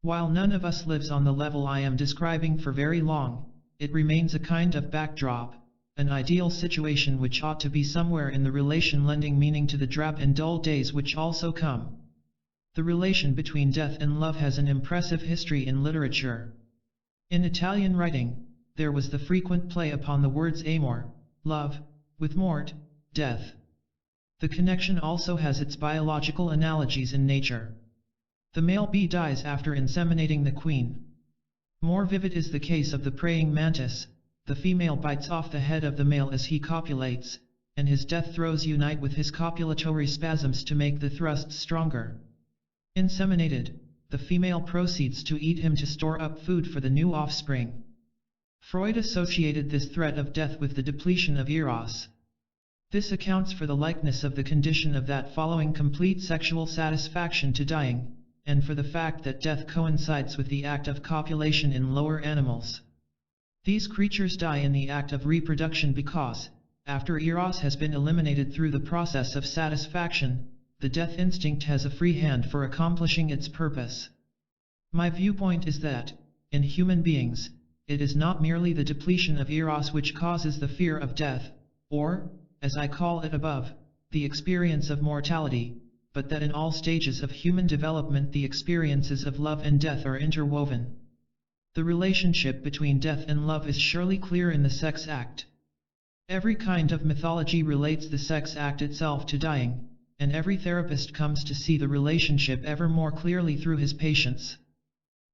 While none of us lives on the level I am describing for very long, it remains a kind of backdrop, an ideal situation which ought to be somewhere in the relation lending meaning to the drab and dull days which also come. The relation between death and love has an impressive history in literature. In Italian writing, there was the frequent play upon the words amor, love, with mort, death. The connection also has its biological analogies in nature. The male bee dies after inseminating the queen. More vivid is the case of the praying mantis. The female bites off the head of the male as he copulates, and his death throes unite with his copulatory spasms to make the thrusts stronger. Inseminated, the female proceeds to eat him to store up food for the new offspring. Freud associated this threat of death with the depletion of eros. This accounts for the likeness of the condition of that following complete sexual satisfaction to dying, and for the fact that death coincides with the act of copulation in lower animals. These creatures die in the act of reproduction because, after eros has been eliminated through the process of satisfaction, the death instinct has a free hand for accomplishing its purpose. My viewpoint is that, in human beings, it is not merely the depletion of eros which causes the fear of death, or, as I call it above, the experience of mortality, but that in all stages of human development the experiences of love and death are interwoven. The relationship between death and love is surely clear in the sex act. Every kind of mythology relates the sex act itself to dying, and every therapist comes to see the relationship ever more clearly through his patients.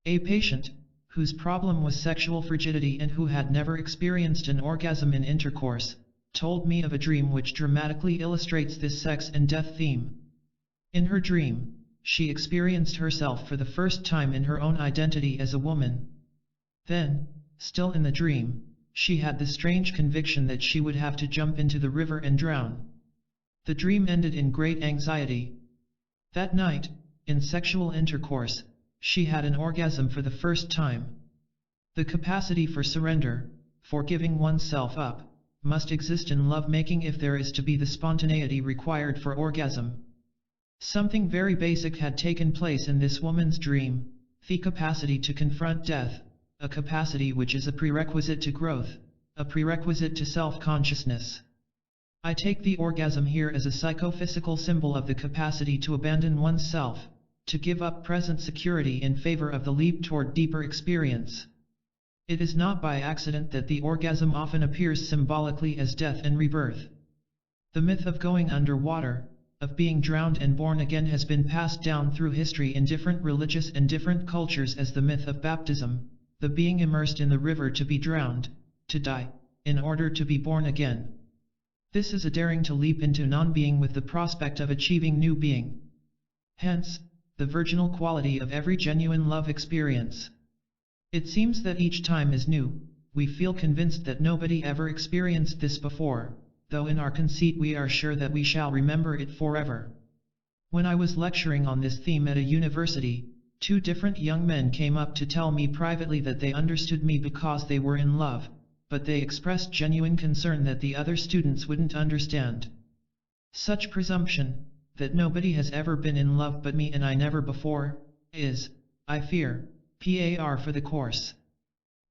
A patient, whose problem was sexual frigidity and who had never experienced an orgasm in intercourse, told me of a dream which dramatically illustrates this sex and death theme. In her dream, she experienced herself for the first time in her own identity as a woman. Then, still in the dream, she had the strange conviction that she would have to jump into the river and drown. The dream ended in great anxiety. That night, in sexual intercourse, she had an orgasm for the first time. The capacity for surrender, for giving oneself up, must exist in lovemaking if there is to be the spontaneity required for orgasm. Something very basic had taken place in this woman's dream, the capacity to confront death, a capacity which is a prerequisite to growth, a prerequisite to self-consciousness. I take the orgasm here as a psychophysical symbol of the capacity to abandon oneself, to give up present security in favor of the leap toward deeper experience. It is not by accident that the orgasm often appears symbolically as death and rebirth. The myth of going underwater, of being drowned and born again has been passed down through history in different religious and different cultures as the myth of baptism, the being immersed in the river to be drowned, to die, in order to be born again. This is a daring to leap into non-being with the prospect of achieving new being. Hence, the virginal quality of every genuine love experience. It seems that each time is new. We feel convinced that nobody ever experienced this before, though in our conceit we are sure that we shall remember it forever. When I was lecturing on this theme at a university, 2 different young men came up to tell me privately that they understood me because they were in love, but they expressed genuine concern that the other students wouldn't understand. Such presumption, that nobody has ever been in love but me and I never before, is, I fear, par for the course.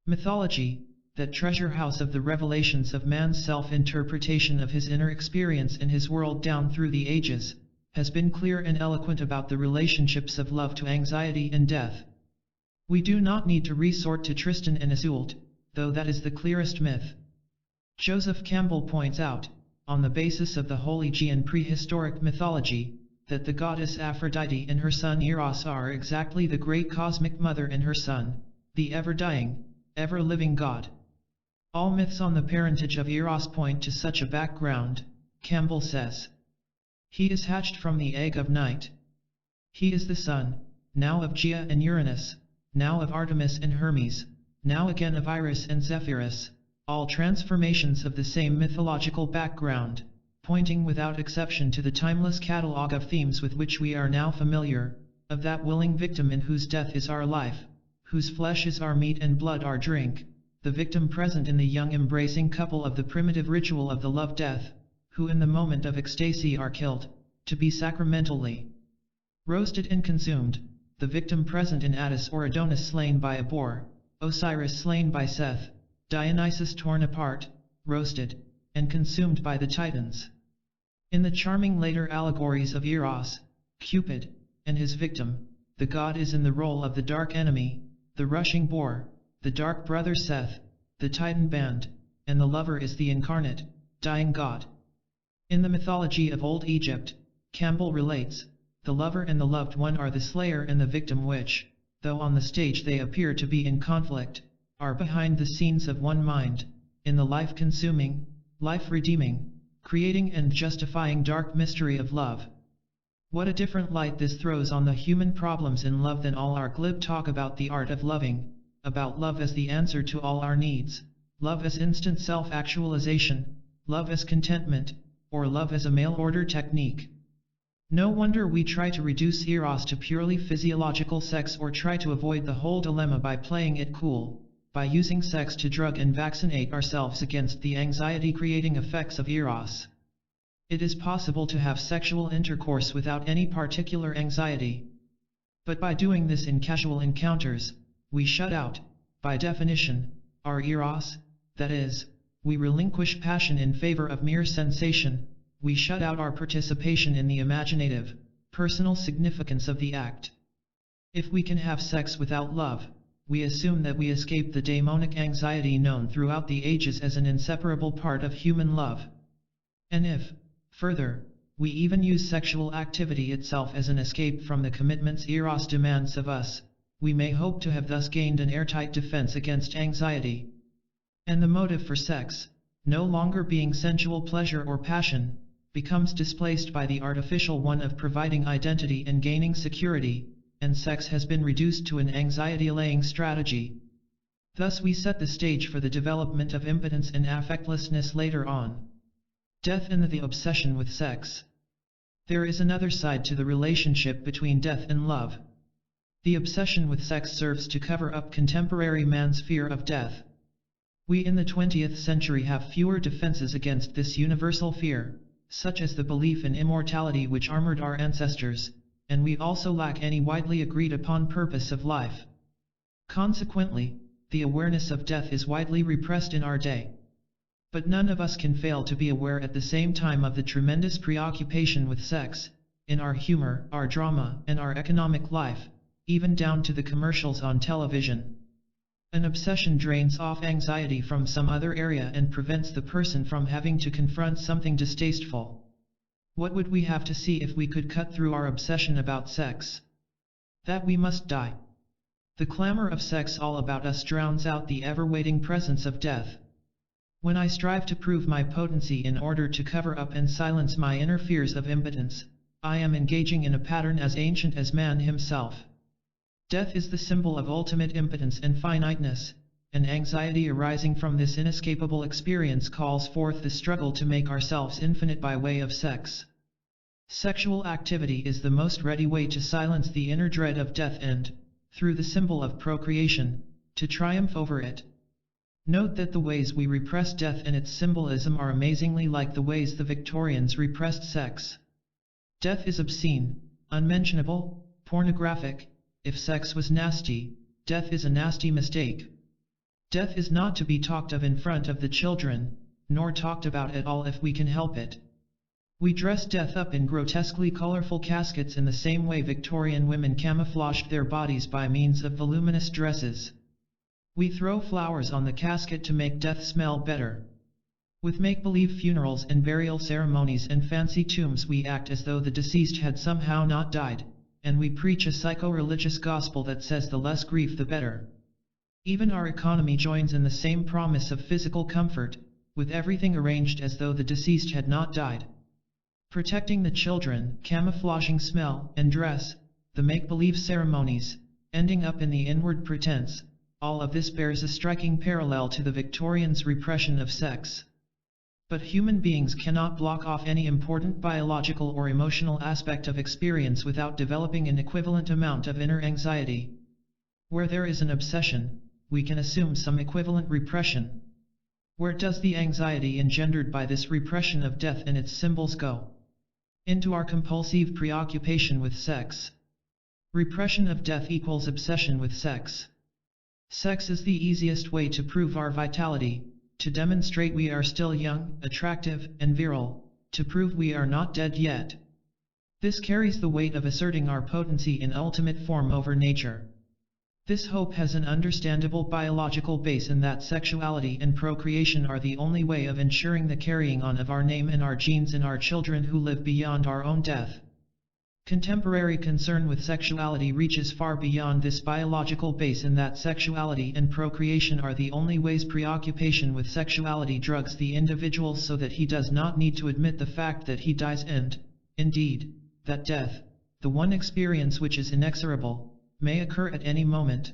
Mythology, that treasure house of the revelations of man's self-interpretation of his inner experience in his world down through the ages, has been clear and eloquent about the relationships of love to anxiety and death. We do not need to resort to Tristan and Iseult, though that is the clearest myth. Joseph Campbell points out, on the basis of the Holy Aegean prehistoric mythology, that the goddess Aphrodite and her son Eros are exactly the great cosmic mother and her son, the ever-dying, ever-living god. All myths on the parentage of Eros point to such a background, Campbell says. He is hatched from the egg of night. He is the son, now of Gaia and Uranus, now of Artemis and Hermes, now again of Iris and Zephyrus, all transformations of the same mythological background, pointing without exception to the timeless catalogue of themes with which we are now familiar, of that willing victim in whose death is our life, whose flesh is our meat and blood our drink, the victim present in the young embracing couple of the primitive ritual of the love-death, who in the moment of ecstasy are killed, to be sacramentally roasted and consumed, the victim present in Attis or Adonis slain by a boar, Osiris slain by Seth, Dionysus torn apart, roasted, and consumed by the Titans. In the charming later allegories of Eros, Cupid, and his victim, the god is in the role of the dark enemy, the rushing boar, the dark brother Seth, the Titan band, and the lover is the incarnate, dying god. In the mythology of Old Egypt, Campbell relates, the lover and the loved one are the slayer and the victim which, though on the stage they appear to be in conflict, are behind the scenes of one mind, in the life-consuming, life-redeeming, creating and justifying dark mystery of love. What a different light this throws on the human problems in love than all our glib talk about the art of loving, about love as the answer to all our needs, love as instant self-actualization, love as contentment, or love as a mail-order technique. No wonder we try to reduce eros to purely physiological sex or try to avoid the whole dilemma by playing it cool, by using sex to drug and vaccinate ourselves against the anxiety-creating effects of eros. It is possible to have sexual intercourse without any particular anxiety. But by doing this in casual encounters, we shut out, by definition, our eros, that is, we relinquish passion in favor of mere sensation, we shut out our participation in the imaginative, personal significance of the act. If we can have sex without love, we assume that we escape the daemonic anxiety known throughout the ages as an inseparable part of human love. And if, further, we even use sexual activity itself as an escape from the commitments eros demands of us, we may hope to have thus gained an airtight defense against anxiety. And the motive for sex, no longer being sensual pleasure or passion, becomes displaced by the artificial one of providing identity and gaining security, and sex has been reduced to an anxiety-allaying strategy. Thus we set the stage for the development of impotence and affectlessness later on. Death and the obsession with sex. There is another side to the relationship between death and love. The obsession with sex serves to cover up contemporary man's fear of death. We in the 20th century have fewer defenses against this universal fear, such as the belief in immortality which armored our ancestors, and we also lack any widely agreed upon purpose of life. Consequently, the awareness of death is widely repressed in our day. But none of us can fail to be aware at the same time of the tremendous preoccupation with sex, in our humor, our drama, and our economic life, even down to the commercials on television. An obsession drains off anxiety from some other area and prevents the person from having to confront something distasteful. What would we have to see if we could cut through our obsession about sex? That we must die. The clamor of sex all about us drowns out the ever-waiting presence of death. When I strive to prove my potency in order to cover up and silence my inner fears of impotence, I am engaging in a pattern as ancient as man himself. Death is the symbol of ultimate impotence and finiteness, and anxiety arising from this inescapable experience calls forth the struggle to make ourselves infinite by way of sex. Sexual activity is the most ready way to silence the inner dread of death and, through the symbol of procreation, to triumph over it. Note that the ways we repress death and its symbolism are amazingly like the ways the Victorians repressed sex. Death is obscene, unmentionable, pornographic. If sex was nasty, death is a nasty mistake. Death is not to be talked of in front of the children, nor talked about at all if we can help it. We dress death up in grotesquely colorful caskets in the same way Victorian women camouflaged their bodies by means of voluminous dresses. We throw flowers on the casket to make death smell better. With make-believe funerals and burial ceremonies and fancy tombs we act as though the deceased had somehow not died, and we preach a psycho-religious gospel that says the less grief the better. Even our economy joins in the same promise of physical comfort, with everything arranged as though the deceased had not died. Protecting the children, camouflaging smell and dress, the make-believe ceremonies, ending up in the inward pretense, all of this bears a striking parallel to the Victorians' repression of sex. But human beings cannot block off any important biological or emotional aspect of experience without developing an equivalent amount of inner anxiety. Where there is an obsession, we can assume some equivalent repression. Where does the anxiety engendered by this repression of death and its symbols go? Into our compulsive preoccupation with sex. Repression of death equals obsession with sex. Sex is the easiest way to prove our vitality, to demonstrate we are still young, attractive, and virile, to prove we are not dead yet. This carries the weight of asserting our potency in ultimate form over nature. This hope has an understandable biological base in that sexuality and procreation are the only way of ensuring the carrying on of our name and our genes in our children who live beyond our own death. Contemporary concern with sexuality reaches far beyond this biological base in that sexuality and procreation are the only ways. Preoccupation with sexuality drugs the individual so that he does not need to admit the fact that he dies and, indeed, that death, the one experience which is inexorable, may occur at any moment.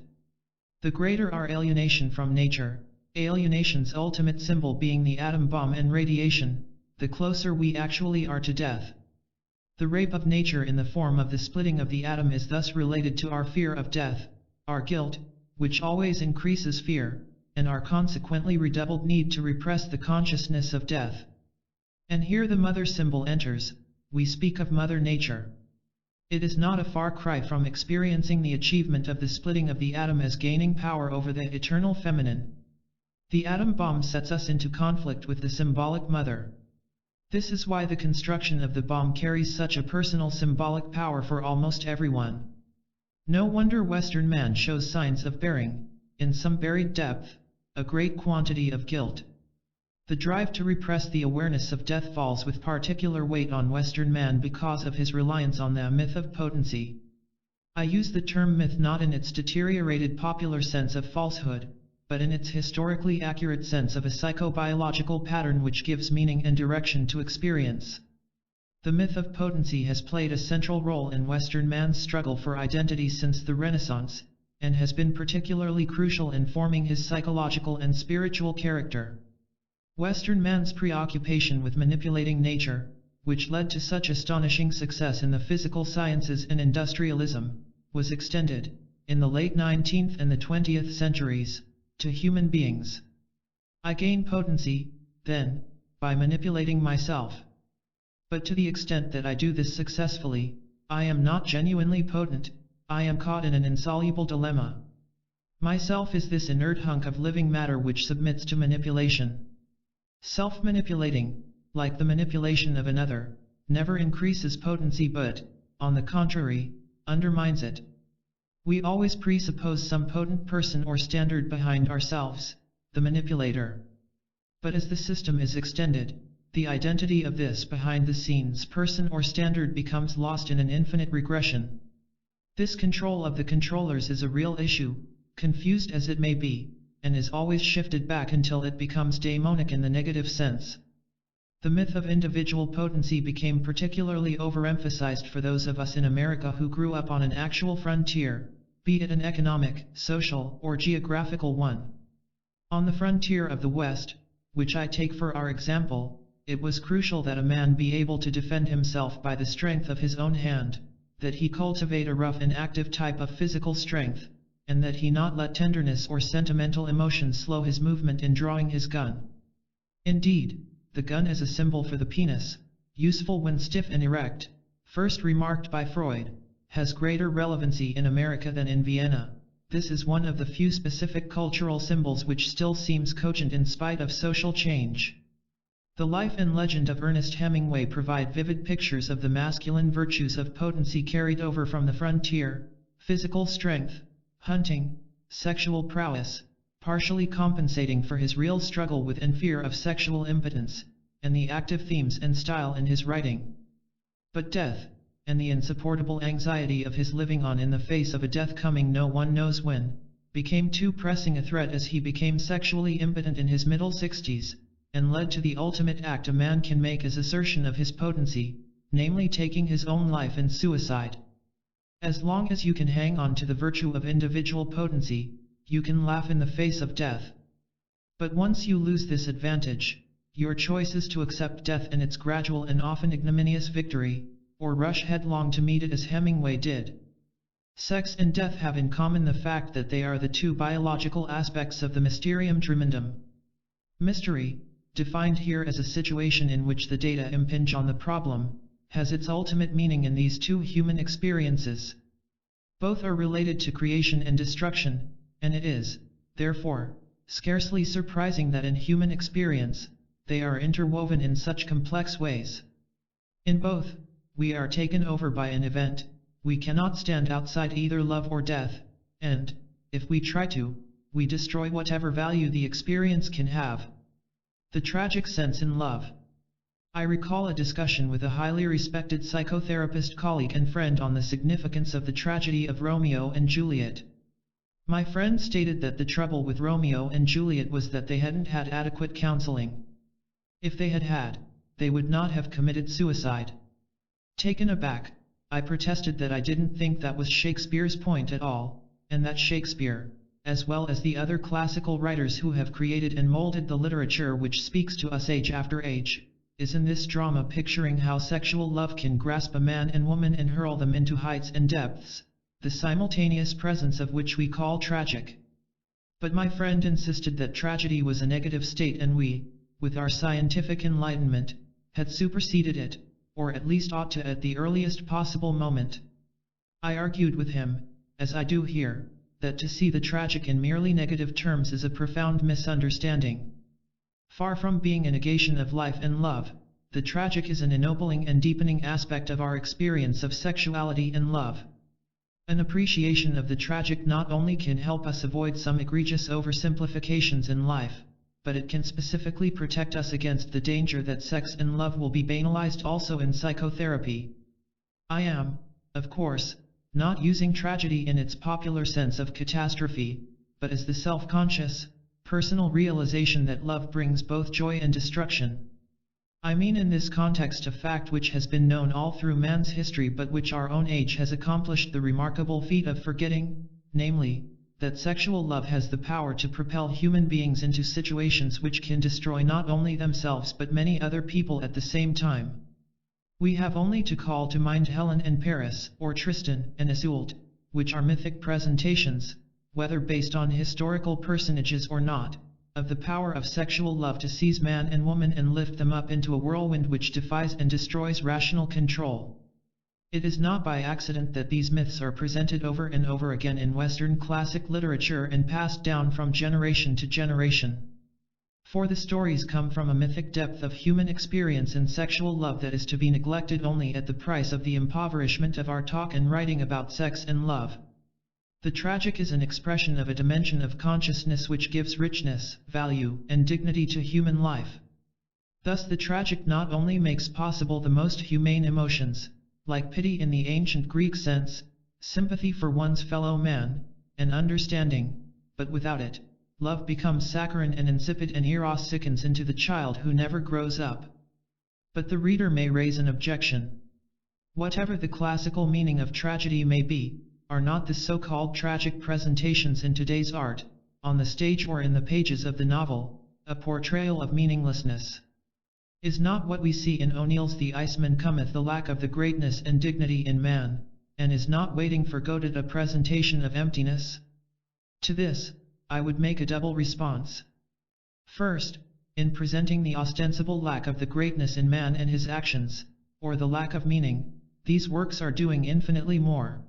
The greater our alienation from nature, alienation's ultimate symbol being the atom bomb and radiation, the closer we actually are to death. The rape of nature in the form of the splitting of the atom is thus related to our fear of death, our guilt, which always increases fear, and our consequently redoubled need to repress the consciousness of death. And here the mother symbol enters. We speak of Mother Nature. It is not a far cry from experiencing the achievement of the splitting of the atom as gaining power over the eternal feminine. The atom bomb sets us into conflict with the symbolic mother. This is why the construction of the bomb carries such a personal symbolic power for almost everyone. No wonder Western man shows signs of bearing, in some buried depth, a great quantity of guilt. The drive to repress the awareness of death falls with particular weight on Western man because of his reliance on the myth of potency. I use the term myth not in its deteriorated popular sense of falsehood, but in its historically accurate sense of a psychobiological pattern which gives meaning and direction to experience. The myth of potency has played a central role in Western man's struggle for identity since the Renaissance, and has been particularly crucial in forming his psychological and spiritual character. Western man's preoccupation with manipulating nature, which led to such astonishing success in the physical sciences and industrialism, was extended, in the late 19th and the 20th centuries, to human beings. I gain potency, then, by manipulating myself. But to the extent that I do this successfully, I am not genuinely potent, I am caught in an insoluble dilemma. Myself is this inert hunk of living matter which submits to manipulation. Self-manipulating, like the manipulation of another, never increases potency but, on the contrary, undermines it. We always presuppose some potent person or standard behind ourselves, the manipulator. But as the system is extended, the identity of this behind-the-scenes person or standard becomes lost in an infinite regression. This control of the controllers is a real issue, confused as it may be, and is always shifted back until it becomes daemonic in the negative sense. The myth of individual potency became particularly overemphasized for those of us in America who grew up on an actual frontier, be it an economic, social, or geographical one. On the frontier of the West, which I take for our example, it was crucial that a man be able to defend himself by the strength of his own hand, that he cultivate a rough and active type of physical strength, and that he not let tenderness or sentimental emotions slow his movement in drawing his gun. Indeed, the gun as a symbol for the penis, useful when stiff and erect, first remarked by Freud, has greater relevancy in America than in Vienna. This is one of the few specific cultural symbols which still seems cogent in spite of social change. The life and legend of Ernest Hemingway provide vivid pictures of the masculine virtues of potency carried over from the frontier: physical strength, hunting, sexual prowess, partially compensating for his real struggle with and fear of sexual impotence, and the active themes and style in his writing. But death, and the insupportable anxiety of his living on in the face of a death coming no one knows when, became too pressing a threat as he became sexually impotent in his middle 60s, and led to the ultimate act a man can make as assertion of his potency, namely taking his own life in suicide. As long as you can hang on to the virtue of individual potency, you can laugh in the face of death. But once you lose this advantage, your choice is to accept death and its gradual and often ignominious victory, or rush headlong to meet it as Hemingway did. Sex and death have in common the fact that they are the two biological aspects of the mysterium tremendum. Mystery, defined here as a situation in which the data impinge on the problem, has its ultimate meaning in these two human experiences. Both are related to creation and destruction, and it is, therefore, scarcely surprising that in human experience, they are interwoven in such complex ways. In both, we are taken over by an event, we cannot stand outside either love or death, and, if we try to, we destroy whatever value the experience can have. The tragic sense in love. I recall a discussion with a highly respected psychotherapist colleague and friend on the significance of the tragedy of Romeo and Juliet. My friend stated that the trouble with Romeo and Juliet was that they hadn't had adequate counseling. If they had, they would not have committed suicide. Taken aback, I protested that I didn't think that was Shakespeare's point at all, and that Shakespeare, as well as the other classical writers who have created and molded the literature which speaks to us age after age, is in this drama picturing how sexual love can grasp a man and woman and hurl them into heights and depths, the simultaneous presence of which we call tragic. But my friend insisted that tragedy was a negative state and we, with our scientific enlightenment, had superseded it, or at least ought to at the earliest possible moment. I argued with him, as I do here, that to see the tragic in merely negative terms is a profound misunderstanding. Far from being a negation of life and love, the tragic is an ennobling and deepening aspect of our experience of sexuality and love. An appreciation of the tragic not only can help us avoid some egregious oversimplifications in life, but it can specifically protect us against the danger that sex and love will be banalized also in psychotherapy. I am, of course, not using tragedy in its popular sense of catastrophe, but as the self-conscious, personal realization that love brings both joy and destruction. I mean in this context a fact which has been known all through man's history but which our own age has accomplished the remarkable feat of forgetting, namely, that sexual love has the power to propel human beings into situations which can destroy not only themselves but many other people at the same time. We have only to call to mind Helen and Paris, or Tristan and Isolde, which are mythic presentations, whether based on historical personages or not, of the power of sexual love to seize man and woman and lift them up into a whirlwind which defies and destroys rational control. It is not by accident that these myths are presented over and over again in Western classic literature and passed down from generation to generation. For the stories come from a mythic depth of human experience in sexual love that is to be neglected only at the price of the impoverishment of our talk and writing about sex and love. The tragic is an expression of a dimension of consciousness which gives richness, value, and dignity to human life. Thus the tragic not only makes possible the most humane emotions, like pity in the ancient Greek sense, sympathy for one's fellow man, and understanding, but without it, love becomes saccharine and insipid and eros sickens into the child who never grows up. But the reader may raise an objection. Whatever the classical meaning of tragedy may be, are not the so-called tragic presentations in today's art, on the stage or in the pages of the novel, a portrayal of meaninglessness? Is not what we see in O'Neill's The Iceman Cometh the lack of the greatness and dignity in man, and is not Waiting for Godot a presentation of emptiness? To this, I would make a double response. First, in presenting the ostensible lack of the greatness in man and his actions, or the lack of meaning, these works are doing infinitely more.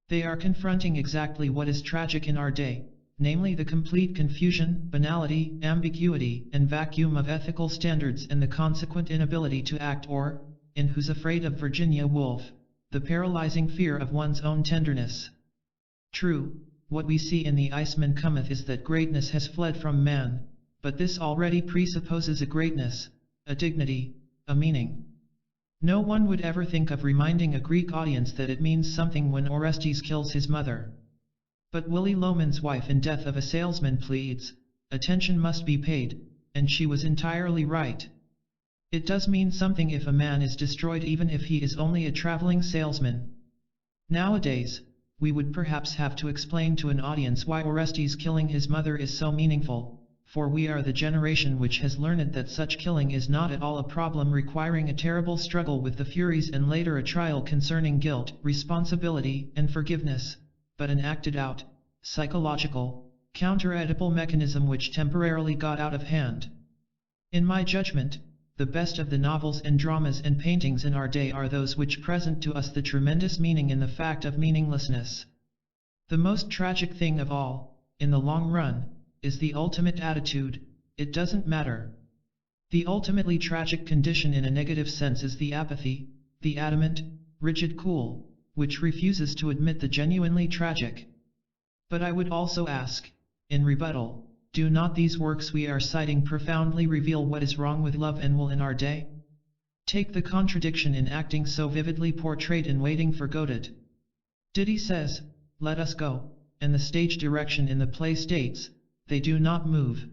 They are confronting exactly what is tragic in our day, namely the complete confusion, banality, ambiguity, and vacuum of ethical standards and the consequent inability to act or, in Who's Afraid of Virginia Woolf, the paralyzing fear of one's own tenderness. True, what we see in The Iceman Cometh is that greatness has fled from man, but this already presupposes a greatness, a dignity, a meaning. No one would ever think of reminding a Greek audience that it means something when Orestes kills his mother. But Willy Loman's wife in Death of a Salesman pleads, attention must be paid, and she was entirely right. It does mean something if a man is destroyed even if he is only a traveling salesman. Nowadays, we would perhaps have to explain to an audience why Orestes killing his mother is so meaningful, for we are the generation which has learned that such killing is not at all a problem requiring a terrible struggle with the Furies and later a trial concerning guilt, responsibility, and forgiveness, but an acted-out, psychological, counter-Oedipal mechanism which temporarily got out of hand. In my judgment, the best of the novels and dramas and paintings in our day are those which present to us the tremendous meaning in the fact of meaninglessness. The most tragic thing of all, in the long run, is the ultimate attitude, it doesn't matter. The ultimately tragic condition in a negative sense is the apathy, the adamant, rigid cool, which refuses to admit the genuinely tragic. But I would also ask, in rebuttal, do not these works we are citing profoundly reveal what is wrong with love and will in our day? Take the contradiction in acting so vividly portrayed in Waiting for Godot. Diddy says, "Let us go," and the stage direction in the play states, "They do not move."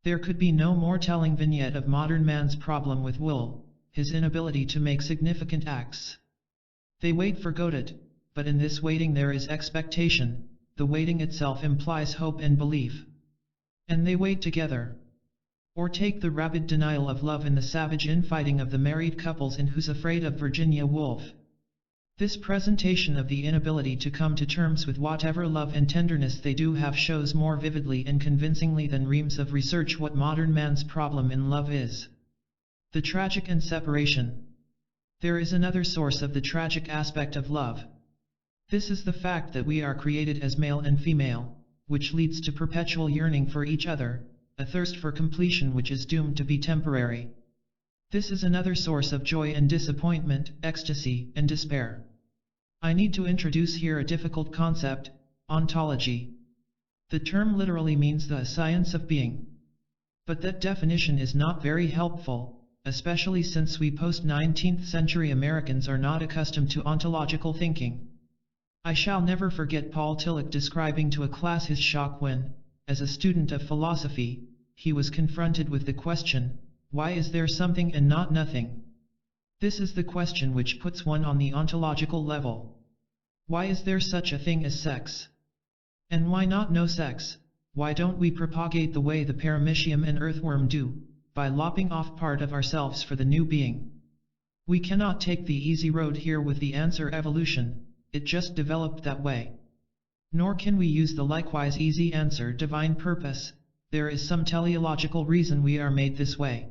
There could be no more telling vignette of modern man's problem with will, his inability to make significant acts. They wait for Godot, but in this waiting there is expectation, the waiting itself implies hope and belief. And they wait together. Or take the rabid denial of love in the savage infighting of the married couples in Who's Afraid of Virginia Woolf. This presentation of the inability to come to terms with whatever love and tenderness they do have shows more vividly and convincingly than reams of research what modern man's problem in love is. The tragic and separation. There is another source of the tragic aspect of love. This is the fact that we are created as male and female, which leads to perpetual yearning for each other, a thirst for completion which is doomed to be temporary. This is another source of joy and disappointment, ecstasy and despair. I need to introduce here a difficult concept, ontology. The term literally means the science of being. But that definition is not very helpful, especially since we post-19th century Americans are not accustomed to ontological thinking. I shall never forget Paul Tillich describing to a class his shock when, as a student of philosophy, he was confronted with the question, why is there something and not nothing? This is the question which puts one on the ontological level. Why is there such a thing as sex? And why not no sex? Why don't we propagate the way the paramecium and earthworm do, by lopping off part of ourselves for the new being? We cannot take the easy road here with the answer evolution, it just developed that way. Nor can we use the likewise easy answer divine purpose, there is some teleological reason we are made this way.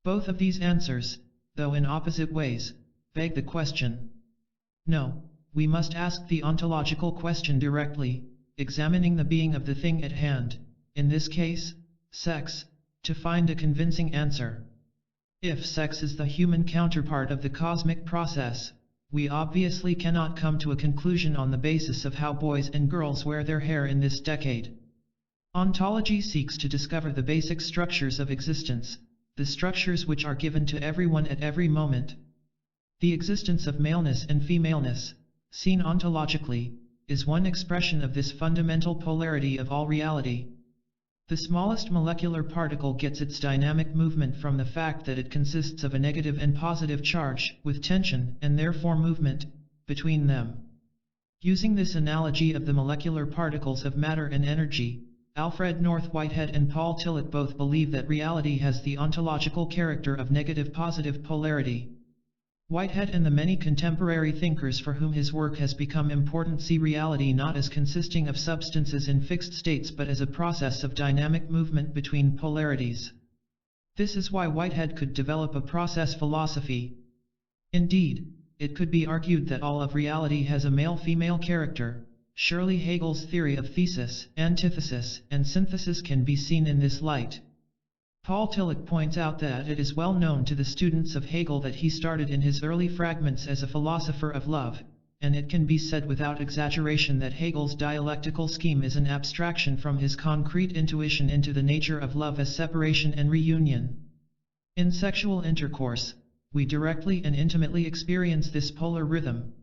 Both of these answers, though in opposite ways, beg the question. No, we must ask the ontological question directly, examining the being of the thing at hand, in this case, sex, to find a convincing answer. If sex is the human counterpart of the cosmic process, we obviously cannot come to a conclusion on the basis of how boys and girls wear their hair in this decade. Ontology seeks to discover the basic structures of existence, the structures which are given to everyone at every moment. The existence of maleness and femaleness, seen ontologically, is one expression of this fundamental polarity of all reality. The smallest molecular particle gets its dynamic movement from the fact that it consists of a negative and positive charge, with tension, and therefore movement, between them. Using this analogy of the molecular particles of matter and energy, Alfred North Whitehead and Paul Tillich both believe that reality has the ontological character of negative-positive polarity. Whitehead and the many contemporary thinkers for whom his work has become important see reality not as consisting of substances in fixed states but as a process of dynamic movement between polarities. This is why Whitehead could develop a process philosophy. Indeed, it could be argued that all of reality has a male-female character. Surely Hegel's theory of thesis, antithesis, and synthesis can be seen in this light. Paul Tillich points out that it is well known to the students of Hegel that he started in his early fragments as a philosopher of love, and it can be said without exaggeration that Hegel's dialectical scheme is an abstraction from his concrete intuition into the nature of love as separation and reunion. In sexual intercourse, we directly and intimately experience this polar rhythm.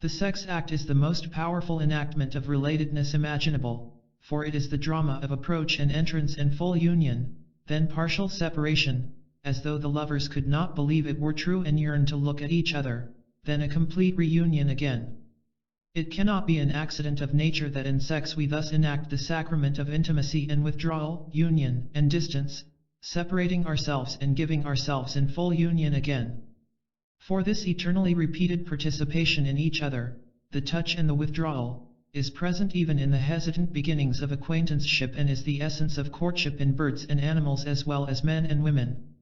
The sex act is the most powerful enactment of relatedness imaginable, for it is the drama of approach and entrance and full union, then partial separation, as though the lovers could not believe it were true and yearned to look at each other, then a complete reunion again. It cannot be an accident of nature that in sex we thus enact the sacrament of intimacy and withdrawal, union and distance, separating ourselves and giving ourselves in full union again. For this eternally repeated participation in each other, the touch and the withdrawal, is present even in the hesitant beginnings of acquaintanceship and is the essence of courtship in birds and animals as well as men and women.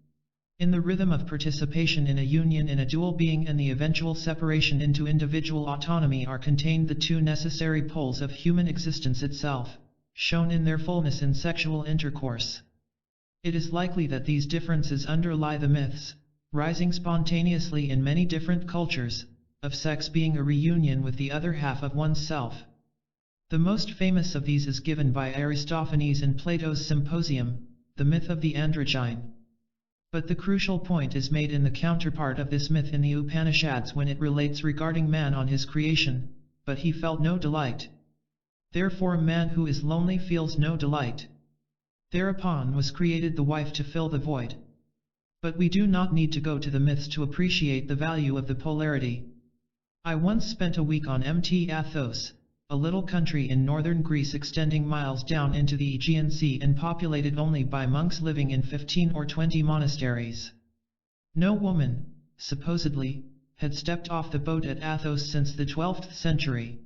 In the rhythm of participation in a union in a dual being and the eventual separation into individual autonomy are contained the two necessary poles of human existence itself, shown in their fullness in sexual intercourse. It is likely that these differences underlie the myths, rising spontaneously in many different cultures, of sex being a reunion with the other half of oneself. The most famous of these is given by Aristophanes in Plato's Symposium, the myth of the androgyne. But the crucial point is made in the counterpart of this myth in the Upanishads when it relates regarding man on his creation, but he felt no delight. Therefore a man who is lonely feels no delight. Thereupon was created the wife to fill the void. But we do not need to go to the myths to appreciate the value of the polarity. I once spent a week on Mt Athos, a little country in northern Greece extending miles down into the Aegean Sea and populated only by monks living in 15 or 20 monasteries. No woman, supposedly, had stepped off the boat at Athos since the 12th century.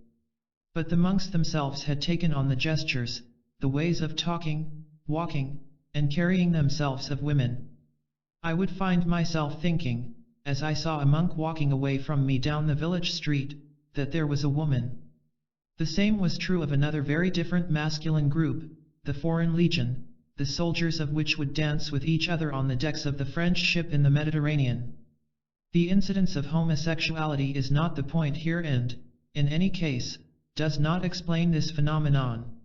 But the monks themselves had taken on the gestures, the ways of talking, walking, and carrying themselves of women. I would find myself thinking, as I saw a monk walking away from me down the village street, that there was a woman. The same was true of another very different masculine group, the Foreign Legion, the soldiers of which would dance with each other on the decks of the French ship in the Mediterranean. The incidence of homosexuality is not the point here and, in any case, does not explain this phenomenon.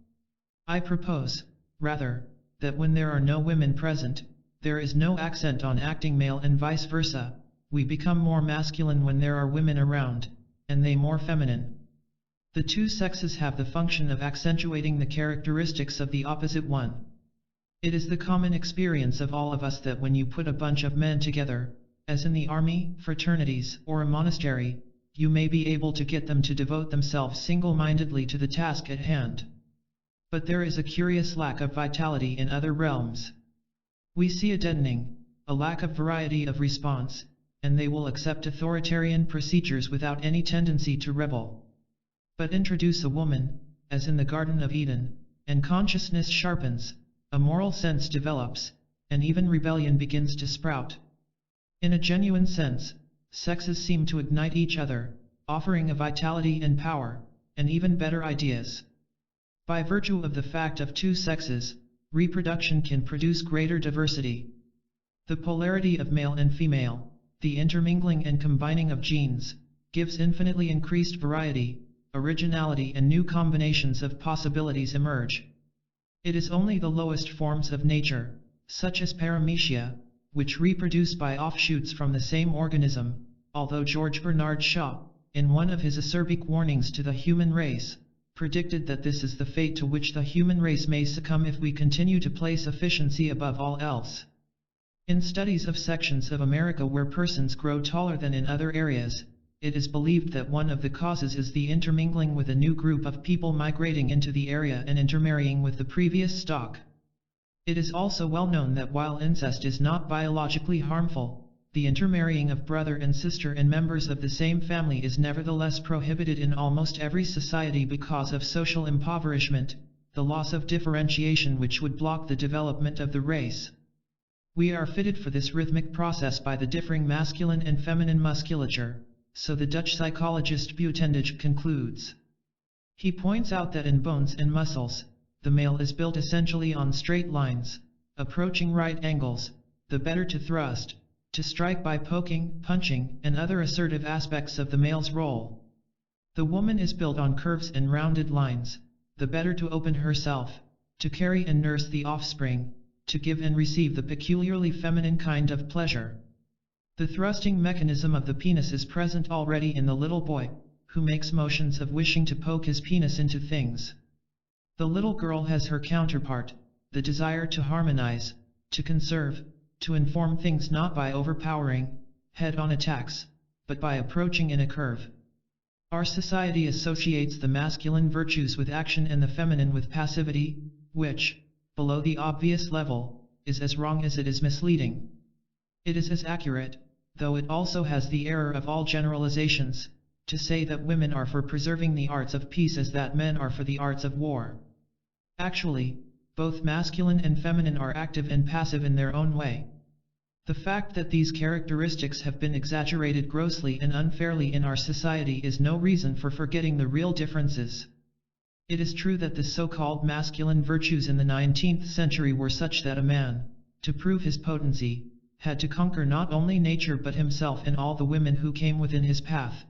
I propose, rather, that when there are no women present, there is no accent on acting male and vice versa, we become more masculine when there are women around, and they more feminine. The two sexes have the function of accentuating the characteristics of the opposite one. It is the common experience of all of us that when you put a bunch of men together, as in the army, fraternities, or a monastery, you may be able to get them to devote themselves single-mindedly to the task at hand. But there is a curious lack of vitality in other realms. We see a deadening, a lack of variety of response, and they will accept authoritarian procedures without any tendency to rebel. But introduce a woman, as in the Garden of Eden, and consciousness sharpens, a moral sense develops, and even rebellion begins to sprout. In a genuine sense, sexes seem to ignite each other, offering a vitality and power, and even better ideas. By virtue of the fact of two sexes, reproduction can produce greater diversity. The polarity of male and female, the intermingling and combining of genes, gives infinitely increased variety, originality, and new combinations of possibilities emerge. It is only the lowest forms of nature, such as paramecia, which reproduce by offshoots from the same organism, although George Bernard Shaw, in one of his acerbic warnings to the human race, predicted that this is the fate to which the human race may succumb if we continue to place efficiency above all else. In studies of sections of America where persons grow taller than in other areas, it is believed that one of the causes is the intermingling with a new group of people migrating into the area and intermarrying with the previous stock. It is also well known that while incest is not biologically harmful, the intermarrying of brother and sister and members of the same family is nevertheless prohibited in almost every society because of social impoverishment, the loss of differentiation which would block the development of the race. We are fitted for this rhythmic process by the differing masculine and feminine musculature, so the Dutch psychologist Buitendage concludes. He points out that in bones and muscles, the male is built essentially on straight lines, approaching right angles, the better to thrust, to strike by poking, punching, and other assertive aspects of the male's role. The woman is built on curves and rounded lines, the better to open herself, to carry and nurse the offspring, to give and receive the peculiarly feminine kind of pleasure. The thrusting mechanism of the penis is present already in the little boy, who makes motions of wishing to poke his penis into things. The little girl has her counterpart, the desire to harmonize, to conserve, to inform things not by overpowering, head-on attacks, but by approaching in a curve. Our society associates the masculine virtues with action and the feminine with passivity, which, below the obvious level, is as wrong as it is misleading. It is as accurate, though it also has the error of all generalizations, to say that women are for preserving the arts of peace as that men are for the arts of war. Actually, both masculine and feminine are active and passive in their own way. The fact that these characteristics have been exaggerated grossly and unfairly in our society is no reason for forgetting the real differences. It is true that the so-called masculine virtues in the 19th century were such that a man, to prove his potency, had to conquer not only nature but himself and all the women who came within his path.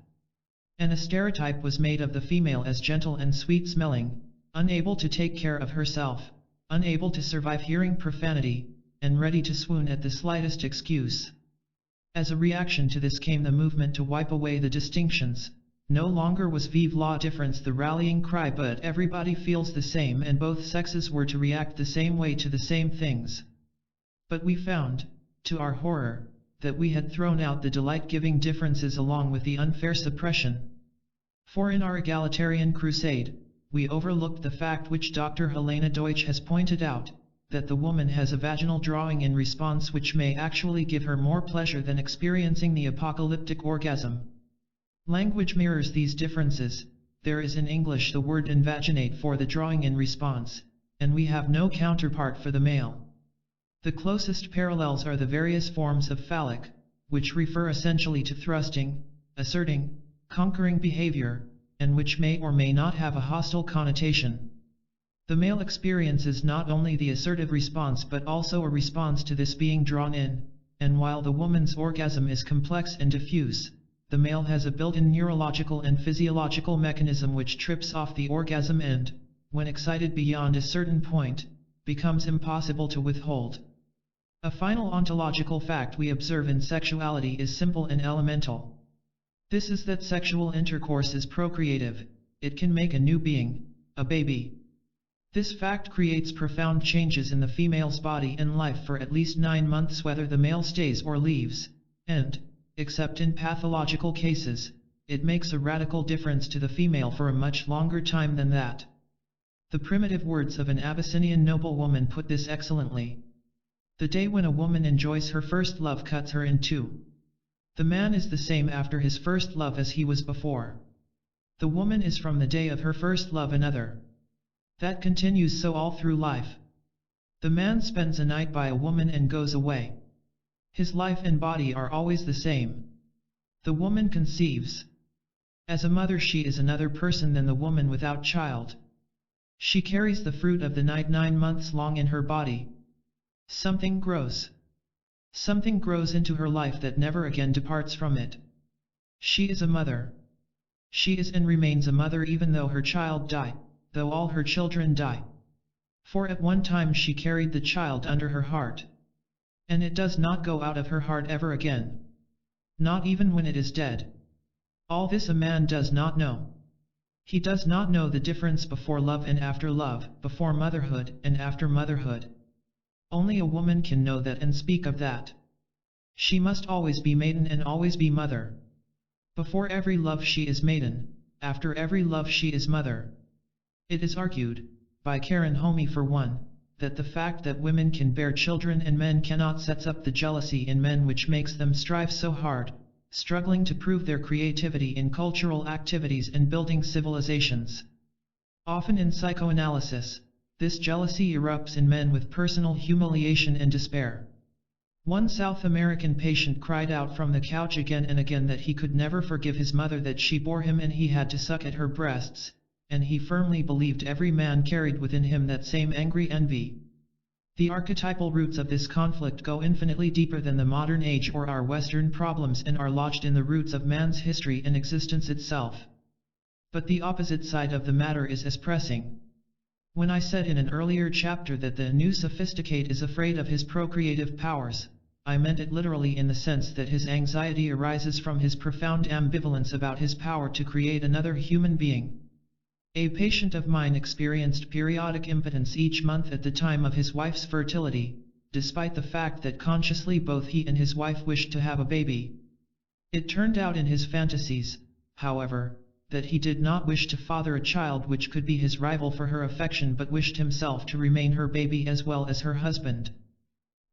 and a stereotype was made of the female as gentle and sweet-smelling, unable to take care of herself, unable to survive hearing profanity, and ready to swoon at the slightest excuse. As a reaction to this came the movement to wipe away the distinctions. No longer was vive la difference the rallying cry, but everybody feels the same, and both sexes were to react the same way to the same things. But we found, to our horror, that we had thrown out the delight-giving differences along with the unfair suppression. For in our egalitarian crusade, we overlooked the fact which Dr. Helena Deutsch has pointed out, that the woman has a vaginal drawing in response which may actually give her more pleasure than experiencing the apocalyptic orgasm. Language mirrors these differences. There is in English the word invaginate for the drawing in response, and we have no counterpart for the male. The closest parallels are the various forms of phallic, which refer essentially to thrusting, asserting, conquering behavior, and which may or may not have a hostile connotation. The male experiences not only the assertive response but also a response to this being drawn in, and while the woman's orgasm is complex and diffuse, the male has a built-in neurological and physiological mechanism which trips off the orgasm and, when excited beyond a certain point, becomes impossible to withhold. A final ontological fact we observe in sexuality is simple and elemental. This is that sexual intercourse is procreative. It can make a new being, a baby. This fact creates profound changes in the female's body and life for at least 9 months whether the male stays or leaves, and, except in pathological cases, it makes a radical difference to the female for a much longer time than that. The primitive words of an Abyssinian noblewoman put this excellently. The day when a woman enjoys her first love cuts her in two. The man is the same after his first love as he was before. The woman is from the day of her first love another. That continues so all through life. The man spends a night by a woman and goes away. His life and body are always the same. The woman conceives. As a mother she is another person than the woman without child. She carries the fruit of the night 9 months long in her body. Something grows. Something grows into her life that never again departs from it. She is a mother. She is and remains a mother even though her child die, though all her children die. For at one time she carried the child under her heart. And it does not go out of her heart ever again. Not even when it is dead. All this a man does not know. He does not know the difference before love and after love, before motherhood and after motherhood. Only a woman can know that and speak of that. She must always be maiden and always be mother. Before every love she is maiden, after every love she is mother. It is argued, by Karen Homey for one, that the fact that women can bear children and men cannot sets up the jealousy in men which makes them strive so hard, struggling to prove their creativity in cultural activities and building civilizations. Often in psychoanalysis, this jealousy erupts in men with personal humiliation and despair. One South American patient cried out from the couch again and again that he could never forgive his mother that she bore him and he had to suck at her breasts, and he firmly believed every man carried within him that same angry envy. The archetypal roots of this conflict go infinitely deeper than the modern age or our Western problems and are lodged in the roots of man's history and existence itself. But the opposite side of the matter is as pressing. When I said in an earlier chapter that the new sophisticate is afraid of his procreative powers, I meant it literally in the sense that his anxiety arises from his profound ambivalence about his power to create another human being. A patient of mine experienced periodic impotence each month at the time of his wife's fertility, despite the fact that consciously both he and his wife wished to have a baby. It turned out in his fantasies, however, that he did not wish to father a child which could be his rival for her affection but wished himself to remain her baby as well as her husband.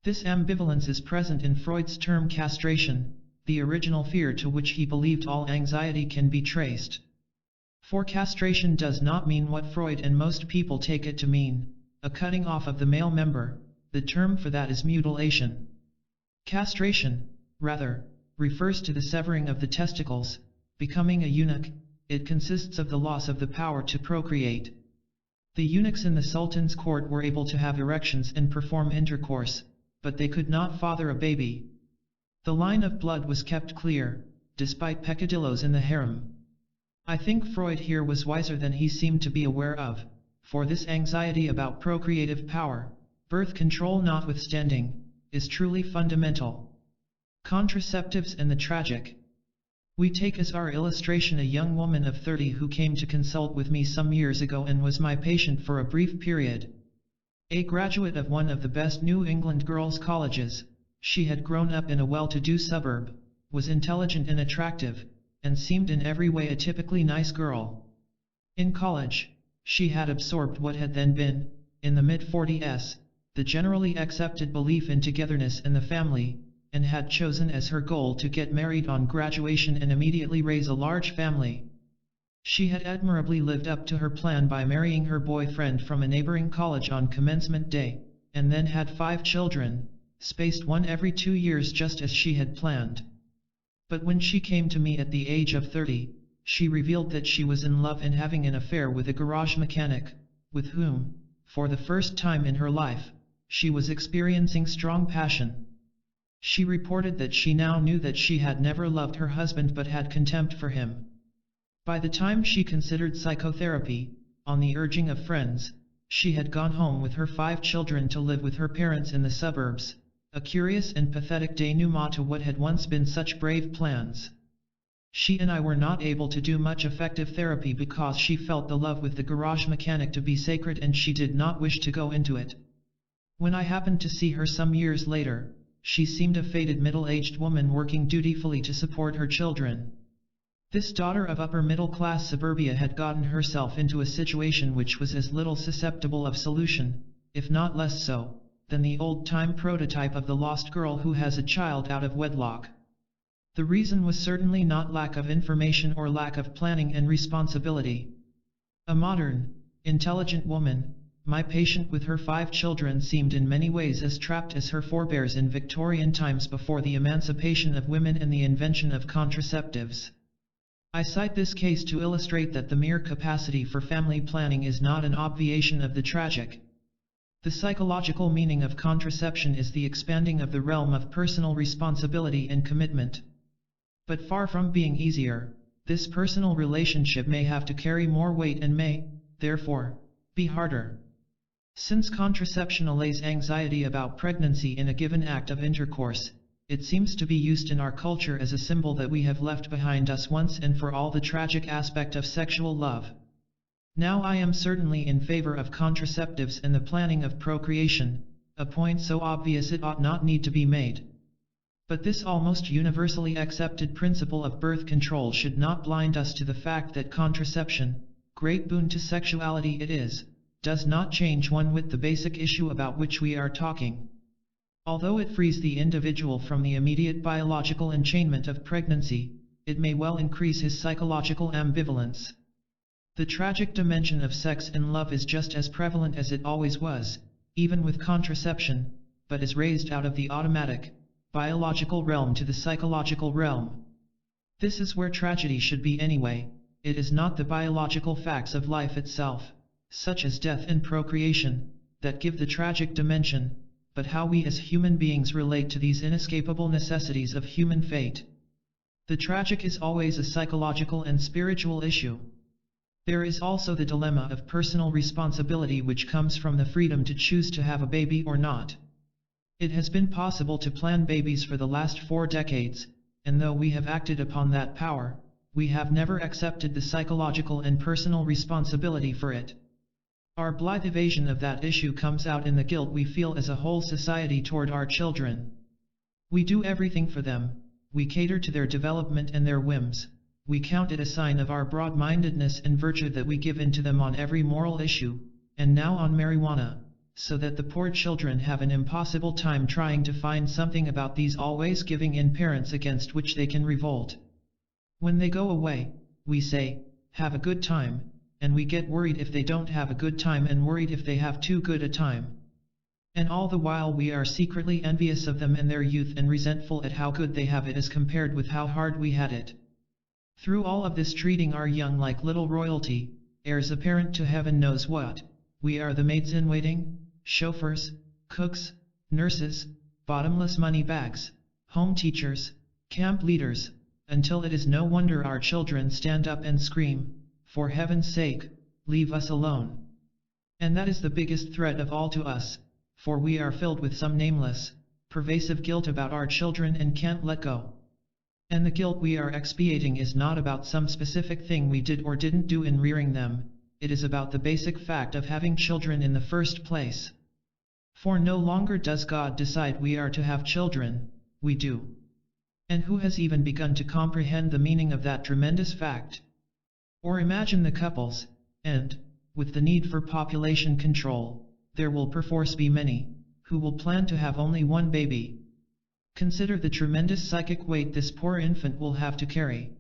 This ambivalence is present in Freud's term castration, the original fear to which he believed all anxiety can be traced. For castration does not mean what Freud and most people take it to mean, a cutting off of the male member. The term for that is mutilation. Castration, rather, refers to the severing of the testicles, becoming a eunuch. It consists of the loss of the power to procreate. The eunuchs in the Sultan's court were able to have erections and perform intercourse, but they could not father a baby. The line of blood was kept clear, despite peccadilloes in the harem. I think Freud here was wiser than he seemed to be aware of, for this anxiety about procreative power, birth control notwithstanding, is truly fundamental. Contraceptives and the tragic. We take as our illustration a young woman of 30 who came to consult with me some years ago and was my patient for a brief period. A graduate of one of the best New England girls' colleges, she had grown up in a well-to-do suburb, was intelligent and attractive, and seemed in every way a typically nice girl. In college, she had absorbed what had then been, in the mid-40s, the generally accepted belief in togetherness and the family, and had chosen as her goal to get married on graduation and immediately raise a large family. She had admirably lived up to her plan by marrying her boyfriend from a neighboring college on commencement day, and then had 5 children, spaced one every 2 years just as she had planned. But when she came to me at the age of 30, she revealed that she was in love and having an affair with a garage mechanic, with whom, for the first time in her life, she was experiencing strong passion. She reported that she now knew that she had never loved her husband but had contempt for him. By the time she considered psychotherapy, on the urging of friends, she had gone home with her 5 children to live with her parents in the suburbs, a curious and pathetic denouement to what had once been such brave plans. She and I were not able to do much effective therapy because she felt the love with the garage mechanic to be sacred and she did not wish to go into it. When I happened to see her some years later, she seemed a faded middle-aged woman working dutifully to support her children. This daughter of upper-middle-class suburbia had gotten herself into a situation which was as little susceptible of solution, if not less so, than the old-time prototype of the lost girl who has a child out of wedlock. The reason was certainly not lack of information or lack of planning and responsibility. A modern, intelligent woman, my patient with her 5 children seemed in many ways as trapped as her forebears in Victorian times before the emancipation of women and the invention of contraceptives. I cite this case to illustrate that the mere capacity for family planning is not an obviation of the tragic. The psychological meaning of contraception is the expanding of the realm of personal responsibility and commitment. But far from being easier, this personal relationship may have to carry more weight and may, therefore, be harder. Since contraception allays anxiety about pregnancy in a given act of intercourse, it seems to be used in our culture as a symbol that we have left behind us once and for all the tragic aspect of sexual love. Now I am certainly in favor of contraceptives and the planning of procreation, a point so obvious it ought not need to be made. But this almost universally accepted principle of birth control should not blind us to the fact that contraception, great boon to sexuality it is, does not change one whit the basic issue about which we are talking. Although it frees the individual from the immediate biological enchainment of pregnancy, it may well increase his psychological ambivalence. The tragic dimension of sex and love is just as prevalent as it always was, even with contraception, but is raised out of the automatic, biological realm to the psychological realm. This is where tragedy should be anyway. It is not the biological facts of life itself, such as death and procreation, that give the tragic dimension, but how we as human beings relate to these inescapable necessities of human fate. The tragic is always a psychological and spiritual issue. There is also the dilemma of personal responsibility which comes from the freedom to choose to have a baby or not. It has been possible to plan babies for the last 4 decades, and though we have acted upon that power, we have never accepted the psychological and personal responsibility for it. Our blithe evasion of that issue comes out in the guilt we feel as a whole society toward our children. We do everything for them, we cater to their development and their whims, we count it a sign of our broad-mindedness and virtue that we give in to them on every moral issue, and now on marijuana, so that the poor children have an impossible time trying to find something about these always giving in parents against which they can revolt. When they go away, we say, "Have a good time," and we get worried if they don't have a good time and worried if they have too good a time. And all the while we are secretly envious of them and their youth and resentful at how good they have it as compared with how hard we had it. Through all of this treating our young like little royalty, heirs apparent to heaven knows what, we are the maids-in-waiting, chauffeurs, cooks, nurses, bottomless money bags, home teachers, camp leaders, until it is no wonder our children stand up and scream, "For heaven's sake, leave us alone." And that is the biggest threat of all to us, for we are filled with some nameless, pervasive guilt about our children and can't let go. And the guilt we are expiating is not about some specific thing we did or didn't do in rearing them, it is about the basic fact of having children in the first place. For no longer does God decide we are to have children, we do. And who has even begun to comprehend the meaning of that tremendous fact? Or imagine the couples, and, with the need for population control, there will perforce be many, who will plan to have only one baby. Consider the tremendous psychic weight this poor infant will have to carry.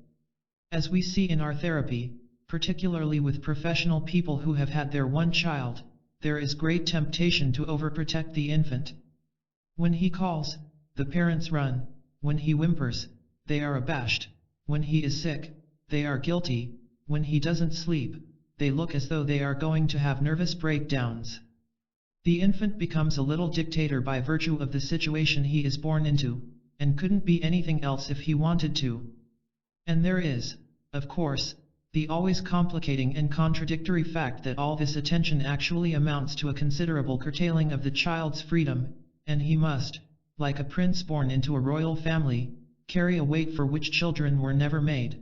As we see in our therapy, particularly with professional people who have had their one child, there is great temptation to overprotect the infant. When he calls, the parents run; when he whimpers, they are abashed; when he is sick, they are guilty; when he doesn't sleep, they look as though they are going to have nervous breakdowns. The infant becomes a little dictator by virtue of the situation he is born into, and couldn't be anything else if he wanted to. And there is, of course, the always complicating and contradictory fact that all this attention actually amounts to a considerable curtailing of the child's freedom, and he must, like a prince born into a royal family, carry a weight for which children were never made.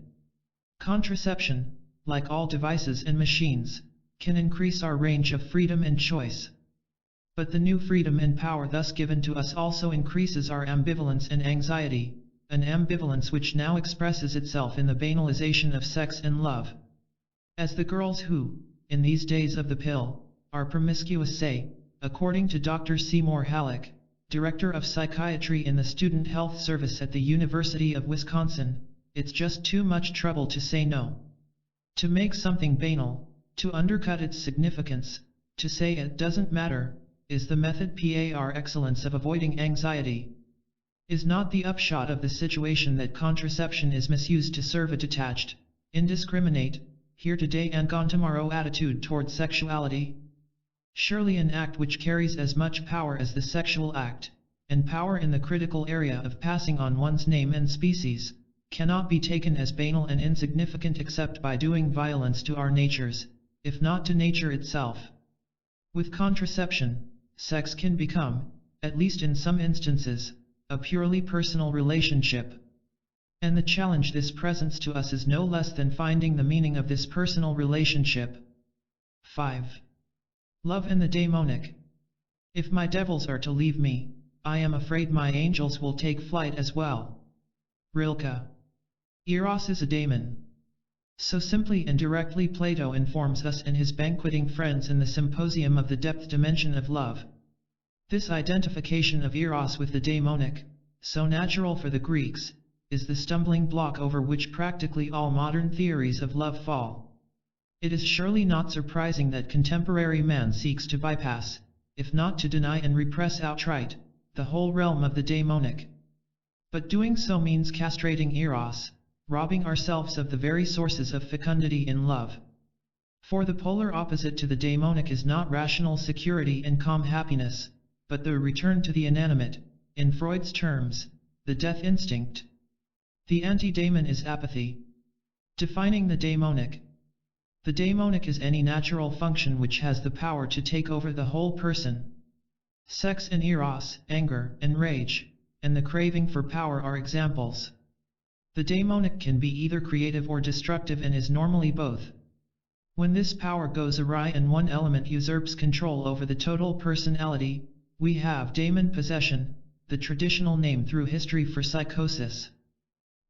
Contraception, like all devices and machines, can increase our range of freedom and choice. But the new freedom and power thus given to us also increases our ambivalence and anxiety, an ambivalence which now expresses itself in the banalization of sex and love. As the girls who, in these days of the pill, are promiscuous say, according to Dr. Seymour Halleck, Director of Psychiatry in the Student Health Service at the University of Wisconsin, it's just too much trouble to say no. To make something banal, to undercut its significance, to say it doesn't matter, is the method par excellence of avoiding anxiety. Is not the upshot of the situation that contraception is misused to serve a detached, indiscriminate, here today and gone tomorrow attitude toward sexuality? Surely an act which carries as much power as the sexual act, and power in the critical area of passing on one's name and species, cannot be taken as banal and insignificant except by doing violence to our natures, if not to nature itself. With contraception, sex can become, at least in some instances, a purely personal relationship. And the challenge this presents to us is no less than finding the meaning of this personal relationship. 5. Love and the daemonic. If my devils are to leave me, I am afraid my angels will take flight as well. Rilke. Eros is a daemon. So simply and directly Plato informs us and his banqueting friends in the Symposium of the Depth Dimension of Love. This identification of Eros with the daemonic, so natural for the Greeks, is the stumbling block over which practically all modern theories of love fall. It is surely not surprising that contemporary man seeks to bypass, if not to deny and repress outright, the whole realm of the daemonic. But doing so means castrating Eros, robbing ourselves of the very sources of fecundity in love. For the polar opposite to the daemonic is not rational security and calm happiness, but the return to the inanimate, in Freud's terms, the death instinct. The anti-daemon is apathy. Defining the daemonic. The daemonic is any natural function which has the power to take over the whole person. Sex and Eros, anger and rage, and the craving for power are examples. The daemonic can be either creative or destructive and is normally both. When this power goes awry and one element usurps control over the total personality, we have daemon possession, the traditional name through history for psychosis.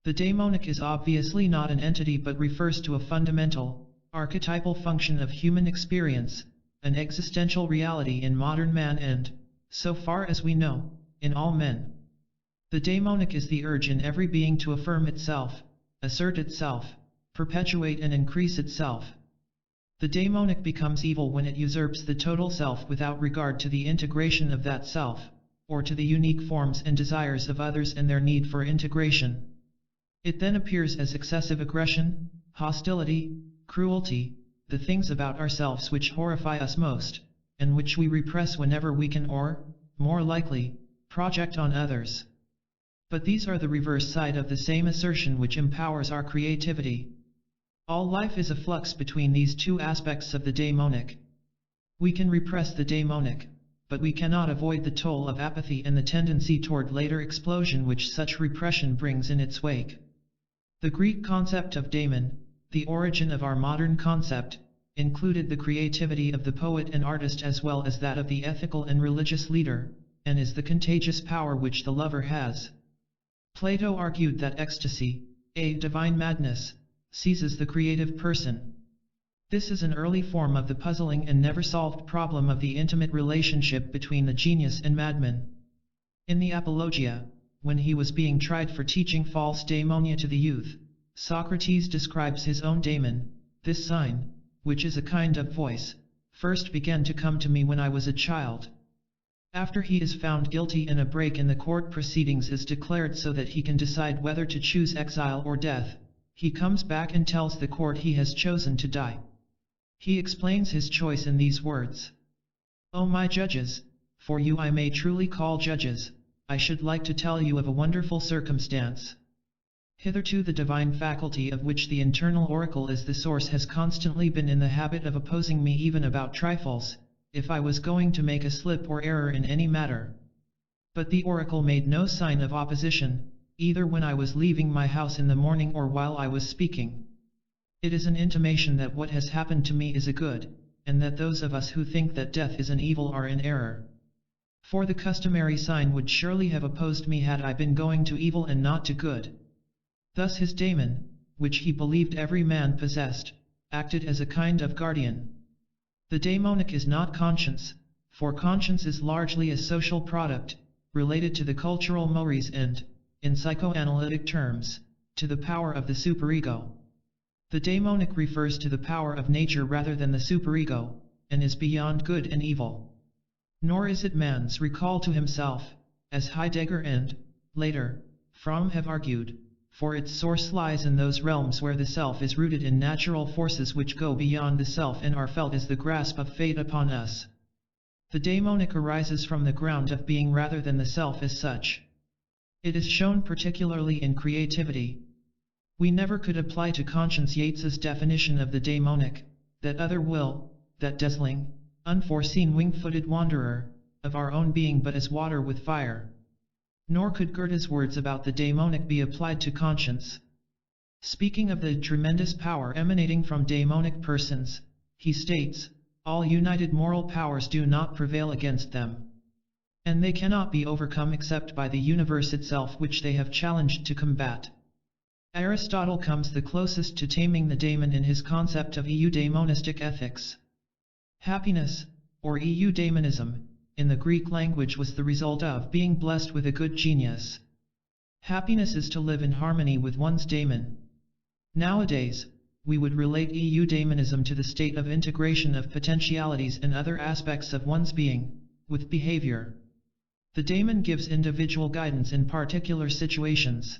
The daemonic is obviously not an entity but refers to a fundamental, archetypal function of human experience, an existential reality in modern man and, so far as we know, in all men. The daemonic is the urge in every being to affirm itself, assert itself, perpetuate and increase itself. The daemonic becomes evil when it usurps the total self without regard to the integration of that self, or to the unique forms and desires of others and their need for integration. It then appears as excessive aggression, hostility, cruelty, the things about ourselves which horrify us most, and which we repress whenever we can or, more likely, project on others. But these are the reverse side of the same assertion which empowers our creativity. All life is a flux between these two aspects of the daemonic. We can repress the daemonic, but we cannot avoid the toll of apathy and the tendency toward later explosion which such repression brings in its wake. The Greek concept of daemon, the origin of our modern concept, included the creativity of the poet and artist as well as that of the ethical and religious leader, and is the contagious power which the lover has. Plato argued that ecstasy, a divine madness, seizes the creative person. This is an early form of the puzzling and never-solved problem of the intimate relationship between the genius and madman. In the Apologia, when he was being tried for teaching false daemonia to the youth, Socrates describes his own daemon. This sign, which is a kind of voice, first began to come to me when I was a child. After he is found guilty and a break in the court proceedings is declared so that he can decide whether to choose exile or death, he comes back and tells the court he has chosen to die. He explains his choice in these words. O my judges, for you I may truly call judges, I should like to tell you of a wonderful circumstance. Hitherto the divine faculty of which the internal oracle is the source has constantly been in the habit of opposing me even about trifles, if I was going to make a slip or error in any matter. But the oracle made no sign of opposition, either when I was leaving my house in the morning or while I was speaking. It is an intimation that what has happened to me is a good, and that those of us who think that death is an evil are in error. For the customary sign would surely have opposed me had I been going to evil and not to good. Thus his daemon, which he believed every man possessed, acted as a kind of guardian. The daemonic is not conscience, for conscience is largely a social product, related to the cultural mores and, in psychoanalytic terms, to the power of the superego. The daemonic refers to the power of nature rather than the superego, and is beyond good and evil. Nor is it man's recall to himself, as Heidegger and, later, Fromm have argued, for its source lies in those realms where the self is rooted in natural forces which go beyond the self and are felt as the grasp of fate upon us. The daemonic arises from the ground of being rather than the self as such. It is shown particularly in creativity. We never could apply to conscience Yeats's definition of the daemonic, that other will, that dazzling, unforeseen wing-footed wanderer, of our own being but as water with fire. Nor could Goethe's words about the daemonic be applied to conscience. Speaking of the tremendous power emanating from daemonic persons, he states, all united moral powers do not prevail against them. And they cannot be overcome except by the universe itself which they have challenged to combat. Aristotle comes the closest to taming the daemon in his concept of eudaimonistic ethics. Happiness, or eudaimonism, in the Greek language was the result of being blessed with a good genius. Happiness is to live in harmony with one's daemon. Nowadays, we would relate eudaimonism to the state of integration of potentialities and other aspects of one's being, with behavior. The daemon gives individual guidance in particular situations.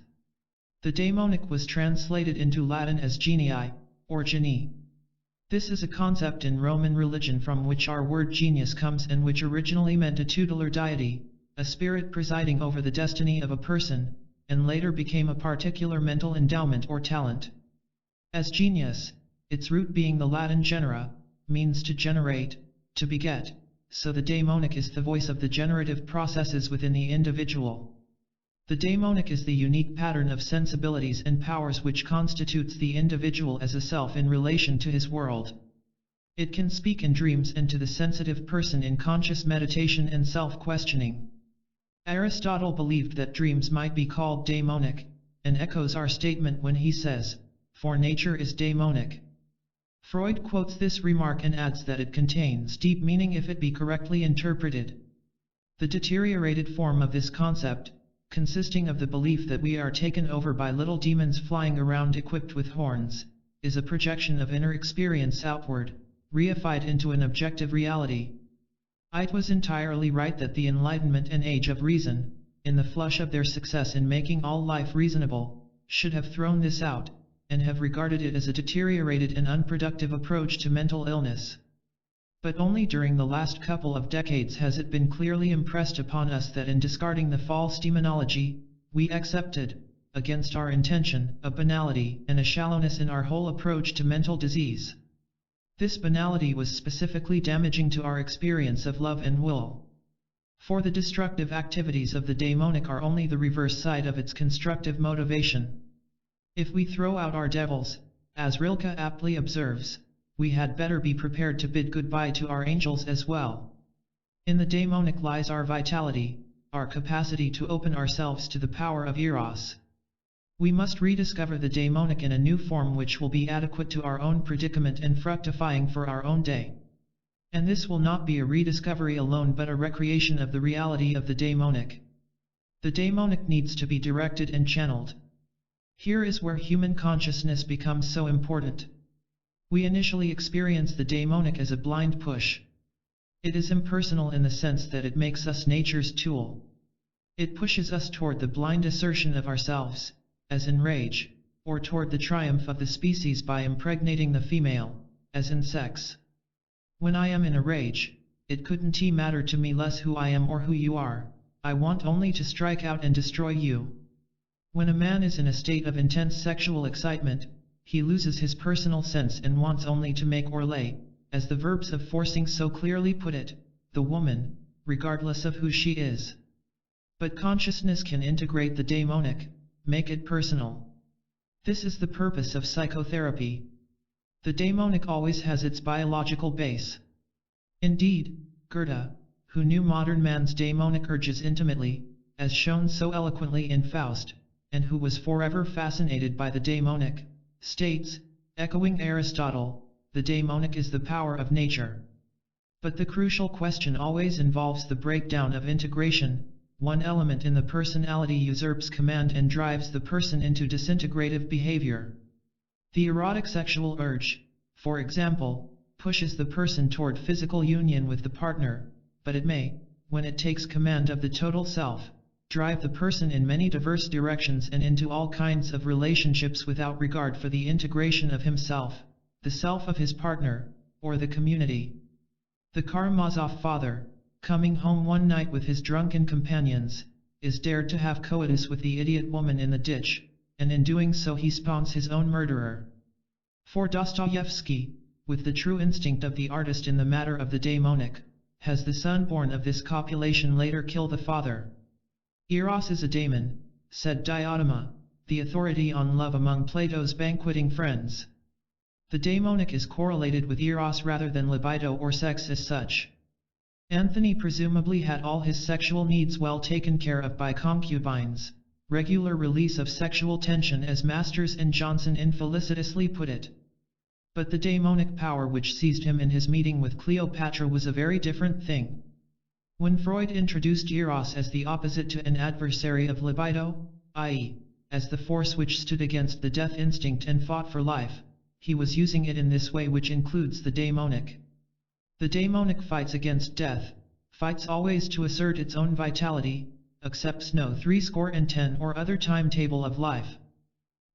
The daemonic was translated into Latin as genii, or genie. This is a concept in Roman religion from which our word genius comes and which originally meant a tutelar deity, a spirit presiding over the destiny of a person, and later became a particular mental endowment or talent. As genius, its root being the Latin genera, means to generate, to beget, so the daemonic is the voice of the generative processes within the individual. The daemonic is the unique pattern of sensibilities and powers which constitutes the individual as a self in relation to his world. It can speak in dreams and to the sensitive person in conscious meditation and self-questioning. Aristotle believed that dreams might be called daemonic, and echoes our statement when he says, "For nature is daemonic." Freud quotes this remark and adds that it contains deep meaning if it be correctly interpreted. The deteriorated form of this concept, consisting of the belief that we are taken over by little demons flying around equipped with horns, is a projection of inner experience outward, reified into an objective reality. It was entirely right that the Enlightenment and Age of Reason, in the flush of their success in making all life reasonable, should have thrown this out, and have regarded it as a deteriorated and unproductive approach to mental illness. But only during the last couple of decades has it been clearly impressed upon us that in discarding the false demonology, We accepted, against our intention, a banality and a shallowness in our whole approach to mental disease. This banality was specifically damaging to our experience of love and will. For the destructive activities of the daemonic are only the reverse side of its constructive motivation. If we throw out our devils, as Rilke aptly observes, we had better be prepared to bid goodbye to our angels as well. In the daemonic lies our vitality, our capacity to open ourselves to the power of Eros. We must rediscover the daemonic in a new form which will be adequate to our own predicament and fructifying for our own day. And this will not be a rediscovery alone but a recreation of the reality of the daemonic. The daemonic needs to be directed and channeled. Here is where human consciousness becomes so important. We initially experience the daemonic as a blind push. It is impersonal in the sense that it makes us nature's tool. It pushes us toward the blind assertion of ourselves, as in rage, or toward the triumph of the species by impregnating the female, as in sex. When I am in a rage, it couldn't matter to me less who I am or who you are, I want only to strike out and destroy you. When a man is in a state of intense sexual excitement, he loses his personal sense and wants only to make or lay, as the verbs of forcing so clearly put it, the woman, regardless of who she is. But consciousness can integrate the daemonic, make it personal. This is the purpose of psychotherapy. The daemonic always has its biological base. Indeed, Goethe, who knew modern man's daemonic urges intimately, as shown so eloquently in Faust, and who was forever fascinated by the daemonic, states, echoing Aristotle, the daemonic is the power of nature. But the crucial question always involves the breakdown of integration. One element in the personality usurps command and drives the person into disintegrative behavior. The erotic sexual urge, for example, pushes the person toward physical union with the partner, but it may, when it takes command of the total self, drive the person in many diverse directions and into all kinds of relationships without regard for the integration of himself, the self of his partner, or the community. The Karamazov father, coming home one night with his drunken companions, is dared to have coitus with the idiot woman in the ditch, and in doing so he spawns his own murderer. For Dostoevsky, with the true instinct of the artist in the matter of the daemonic, has the son born of this copulation later kill the father. Eros is a daemon, said Diotima, the authority on love among Plato's banqueting friends. The daemonic is correlated with Eros rather than libido or sex as such. Anthony presumably had all his sexual needs well taken care of by concubines, regular release of sexual tension as Masters and Johnson infelicitously put it. But the daemonic power which seized him in his meeting with Cleopatra was a very different thing. When Freud introduced Eros as the opposite to an adversary of libido, i.e., as the force which stood against the death instinct and fought for life, he was using it in this way which includes the daemonic. The daemonic fights against death, fights always to assert its own vitality, accepts no 70 or other timetable of life.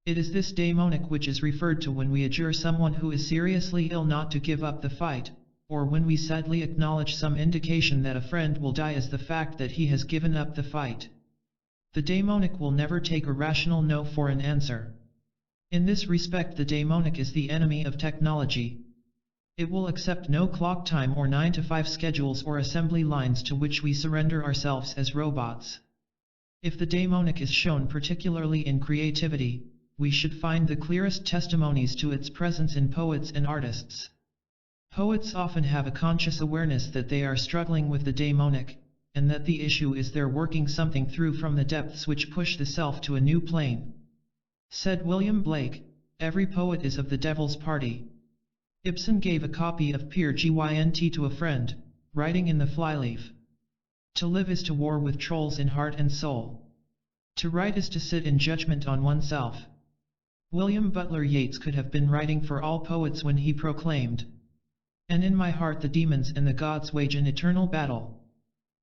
It is this daemonic which is referred to when we adjure someone who is seriously ill not to give up the fight, or when we sadly acknowledge some indication that a friend will die as the fact that he has given up the fight. The daemonic will never take a rational no for an answer. In this respect the daemonic is the enemy of technology. It will accept no clock time or 9-to-5 schedules or assembly lines to which we surrender ourselves as robots. If the daemonic is shown particularly in creativity, we should find the clearest testimonies to its presence in poets and artists. Poets often have a conscious awareness that they are struggling with the daemonic, and that the issue is their working something through from the depths which push the self to a new plane. Said William Blake, every poet is of the devil's party. Ibsen gave a copy of Peer Gynt to a friend, writing in the flyleaf. To live is to war with trolls in heart and soul. To write is to sit in judgment on oneself. William Butler Yeats could have been writing for all poets when he proclaimed, "And in my heart the demons and the gods wage an eternal battle."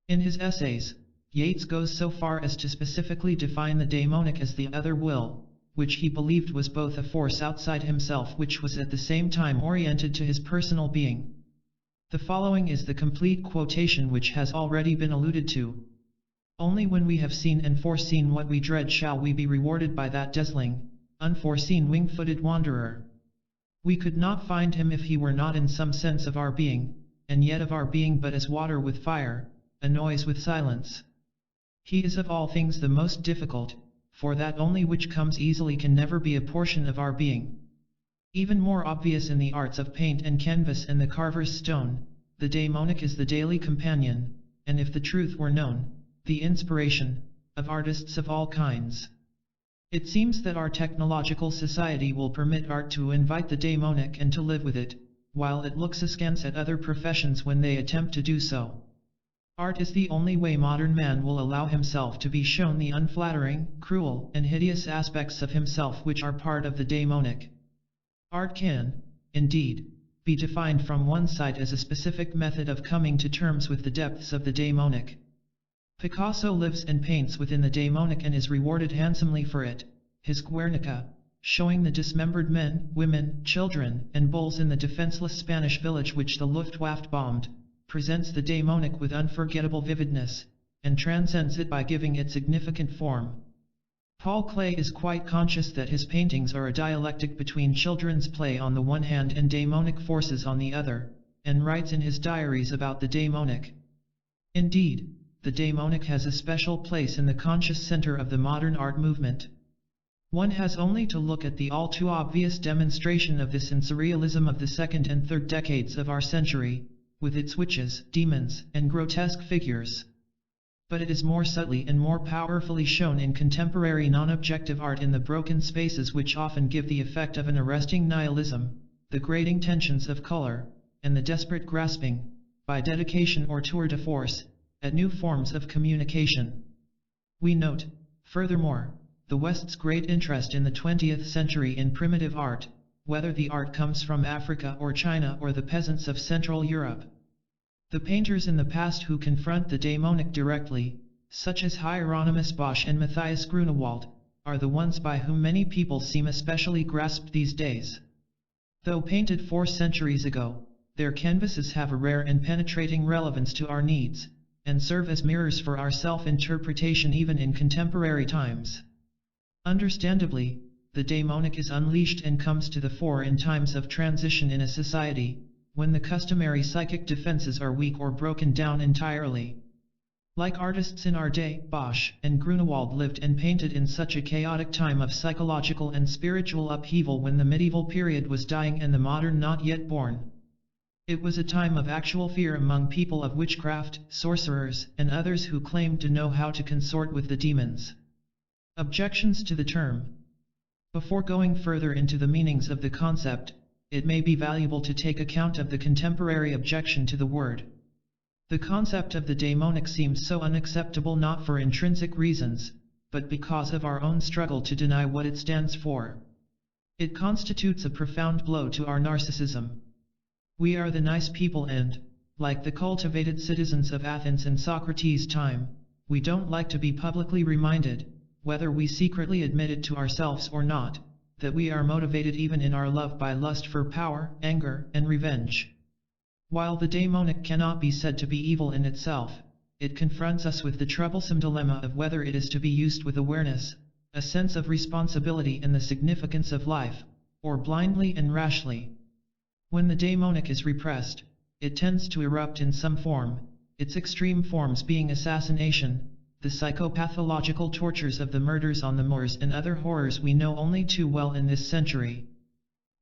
In his essays, Yeats goes so far as to specifically define the daemonic as the other will, which he believed was both a force outside himself which was at the same time oriented to his personal being. The following is the complete quotation which has already been alluded to. Only when we have seen and foreseen what we dread shall we be rewarded by that dazzling, unforeseen wing-footed wanderer. We could not find him if he were not in some sense of our being, and yet of our being but as water with fire, a noise with silence. He is of all things the most difficult, for that only which comes easily can never be a portion of our being. Even more obvious in the arts of paint and canvas and the carver's stone, the daemonic is the daily companion, and if the truth were known, the inspiration, of artists of all kinds. It seems that our technological society will permit art to invite the daemonic and to live with it, while it looks askance at other professions when they attempt to do so. Art is the only way modern man will allow himself to be shown the unflattering, cruel, and hideous aspects of himself which are part of the daemonic. Art can, indeed, be defined from one side as a specific method of coming to terms with the depths of the daemonic. Picasso lives and paints within the daemonic and is rewarded handsomely for it. His Guernica, showing the dismembered men, women, children, and bulls in the defenseless Spanish village which the Luftwaffe bombed, presents the daemonic with unforgettable vividness, and transcends it by giving it significant form. Paul Klee is quite conscious that his paintings are a dialectic between children's play on the one hand and daemonic forces on the other, and writes in his diaries about the daemonic. Indeed, the daemonic has a special place in the conscious center of the modern art movement. One has only to look at the all too obvious demonstration of this in surrealism of the second and third decades of our century, with its witches, demons, and grotesque figures. But it is more subtly and more powerfully shown in contemporary non-objective art in the broken spaces which often give the effect of an arresting nihilism, the grating tensions of color, and the desperate grasping, by dedication or tour de force, at new forms of communication. We note, furthermore, the West's great interest in the 20th century in primitive art, whether the art comes from Africa or China or the peasants of Central Europe. The painters in the past who confront the daemonic directly, such as Hieronymus Bosch and Matthias Grunewald, are the ones by whom many people seem especially grasped these days. Though painted 4 centuries ago, their canvases have a rare and penetrating relevance to our needs, and serve as mirrors for our self-interpretation even in contemporary times. Understandably, the daemonic is unleashed and comes to the fore in times of transition in a society, when the customary psychic defenses are weak or broken down entirely. Like artists in our day, Bosch and Grunewald lived and painted in such a chaotic time of psychological and spiritual upheaval when the medieval period was dying and the modern not yet born. It was a time of actual fear among people of witchcraft, sorcerers, and others who claimed to know how to consort with the demons. Objections to the term. Before going further into the meanings of the concept, it may be valuable to take account of the contemporary objection to the word. The concept of the daemonic seems so unacceptable not for intrinsic reasons, but because of our own struggle to deny what it stands for. It constitutes a profound blow to our narcissism. We are the nice people and, like the cultivated citizens of Athens in Socrates' time, we don't like to be publicly reminded, whether we secretly admit it to ourselves or not, that we are motivated even in our love by lust for power, anger, and revenge. While the daemonic cannot be said to be evil in itself, it confronts us with the troublesome dilemma of whether it is to be used with awareness, a sense of responsibility and the significance of life, or blindly and rashly. When the daemonic is repressed, it tends to erupt in some form, its extreme forms being assassination, the psychopathological tortures of the murders on the moors and other horrors we know only too well in this century.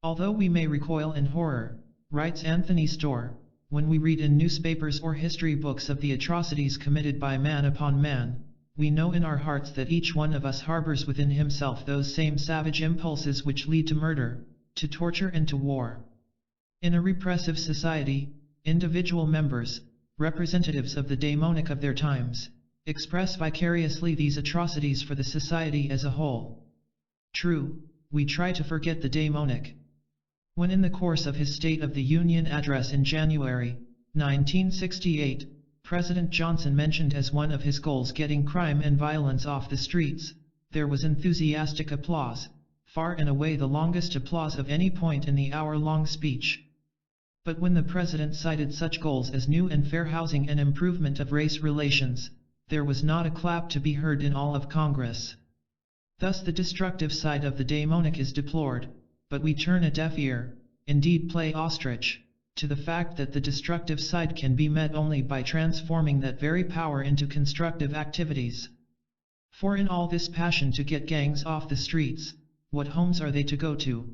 Although we may recoil in horror, writes Anthony Storr, when we read in newspapers or history books of the atrocities committed by man upon man, we know in our hearts that each one of us harbors within himself those same savage impulses which lead to murder, to torture and to war. In a repressive society, individual members, representatives of the daemonic of their times, express vicariously these atrocities for the society as a whole. True, we try to forget the daemonic. When in the course of his State of the Union address in January 1968, President Johnson mentioned as one of his goals getting crime and violence off the streets, there was enthusiastic applause, far and away the longest applause of any point in the hour-long speech. But when the President cited such goals as new and fair housing and improvement of race relations, there was not a clap to be heard in all of Congress. Thus the destructive side of the daemonic is deplored, but we turn a deaf ear, indeed play ostrich, to the fact that the destructive side can be met only by transforming that very power into constructive activities. For in all this passion to get gangs off the streets, what homes are they to go to?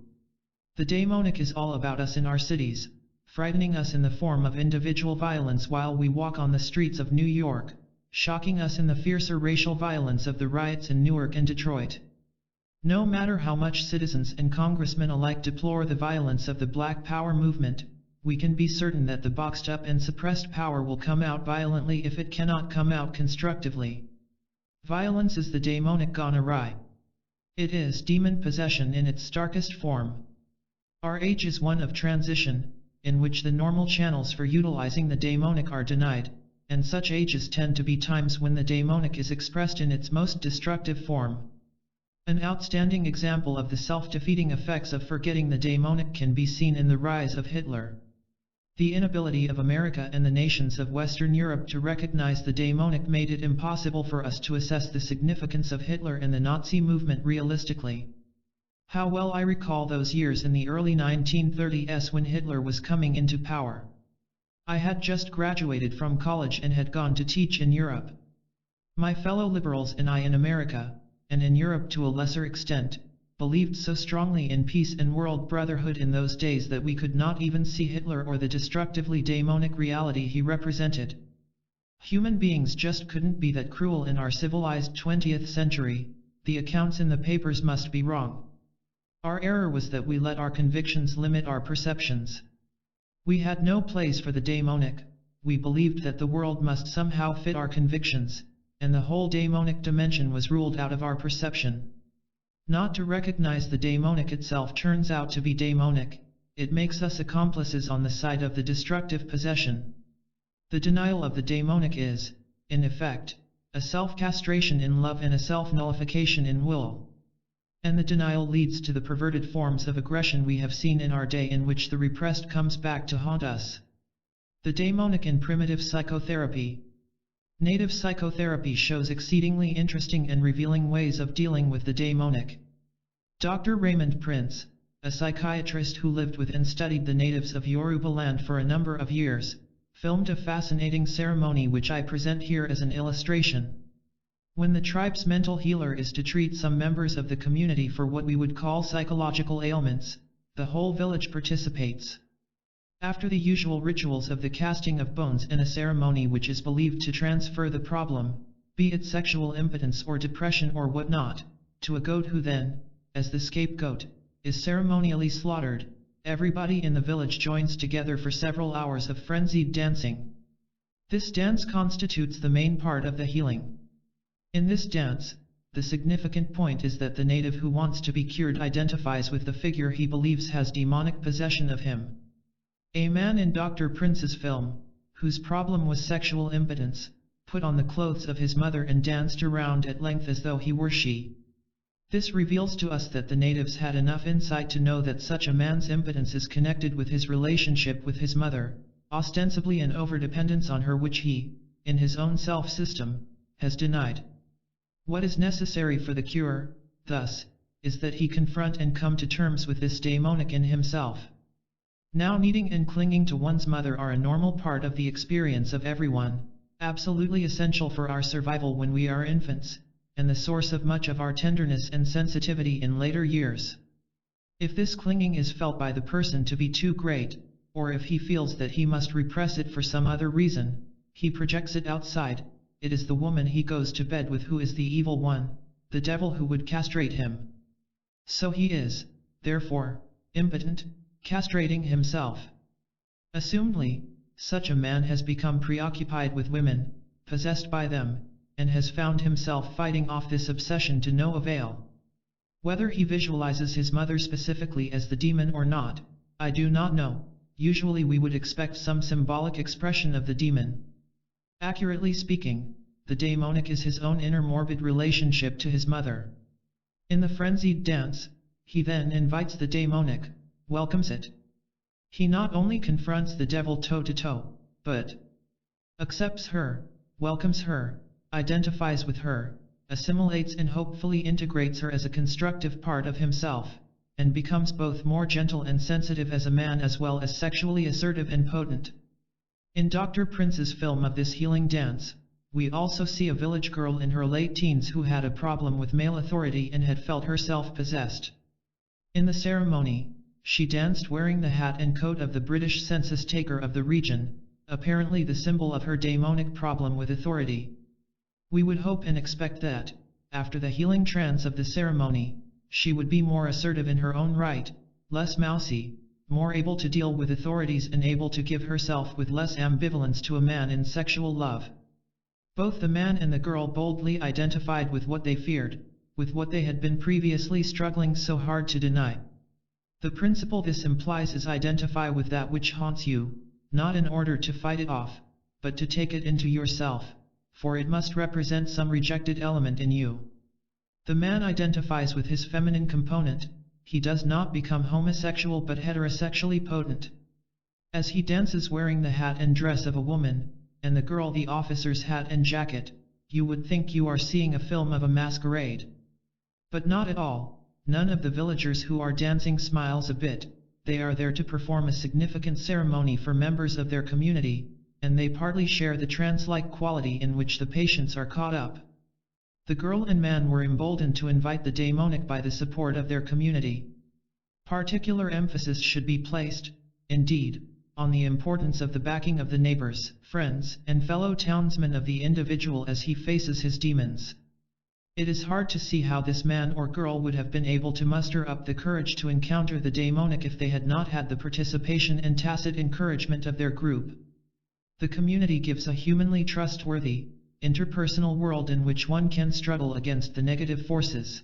The daemonic is all about us in our cities, frightening us in the form of individual violence while we walk on the streets of New York, shocking us in the fiercer racial violence of the riots in Newark and Detroit. No matter how much citizens and congressmen alike deplore the violence of the Black Power movement, we can be certain that the boxed up and suppressed power will come out violently if it cannot come out constructively. Violence is the daemonic gone awry. It is demon possession in its starkest form. Our age is one of transition, in which the normal channels for utilizing the daemonic are denied, and such ages tend to be times when the daemonic is expressed in its most destructive form. An outstanding example of the self-defeating effects of forgetting the daemonic can be seen in the rise of Hitler. The inability of America and the nations of Western Europe to recognize the daemonic made it impossible for us to assess the significance of Hitler and the Nazi movement realistically. How well I recall those years in the early 1930s when Hitler was coming into power. I had just graduated from college and had gone to teach in Europe. My fellow liberals and I in America, and in Europe to a lesser extent, believed so strongly in peace and world brotherhood in those days that we could not even see Hitler or the destructively daemonic reality he represented. Human beings just couldn't be that cruel in our civilized 20th century, the accounts in the papers must be wrong. Our error was that we let our convictions limit our perceptions. We had no place for the daemonic, we believed that the world must somehow fit our convictions, and the whole daemonic dimension was ruled out of our perception. Not to recognize the daemonic itself turns out to be daemonic, it makes us accomplices on the side of the destructive possession. The denial of the daemonic is, in effect, a self-castration in love and a self-nullification in will. And the denial leads to the perverted forms of aggression we have seen in our day in which the repressed comes back to haunt us. The daemonic in primitive psychotherapy. Native psychotherapy shows exceedingly interesting and revealing ways of dealing with the daemonic. Dr. Raymond Prince, a psychiatrist who lived with and studied the natives of Yoruba land for a number of years, filmed a fascinating ceremony which I present here as an illustration. When the tribe's mental healer is to treat some members of the community for what we would call psychological ailments, the whole village participates. After the usual rituals of the casting of bones and a ceremony which is believed to transfer the problem, be it sexual impotence or depression or whatnot, to a goat who then, as the scapegoat, is ceremonially slaughtered, everybody in the village joins together for several hours of frenzied dancing. This dance constitutes the main part of the healing. In this dance, the significant point is that the native who wants to be cured identifies with the figure he believes has demonic possession of him. A man in Dr. Prince's film, whose problem was sexual impotence, put on the clothes of his mother and danced around at length as though he were she. This reveals to us that the natives had enough insight to know that such a man's impotence is connected with his relationship with his mother, ostensibly an overdependence on her which he, in his own self-system, has denied. What is necessary for the cure, thus, is that he confront and come to terms with this daemonic in himself. Now needing and clinging to one's mother are a normal part of the experience of everyone, absolutely essential for our survival when we are infants, and the source of much of our tenderness and sensitivity in later years. If this clinging is felt by the person to be too great, or if he feels that he must repress it for some other reason, he projects it outside. It is the woman he goes to bed with who is the evil one, the devil who would castrate him. So he is, therefore, impotent, castrating himself. Assumedly, such a man has become preoccupied with women, possessed by them, and has found himself fighting off this obsession to no avail. Whether he visualizes his mother specifically as the demon or not, I do not know. Usually we would expect some symbolic expression of the demon. Accurately speaking, the daemonic is his own inner morbid relationship to his mother. In the frenzied dance, he then invites the daemonic, welcomes it. He not only confronts the devil toe to toe, but accepts her, welcomes her, identifies with her, assimilates and hopefully integrates her as a constructive part of himself, and becomes both more gentle and sensitive as a man as well as sexually assertive and potent. In Dr. Prince's film of this healing dance, we also see a village girl in her late teens who had a problem with male authority and had felt herself possessed. In the ceremony, she danced wearing the hat and coat of the British census taker of the region, apparently the symbol of her daemonic problem with authority. We would hope and expect that, after the healing trance of the ceremony, she would be more assertive in her own right, less mousy, more able to deal with authorities and able to give herself with less ambivalence to a man in sexual love. Both the man and the girl boldly identified with what they feared, with what they had been previously struggling so hard to deny. The principle this implies is identify with that which haunts you, not in order to fight it off, but to take it into yourself, for it must represent some rejected element in you. The man identifies with his feminine component. He does not become homosexual but heterosexually potent. As he dances wearing the hat and dress of a woman, and the girl the officer's hat and jacket, you would think you are seeing a film of a masquerade. But not at all. None of the villagers who are dancing smiles a bit. They are there to perform a significant ceremony for members of their community, and they partly share the trance-like quality in which the patients are caught up. The girl and man were emboldened to invite the daemonic by the support of their community. Particular emphasis should be placed, indeed, on the importance of the backing of the neighbors, friends, and fellow townsmen of the individual as he faces his demons. It is hard to see how this man or girl would have been able to muster up the courage to encounter the daemonic if they had not had the participation and tacit encouragement of their group. The community gives a humanly trustworthy, interpersonal world in which one can struggle against the negative forces.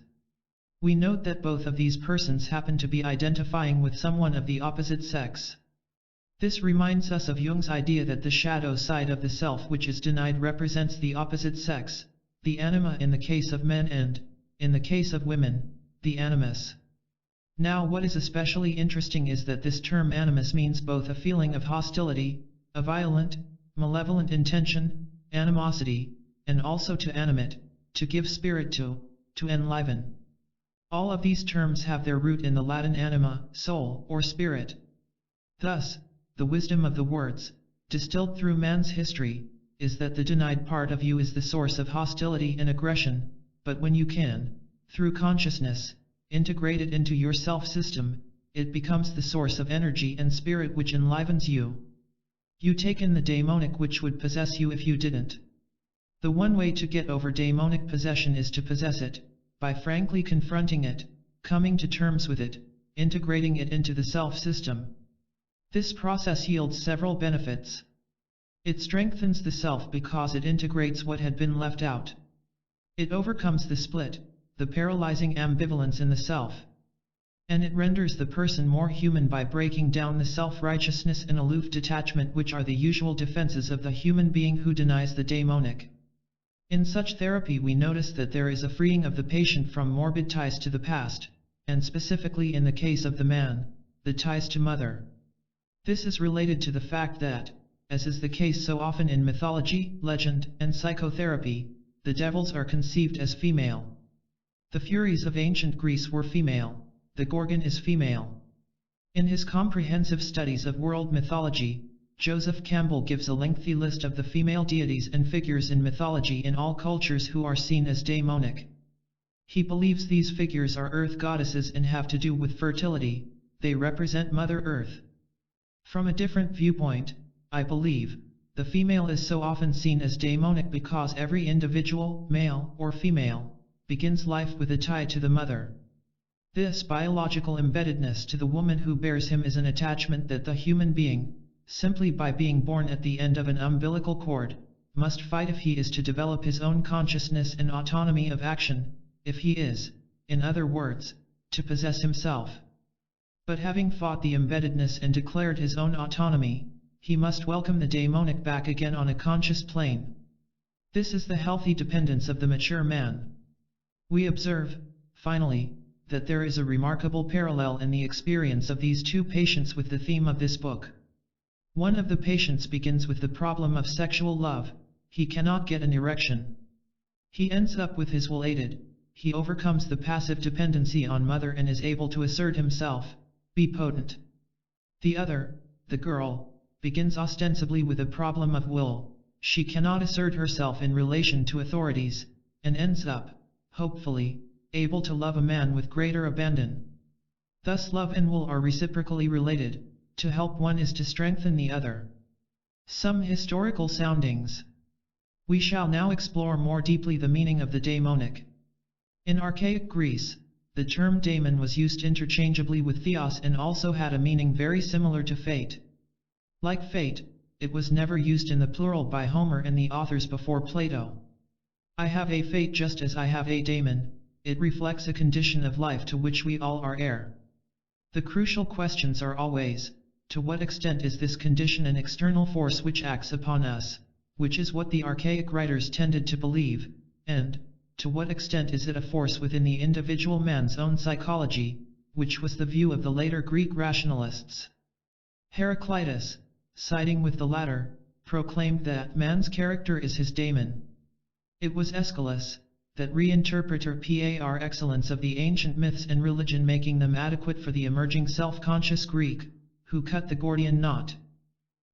We note that both of these persons happen to be identifying with someone of the opposite sex. This reminds us of Jung's idea that the shadow side of the self which is denied represents the opposite sex, the anima in the case of men and, in the case of women, the animus. Now what is especially interesting is that this term animus means both a feeling of hostility, a violent, malevolent intention, animosity, and also to animate, to give spirit to enliven. All of these terms have their root in the Latin anima, soul, or spirit. Thus, the wisdom of the words, distilled through man's history, is that the denied part of you is the source of hostility and aggression, but when you can, through consciousness, integrate it into your self-system, it becomes the source of energy and spirit which enlivens you. You take in the daemonic which would possess you if you didn't. The one way to get over daemonic possession is to possess it, by frankly confronting it, coming to terms with it, integrating it into the self-system. This process yields several benefits. It strengthens the self because it integrates what had been left out. It overcomes the split, the paralyzing ambivalence in the self. And it renders the person more human by breaking down the self-righteousness and aloof detachment which are the usual defenses of the human being who denies the daemonic. In such therapy we notice that there is a freeing of the patient from morbid ties to the past, and specifically in the case of the man, the ties to mother. This is related to the fact that, as is the case so often in mythology, legend, and psychotherapy, the devils are conceived as female. The Furies of ancient Greece were female. The Gorgon is female. In his comprehensive studies of world mythology, Joseph Campbell gives a lengthy list of the female deities and figures in mythology in all cultures who are seen as daemonic. He believes these figures are earth goddesses and have to do with fertility. They represent Mother Earth. From a different viewpoint, I believe, the female is so often seen as daemonic because every individual, male or female, begins life with a tie to the mother. This biological embeddedness to the woman who bears him is an attachment that the human being, simply by being born at the end of an umbilical cord, must fight if he is to develop his own consciousness and autonomy of action, if he is, in other words, to possess himself. But having fought the embeddedness and declared his own autonomy, he must welcome the daemonic back again on a conscious plane. This is the healthy dependence of the mature man. We observe, finally, that there is a remarkable parallel in the experience of these two patients with the theme of this book. One of the patients begins with the problem of sexual love. He cannot get an erection. He ends up with his will aided, he overcomes the passive dependency on mother and is able to assert himself, be potent. The other, the girl, begins ostensibly with a problem of will, she cannot assert herself in relation to authorities, and ends up, hopefully, able to love a man with greater abandon. Thus love and will are reciprocally related, to help one is to strengthen the other. Some historical soundings. We shall now explore more deeply the meaning of the daemonic. In archaic Greece, the term daemon was used interchangeably with theos and also had a meaning very similar to fate. Like fate, it was never used in the plural by Homer and the authors before Plato. I have a fate just as I have a daemon, it reflects a condition of life to which we all are heir. The crucial questions are always, to what extent is this condition an external force which acts upon us, which is what the archaic writers tended to believe, and, to what extent is it a force within the individual man's own psychology, which was the view of the later Greek rationalists. Heraclitus, siding with the latter, proclaimed that man's character is his daemon. It was Aeschylus, that reinterpreted par excellence of the ancient myths and religion, making them adequate for the emerging self-conscious Greek, who cut the Gordian knot.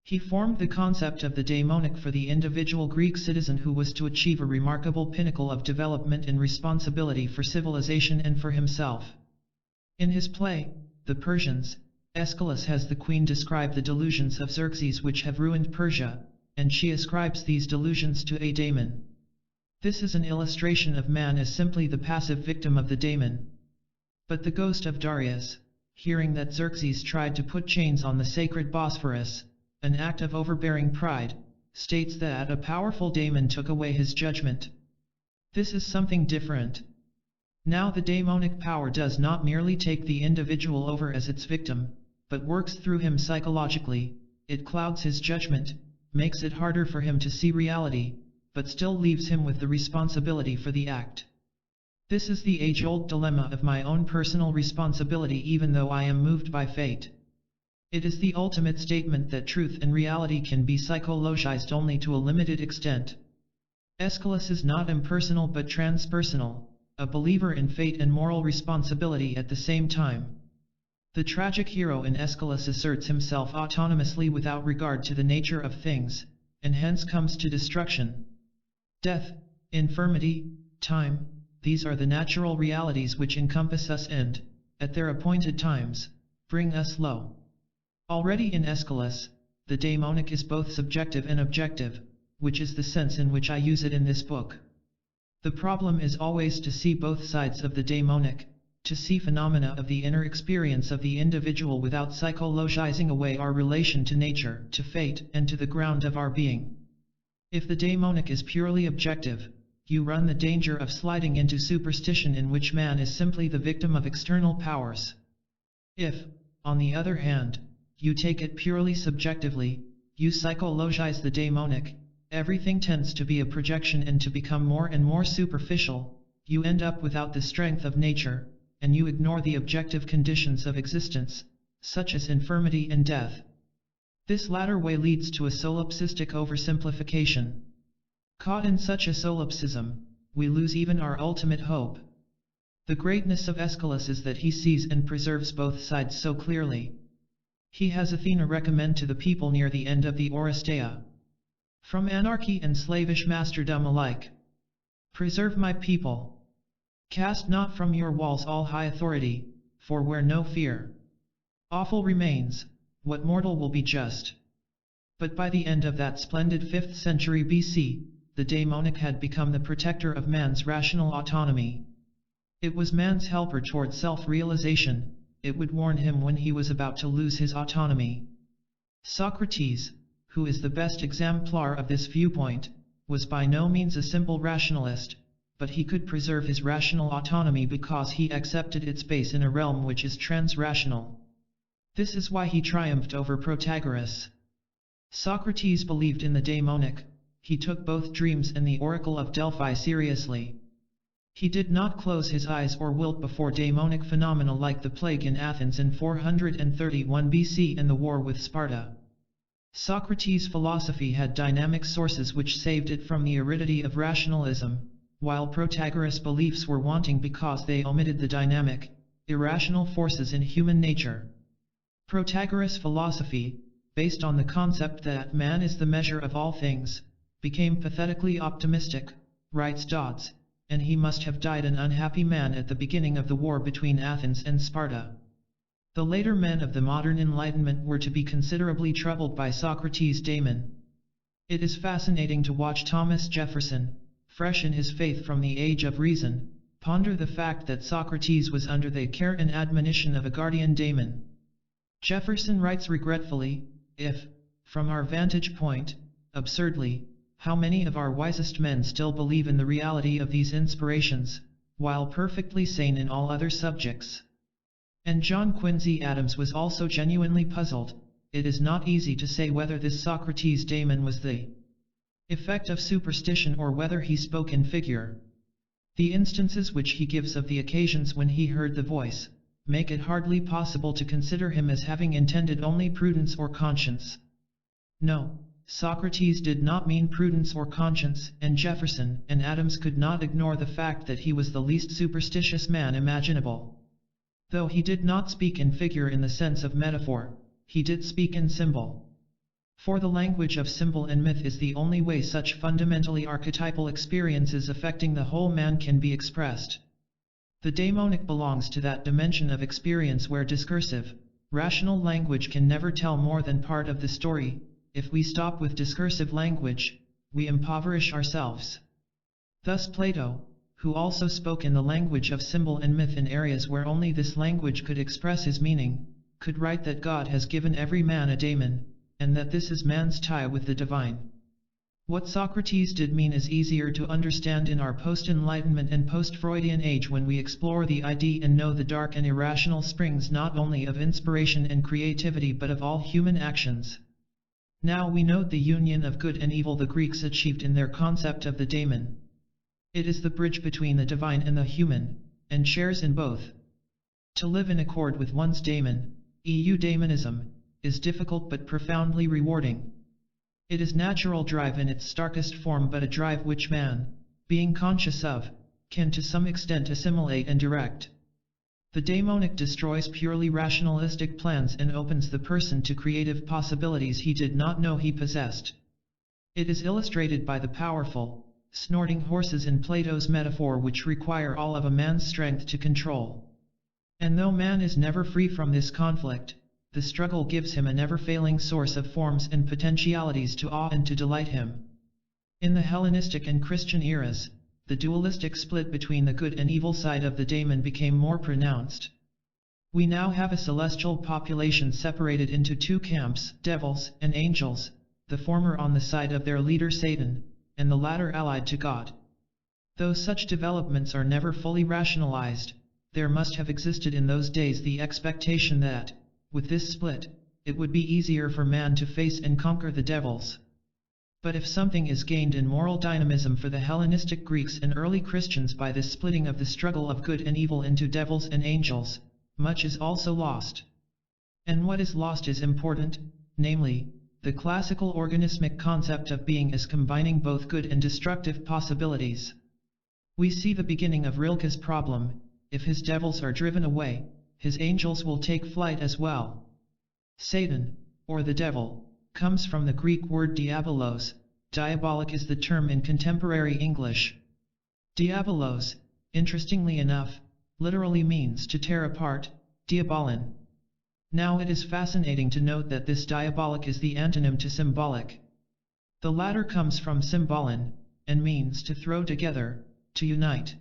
He formed the concept of the daemonic for the individual Greek citizen who was to achieve a remarkable pinnacle of development and responsibility for civilization and for himself. In his play, The Persians, Aeschylus has the queen describe the delusions of Xerxes which have ruined Persia, and she ascribes these delusions to a daemon. This is an illustration of man as simply the passive victim of the daemon. But the ghost of Darius, hearing that Xerxes tried to put chains on the sacred Bosphorus, an act of overbearing pride, states that a powerful daemon took away his judgment. This is something different. Now the daemonic power does not merely take the individual over as its victim, but works through him psychologically, it clouds his judgment, makes it harder for him to see reality, but still leaves him with the responsibility for the act. This is the age-old dilemma of my own personal responsibility even though I am moved by fate. It is the ultimate statement that truth and reality can be psychologized only to a limited extent. Aeschylus is not impersonal but transpersonal, a believer in fate and moral responsibility at the same time. The tragic hero in Aeschylus asserts himself autonomously without regard to the nature of things, and hence comes to destruction. Death, infirmity, time, these are the natural realities which encompass us and, at their appointed times, bring us low. Already in Aeschylus, the daemonic is both subjective and objective, which is the sense in which I use it in this book. The problem is always to see both sides of the daemonic, to see phenomena of the inner experience of the individual without psychologizing away our relation to nature, to fate, and to the ground of our being. If the daemonic is purely objective, you run the danger of sliding into superstition in which man is simply the victim of external powers. If, on the other hand, you take it purely subjectively, you psychologize the daemonic, everything tends to be a projection and to become more and more superficial, you end up without the strength of nature, and you ignore the objective conditions of existence, such as infirmity and death. This latter way leads to a solipsistic oversimplification. Caught in such a solipsism, we lose even our ultimate hope. The greatness of Aeschylus is that he sees and preserves both sides so clearly. He has Athena recommend to the people near the end of the Oresteia. From anarchy and slavish masterdom alike. Preserve my people. Cast not from your walls all high authority, for where no fear awful remains, what mortal will be just? But by the end of that splendid 5th century BC, the daemonic had become the protector of man's rational autonomy. It was man's helper toward self-realization, it would warn him when he was about to lose his autonomy. Socrates, who is the best exemplar of this viewpoint, was by no means a simple rationalist, but he could preserve his rational autonomy because he accepted its base in a realm which is trans-rational. This is why he triumphed over Protagoras. Socrates believed in the daemonic, he took both dreams and the oracle of Delphi seriously. He did not close his eyes or wilt before daemonic phenomena like the plague in Athens in 431 BC and the war with Sparta. Socrates' philosophy had dynamic sources which saved it from the aridity of rationalism, while Protagoras' beliefs were wanting because they omitted the dynamic, irrational forces in human nature. Protagoras' philosophy, based on the concept that man is the measure of all things, became pathetically optimistic, writes Dodds, and he must have died an unhappy man at the beginning of the war between Athens and Sparta. The later men of the modern Enlightenment were to be considerably troubled by Socrates' daemon. It is fascinating to watch Thomas Jefferson, fresh in his faith from the age of reason, ponder the fact that Socrates was under the care and admonition of a guardian daemon. Jefferson writes regretfully, if, from our vantage point, absurdly, how many of our wisest men still believe in the reality of these inspirations, while perfectly sane in all other subjects. And John Quincy Adams was also genuinely puzzled. It is not easy to say whether this Socrates daemon was the effect of superstition or whether he spoke in figure. The instances which he gives of the occasions when he heard the voice, make it hardly possible to consider him as having intended only prudence or conscience. No, Socrates did not mean prudence or conscience, and Jefferson and Adams could not ignore the fact that he was the least superstitious man imaginable. Though he did not speak in figure in the sense of metaphor, he did speak in symbol. For the language of symbol and myth is the only way such fundamentally archetypal experiences affecting the whole man can be expressed. The daemonic belongs to that dimension of experience where discursive, rational language can never tell more than part of the story. If we stop with discursive language, we impoverish ourselves. Thus Plato, who also spoke in the language of symbol and myth in areas where only this language could express his meaning, could write that God has given every man a daemon, and that this is man's tie with the divine. What Socrates did mean is easier to understand in our post-Enlightenment and post-Freudian age when we explore the idea and know the dark and irrational springs not only of inspiration and creativity but of all human actions. Now we note the union of good and evil the Greeks achieved in their concept of the daemon. It is the bridge between the divine and the human, and shares in both. To live in accord with one's daemon, daemonism, is difficult but profoundly rewarding. It is natural drive in its starkest form, but a drive which man, being conscious of, can to some extent assimilate and direct. The daemonic destroys purely rationalistic plans and opens the person to creative possibilities he did not know he possessed. It is illustrated by the powerful, snorting horses in Plato's metaphor which require all of a man's strength to control. And though man is never free from this conflict, the struggle gives him a never-failing source of forms and potentialities to awe and to delight him. In the Hellenistic and Christian eras, the dualistic split between the good and evil side of the daemon became more pronounced. We now have a celestial population separated into two camps, devils and angels, the former on the side of their leader Satan, and the latter allied to God. Though such developments are never fully rationalized, there must have existed in those days the expectation that, with this split, it would be easier for man to face and conquer the devils. But if something is gained in moral dynamism for the Hellenistic Greeks and early Christians by this splitting of the struggle of good and evil into devils and angels, much is also lost. And what is lost is important, namely, the classical organismic concept of being as combining both good and destructive possibilities. We see the beginning of Rilke's problem: if his devils are driven away, his angels will take flight as well. Satan, or the devil, comes from the Greek word diabolos. Diabolic is the term in contemporary English. Diabolos, interestingly enough, literally means to tear apart, diabolin. Now it is fascinating to note that this diabolic is the antonym to symbolic. The latter comes from symbolin, and means to throw together, to unite.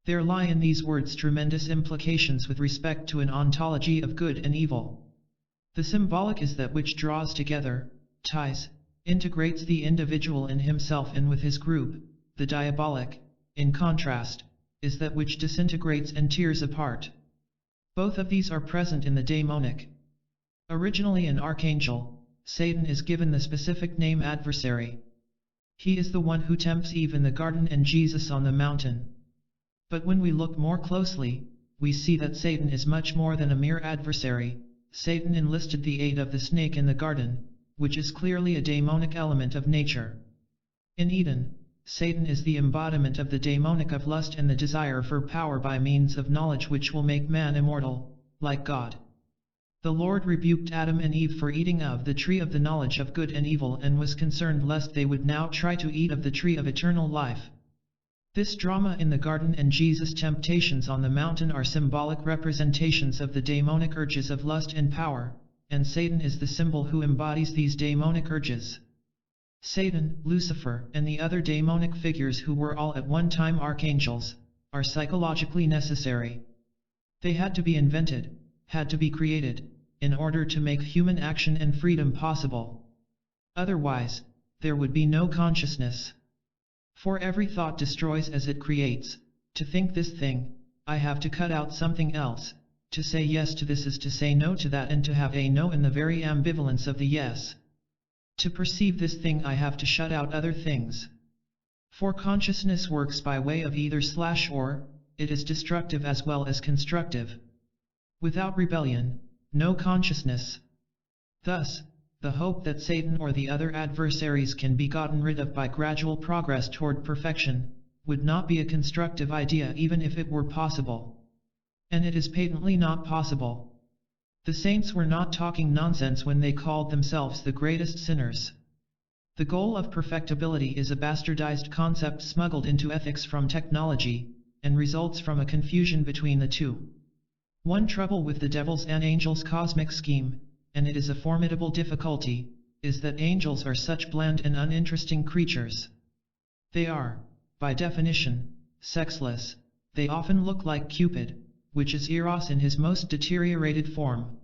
There lie in these words tremendous implications with respect to an ontology of good and evil. The symbolic is that which draws together, ties, integrates the individual in himself and with his group. The diabolic, in contrast, is that which disintegrates and tears apart. Both of these are present in the daemonic. Originally an archangel, Satan is given the specific name adversary. He is the one who tempts Eve in the garden and Jesus on the mountain. But when we look more closely, we see that Satan is much more than a mere adversary. Satan enlisted the aid of the snake in the garden, which is clearly a daemonic element of nature. In Eden, Satan is the embodiment of the daemonic of lust and the desire for power by means of knowledge which will make man immortal, like God. The Lord rebuked Adam and Eve for eating of the tree of the knowledge of good and evil and was concerned lest they would now try to eat of the tree of eternal life. This drama in the garden and Jesus' temptations on the mountain are symbolic representations of the daemonic urges of lust and power, and Satan is the symbol who embodies these daemonic urges. Satan, Lucifer, and the other daemonic figures who were all at one time archangels, are psychologically necessary. They had to be invented, had to be created, in order to make human action and freedom possible. Otherwise, there would be no consciousness. For every thought destroys as it creates. To think this thing, I have to cut out something else. To say yes to this is to say no to that, and to have a no in the very ambivalence of the yes. To perceive this thing I have to shut out other things. For consciousness works by way of either/or, it is destructive as well as constructive. Without rebellion, no consciousness. Thus, the hope that Satan or the other adversaries can be gotten rid of by gradual progress toward perfection, would not be a constructive idea even if it were possible. And it is patently not possible. The saints were not talking nonsense when they called themselves the greatest sinners. The goal of perfectibility is a bastardized concept smuggled into ethics from technology, and results from a confusion between the two. One trouble with the devil's and angels' cosmic scheme, and it is a formidable difficulty, is that angels are such bland and uninteresting creatures. They are, by definition, sexless. They often look like Cupid, which is Eros in his most deteriorated form.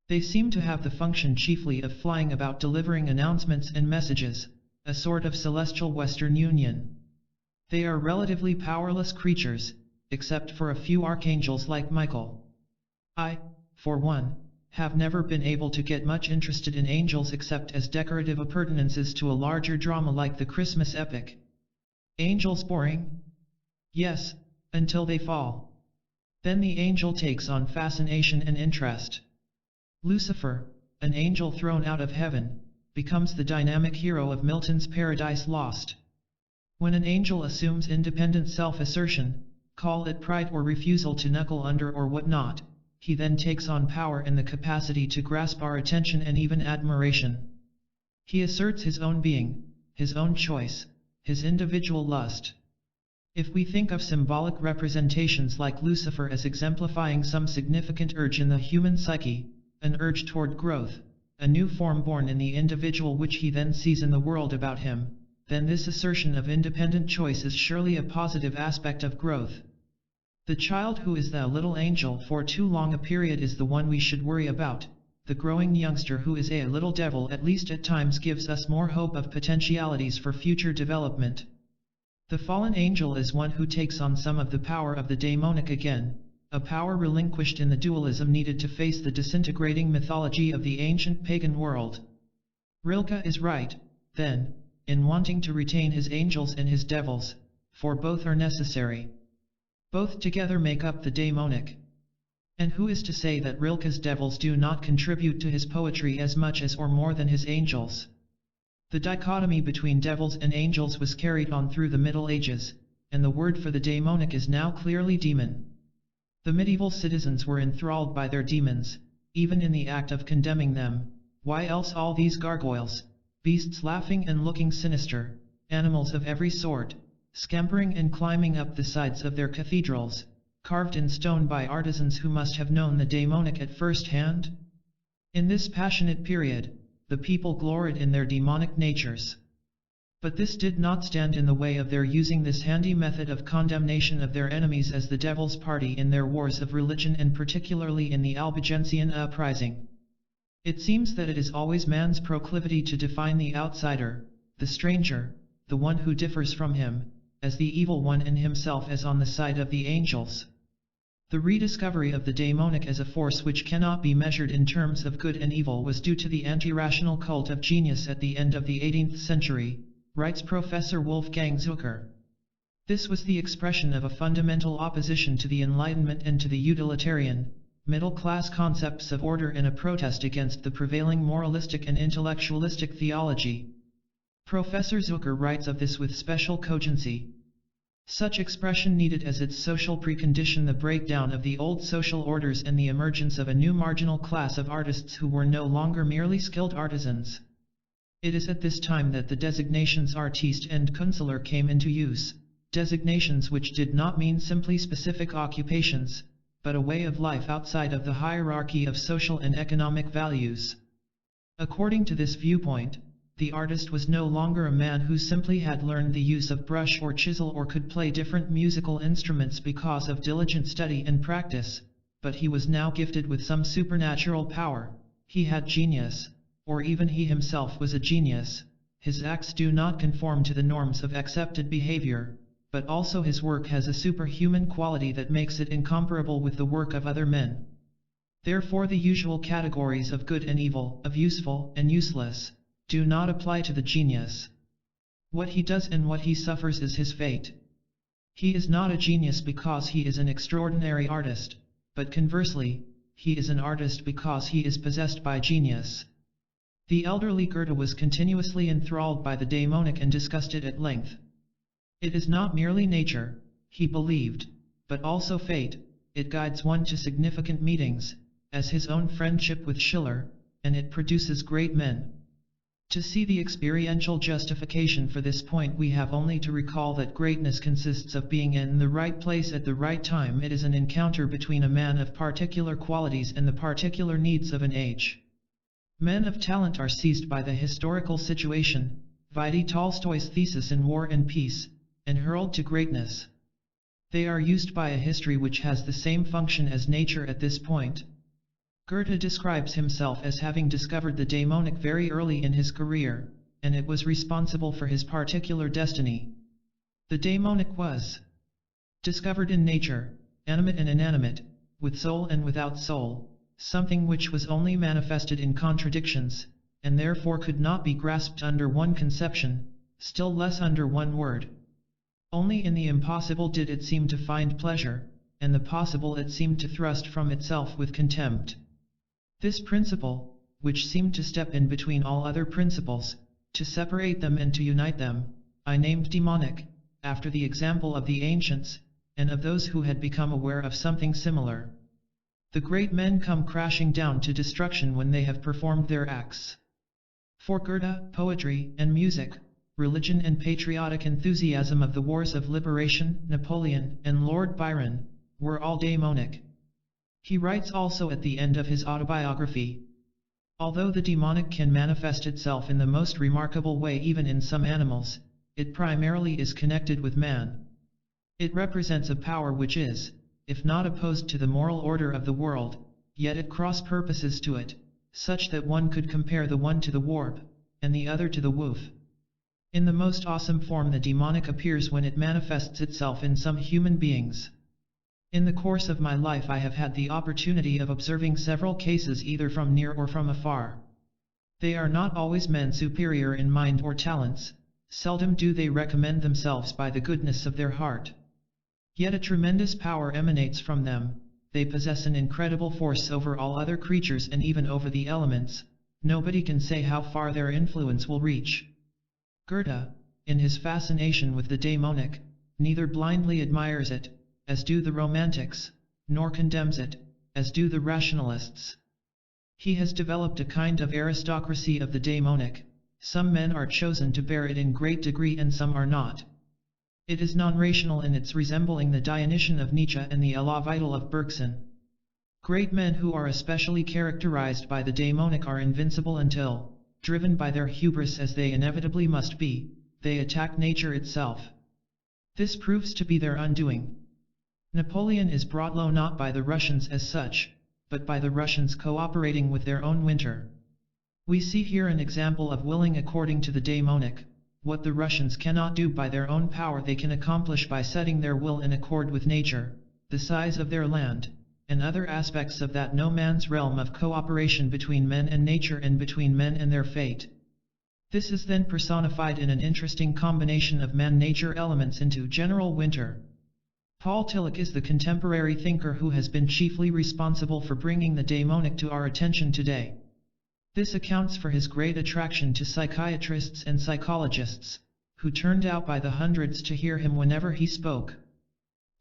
They seem to have the function chiefly of flying about delivering announcements and messages, a sort of celestial Western Union. They are relatively powerless creatures, except for a few archangels like Michael. I, for one, have never been able to get much interested in angels except as decorative appurtenances to a larger drama like the Christmas epic. Angels boring? Yes, until they fall. Then the angel takes on fascination and interest. Lucifer, an angel thrown out of heaven, becomes the dynamic hero of Milton's Paradise Lost. When an angel assumes independent self-assertion, call it pride or refusal to knuckle under or whatnot, he then takes on power and the capacity to grasp our attention and even admiration. He asserts his own being, his own choice, his individual lust. If we think of symbolic representations like Lucifer as exemplifying some significant urge in the human psyche, an urge toward growth, a new form born in the individual which he then sees in the world about him, then this assertion of independent choice is surely a positive aspect of growth. The child who is the little angel for too long a period is the one we should worry about. The growing youngster who is a little devil at least at times gives us more hope of potentialities for future development. The fallen angel is one who takes on some of the power of the daemonic again, a power relinquished in the dualism needed to face the disintegrating mythology of the ancient pagan world. Rilke is right, then, in wanting to retain his angels and his devils, for both are necessary. Both together make up the daemonic. And who is to say that Rilke's devils do not contribute to his poetry as much as or more than his angels? The dichotomy between devils and angels was carried on through the Middle Ages, and the word for the daemonic is now clearly demon. The medieval citizens were enthralled by their demons, even in the act of condemning them. Why else all these gargoyles, beasts laughing and looking sinister, animals of every sort, scampering and climbing up the sides of their cathedrals, carved in stone by artisans who must have known the daemonic at first hand? In this passionate period, the people gloried in their demonic natures. But this did not stand in the way of their using this handy method of condemnation of their enemies as the devil's party in their wars of religion, and particularly in the Albigensian uprising. It seems that it is always man's proclivity to define the outsider, the stranger, the one who differs from him, as the evil one, and himself as on the side of the angels. The rediscovery of the daemonic as a force which cannot be measured in terms of good and evil was due to the anti-rational cult of genius at the end of the 18th century, writes Professor Wolfgang Zucker. This was the expression of a fundamental opposition to the Enlightenment and to the utilitarian, middle-class concepts of order, and a protest against the prevailing moralistic and intellectualistic theology. Professor Zucker writes of this with special cogency. Such expression needed as its social precondition the breakdown of the old social orders and the emergence of a new marginal class of artists who were no longer merely skilled artisans. It is at this time that the designations artiste and Künstler came into use, designations which did not mean simply specific occupations, but a way of life outside of the hierarchy of social and economic values. According to this viewpoint, the artist was no longer a man who simply had learned the use of brush or chisel or could play different musical instruments because of diligent study and practice, but he was now gifted with some supernatural power. He had genius, or even he himself was a genius. His acts do not conform to the norms of accepted behavior, but also his work has a superhuman quality that makes it incomparable with the work of other men. Therefore the usual categories of good and evil, of useful and useless, do not apply to the genius. What he does and what he suffers is his fate. He is not a genius because he is an extraordinary artist, but conversely, he is an artist because he is possessed by genius. The elderly Goethe was continuously enthralled by the daemonic and discussed it at length. It is not merely nature, he believed, but also fate. It guides one to significant meetings, as his own friendship with Schiller, and it produces great men. To see the experiential justification for this point we have only to recall that greatness consists of being in the right place at the right time. It is an encounter between a man of particular qualities and the particular needs of an age. Men of talent are seized by the historical situation, vide Tolstoy's thesis in War and Peace, and hurled to greatness. They are used by a history which has the same function as nature at this point. Goethe describes himself as having discovered the daemonic very early in his career, and it was responsible for his particular destiny. The daemonic was discovered in nature, animate and inanimate, with soul and without soul, something which was only manifested in contradictions, and therefore could not be grasped under one conception, still less under one word. Only in the impossible did it seem to find pleasure, and the possible it seemed to thrust from itself with contempt. This principle, which seemed to step in between all other principles, to separate them and to unite them, I named demonic, after the example of the ancients, and of those who had become aware of something similar. The great men come crashing down to destruction when they have performed their acts. For Goethe, poetry and music, religion and patriotic enthusiasm of the wars of liberation, Napoleon and Lord Byron, were all daemonic. He writes also at the end of his autobiography, although the demonic can manifest itself in the most remarkable way even in some animals, it primarily is connected with man. It represents a power which is, if not opposed to the moral order of the world, yet it cross-purposes to it, such that one could compare the one to the warp, and the other to the woof. In the most awesome form the demonic appears when it manifests itself in some human beings. In the course of my life I have had the opportunity of observing several cases either from near or from afar. They are not always men superior in mind or talents, seldom do they recommend themselves by the goodness of their heart. Yet a tremendous power emanates from them, they possess an incredible force over all other creatures and even over the elements. Nobody can say how far their influence will reach. Goethe, in his fascination with the daemonic, neither blindly admires it, as do the Romantics, nor condemns it, as do the rationalists. He has developed a kind of aristocracy of the daemonic. Some men are chosen to bear it in great degree and some are not. It is non-rational in its resembling the Dionysian of Nietzsche and the Elah vital of Bergson. Great men who are especially characterized by the daemonic are invincible until, driven by their hubris as they inevitably must be, they attack nature itself. This proves to be their undoing. Napoleon is brought low not by the Russians as such, but by the Russians cooperating with their own winter. We see here an example of willing according to the daemonic. What the Russians cannot do by their own power they can accomplish by setting their will in accord with nature, the size of their land, and other aspects of that no man's realm of cooperation between men and nature and between men and their fate. This is then personified in an interesting combination of man-nature elements into general winter. Paul Tillich is the contemporary thinker who has been chiefly responsible for bringing the daemonic to our attention today. This accounts for his great attraction to psychiatrists and psychologists, who turned out by the hundreds to hear him whenever he spoke.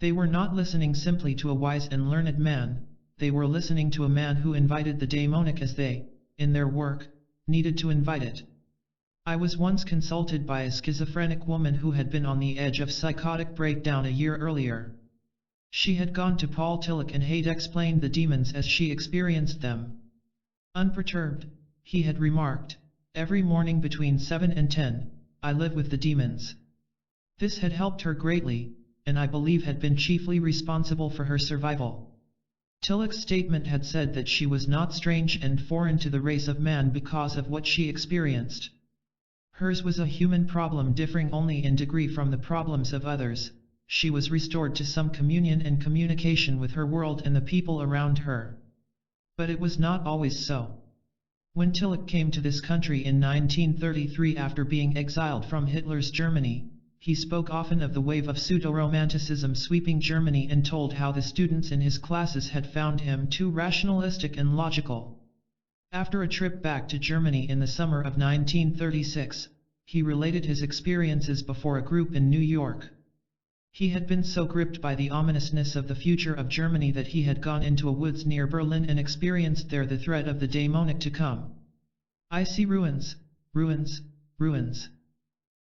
They were not listening simply to a wise and learned man, they were listening to a man who invited the daemonic as they, in their work, needed to invite it. I was once consulted by a schizophrenic woman who had been on the edge of psychotic breakdown a year earlier. She had gone to Paul Tillich and had explained the demons as she experienced them. Unperturbed, he had remarked, "Every morning between 7 and 10, I live with the demons." This had helped her greatly, and I believe had been chiefly responsible for her survival. Tillich's statement had said that she was not strange and foreign to the race of man because of what she experienced. Hers was a human problem differing only in degree from the problems of others. She was restored to some communion and communication with her world and the people around her. But it was not always so. When Tillich came to this country in 1933 after being exiled from Hitler's Germany, he spoke often of the wave of pseudo-romanticism sweeping Germany and told how the students in his classes had found him too rationalistic and logical. After a trip back to Germany in the summer of 1936, he related his experiences before a group in New York. He had been so gripped by the ominousness of the future of Germany that he had gone into a woods near Berlin and experienced there the threat of the daemonic to come. "I see ruins, ruins, ruins.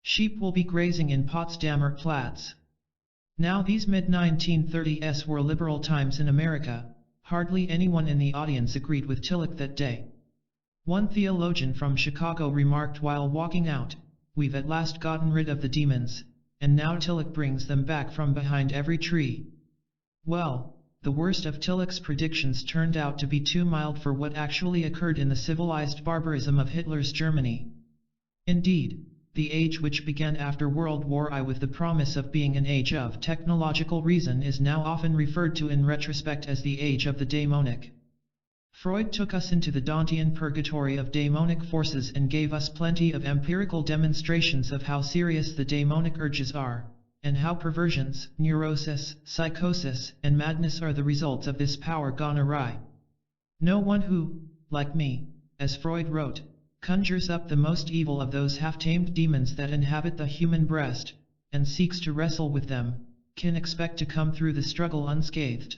Sheep will be grazing in Potsdamer Platz." Now these mid-1930s were liberal times in America. Hardly anyone in the audience agreed with Tillich that day. One theologian from Chicago remarked while walking out, "We've at last gotten rid of the demons, and now Tillich brings them back from behind every tree." Well, the worst of Tillich's predictions turned out to be too mild for what actually occurred in the civilized barbarism of Hitler's Germany. Indeed, the age which began after World War I with the promise of being an age of technological reason is now often referred to in retrospect as the age of the daemonic. Freud took us into the Dantean purgatory of daemonic forces and gave us plenty of empirical demonstrations of how serious the daemonic urges are, and how perversions, neurosis, psychosis, and madness are the results of this power gone awry. No one who, like me, as Freud wrote, conjures up the most evil of those half-tamed demons that inhabit the human breast, and seeks to wrestle with them, can expect to come through the struggle unscathed.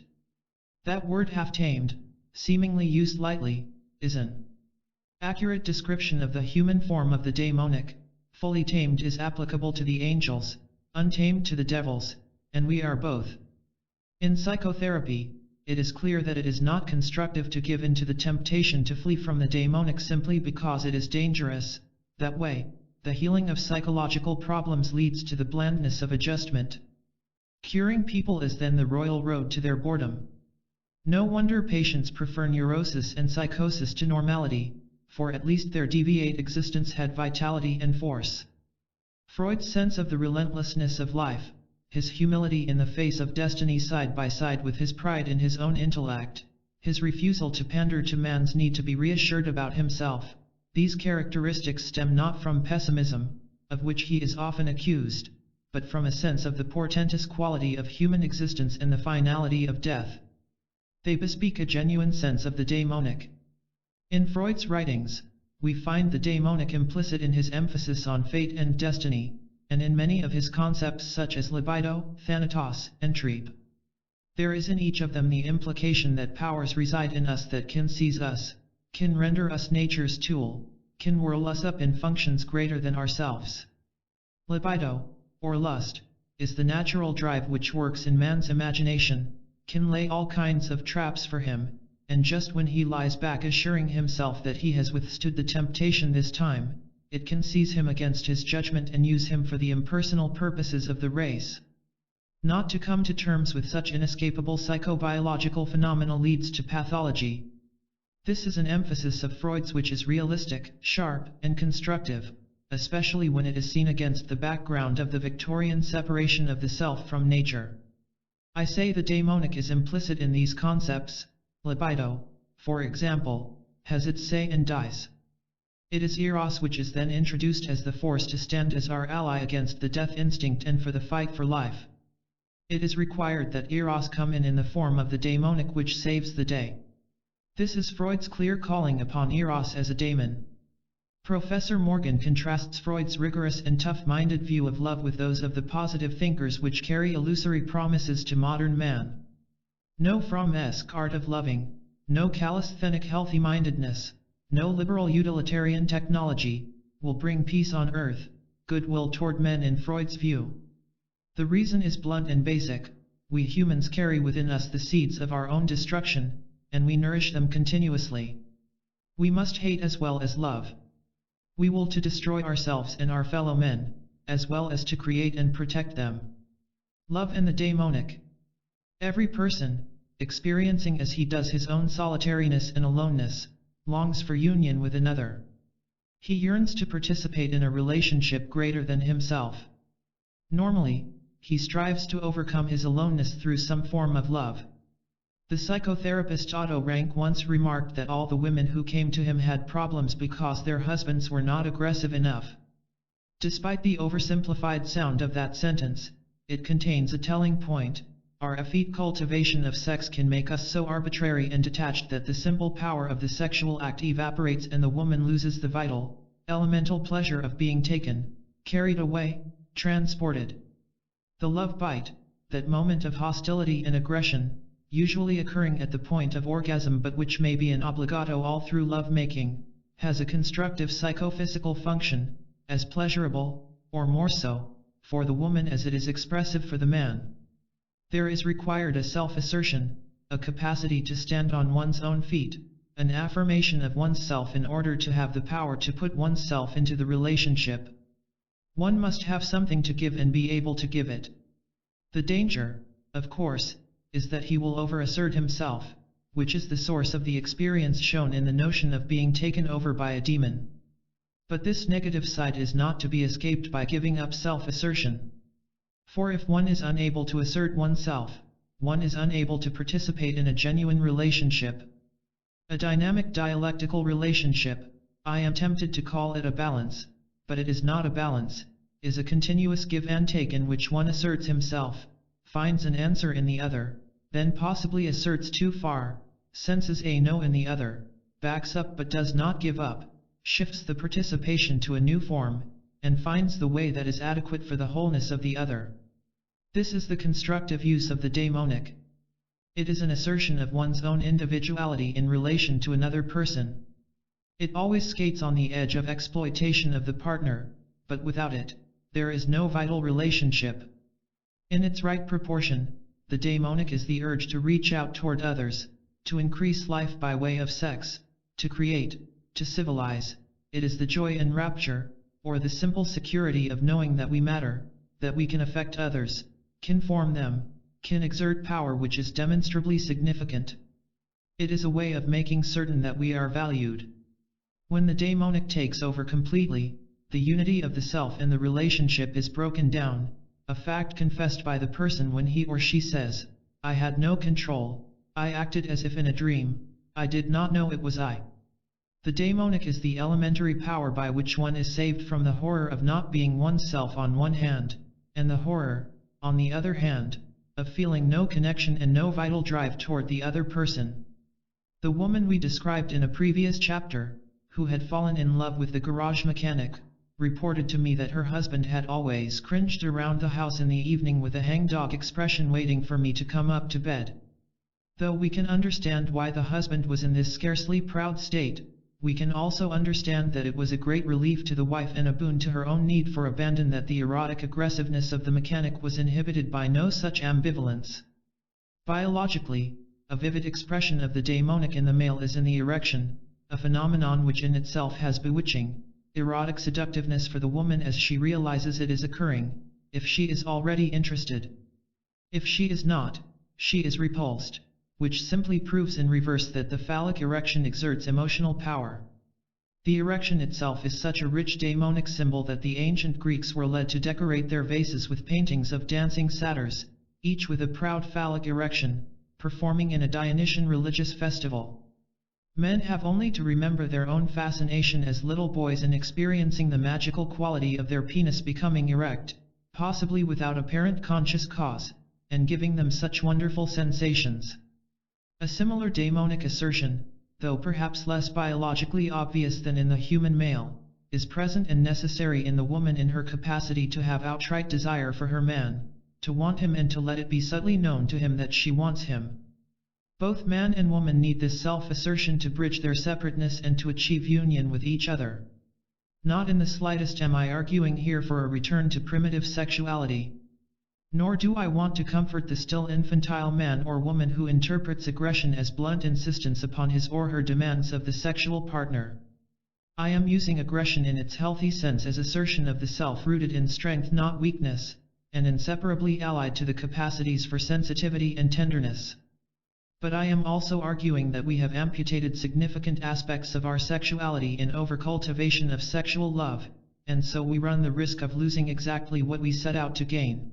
That word half-tamed, seemingly used lightly, is an accurate description of the human form of the daemonic. Fully tamed is applicable to the angels, untamed to the devils, and we are both. In psychotherapy, it is clear that it is not constructive to give in to the temptation to flee from the daemonic simply because it is dangerous. That way, the healing of psychological problems leads to the blandness of adjustment. Curing people is then the royal road to their boredom. No wonder patients prefer neurosis and psychosis to normality, for at least their deviate existence had vitality and force. Freud's sense of the relentlessness of life, his humility in the face of destiny side by side with his pride in his own intellect, his refusal to pander to man's need to be reassured about himself, these characteristics stem not from pessimism, of which he is often accused, but from a sense of the portentous quality of human existence and the finality of death. They bespeak a genuine sense of the daemonic. In Freud's writings, we find the daemonic implicit in his emphasis on fate and destiny, and in many of his concepts such as libido, thanatos, and trieb. There is in each of them the implication that powers reside in us that can seize us, can render us nature's tool, can whirl us up in functions greater than ourselves. Libido, or lust, is the natural drive which works in man's imagination, can lay all kinds of traps for him, and just when he lies back assuring himself that he has withstood the temptation this time, it can seize him against his judgment and use him for the impersonal purposes of the race. Not to come to terms with such inescapable psychobiological phenomena leads to pathology. This is an emphasis of Freud's which is realistic, sharp, and constructive, especially when it is seen against the background of the Victorian separation of the self from nature. I say the daemonic is implicit in these concepts. Libido, for example, has its say and dies. It is eros which is then introduced as the force to stand as our ally against the death instinct and for the fight for life. It is required that eros come in the form of the daemonic which saves the day. This is Freud's clear calling upon Eros as a daemon. Professor Morgan contrasts Freud's rigorous and tough-minded view of love with those of the positive thinkers which carry illusory promises to modern man. No Fromm-esque art of loving, no calisthenic healthy-mindedness, no liberal utilitarian technology, will bring peace on earth, goodwill toward men in Freud's view. The reason is blunt and basic: we humans carry within us the seeds of our own destruction, and we nourish them continuously. We must hate as well as love. We will to destroy ourselves and our fellow men, as well as to create and protect them. Love and the daemonic. Every person, experiencing as he does his own solitariness and aloneness, longs for union with another. He yearns to participate in a relationship greater than himself. Normally, he strives to overcome his aloneness through some form of love. The psychotherapist Otto Rank once remarked that all the women who came to him had problems because their husbands were not aggressive enough. Despite the oversimplified sound of that sentence, it contains a telling point. Our effete cultivation of sex can make us so arbitrary and detached that the simple power of the sexual act evaporates and the woman loses the vital, elemental pleasure of being taken, carried away, transported. The love bite, that moment of hostility and aggression, usually occurring at the point of orgasm but which may be an obligato all through love-making, has a constructive psychophysical function, as pleasurable, or more so, for the woman as it is expressive for the man. There is required a self-assertion, a capacity to stand on one's own feet, an affirmation of oneself in order to have the power to put oneself into the relationship. One must have something to give and be able to give it. The danger, of course, is that he will over-assert himself, which is the source of the experience shown in the notion of being taken over by a demon. But this negative side is not to be escaped by giving up self-assertion. For if one is unable to assert oneself, one is unable to participate in a genuine relationship. A dynamic dialectical relationship, I am tempted to call it a balance, but it is not a balance, is a continuous give and take in which one asserts himself, finds an answer in the other, then possibly asserts too far, senses a no in the other, backs up but does not give up, shifts the participation to a new form, and finds the way that is adequate for the wholeness of the other. This is the constructive use of the daemonic. It is an assertion of one's own individuality in relation to another person. It always skates on the edge of exploitation of the partner, but without it, there is no vital relationship. In its right proportion, the daemonic is the urge to reach out toward others, to increase life by way of sex, to create, to civilize. It is the joy and rapture, or the simple security of knowing that we matter, that we can affect others, can form them, can exert power which is demonstrably significant. It is a way of making certain that we are valued. When the daemonic takes over completely, the unity of the self in the relationship is broken down, a fact confessed by the person when he or she says, "I had no control, I acted as if in a dream, I did not know it was I." The daemonic is the elementary power by which one is saved from the horror of not being oneself on one hand, and the horror, on the other hand, of feeling no connection and no vital drive toward the other person. The woman we described in a previous chapter, who had fallen in love with the garage mechanic, reported to me that her husband had always cringed around the house in the evening with a hangdog expression waiting for me to come up to bed. Though we can understand why the husband was in this scarcely proud state, we can also understand that it was a great relief to the wife and a boon to her own need for abandon that the erotic aggressiveness of the mechanic was inhibited by no such ambivalence. Biologically, a vivid expression of the daemonic in the male is in the erection, a phenomenon which in itself has bewitching, erotic seductiveness for the woman as she realizes it is occurring, if she is already interested. If she is not, she is repulsed, which simply proves in reverse that the phallic erection exerts emotional power. The erection itself is such a rich daemonic symbol that the ancient Greeks were led to decorate their vases with paintings of dancing satyrs, each with a proud phallic erection, performing in a Dionysian religious festival. Men have only to remember their own fascination as little boys in experiencing the magical quality of their penis becoming erect, possibly without apparent conscious cause, and giving them such wonderful sensations. A similar daemonic assertion, though perhaps less biologically obvious than in the human male, is present and necessary in the woman in her capacity to have outright desire for her man, to want him and to let it be subtly known to him that she wants him. Both man and woman need this self-assertion to bridge their separateness and to achieve union with each other. Not in the slightest am I arguing here for a return to primitive sexuality. Nor do I want to comfort the still infantile man or woman who interprets aggression as blunt insistence upon his or her demands of the sexual partner. I am using aggression in its healthy sense as assertion of the self rooted in strength, not weakness, and inseparably allied to the capacities for sensitivity and tenderness. But I am also arguing that we have amputated significant aspects of our sexuality in overcultivation of sexual love, and so we run the risk of losing exactly what we set out to gain.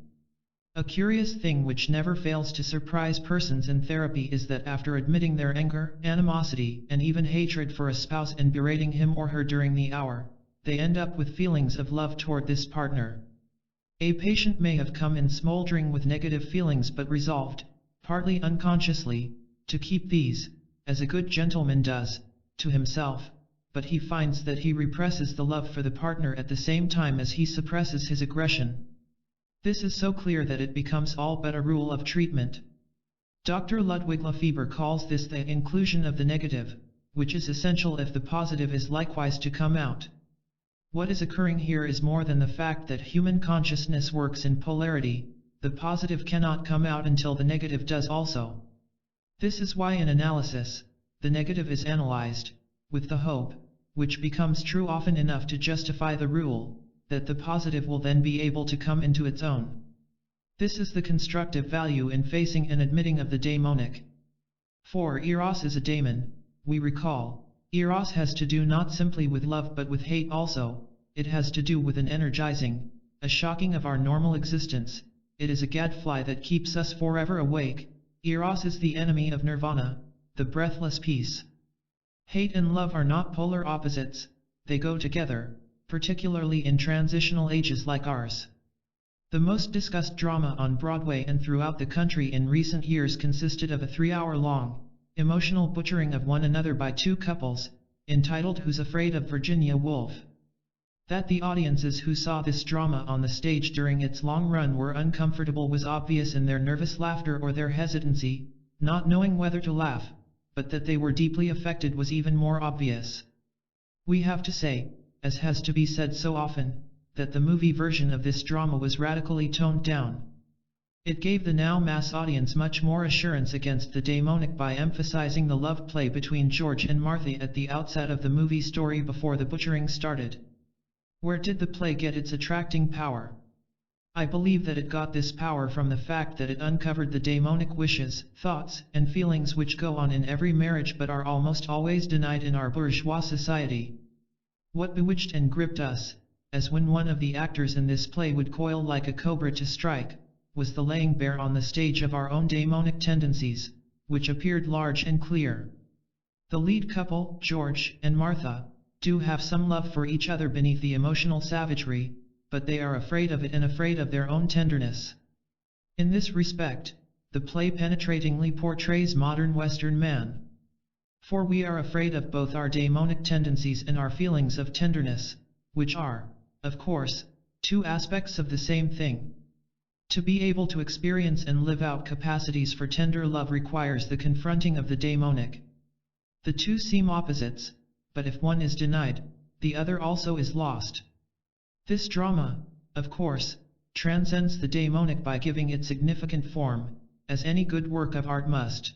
A curious thing which never fails to surprise persons in therapy is that after admitting their anger, animosity, and even hatred for a spouse and berating him or her during the hour, they end up with feelings of love toward this partner. A patient may have come in smoldering with negative feelings but resolved, partly unconsciously, to keep these, as a good gentleman does, to himself, but he finds that he represses the love for the partner at the same time as he suppresses his aggression. This is so clear that it becomes all but a rule of treatment. Dr. Ludwig Lefebvre calls this the inclusion of the negative, which is essential if the positive is likewise to come out. What is occurring here is more than the fact that human consciousness works in polarity. The positive cannot come out until the negative does also. This is why in analysis, the negative is analyzed, with the hope, which becomes true often enough to justify the rule, that the positive will then be able to come into its own. This is the constructive value in facing and admitting of the daemonic. For eros is a daemon, we recall. Eros has to do not simply with love but with hate also. It has to do with an energizing, a shocking of our normal existence. It is a gadfly that keeps us forever awake. Eros is the enemy of nirvana, the breathless peace. Hate and love are not polar opposites, they go together, particularly in transitional ages like ours. The most discussed drama on Broadway and throughout the country in recent years consisted of a 3-hour-long, emotional butchering of one another by two couples, entitled Who's Afraid of Virginia Woolf? That the audiences who saw this drama on the stage during its long run were uncomfortable was obvious in their nervous laughter or their hesitancy, not knowing whether to laugh, but that they were deeply affected was even more obvious. We have to say, as has to be said so often, that the movie version of this drama was radically toned down. It gave the now mass audience much more assurance against the daemonic by emphasizing the love play between George and Martha at the outset of the movie story before the butchering started. Where did the play get its attracting power? I believe that it got this power from the fact that it uncovered the daemonic wishes, thoughts, and feelings which go on in every marriage but are almost always denied in our bourgeois society. What bewitched and gripped us, as when one of the actors in this play would coil like a cobra to strike, was the laying bare on the stage of our own daemonic tendencies, which appeared large and clear. The lead couple, George and Martha, do have some love for each other beneath the emotional savagery, but they are afraid of it and afraid of their own tenderness. In this respect, the play penetratingly portrays modern Western man. For we are afraid of both our daemonic tendencies and our feelings of tenderness, which are, of course, two aspects of the same thing. To be able to experience and live out capacities for tender love requires the confronting of the daemonic. The two seem opposites, but if one is denied, the other also is lost. This drama, of course, transcends the daemonic by giving it significant form, as any good work of art must.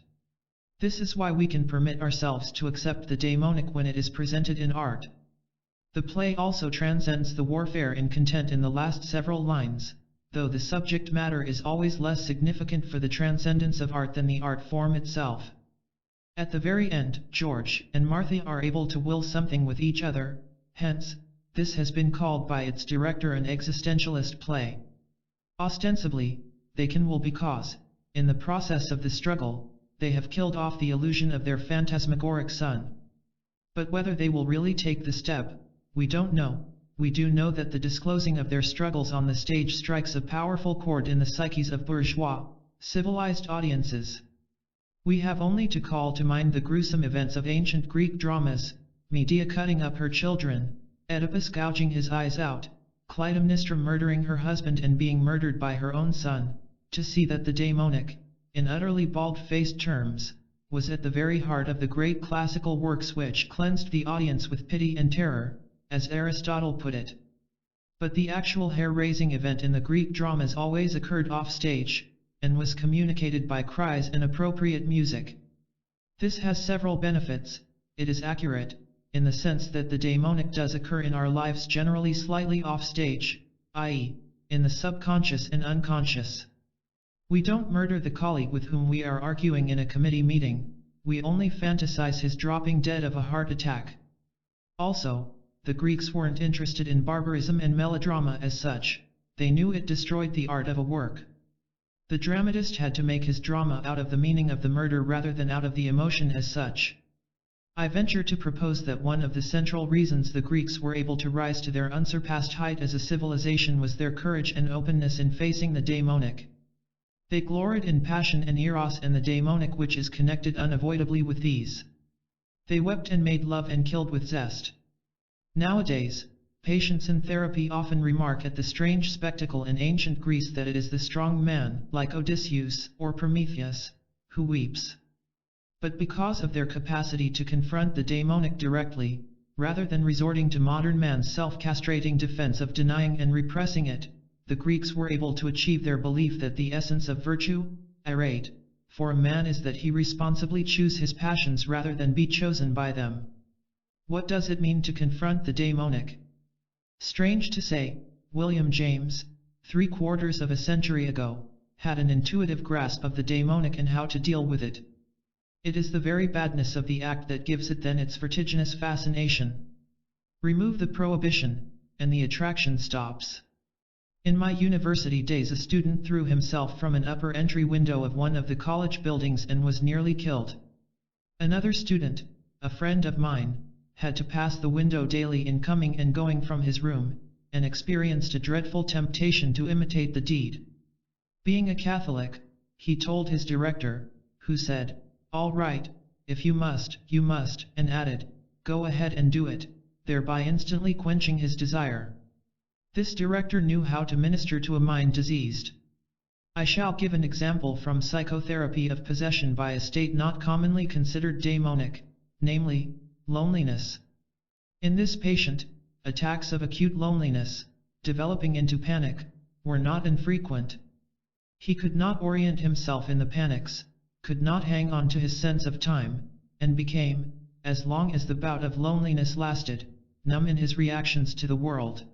This is why we can permit ourselves to accept the daemonic when it is presented in art. The play also transcends the warfare in content in the last several lines, though the subject matter is always less significant for the transcendence of art than the art form itself. At the very end, George and Martha are able to will something with each other, hence, this has been called by its director an existentialist play. Ostensibly, they can will because, in the process of the struggle, they have killed off the illusion of their phantasmagoric son. But whether they will really take the step, we don't know. We do know that the disclosing of their struggles on the stage strikes a powerful chord in the psyches of bourgeois, civilized audiences. We have only to call to mind the gruesome events of ancient Greek dramas, Medea cutting up her children, Oedipus gouging his eyes out, Clytemnestra murdering her husband and being murdered by her own son, to see that the daemonic, in utterly bald-faced terms, was at the very heart of the great classical works which cleansed the audience with pity and terror, as Aristotle put it. But the actual hair-raising event in the Greek dramas always occurred off-stage, and was communicated by cries and appropriate music. This has several benefits. It is accurate, in the sense that the daemonic does occur in our lives generally slightly off-stage, i.e., in the subconscious and unconscious. We don't murder the colleague with whom we are arguing in a committee meeting, we only fantasize his dropping dead of a heart attack. Also, the Greeks weren't interested in barbarism and melodrama as such, they knew it destroyed the art of a work. The dramatist had to make his drama out of the meaning of the murder rather than out of the emotion as such. I venture to propose that one of the central reasons the Greeks were able to rise to their unsurpassed height as a civilization was their courage and openness in facing the daemonic. They gloried in passion and eros and the daemonic which is connected unavoidably with these. They wept and made love and killed with zest. Nowadays, patients in therapy often remark at the strange spectacle in ancient Greece that it is the strong man, like Odysseus or Prometheus, who weeps. But because of their capacity to confront the daemonic directly, rather than resorting to modern man's self-castrating defense of denying and repressing it, the Greeks were able to achieve their belief that the essence of virtue, irate, for a man is that he responsibly choose his passions rather than be chosen by them. What does it mean to confront the daemonic? Strange to say, William James, 3/4 of a century ago, had an intuitive grasp of the daemonic and how to deal with it. It is the very badness of the act that gives it then its vertiginous fascination. Remove the prohibition, and the attraction stops. In my university days a student threw himself from an upper entry window of one of the college buildings and was nearly killed. Another student, a friend of mine, had to pass the window daily in coming and going from his room, and experienced a dreadful temptation to imitate the deed. Being a Catholic, he told his director, who said, "All right, if you must, and added, "Go ahead and do it," thereby instantly quenching his desire. This director knew how to minister to a mind diseased. I shall give an example from psychotherapy of possession by a state not commonly considered daemonic, namely, loneliness. In this patient, attacks of acute loneliness, developing into panic, were not infrequent. He could not orient himself in the panics, could not hang on to his sense of time, and became, as long as the bout of loneliness lasted, numb in his reactions to the world.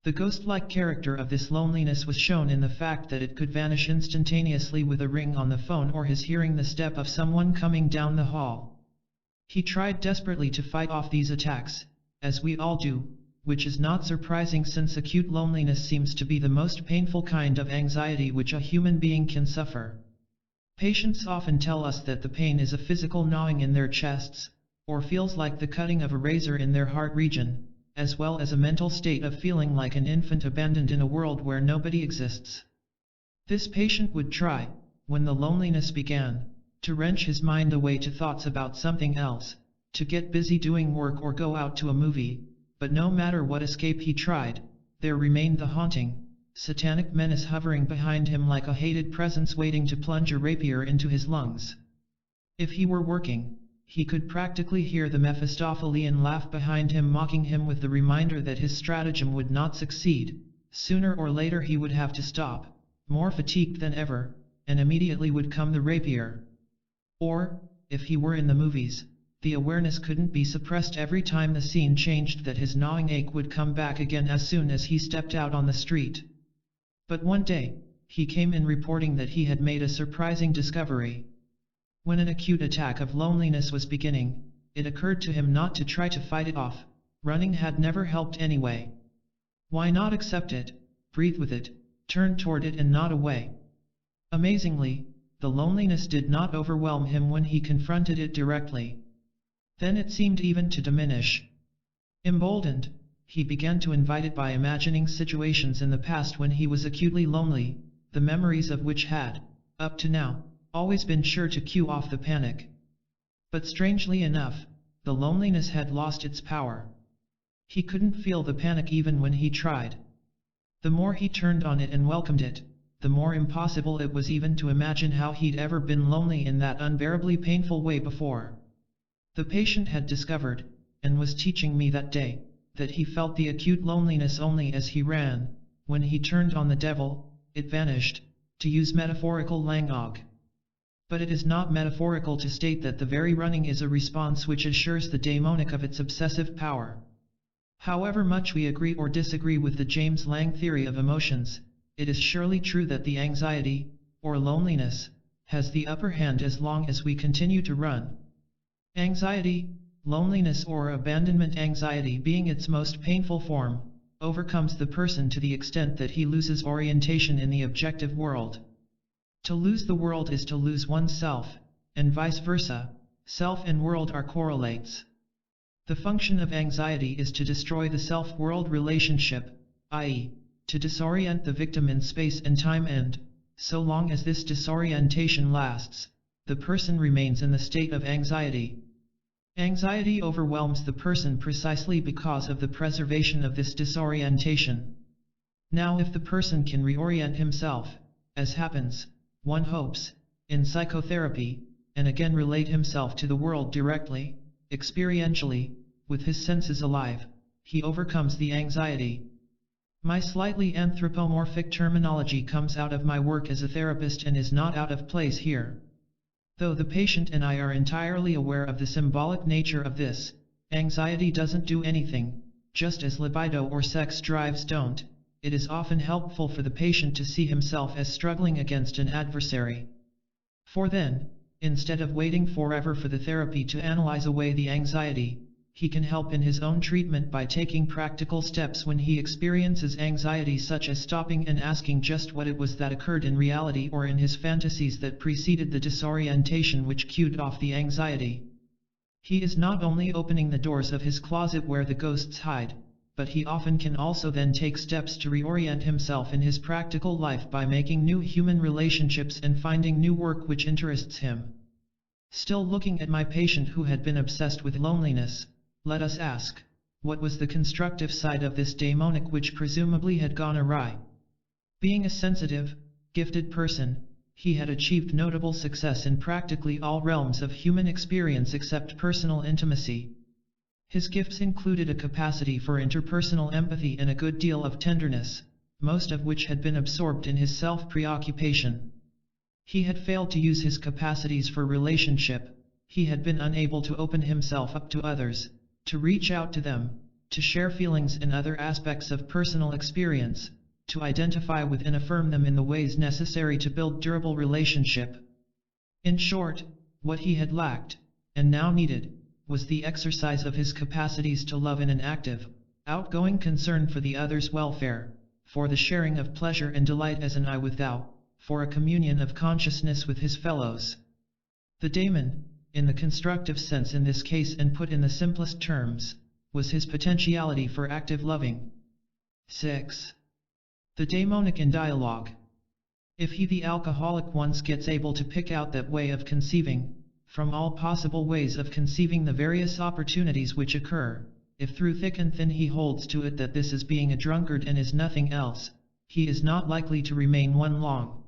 The ghost-like character of this loneliness was shown in the fact that it could vanish instantaneously with a ring on the phone or his hearing the step of someone coming down the hall. He tried desperately to fight off these attacks, as we all do, which is not surprising since acute loneliness seems to be the most painful kind of anxiety which a human being can suffer. Patients often tell us that the pain is a physical gnawing in their chests, or feels like the cutting of a razor in their heart region, as well as a mental state of feeling like an infant abandoned in a world where nobody exists. This patient would try, when the loneliness began, to wrench his mind away to thoughts about something else, to get busy doing work or go out to a movie, but no matter what escape he tried, there remained the haunting, satanic menace hovering behind him like a hated presence waiting to plunge a rapier into his lungs. If he were working, he could practically hear the Mephistophelian laugh behind him mocking him with the reminder that his stratagem would not succeed. Sooner or later he would have to stop, more fatigued than ever, and immediately would come the rapier. Or, if he were in the movies, the awareness couldn't be suppressed every time the scene changed that his gnawing ache would come back again as soon as he stepped out on the street. But one day, he came in reporting that he had made a surprising discovery. When an acute attack of loneliness was beginning, it occurred to him not to try to fight it off. Running had never helped anyway. Why not accept it, breathe with it, turn toward it and not away? Amazingly, the loneliness did not overwhelm him when he confronted it directly. Then it seemed even to diminish. Emboldened, he began to invite it by imagining situations in the past when he was acutely lonely, the memories of which had, up to now, always been sure to cue off the panic. But strangely enough, the loneliness had lost its power. He couldn't feel the panic even when he tried. The more he turned on it and welcomed it, the more impossible it was even to imagine how he'd ever been lonely in that unbearably painful way before. The patient had discovered, and was teaching me that day, that he felt the acute loneliness only as he ran. When he turned on the devil, it vanished, to use metaphorical language. But it is not metaphorical to state that the very running is a response which assures the daemonic of its obsessive power. However much we agree or disagree with the James Lang theory of emotions, it is surely true that the anxiety, or loneliness, has the upper hand as long as we continue to run. Anxiety, loneliness or abandonment, anxiety being its most painful form, overcomes the person to the extent that he loses orientation in the objective world. To lose the world is to lose oneself, and vice versa, self and world are correlates. The function of anxiety is to destroy the self-world relationship, i.e., to disorient the victim in space and time, and, so long as this disorientation lasts, the person remains in the state of anxiety. Anxiety overwhelms the person precisely because of the preservation of this disorientation. Now if the person can reorient himself, as happens, one hopes, in psychotherapy, and again relate himself to the world directly, experientially, with his senses alive, he overcomes the anxiety. My slightly anthropomorphic terminology comes out of my work as a therapist and is not out of place here. Though the patient and I are entirely aware of the symbolic nature of this, anxiety doesn't do anything, just as libido or sex drives don't. It is often helpful for the patient to see himself as struggling against an adversary. For then, instead of waiting forever for the therapy to analyze away the anxiety, he can help in his own treatment by taking practical steps when he experiences anxiety, such as stopping and asking just what it was that occurred in reality or in his fantasies that preceded the disorientation which cued off the anxiety. He is not only opening the doors of his closet where the ghosts hide, but he often can also then take steps to reorient himself in his practical life by making new human relationships and finding new work which interests him. Still looking at my patient who had been obsessed with loneliness, let us ask, what was the constructive side of this daemonic which presumably had gone awry? Being a sensitive, gifted person, he had achieved notable success in practically all realms of human experience except personal intimacy. His gifts included a capacity for interpersonal empathy and a good deal of tenderness, most of which had been absorbed in his self-preoccupation. He had failed to use his capacities for relationship. He had been unable to open himself up to others, to reach out to them, to share feelings and other aspects of personal experience, to identify with and affirm them in the ways necessary to build durable relationship. In short, what he had lacked, and now needed, was the exercise of his capacities to love in an active, outgoing concern for the other's welfare, for the sharing of pleasure and delight as an I with thou, for a communion of consciousness with his fellows. The daemon, in the constructive sense in this case and put in the simplest terms, was his potentiality for active loving. 6. The daemonic in dialogue. If he the alcoholic once gets able to pick out that way of conceiving, from all possible ways of conceiving the various opportunities which occur, if through thick and thin he holds to it that this is being a drunkard and is nothing else, he is not likely to remain one long.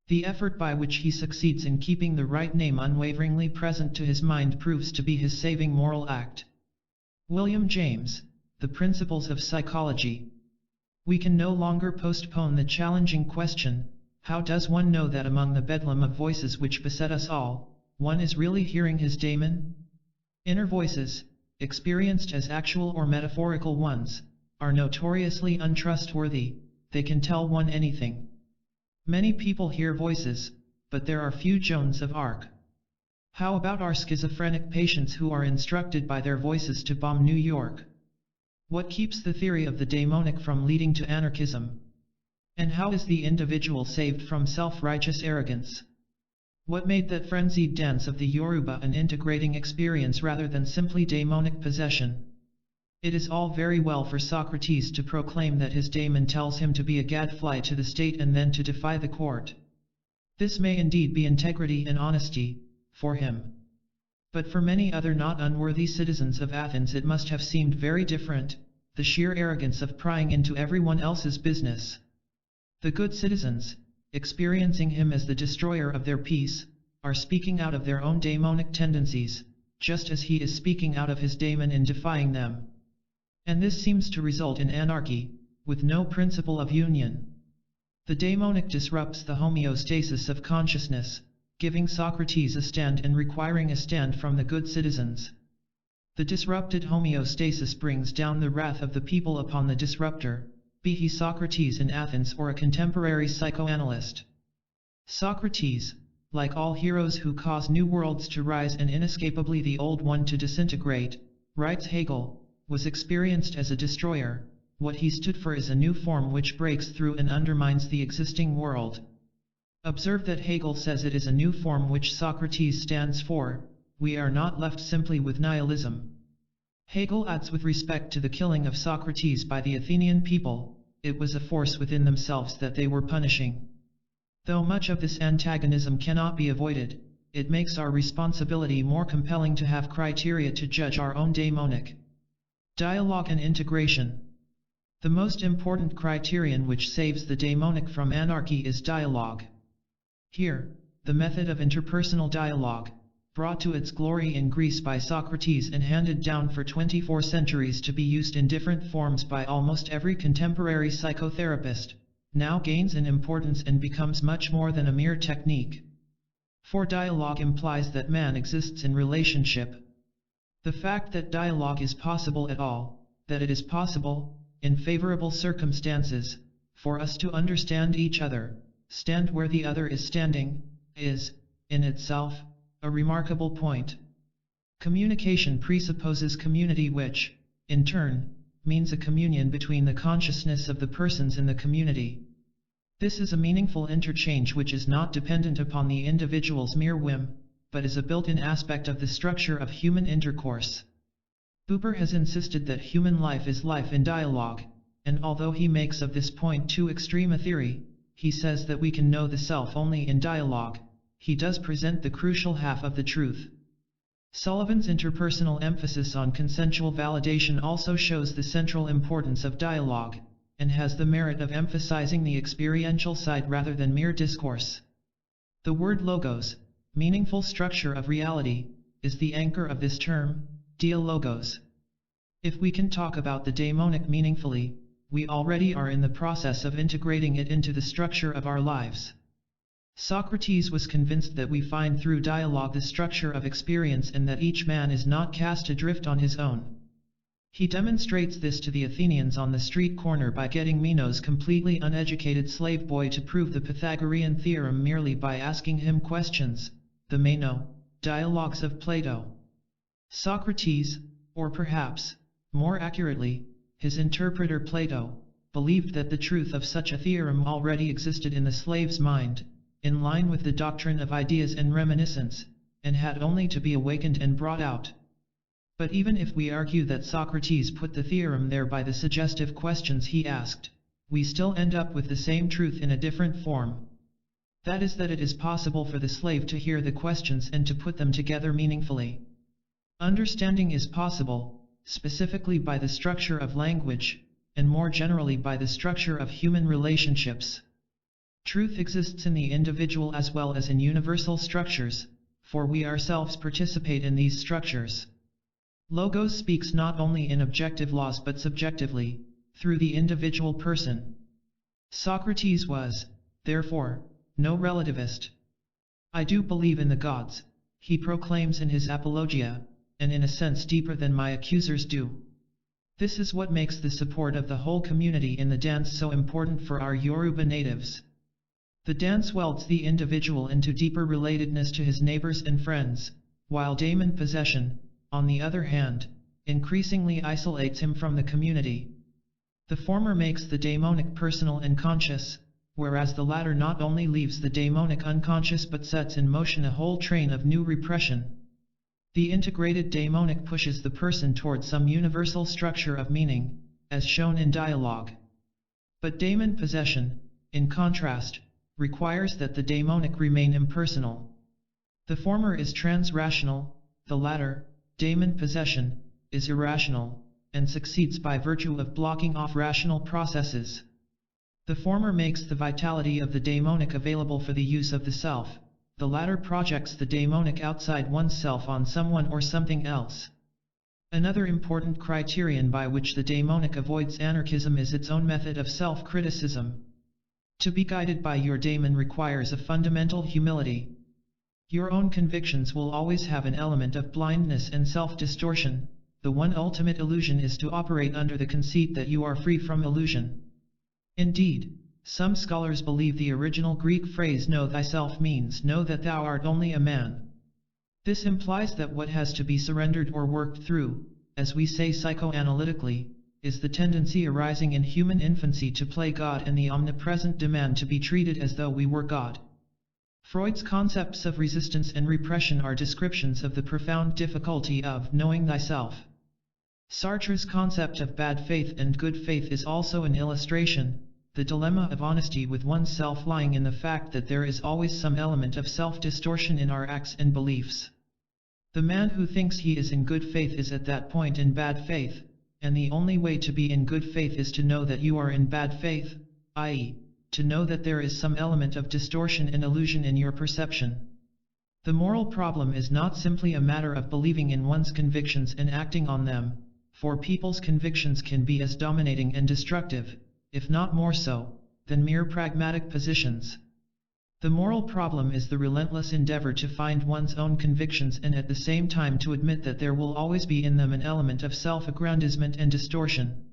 The effort by which he succeeds in keeping the right name unwaveringly present to his mind proves to be his saving moral act. William James, The Principles of Psychology. We can no longer postpone the challenging question, how does one know that among the bedlam of voices which beset us all, one is really hearing his daemon? Inner voices, experienced as actual or metaphorical ones, are notoriously untrustworthy. They can tell one anything. Many people hear voices, but there are few Joans of Arc. How about our schizophrenic patients who are instructed by their voices to bomb New York? What keeps the theory of the daemonic from leading to anarchism? And how is the individual saved from self-righteous arrogance? What made that frenzied dance of the Yoruba an integrating experience rather than simply daemonic possession? It is all very well for Socrates to proclaim that his daemon tells him to be a gadfly to the state and then to defy the court. This may indeed be integrity and honesty, for him. But for many other not unworthy citizens of Athens it must have seemed very different, the sheer arrogance of prying into everyone else's business. The good citizens, experiencing him as the destroyer of their peace, are speaking out of their own daemonic tendencies, just as he is speaking out of his daemon in defying them. And this seems to result in anarchy, with no principle of union. The daemonic disrupts the homeostasis of consciousness, giving Socrates a stand and requiring a stand from the good citizens. The disrupted homeostasis brings down the wrath of the people upon the disruptor, be he Socrates in Athens or a contemporary psychoanalyst. Socrates, like all heroes who cause new worlds to rise and inescapably the old one to disintegrate, writes Hegel, was experienced as a destroyer. What he stood for is a new form which breaks through and undermines the existing world. Observe that Hegel says it is a new form which Socrates stands for. We are not left simply with nihilism. Hegel adds with respect to the killing of Socrates by the Athenian people, it was a force within themselves that they were punishing. Though much of this antagonism cannot be avoided, it makes our responsibility more compelling to have criteria to judge our own daemonic. Dialogue and integration. The most important criterion which saves the daemonic from anarchy is dialogue. Here, the method of interpersonal dialogue, brought to its glory in Greece by Socrates and handed down for 24 centuries to be used in different forms by almost every contemporary psychotherapist, now gains in importance and becomes much more than a mere technique. For dialogue implies that man exists in relationship. The fact that dialogue is possible at all, that it is possible, in favorable circumstances, for us to understand each other, stand where the other is standing, is, in itself, a remarkable point. Communication presupposes community which, in turn, means a communion between the consciousness of the persons in the community. This is a meaningful interchange which is not dependent upon the individual's mere whim, but is a built-in aspect of the structure of human intercourse. Buber has insisted that human life is life in dialogue, and although he makes of this point too extreme a theory, he says that we can know the self only in dialogue. He does present the crucial half of the truth. Sullivan's interpersonal emphasis on consensual validation also shows the central importance of dialogue, and has the merit of emphasizing the experiential side rather than mere discourse. The word logos, meaningful structure of reality, is the anchor of this term, dialogos. If we can talk about the daemonic meaningfully, we already are in the process of integrating it into the structure of our lives. Socrates was convinced that we find through dialogue the structure of experience and that each man is not cast adrift on his own. He demonstrates this to the Athenians on the street corner by getting Minos' completely uneducated slave boy to prove the Pythagorean theorem merely by asking him questions, the Meno, dialogues of Plato. Socrates, or perhaps, more accurately, his interpreter Plato, believed that the truth of such a theorem already existed in the slave's mind, in line with the doctrine of ideas and reminiscence, and had only to be awakened and brought out. But even if we argue that Socrates put the theorem there by the suggestive questions he asked, we still end up with the same truth in a different form. That is that it is possible for the slave to hear the questions and to put them together meaningfully. Understanding is possible, specifically by the structure of language, and more generally by the structure of human relationships. Truth exists in the individual as well as in universal structures, for we ourselves participate in these structures. Logos speaks not only in objective laws but subjectively, through the individual person. Socrates was, therefore, no relativist. I do believe in the gods, he proclaims in his Apologia, and in a sense deeper than my accusers do. This is what makes the support of the whole community in the dance so important for our Yoruba natives. The dance welds the individual into deeper relatedness to his neighbors and friends, while daemon possession, on the other hand, increasingly isolates him from the community. The former makes the daemonic personal and conscious, whereas the latter not only leaves the daemonic unconscious but sets in motion a whole train of new repression. The integrated daemonic pushes the person toward some universal structure of meaning, as shown in dialogue. But daemon possession, in contrast, requires that the daemonic remain impersonal. The former is trans-rational, the latter, daemon possession, is irrational, and succeeds by virtue of blocking off rational processes. The former makes the vitality of the daemonic available for the use of the self, the latter projects the daemonic outside oneself on someone or something else. Another important criterion by which the daemonic avoids anarchism is its own method of self-criticism. To be guided by your daemon requires a fundamental humility. Your own convictions will always have an element of blindness and self-distortion. The one ultimate illusion is to operate under the conceit that you are free from illusion. Indeed, some scholars believe the original Greek phrase "know thyself" means "know that thou art only a man." This implies that what has to be surrendered or worked through, as we say psychoanalytically, is the tendency arising in human infancy to play God and the omnipresent demand to be treated as though we were God. Freud's concepts of resistance and repression are descriptions of the profound difficulty of knowing thyself. Sartre's concept of bad faith and good faith is also an illustration, the dilemma of honesty with oneself lying in the fact that there is always some element of self-distortion in our acts and beliefs. The man who thinks he is in good faith is at that point in bad faith, and the only way to be in good faith is to know that you are in bad faith, i.e., to know that there is some element of distortion and illusion in your perception. The moral problem is not simply a matter of believing in one's convictions and acting on them, for people's convictions can be as dominating and destructive, if not more so, than mere pragmatic positions. The moral problem is the relentless endeavor to find one's own convictions and at the same time to admit that there will always be in them an element of self-aggrandizement and distortion.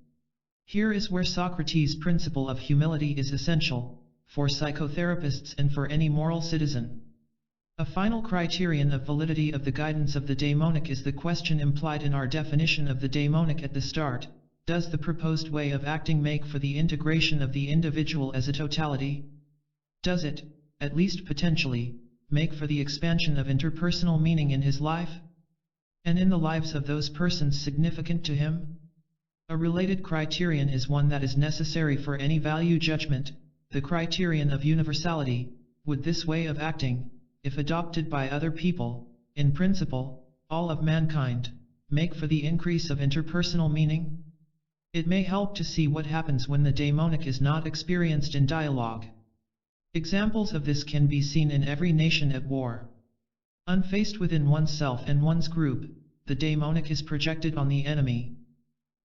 Here is where Socrates' principle of humility is essential, for psychotherapists and for any moral citizen. A final criterion of validity of the guidance of the daemonic is the question implied in our definition of the daemonic at the start: does the proposed way of acting make for the integration of the individual as a totality? Does it, at least potentially, make for the expansion of interpersonal meaning in his life? And in the lives of those persons significant to him? A related criterion is one that is necessary for any value judgment, the criterion of universality. Would this way of acting, if adopted by other people, in principle, all of mankind, make for the increase of interpersonal meaning? It may help to see what happens when the daemonic is not experienced in dialogue. Examples of this can be seen in every nation at war. Unfaced within oneself and one's group, the daemonic is projected on the enemy.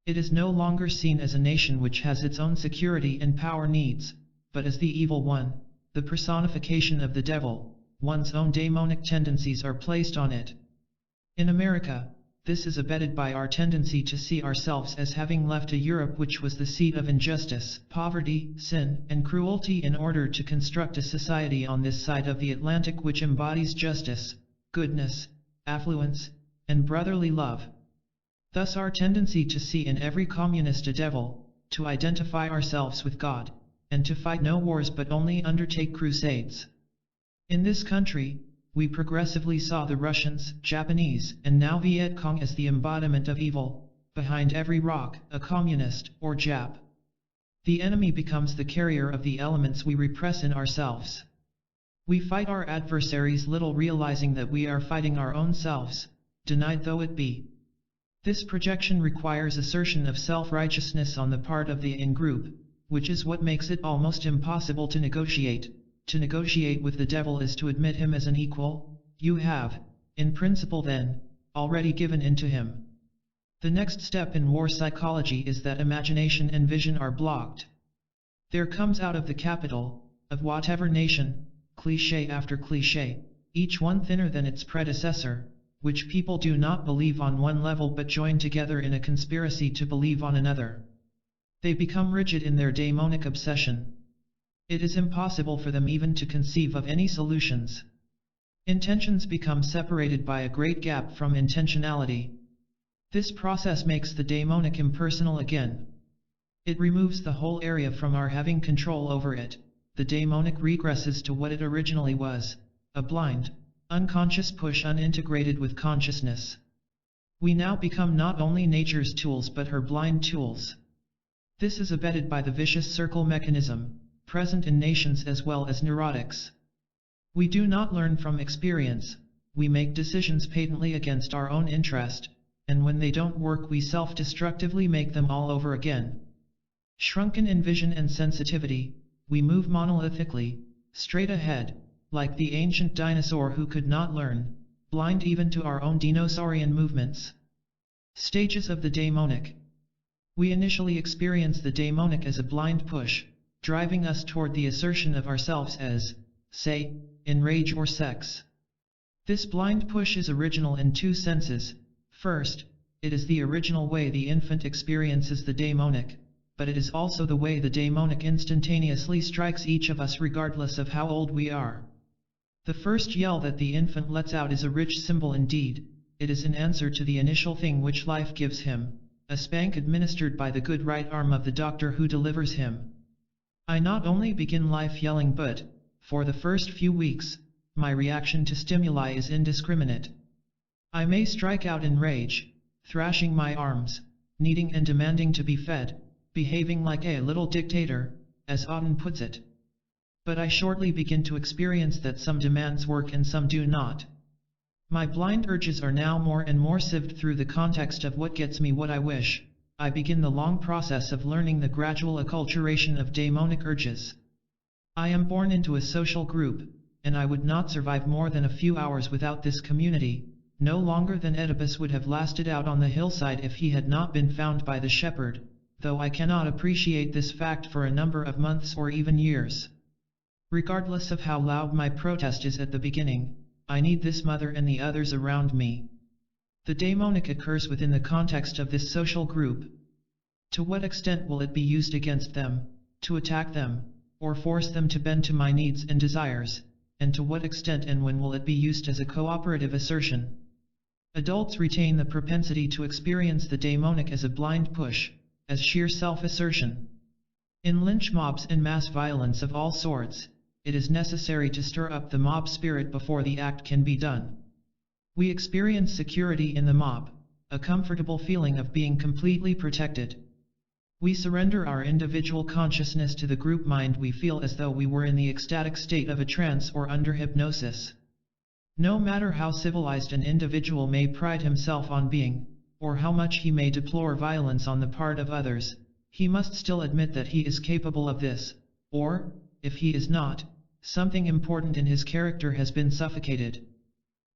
It is no longer seen as a nation which has its own security and power needs, but as the evil one, the personification of the devil. One's own daemonic tendencies are placed on it. In America, this is abetted by our tendency to see ourselves as having left a Europe which was the seat of injustice, poverty, sin, and cruelty in order to construct a society on this side of the Atlantic which embodies justice, goodness, affluence, and brotherly love. Thus our tendency to see in every communist a devil, to identify ourselves with God, and to fight no wars but only undertake crusades. In this country, we progressively saw the Russians, Japanese, and now Viet Cong as the embodiment of evil, behind every rock, a communist, or Jap. The enemy becomes the carrier of the elements we repress in ourselves. We fight our adversaries little realizing that we are fighting our own selves, denied though it be. This projection requires assertion of self-righteousness on the part of the in-group, which is what makes it almost impossible to negotiate. To negotiate with the devil is to admit him as an equal. You have, in principle then, already given in to him. The next step in war psychology is that imagination and vision are blocked. There comes out of the capital, of whatever nation, cliché after cliché, each one thinner than its predecessor, which people do not believe on one level but join together in a conspiracy to believe on another. They become rigid in their daemonic obsession. It is impossible for them even to conceive of any solutions. Intentions become separated by a great gap from intentionality. This process makes the daemonic impersonal again. It removes the whole area from our having control over it. The daemonic regresses to what it originally was, a blind, unconscious push unintegrated with consciousness. We now become not only nature's tools but her blind tools. This is abetted by the vicious circle mechanism. present in nations as well as neurotics. We do not learn from experience, we make decisions patently against our own interest, and when they don't work we self-destructively make them all over again. Shrunken in vision and sensitivity, we move monolithically, straight ahead, like the ancient dinosaur who could not learn, blind even to our own dinosaurian movements. Stages of the daemonic. We initially experience the daemonic as a blind push, driving us toward the assertion of ourselves as, say, in rage or sex. This blind push is original in two senses. First, it is the original way the infant experiences the daemonic, but it is also the way the daemonic instantaneously strikes each of us regardless of how old we are. The first yell that the infant lets out is a rich symbol indeed. It is an answer to the initial thing which life gives him, a spank administered by the good right arm of the doctor who delivers him. I not only begin life yelling but, for the first few weeks, my reaction to stimuli is indiscriminate. I may strike out in rage, thrashing my arms, needing and demanding to be fed, behaving like a little dictator, as Auden puts it. But I shortly begin to experience that some demands work and some do not. My blind urges are now more and more sieved through the context of what gets me what I wish. I begin the long process of learning the gradual acculturation of daemonic urges. I am born into a social group, and I would not survive more than a few hours without this community, no longer than Oedipus would have lasted out on the hillside if he had not been found by the shepherd, though I cannot appreciate this fact for a number of months or even years. Regardless of how loud my protest is at the beginning, I need this mother and the others around me. The daemonic occurs within the context of this social group. To what extent will it be used against them, to attack them, or force them to bend to my needs and desires, and to what extent and when will it be used as a cooperative assertion? Adults retain the propensity to experience the daemonic as a blind push, as sheer self-assertion. In lynch mobs and mass violence of all sorts, it is necessary to stir up the mob spirit before the act can be done. We experience security in the mob, a comfortable feeling of being completely protected. We surrender our individual consciousness to the group mind. We feel as though we were in the ecstatic state of a trance or under hypnosis. No matter how civilized an individual may pride himself on being, or how much he may deplore violence on the part of others, he must still admit that he is capable of this, or, if he is not, something important in his character has been suffocated.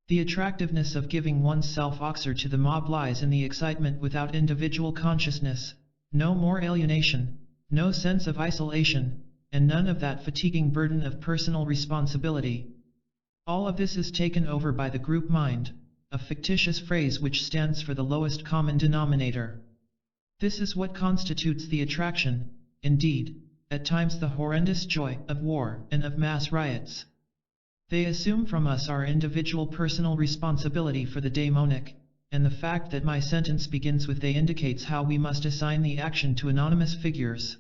The attractiveness of giving oneself oxer to the mob lies in the excitement without individual consciousness, no more alienation, no sense of isolation, and none of that fatiguing burden of personal responsibility. All of this is taken over by the group mind, a fictitious phrase which stands for the lowest common denominator. This is what constitutes the attraction, indeed, at times the horrendous joy, of war and of mass riots. They assume from us our individual personal responsibility for the daemonic, and the fact that my sentence begins with they indicates how we must assign the action to anonymous figures.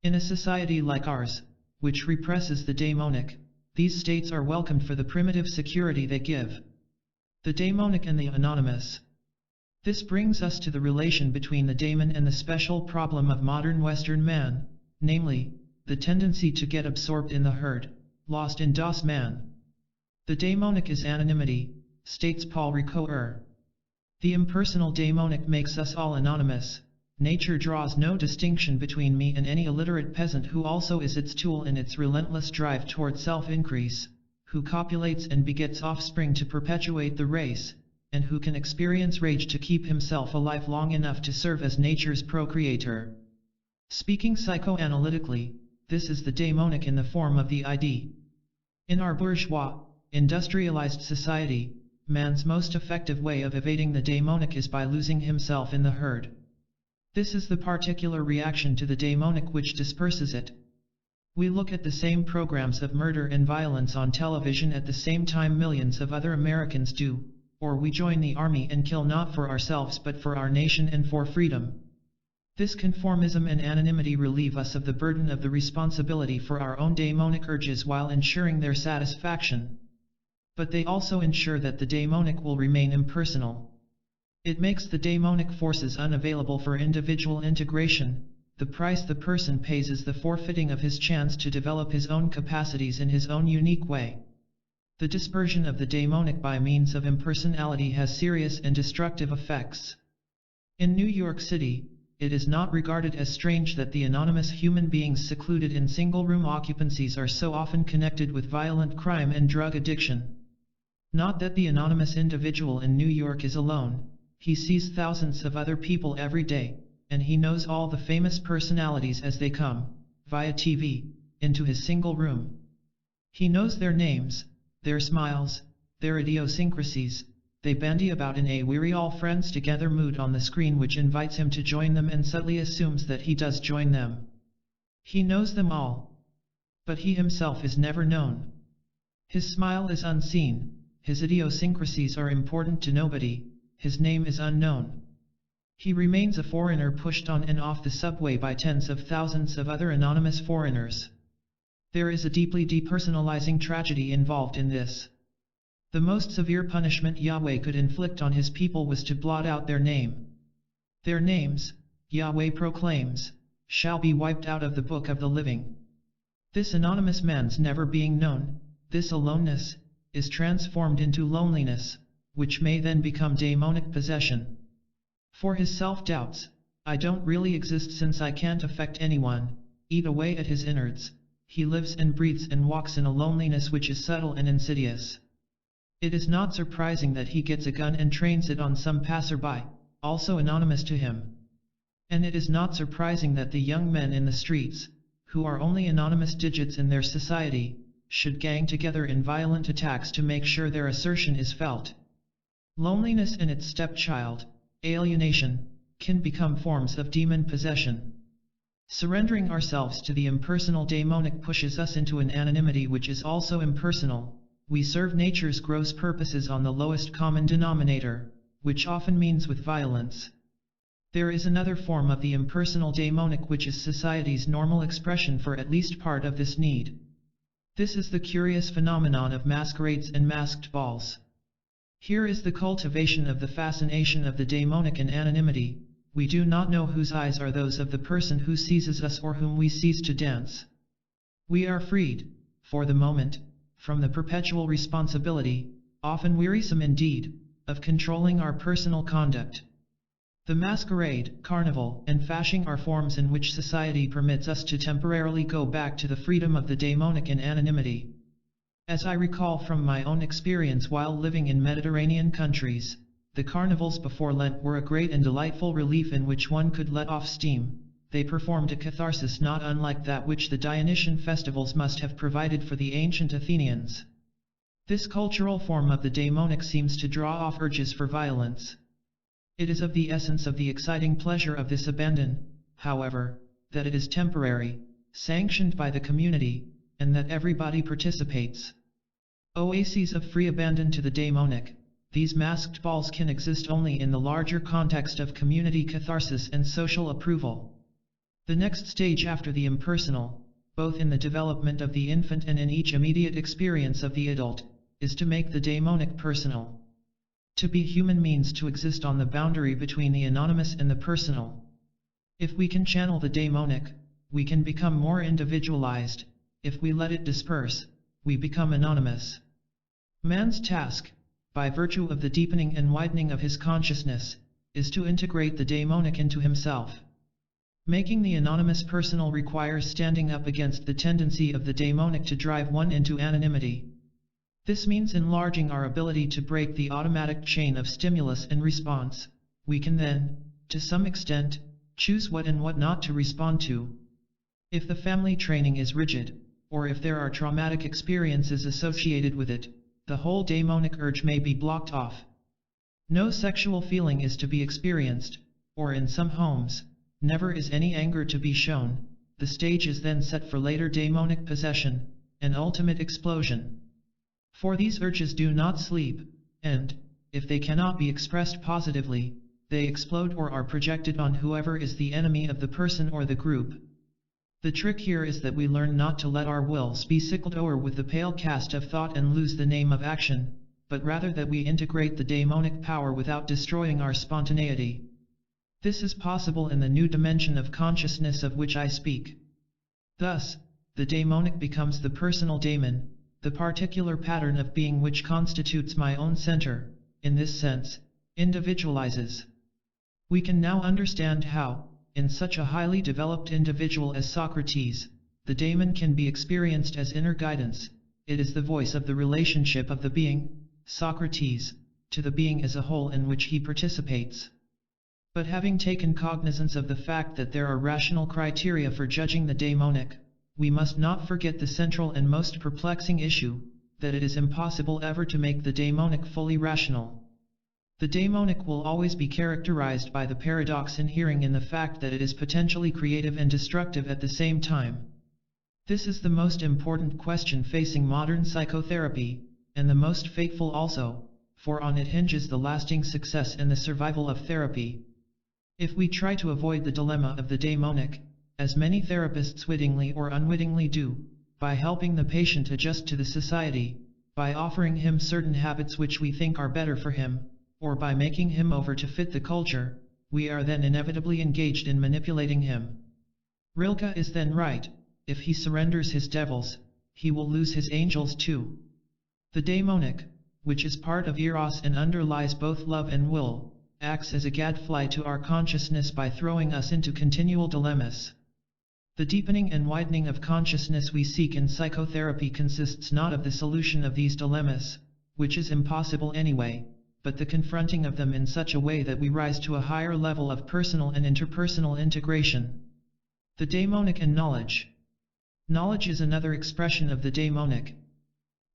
In a society like ours, which represses the daemonic, these states are welcomed for the primitive security they give. The daemonic and the anonymous. This brings us to the relation between the daemon and the special problem of modern Western man, namely, the tendency to get absorbed in the herd, lost in das Man. The daemonic is anonymity, states Paul Ricoeur. The impersonal daemonic makes us all anonymous. Nature draws no distinction between me and any illiterate peasant who also is its tool in its relentless drive toward self-increase, who copulates and begets offspring to perpetuate the race, and who can experience rage to keep himself alive long enough to serve as nature's procreator. Speaking psychoanalytically, this is the daemonic in the form of the ID. In our bourgeois, industrialized society, man's most effective way of evading the daemonic is by losing himself in the herd. This is the particular reaction to the daemonic which disperses it. We look at the same programs of murder and violence on television at the same time millions of other Americans do, or we join the army and kill not for ourselves but for our nation and for freedom. This conformism and anonymity relieve us of the burden of the responsibility for our own daemonic urges while ensuring their satisfaction. But they also ensure that the daemonic will remain impersonal. It makes the daemonic forces unavailable for individual integration, the price the person pays is the forfeiting of his chance to develop his own capacities in his own unique way. The dispersion of the daemonic by means of impersonality has serious and destructive effects. In New York City, it is not regarded as strange that the anonymous human beings secluded in single-room occupancies are so often connected with violent crime and drug addiction. Not that the anonymous individual in New York is alone. He sees thousands of other people every day, and he knows all the famous personalities as they come, via TV, into his single room. He knows their names, their smiles, their idiosyncrasies. They bandy about in a weary all-friends-together mood on the screen, which invites him to join them and subtly assumes that he does join them. He knows them all. But he himself is never known. His smile is unseen, his idiosyncrasies are important to nobody, his name is unknown. He remains a foreigner pushed on and off the subway by tens of thousands of other anonymous foreigners. There is a deeply depersonalizing tragedy involved in this. The most severe punishment Yahweh could inflict on his people was to blot out their name. Their names, Yahweh proclaims, shall be wiped out of the book of the living. This anonymous man's never being known, this aloneness, is transformed into loneliness, which may then become daemonic possession. For his self-doubts, I don't really exist since I can't affect anyone, eat away at his innards. He lives and breathes and walks in a loneliness which is subtle and insidious. It is not surprising that he gets a gun and trains it on some passerby, also anonymous to him. And it is not surprising that the young men in the streets, who are only anonymous digits in their society, should gang together in violent attacks to make sure their assertion is felt. Loneliness and its stepchild, alienation, can become forms of demon possession. Surrendering ourselves to the impersonal daemonic pushes us into an anonymity which is also impersonal. We serve nature's gross purposes on the lowest common denominator, which often means with violence. There is another form of the impersonal daemonic which is society's normal expression for at least part of this need. This is the curious phenomenon of masquerades and masked balls. Here is the cultivation of the fascination of the daemonic in anonymity. We do not know whose eyes are those of the person who seizes us or whom we seize to dance. We are freed, for the moment, from the perpetual responsibility, often wearisome indeed, of controlling our personal conduct. The masquerade, carnival, and fashion are forms in which society permits us to temporarily go back to the freedom of the daemonic in anonymity. As I recall from my own experience while living in Mediterranean countries, the carnivals before Lent were a great and delightful relief in which one could let off steam. They performed a catharsis not unlike that which the Dionysian festivals must have provided for the ancient Athenians. This cultural form of the daemonic seems to draw off urges for violence. It is of the essence of the exciting pleasure of this abandon, however, that it is temporary, sanctioned by the community, and that everybody participates. Oases of free abandon to the daemonic, these masked balls can exist only in the larger context of community catharsis and social approval. The next stage after the impersonal, both in the development of the infant and in each immediate experience of the adult, is to make the daemonic personal. To be human means to exist on the boundary between the anonymous and the personal. If we can channel the daemonic, we can become more individualized. If we let it disperse, we become anonymous. Man's task, by virtue of the deepening and widening of his consciousness, is to integrate the daemonic into himself. Making the anonymous personal requires standing up against the tendency of the daemonic to drive one into anonymity. This means enlarging our ability to break the automatic chain of stimulus and response. We can then, to some extent, choose what and what not to respond to. If the family training is rigid, or if there are traumatic experiences associated with it, the whole daemonic urge may be blocked off. No sexual feeling is to be experienced, or in some homes, never is any anger to be shown. The stage is then set for later daemonic possession, an ultimate explosion. For these urges do not sleep, and, if they cannot be expressed positively, they explode or are projected on whoever is the enemy of the person or the group. The trick here is that we learn not to let our wills be sicked o'er with the pale cast of thought and lose the name of action, but rather that we integrate the daemonic power without destroying our spontaneity. This is possible in the new dimension of consciousness of which I speak. Thus, the daemonic becomes the personal daemon, the particular pattern of being which constitutes my own center, in this sense, individualizes. We can now understand how, in such a highly developed individual as Socrates, the daemon can be experienced as inner guidance. It is the voice of the relationship of the being, Socrates, to the being as a whole in which he participates. But having taken cognizance of the fact that there are rational criteria for judging the daemonic, we must not forget the central and most perplexing issue, that it is impossible ever to make the daemonic fully rational. The daemonic will always be characterized by the paradox inhering in the fact that it is potentially creative and destructive at the same time. This is the most important question facing modern psychotherapy, and the most fateful also, for on it hinges the lasting success and the survival of therapy. If we try to avoid the dilemma of the daemonic, as many therapists wittingly or unwittingly do, by helping the patient adjust to the society, by offering him certain habits which we think are better for him, or by making him over to fit the culture, we are then inevitably engaged in manipulating him. Rilke is then right: if he surrenders his devils, he will lose his angels too. The daemonic, which is part of eros and underlies both love and will, acts as a gadfly to our consciousness by throwing us into continual dilemmas. The deepening and widening of consciousness we seek in psychotherapy consists not of the solution of these dilemmas, which is impossible anyway, but the confronting of them in such a way that we rise to a higher level of personal and interpersonal integration. The daemonic and knowledge. Knowledge is another expression of the daemonic.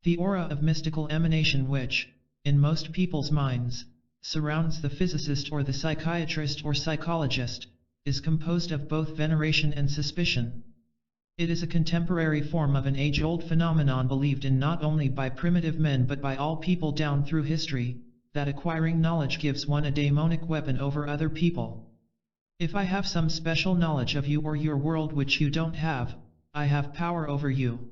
The aura of mystical emanation which, in most people's minds, surrounds the physicist or the psychiatrist or psychologist, is composed of both veneration and suspicion. It is a contemporary form of an age-old phenomenon believed in not only by primitive men but by all people down through history, that acquiring knowledge gives one a daemonic weapon over other people. If I have some special knowledge of you or your world which you don't have, I have power over you.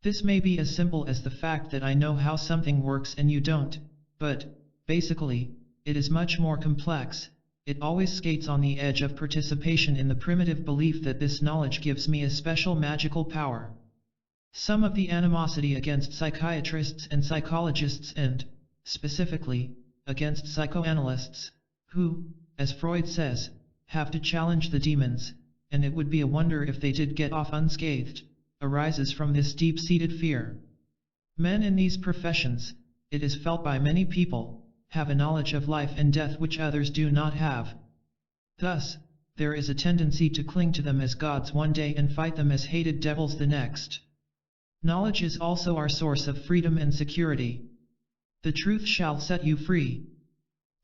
This may be as simple as the fact that I know how something works and you don't, but, basically, it is much more complex. It always skates on the edge of participation in the primitive belief that this knowledge gives me a special magical power. Some of the animosity against psychiatrists and psychologists and, specifically, against psychoanalysts, who, as Freud says, have to challenge the demons, and it would be a wonder if they did get off unscathed, arises from this deep-seated fear. Men in these professions, it is felt by many people, have a knowledge of life and death which others do not have. Thus, there is a tendency to cling to them as gods one day and fight them as hated devils the next. Knowledge is also our source of freedom and security. The truth shall set you free.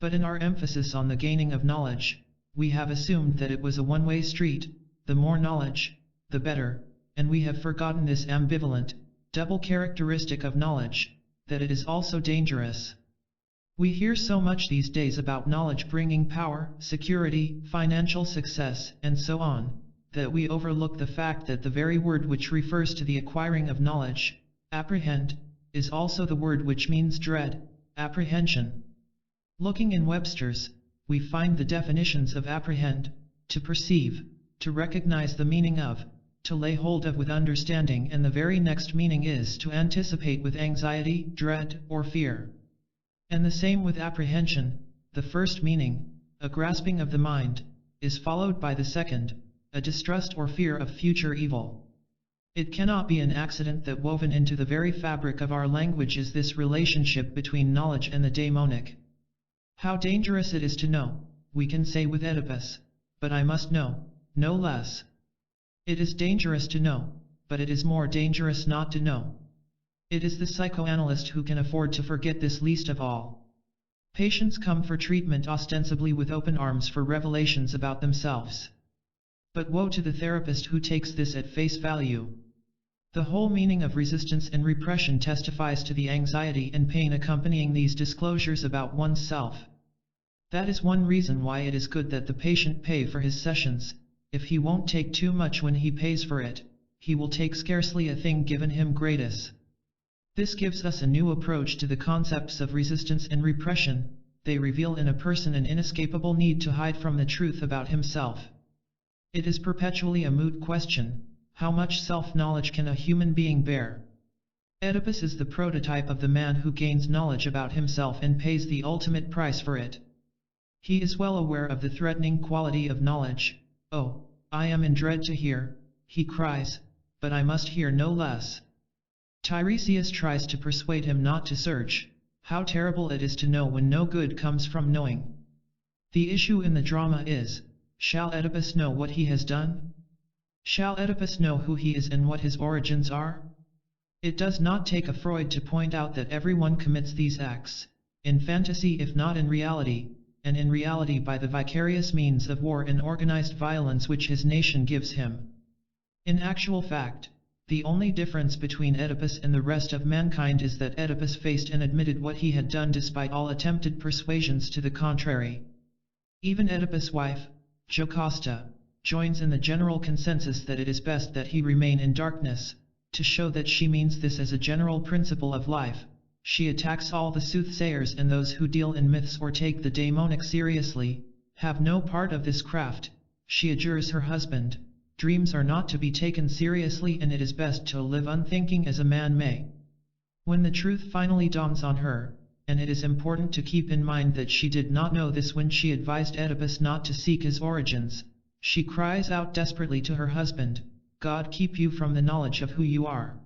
But in our emphasis on the gaining of knowledge, we have assumed that it was a one-way street: the more knowledge, the better, and we have forgotten this ambivalent, double characteristic of knowledge, that it is also dangerous. We hear so much these days about knowledge bringing power, security, financial success, and so on, that we overlook the fact that the very word which refers to the acquiring of knowledge, apprehend, is also the word which means dread, apprehension. Looking in Webster's, we find the definitions of apprehend: to perceive, to recognize the meaning of, to lay hold of with understanding, and the very next meaning is to anticipate with anxiety, dread, or fear. And the same with apprehension: the first meaning, a grasping of the mind, is followed by the second, a distrust or fear of future evil. It cannot be an accident that woven into the very fabric of our language is this relationship between knowledge and the daemonic. How dangerous it is to know, we can say with Oedipus, but I must know, no less. It is dangerous to know, but it is more dangerous not to know. It is the psychoanalyst who can afford to forget this least of all. Patients come for treatment ostensibly with open arms for revelations about themselves. But woe to the therapist who takes this at face value. The whole meaning of resistance and repression testifies to the anxiety and pain accompanying these disclosures about oneself. That is one reason why it is good that the patient pay for his sessions. If he won't take too much when he pays for it, he will take scarcely a thing given him gratis. This gives us a new approach to the concepts of resistance and repression, they reveal in a person an inescapable need to hide from the truth about himself. It is perpetually a moot question, how much self-knowledge can a human being bear? Oedipus is the prototype of the man who gains knowledge about himself and pays the ultimate price for it. He is well aware of the threatening quality of knowledge. "Oh, I am in dread to hear," he cries, "but I must hear no less." Tiresias tries to persuade him not to search. How terrible it is to know when no good comes from knowing. The issue in the drama is, shall Oedipus know what he has done? Shall Oedipus know who he is and what his origins are? It does not take a Freud to point out that everyone commits these acts, in fantasy if not in reality, and in reality by the vicarious means of war and organized violence which his nation gives him. In actual fact, the only difference between Oedipus and the rest of mankind is that Oedipus faced and admitted what he had done despite all attempted persuasions to the contrary. Even Oedipus' wife, Jocasta, joins in the general consensus that it is best that he remain in darkness. To show that she means this as a general principle of life, she attacks all the soothsayers and those who deal in myths or take the daemonic seriously, have no part of this craft. She adjures her husband, dreams are not to be taken seriously and it is best to live unthinking as a man may. When the truth finally dawns on her, and it is important to keep in mind that she did not know this when she advised Oedipus not to seek his origins, she cries out desperately to her husband, "God keep you from the knowledge of who you are."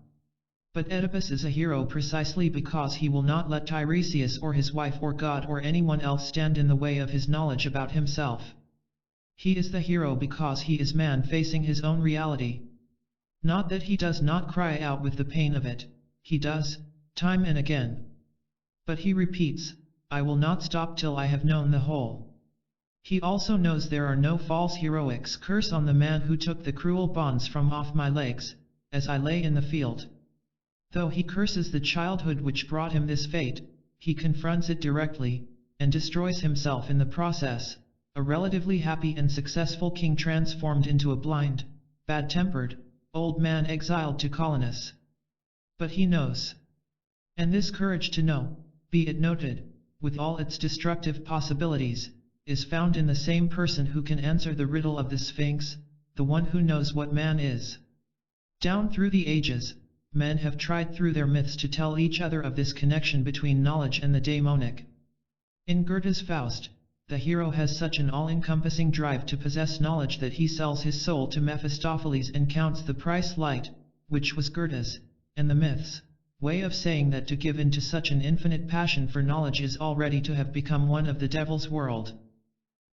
But Oedipus is a hero precisely because he will not let Tiresias or his wife or God or anyone else stand in the way of his knowledge about himself. He is the hero because he is man facing his own reality. Not that he does not cry out with the pain of it, he does, time and again. But he repeats, "I will not stop till I have known the whole." He also knows there are no false heroics. "Curse on the man who took the cruel bonds from off my legs, as I lay in the field." Though he curses the childhood which brought him this fate, he confronts it directly, and destroys himself in the process, a relatively happy and successful king transformed into a blind, bad-tempered, old man exiled to Colonus. But he knows. And this courage to know, be it noted, with all its destructive possibilities, is found in the same person who can answer the riddle of the Sphinx, the one who knows what man is. Down through the ages, men have tried through their myths to tell each other of this connection between knowledge and the daemonic. In Goethe's Faust, the hero has such an all-encompassing drive to possess knowledge that he sells his soul to Mephistopheles and counts the price light, which was Goethe's, and the myths, way of saying that to give in to such an infinite passion for knowledge is already to have become one of the devil's world.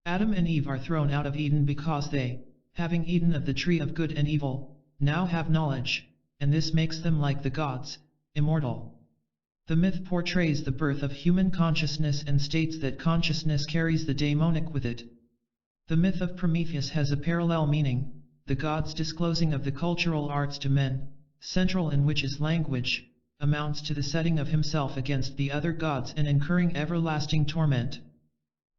Adam and Eve are thrown out of Eden because they, having eaten of the tree of good and evil, now have knowledge, and this makes them like the gods, immortal. The myth portrays the birth of human consciousness and states that consciousness carries the daemonic with it. The myth of Prometheus has a parallel meaning, the gods disclosing of the cultural arts to men, central in which is language, amounts to the setting of himself against the other gods and incurring everlasting torment.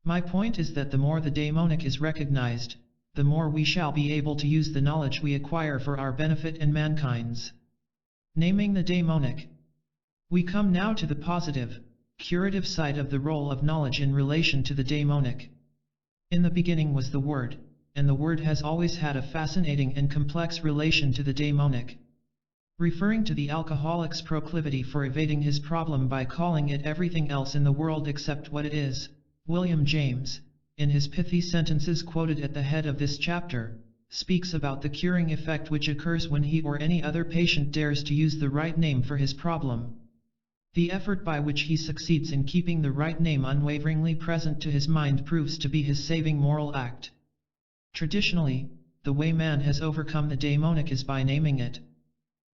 My point is that the more the daemonic is recognized, the more we shall be able to use the knowledge we acquire for our benefit and mankind's. Naming the daemonic. We come now to the positive, curative side of the role of knowledge in relation to the daemonic. In the beginning was the Word, and the Word has always had a fascinating and complex relation to the daemonic. Referring to the alcoholic's proclivity for evading his problem by calling it everything else in the world except what it is, William James, in his pithy sentences quoted at the head of this chapter, speaks about the curing effect which occurs when he or any other patient dares to use the right name for his problem. The effort by which he succeeds in keeping the right name unwaveringly present to his mind proves to be his saving moral act. Traditionally, the way man has overcome the daemonic is by naming it.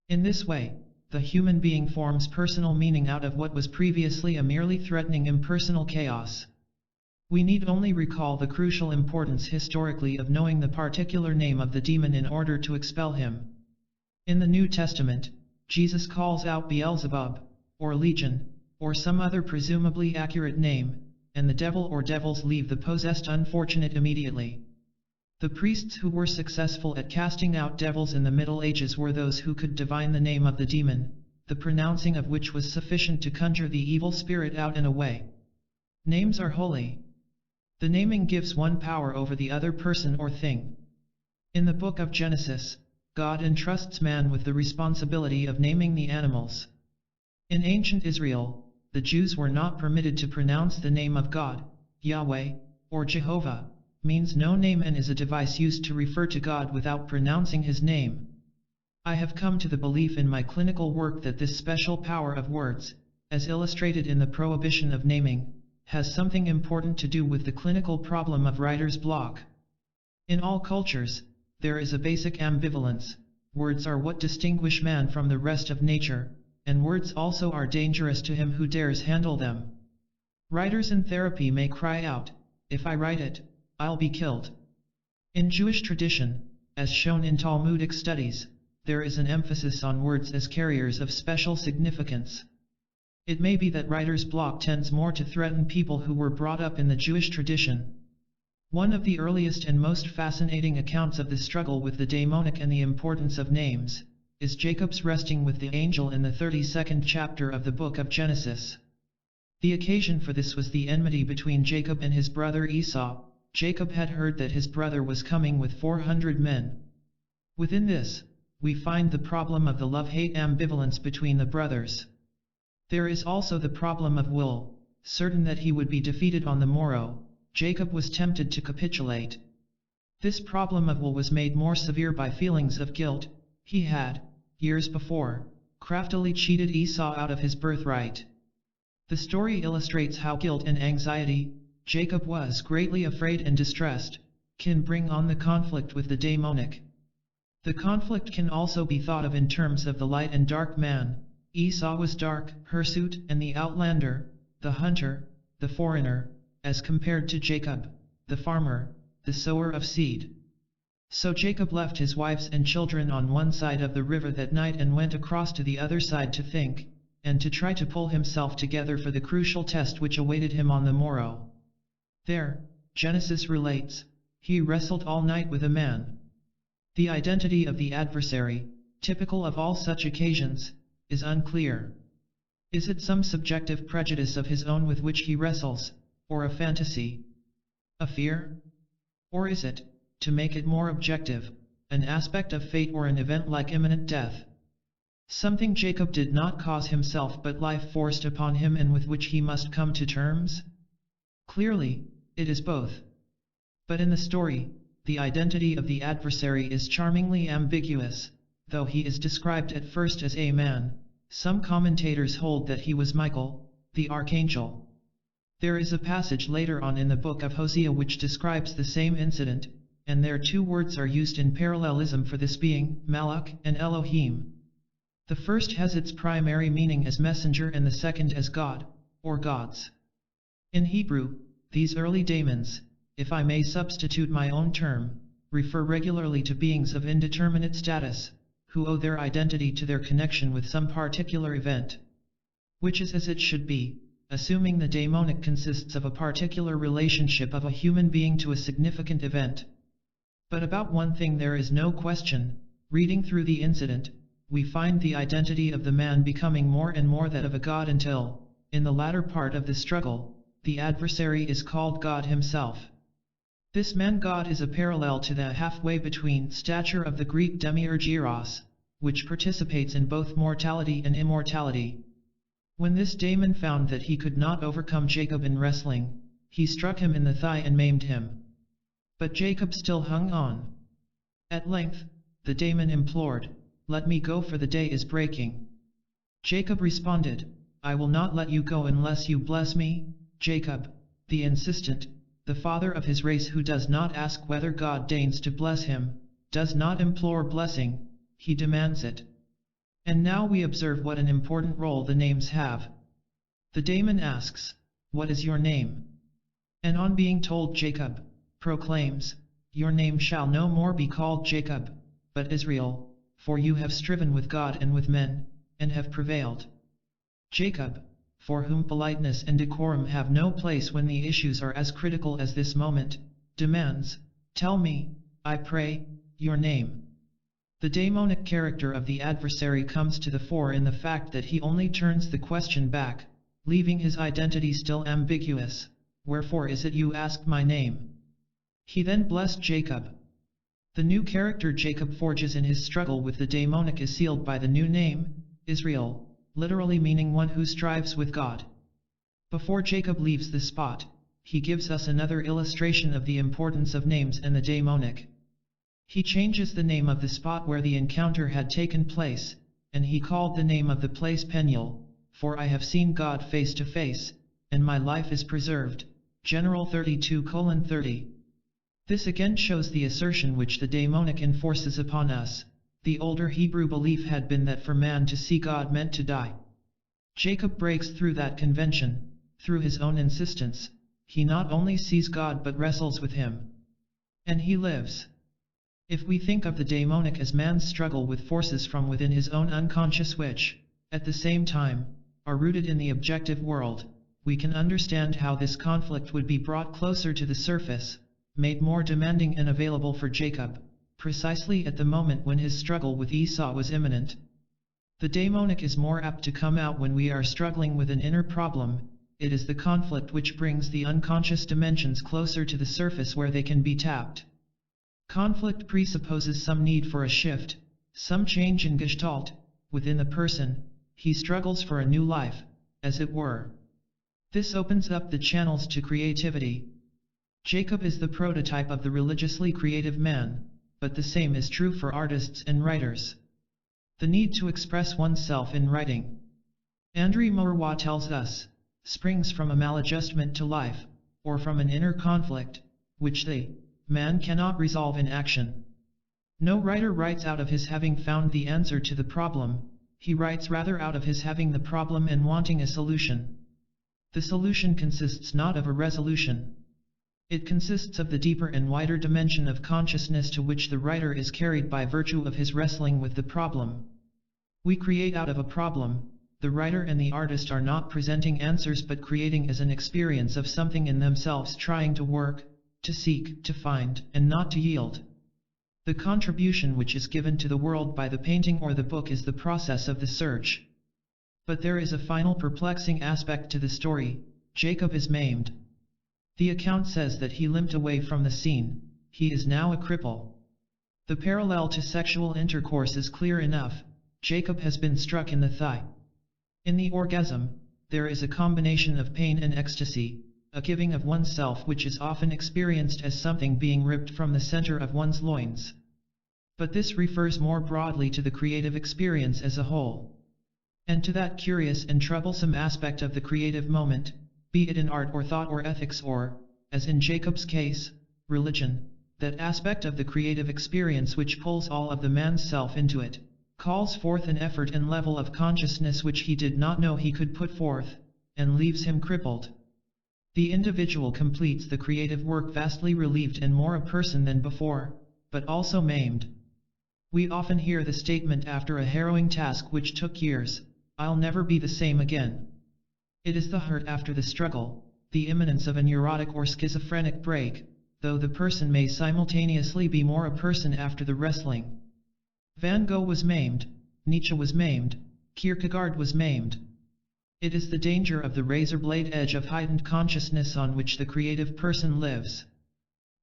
In this way, the human being forms personal meaning out of what was previously a merely threatening impersonal chaos. We need only recall the crucial importance historically of knowing the particular name of the demon in order to expel him. In the New Testament, Jesus calls out Beelzebub, or Legion, or some other presumably accurate name, and the devil or devils leave the possessed unfortunate immediately. The priests who were successful at casting out devils in the Middle Ages were those who could divine the name of the demon, the pronouncing of which was sufficient to conjure the evil spirit out and away. Names are holy. The naming gives one power over the other person or thing. In the book of Genesis, God entrusts man with the responsibility of naming the animals. In ancient Israel, the Jews were not permitted to pronounce the name of God, Yahweh, or Jehovah, means no name and is a device used to refer to God without pronouncing his name. I have come to the belief in my clinical work that this special power of words, as illustrated in the prohibition of naming, has something important to do with the clinical problem of writer's block. In all cultures, there is a basic ambivalence. Words are what distinguish man from the rest of nature, and words also are dangerous to him who dares handle them. Writers in therapy may cry out, "If I write it, I'll be killed." In Jewish tradition, as shown in Talmudic studies, there is an emphasis on words as carriers of special significance. It may be that writer's block tends more to threaten people who were brought up in the Jewish tradition. One of the earliest and most fascinating accounts of the struggle with the daemonic and the importance of names is Jacob's wrestling with the angel in the 32nd chapter of the book of Genesis. The occasion for this was the enmity between Jacob and his brother Esau. Jacob had heard that his brother was coming with 400 men. Within this, we find the problem of the love-hate ambivalence between the brothers. There is also the problem of will. Certain that he would be defeated on the morrow, Jacob was tempted to capitulate. This problem of will was made more severe by feelings of guilt. He had, years before, craftily cheated Esau out of his birthright. The story illustrates how guilt and anxiety, Jacob was greatly afraid and distressed, can bring on the conflict with the daemonic. The conflict can also be thought of in terms of the light and dark man. Esau was dark, hirsute, and the outlander, the hunter, the foreigner, as compared to Jacob, the farmer, the sower of seed. So Jacob left his wives and children on one side of the river that night and went across to the other side to think, and to try to pull himself together for the crucial test which awaited him on the morrow. There, Genesis relates, he wrestled all night with a man. The identity of the adversary, typical of all such occasions, is unclear. Is it some subjective prejudice of his own with which he wrestles, or a fantasy? A fear? Or is it, to make it more objective, an aspect of fate or an event like imminent death? Something Jacob did not cause himself but life forced upon him and with which he must come to terms? Clearly, it is both. But in the story, the identity of the adversary is charmingly ambiguous. Though he is described at first as a man, some commentators hold that he was Michael, the archangel. There is a passage later on in the book of Hosea which describes the same incident, and there two words are used in parallelism for this being, Malach and Elohim. The first has its primary meaning as messenger and the second as God, or gods. In Hebrew, these early daemons, if I may substitute my own term, refer regularly to beings of indeterminate status, who owe their identity to their connection with some particular event. Which is as it should be, assuming the daemonic consists of a particular relationship of a human being to a significant event. But about one thing there is no question. Reading through the incident, we find the identity of the man becoming more and more that of a god until, in the latter part of the struggle, the adversary is called God himself. This man-god is a parallel to the halfway between stature of the Greek demiurge Eros, which participates in both mortality and immortality. When this daemon found that he could not overcome Jacob in wrestling, he struck him in the thigh and maimed him. But Jacob still hung on. At length, the daemon implored, "Let me go, for the day is breaking." Jacob responded, "I will not let you go unless you bless me." Jacob, the insistent, the father of his race who does not ask whether God deigns to bless him, does not implore blessing, he demands it. And now we observe what an important role the names have. The daemon asks, "What is your name?" And on being told Jacob, proclaims, "Your name shall no more be called Jacob, but Israel, for you have striven with God and with men, and have prevailed." Jacob, for whom politeness and decorum have no place when the issues are as critical as this moment, demands, "Tell me, I pray, your name." The daemonic character of the adversary comes to the fore in the fact that he only turns the question back, leaving his identity still ambiguous. wherefore is it you ask my name? He then blessed Jacob. The new character Jacob forges in his struggle with the daemonic is sealed by the new name, Israel, literally meaning one who strives with God. Before Jacob leaves the spot, he gives us another illustration of the importance of names and the daemonic. He changes the name of the spot where the encounter had taken place, and he called the name of the place Peniel, for I have seen God face to face, and my life is preserved. General 32:30. This again shows the assertion which the daemonic enforces upon us. The older Hebrew belief had been that for man to see God meant to die. Jacob breaks through that convention. Through his own insistence, he not only sees God but wrestles with him. And he lives. If we think of the daemonic as man's struggle with forces from within his own unconscious which, at the same time, are rooted in the objective world, we can understand how this conflict would be brought closer to the surface, made more demanding and available for Jacob, precisely at the moment when his struggle with Esau was imminent. The daemonic is more apt to come out when we are struggling with an inner problem. It is the conflict which brings the unconscious dimensions closer to the surface where they can be tapped. Conflict presupposes some need for a shift, some change in gestalt, within the person. He struggles for a new life, as it were. This opens up the channels to creativity. Jacob is the prototype of the religiously creative man, but the same is true for artists and writers. The need to express oneself in writing, André Maurois tells us, springs from a maladjustment to life, or from an inner conflict, which man cannot resolve in action. No writer writes out of his having found the answer to the problem, he writes rather out of his having the problem and wanting a solution. The solution consists not of a resolution. It consists of the deeper and wider dimension of consciousness to which the writer is carried by virtue of his wrestling with the problem. We create out of a problem. The writer and the artist are not presenting answers but creating as an experience of something in themselves, trying to work, to seek, to find, and not to yield. The contribution which is given to the world by the painting or the book is the process of the search. But there is a final perplexing aspect to the story. Jacob is maimed. The account says that he limped away from the scene. He is now a cripple. The parallel to sexual intercourse is clear enough. Jacob has been struck in the thigh. In the orgasm, there is a combination of pain and ecstasy, a giving of oneself which is often experienced as something being ripped from the center of one's loins. But this refers more broadly to the creative experience as a whole, and to that curious and troublesome aspect of the creative moment, be it in art or thought or ethics or, as in Jacob's case, religion, that aspect of the creative experience which pulls all of the man's self into it, calls forth an effort and level of consciousness which he did not know he could put forth, and leaves him crippled. The individual completes the creative work vastly relieved and more a person than before, but also maimed. We often hear the statement after a harrowing task which took years, "I'll never be the same again." It is the hurt after the struggle, the imminence of a neurotic or schizophrenic break, though the person may simultaneously be more a person after the wrestling. Van Gogh was maimed, Nietzsche was maimed, Kierkegaard was maimed. It is the danger of the razor blade edge of heightened consciousness on which the creative person lives.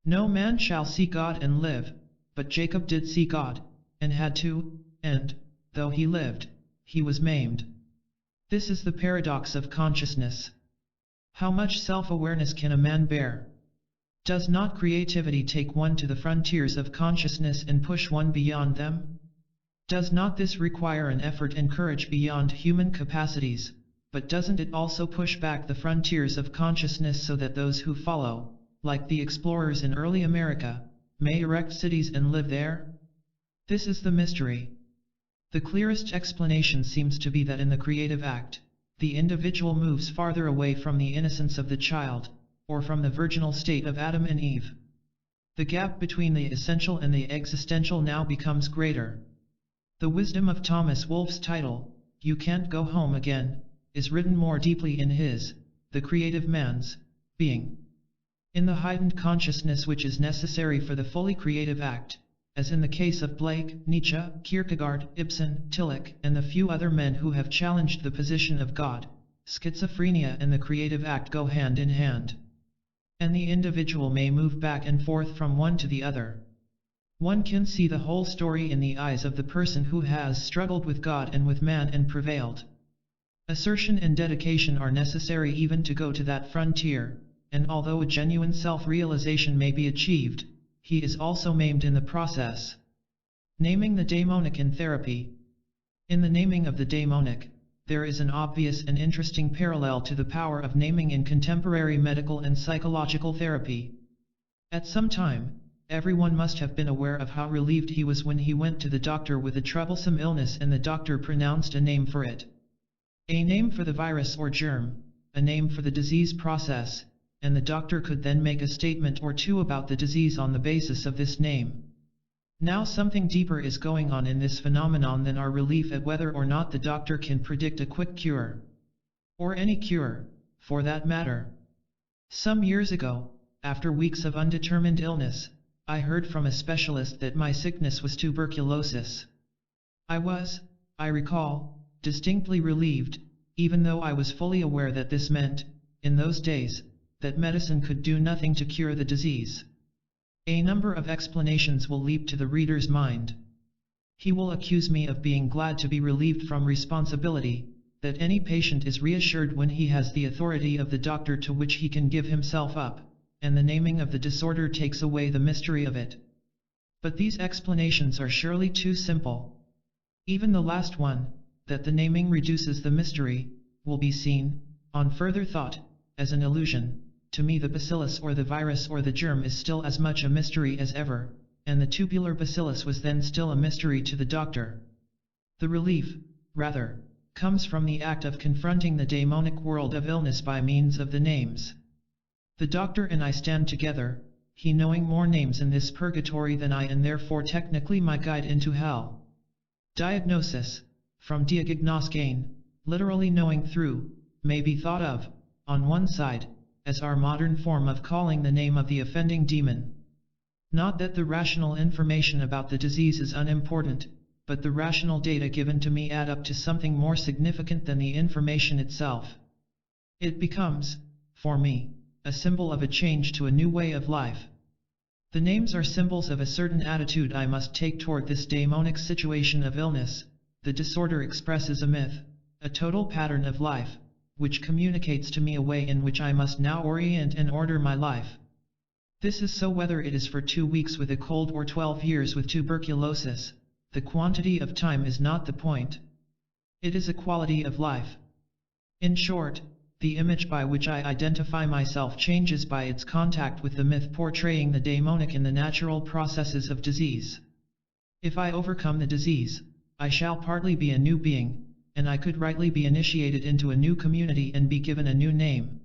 No man shall see God and live, but Jacob did see God, and had to, and, though he lived, he was maimed. This is the paradox of consciousness. How much self-awareness can a man bear? Does not creativity take one to the frontiers of consciousness and push one beyond them? Does not this require an effort and courage beyond human capacities, but doesn't it also push back the frontiers of consciousness so that those who follow, like the explorers in early America, may erect cities and live there? This is the mystery. The clearest explanation seems to be that in the creative act, the individual moves farther away from the innocence of the child, or from the virginal state of Adam and Eve. The gap between the essential and the existential now becomes greater. The wisdom of Thomas Wolfe's title, "You Can't Go Home Again," is written more deeply in his, the creative man's, being. In the heightened consciousness which is necessary for the fully creative act, as in the case of Blake, Nietzsche, Kierkegaard, Ibsen, Tillich, and the few other men who have challenged the position of God, schizophrenia and the creative act go hand in hand. and the individual may move back and forth from one to the other. One can see the whole story in the eyes of the person who has struggled with God and with man and prevailed. Assertion and dedication are necessary even to go to that frontier, and although a genuine self-realization may be achieved, he is also maimed in the process. Naming the daemonic in therapy. In the naming of the daemonic, there is an obvious and interesting parallel to the power of naming in contemporary medical and psychological therapy. At some time, everyone must have been aware of how relieved he was when he went to the doctor with a troublesome illness and the doctor pronounced a name for it. A name for the virus or germ, a name for the disease process, and the doctor could then make a statement or two about the disease on the basis of this name. Now something deeper is going on in this phenomenon than our relief at whether or not the doctor can predict a quick cure. Or any cure, for that matter. Some years ago, after weeks of undetermined illness, I heard from a specialist that my sickness was tuberculosis. I recall, distinctly relieved, even though I was fully aware that this meant, in those days, that medicine could do nothing to cure the disease. A number of explanations will leap to the reader's mind. He will accuse me of being glad to be relieved from responsibility, that any patient is reassured when he has the authority of the doctor to which he can give himself up, and the naming of the disorder takes away the mystery of it. But these explanations are surely too simple. Even the last one, that the naming reduces the mystery, will be seen, on further thought, as an illusion. To me the bacillus or the virus or the germ is still as much a mystery as ever, and the tubular bacillus was then still a mystery to the doctor. The relief, rather, comes from the act of confronting the daemonic world of illness by means of the names. The doctor and I stand together, he knowing more names in this purgatory than I and therefore technically my guide into hell. Diagnosis, from diagnoskein, literally knowing through, may be thought of, on one side, as our modern form of calling the name of the offending demon. Not that the rational information about the disease is unimportant, but the rational data given to me add up to something more significant than the information itself. It becomes, for me, a symbol of a change to a new way of life. The names are symbols of a certain attitude I must take toward this daemonic situation of illness. The disorder expresses a myth, a total pattern of life, which communicates to me a way in which I must now orient and order my life. This is so whether it is for 2 weeks with a cold or 12 years with tuberculosis, the quantity of time is not the point. It is a quality of life. In short, the image by which I identify myself changes by its contact with the myth portraying the daemonic in the natural processes of disease. If I overcome the disease, I shall partly be a new being, and I could rightly be initiated into a new community and be given a new name.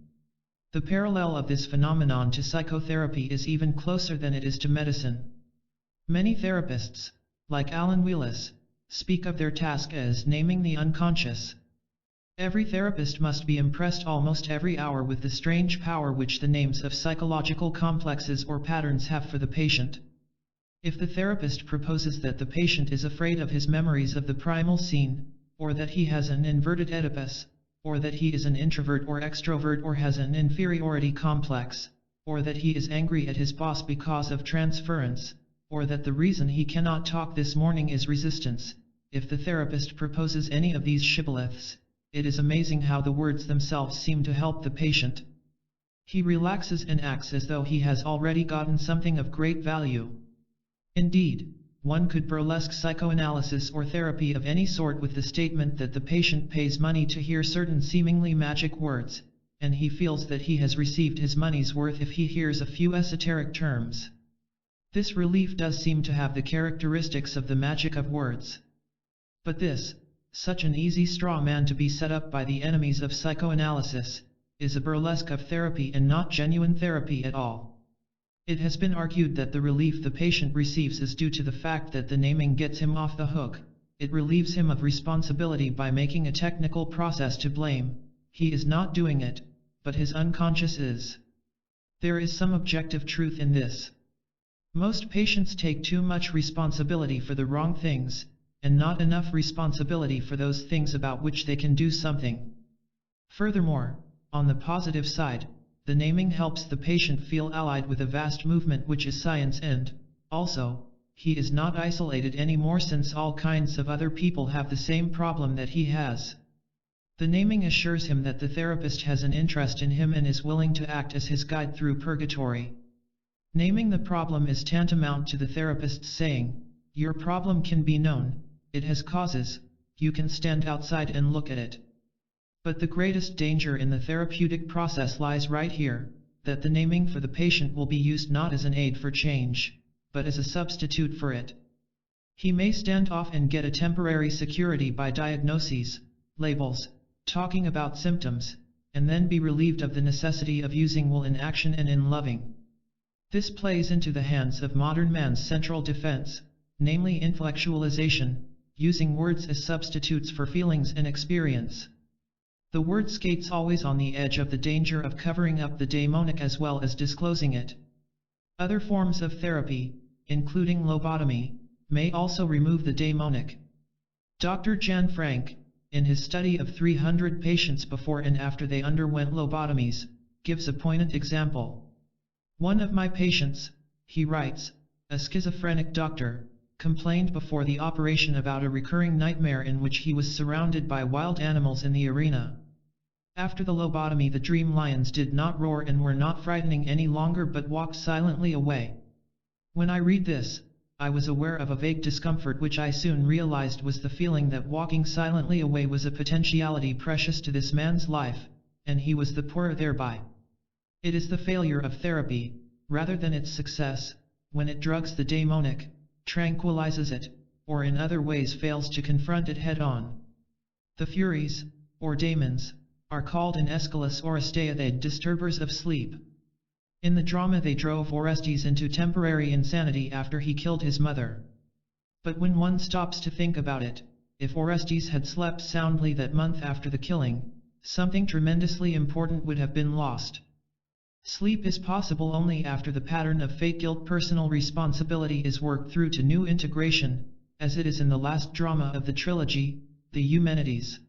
The parallel of this phenomenon to psychotherapy is even closer than it is to medicine. Many therapists, like Alan Wheelis, speak of their task as naming the unconscious. Every therapist must be impressed almost every hour with the strange power which the names of psychological complexes or patterns have for the patient. If the therapist proposes that the patient is afraid of his memories of the primal scene, or that he has an inverted Oedipus, or that he is an introvert or extrovert or has an inferiority complex, or that he is angry at his boss because of transference, or that the reason he cannot talk this morning is resistance, if the therapist proposes any of these shibboleths, it is amazing how the words themselves seem to help the patient. He relaxes and acts as though he has already gotten something of great value. Indeed, one could burlesque psychoanalysis or therapy of any sort with the statement that the patient pays money to hear certain seemingly magic words, and he feels that he has received his money's worth if he hears a few esoteric terms. This relief does seem to have the characteristics of the magic of words. But this, such an easy straw man to be set up by the enemies of psychoanalysis, is a burlesque of therapy and not genuine therapy at all. It has been argued that the relief the patient receives is due to the fact that the naming gets him off the hook. It relieves him of responsibility by making a technical process to blame. He is not doing it, but his unconscious is. There is some objective truth in this. Most patients take too much responsibility for the wrong things, and not enough responsibility for those things about which they can do something. Furthermore, on the positive side, the naming helps the patient feel allied with a vast movement which is science, and, also, he is not isolated anymore since all kinds of other people have the same problem that he has. The naming assures him that the therapist has an interest in him and is willing to act as his guide through purgatory. Naming the problem is tantamount to the therapist saying, "Your problem can be known, it has causes, you can stand outside and look at it." But the greatest danger in the therapeutic process lies right here, that the naming for the patient will be used not as an aid for change, but as a substitute for it. He may stand off and get a temporary security by diagnoses, labels, talking about symptoms, and then be relieved of the necessity of using will in action and in loving. This plays into the hands of modern man's central defense, namely intellectualization, using words as substitutes for feelings and experience. The word skates always on the edge of the danger of covering up the daemonic as well as disclosing it. Other forms of therapy, including lobotomy, may also remove the daemonic. Dr. Jan Frank, in his study of 300 patients before and after they underwent lobotomies, gives a poignant example. "One of my patients," he writes, "a schizophrenic doctor, complained before the operation about a recurring nightmare in which he was surrounded by wild animals in the arena. After the lobotomy, the dream lions did not roar and were not frightening any longer but walked silently away. When I read this, I was aware of a vague discomfort which I soon realized was the feeling that walking silently away was a potentiality precious to this man's life, and he was the poorer thereby. It is the failure of therapy, rather than its success, when it drugs the daemonic, tranquilizes it, or in other ways fails to confront it head-on. The furies, or daemons, are called in Aeschylus Oresteia the disturbers of sleep. In the drama they drove Orestes into temporary insanity after he killed his mother. But when one stops to think about it, if Orestes had slept soundly that month after the killing, something tremendously important would have been lost. Sleep is possible only after the pattern of fate guilt personal responsibility is worked through to new integration, as it is in the last drama of the trilogy, the Eumenides.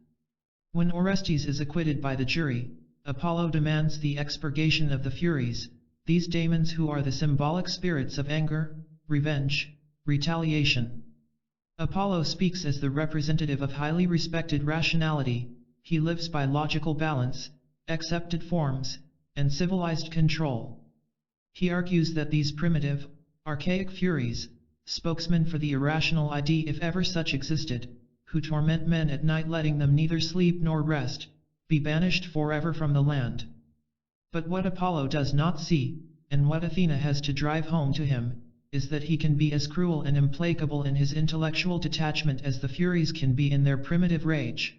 When Orestes is acquitted by the jury, Apollo demands the expurgation of the Furies, these daemons who are the symbolic spirits of anger, revenge, retaliation. Apollo speaks as the representative of highly respected rationality, he lives by logical balance, accepted forms, and civilized control. He argues that these primitive, archaic Furies, spokesmen for the irrational idea if ever such existed, who torment men at night letting them neither sleep nor rest, be banished forever from the land. But what Apollo does not see, and what Athena has to drive home to him, is that he can be as cruel and implacable in his intellectual detachment as the Furies can be in their primitive rage.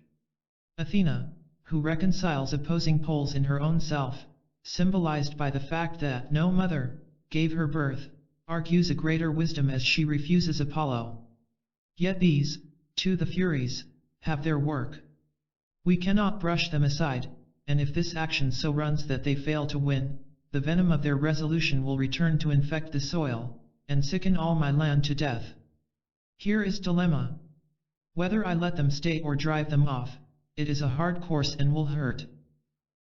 Athena, who reconciles opposing poles in her own self, symbolized by the fact that no mother gave her birth, argues a greater wisdom as she refuses Apollo. Yet these, too the Furies, have their work. We cannot brush them aside, and if this action so runs that they fail to win, the venom of their resolution will return to infect the soil, and sicken all my land to death. Here is dilemma. Whether I let them stay or drive them off, it is a hard course and will hurt.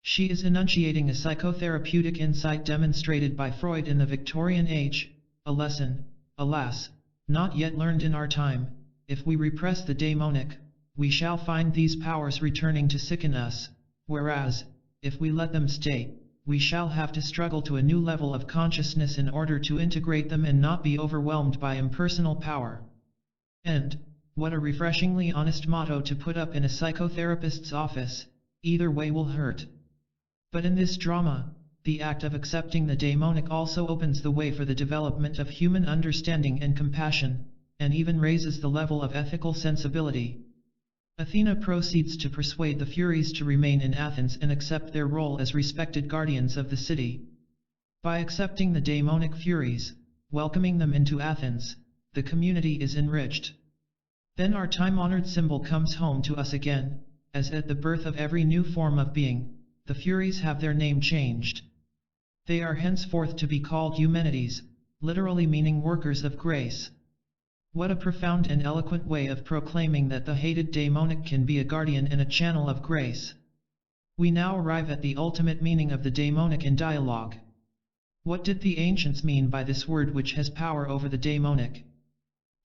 She is enunciating a psychotherapeutic insight demonstrated by Freud in the Victorian age, a lesson, alas, not yet learned in our time. If we repress the daemonic, we shall find these powers returning to sicken us, whereas, if we let them stay, we shall have to struggle to a new level of consciousness in order to integrate them and not be overwhelmed by impersonal power. And, what a refreshingly honest motto to put up in a psychotherapist's office, either way will hurt. But in this drama, the act of accepting the daemonic also opens the way for the development of human understanding and compassion, and even raises the level of ethical sensibility. Athena proceeds to persuade the Furies to remain in Athens and accept their role as respected guardians of the city. By accepting the daemonic Furies, welcoming them into Athens, the community is enriched. Then our time-honored symbol comes home to us again, as at the birth of every new form of being, the Furies have their name changed. They are henceforth to be called Eumenides, literally meaning workers of grace. What a profound and eloquent way of proclaiming that the hated daemonic can be a guardian and a channel of grace. We now arrive at the ultimate meaning of the daemonic in dialogue. What did the ancients mean by this word which has power over the daemonic?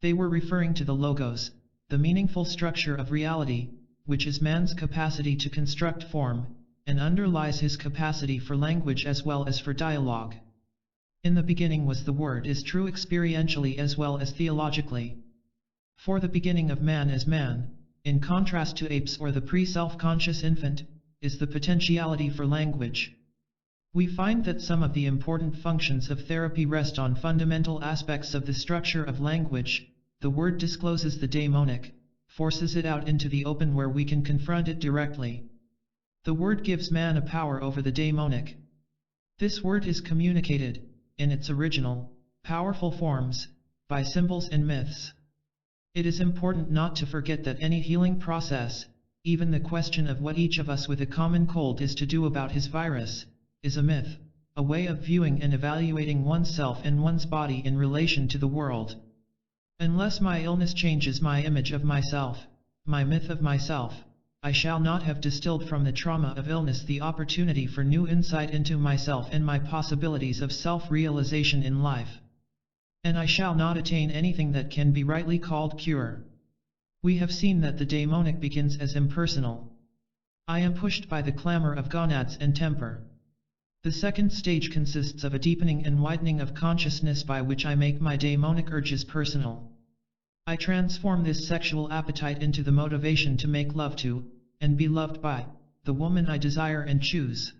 They were referring to the logos, the meaningful structure of reality, which is man's capacity to construct form, and underlies his capacity for language as well as for dialogue. In the beginning was the Word is true experientially as well as theologically. For the beginning of man as man, in contrast to apes or the pre-self-conscious infant, is the potentiality for language. We find that some of the important functions of therapy rest on fundamental aspects of the structure of language. The word discloses the daemonic, forces it out into the open where we can confront it directly. The word gives man a power over the daemonic. This word is communicated, in its original, powerful forms, by symbols and myths. It is important not to forget that any healing process, even the question of what each of us with a common cold is to do about his virus, is a myth, a way of viewing and evaluating oneself and one's body in relation to the world. Unless my illness changes my image of myself, my myth of myself, I shall not have distilled from the trauma of illness the opportunity for new insight into myself and my possibilities of self-realization in life. And I shall not attain anything that can be rightly called cure. We have seen that the daemonic begins as impersonal. I am pushed by the clamor of gonads and temper. The second stage consists of a deepening and widening of consciousness by which I make my daemonic urges personal. I transform this sexual appetite into the motivation to make love to, and be loved by, the woman I desire and choose.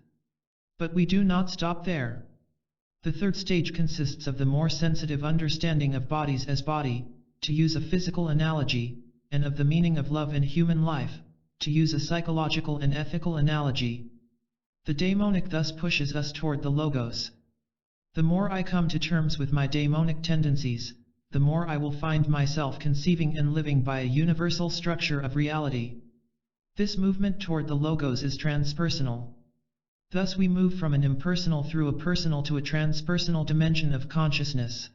But we do not stop there. The third stage consists of the more sensitive understanding of bodies as body, to use a physical analogy, and of the meaning of love in human life, to use a psychological and ethical analogy. The daemonic thus pushes us toward the logos. The more I come to terms with my daemonic tendencies, the more I will find myself conceiving and living by a universal structure of reality. This movement toward the logos is transpersonal. Thus we move from an impersonal through a personal to a transpersonal dimension of consciousness.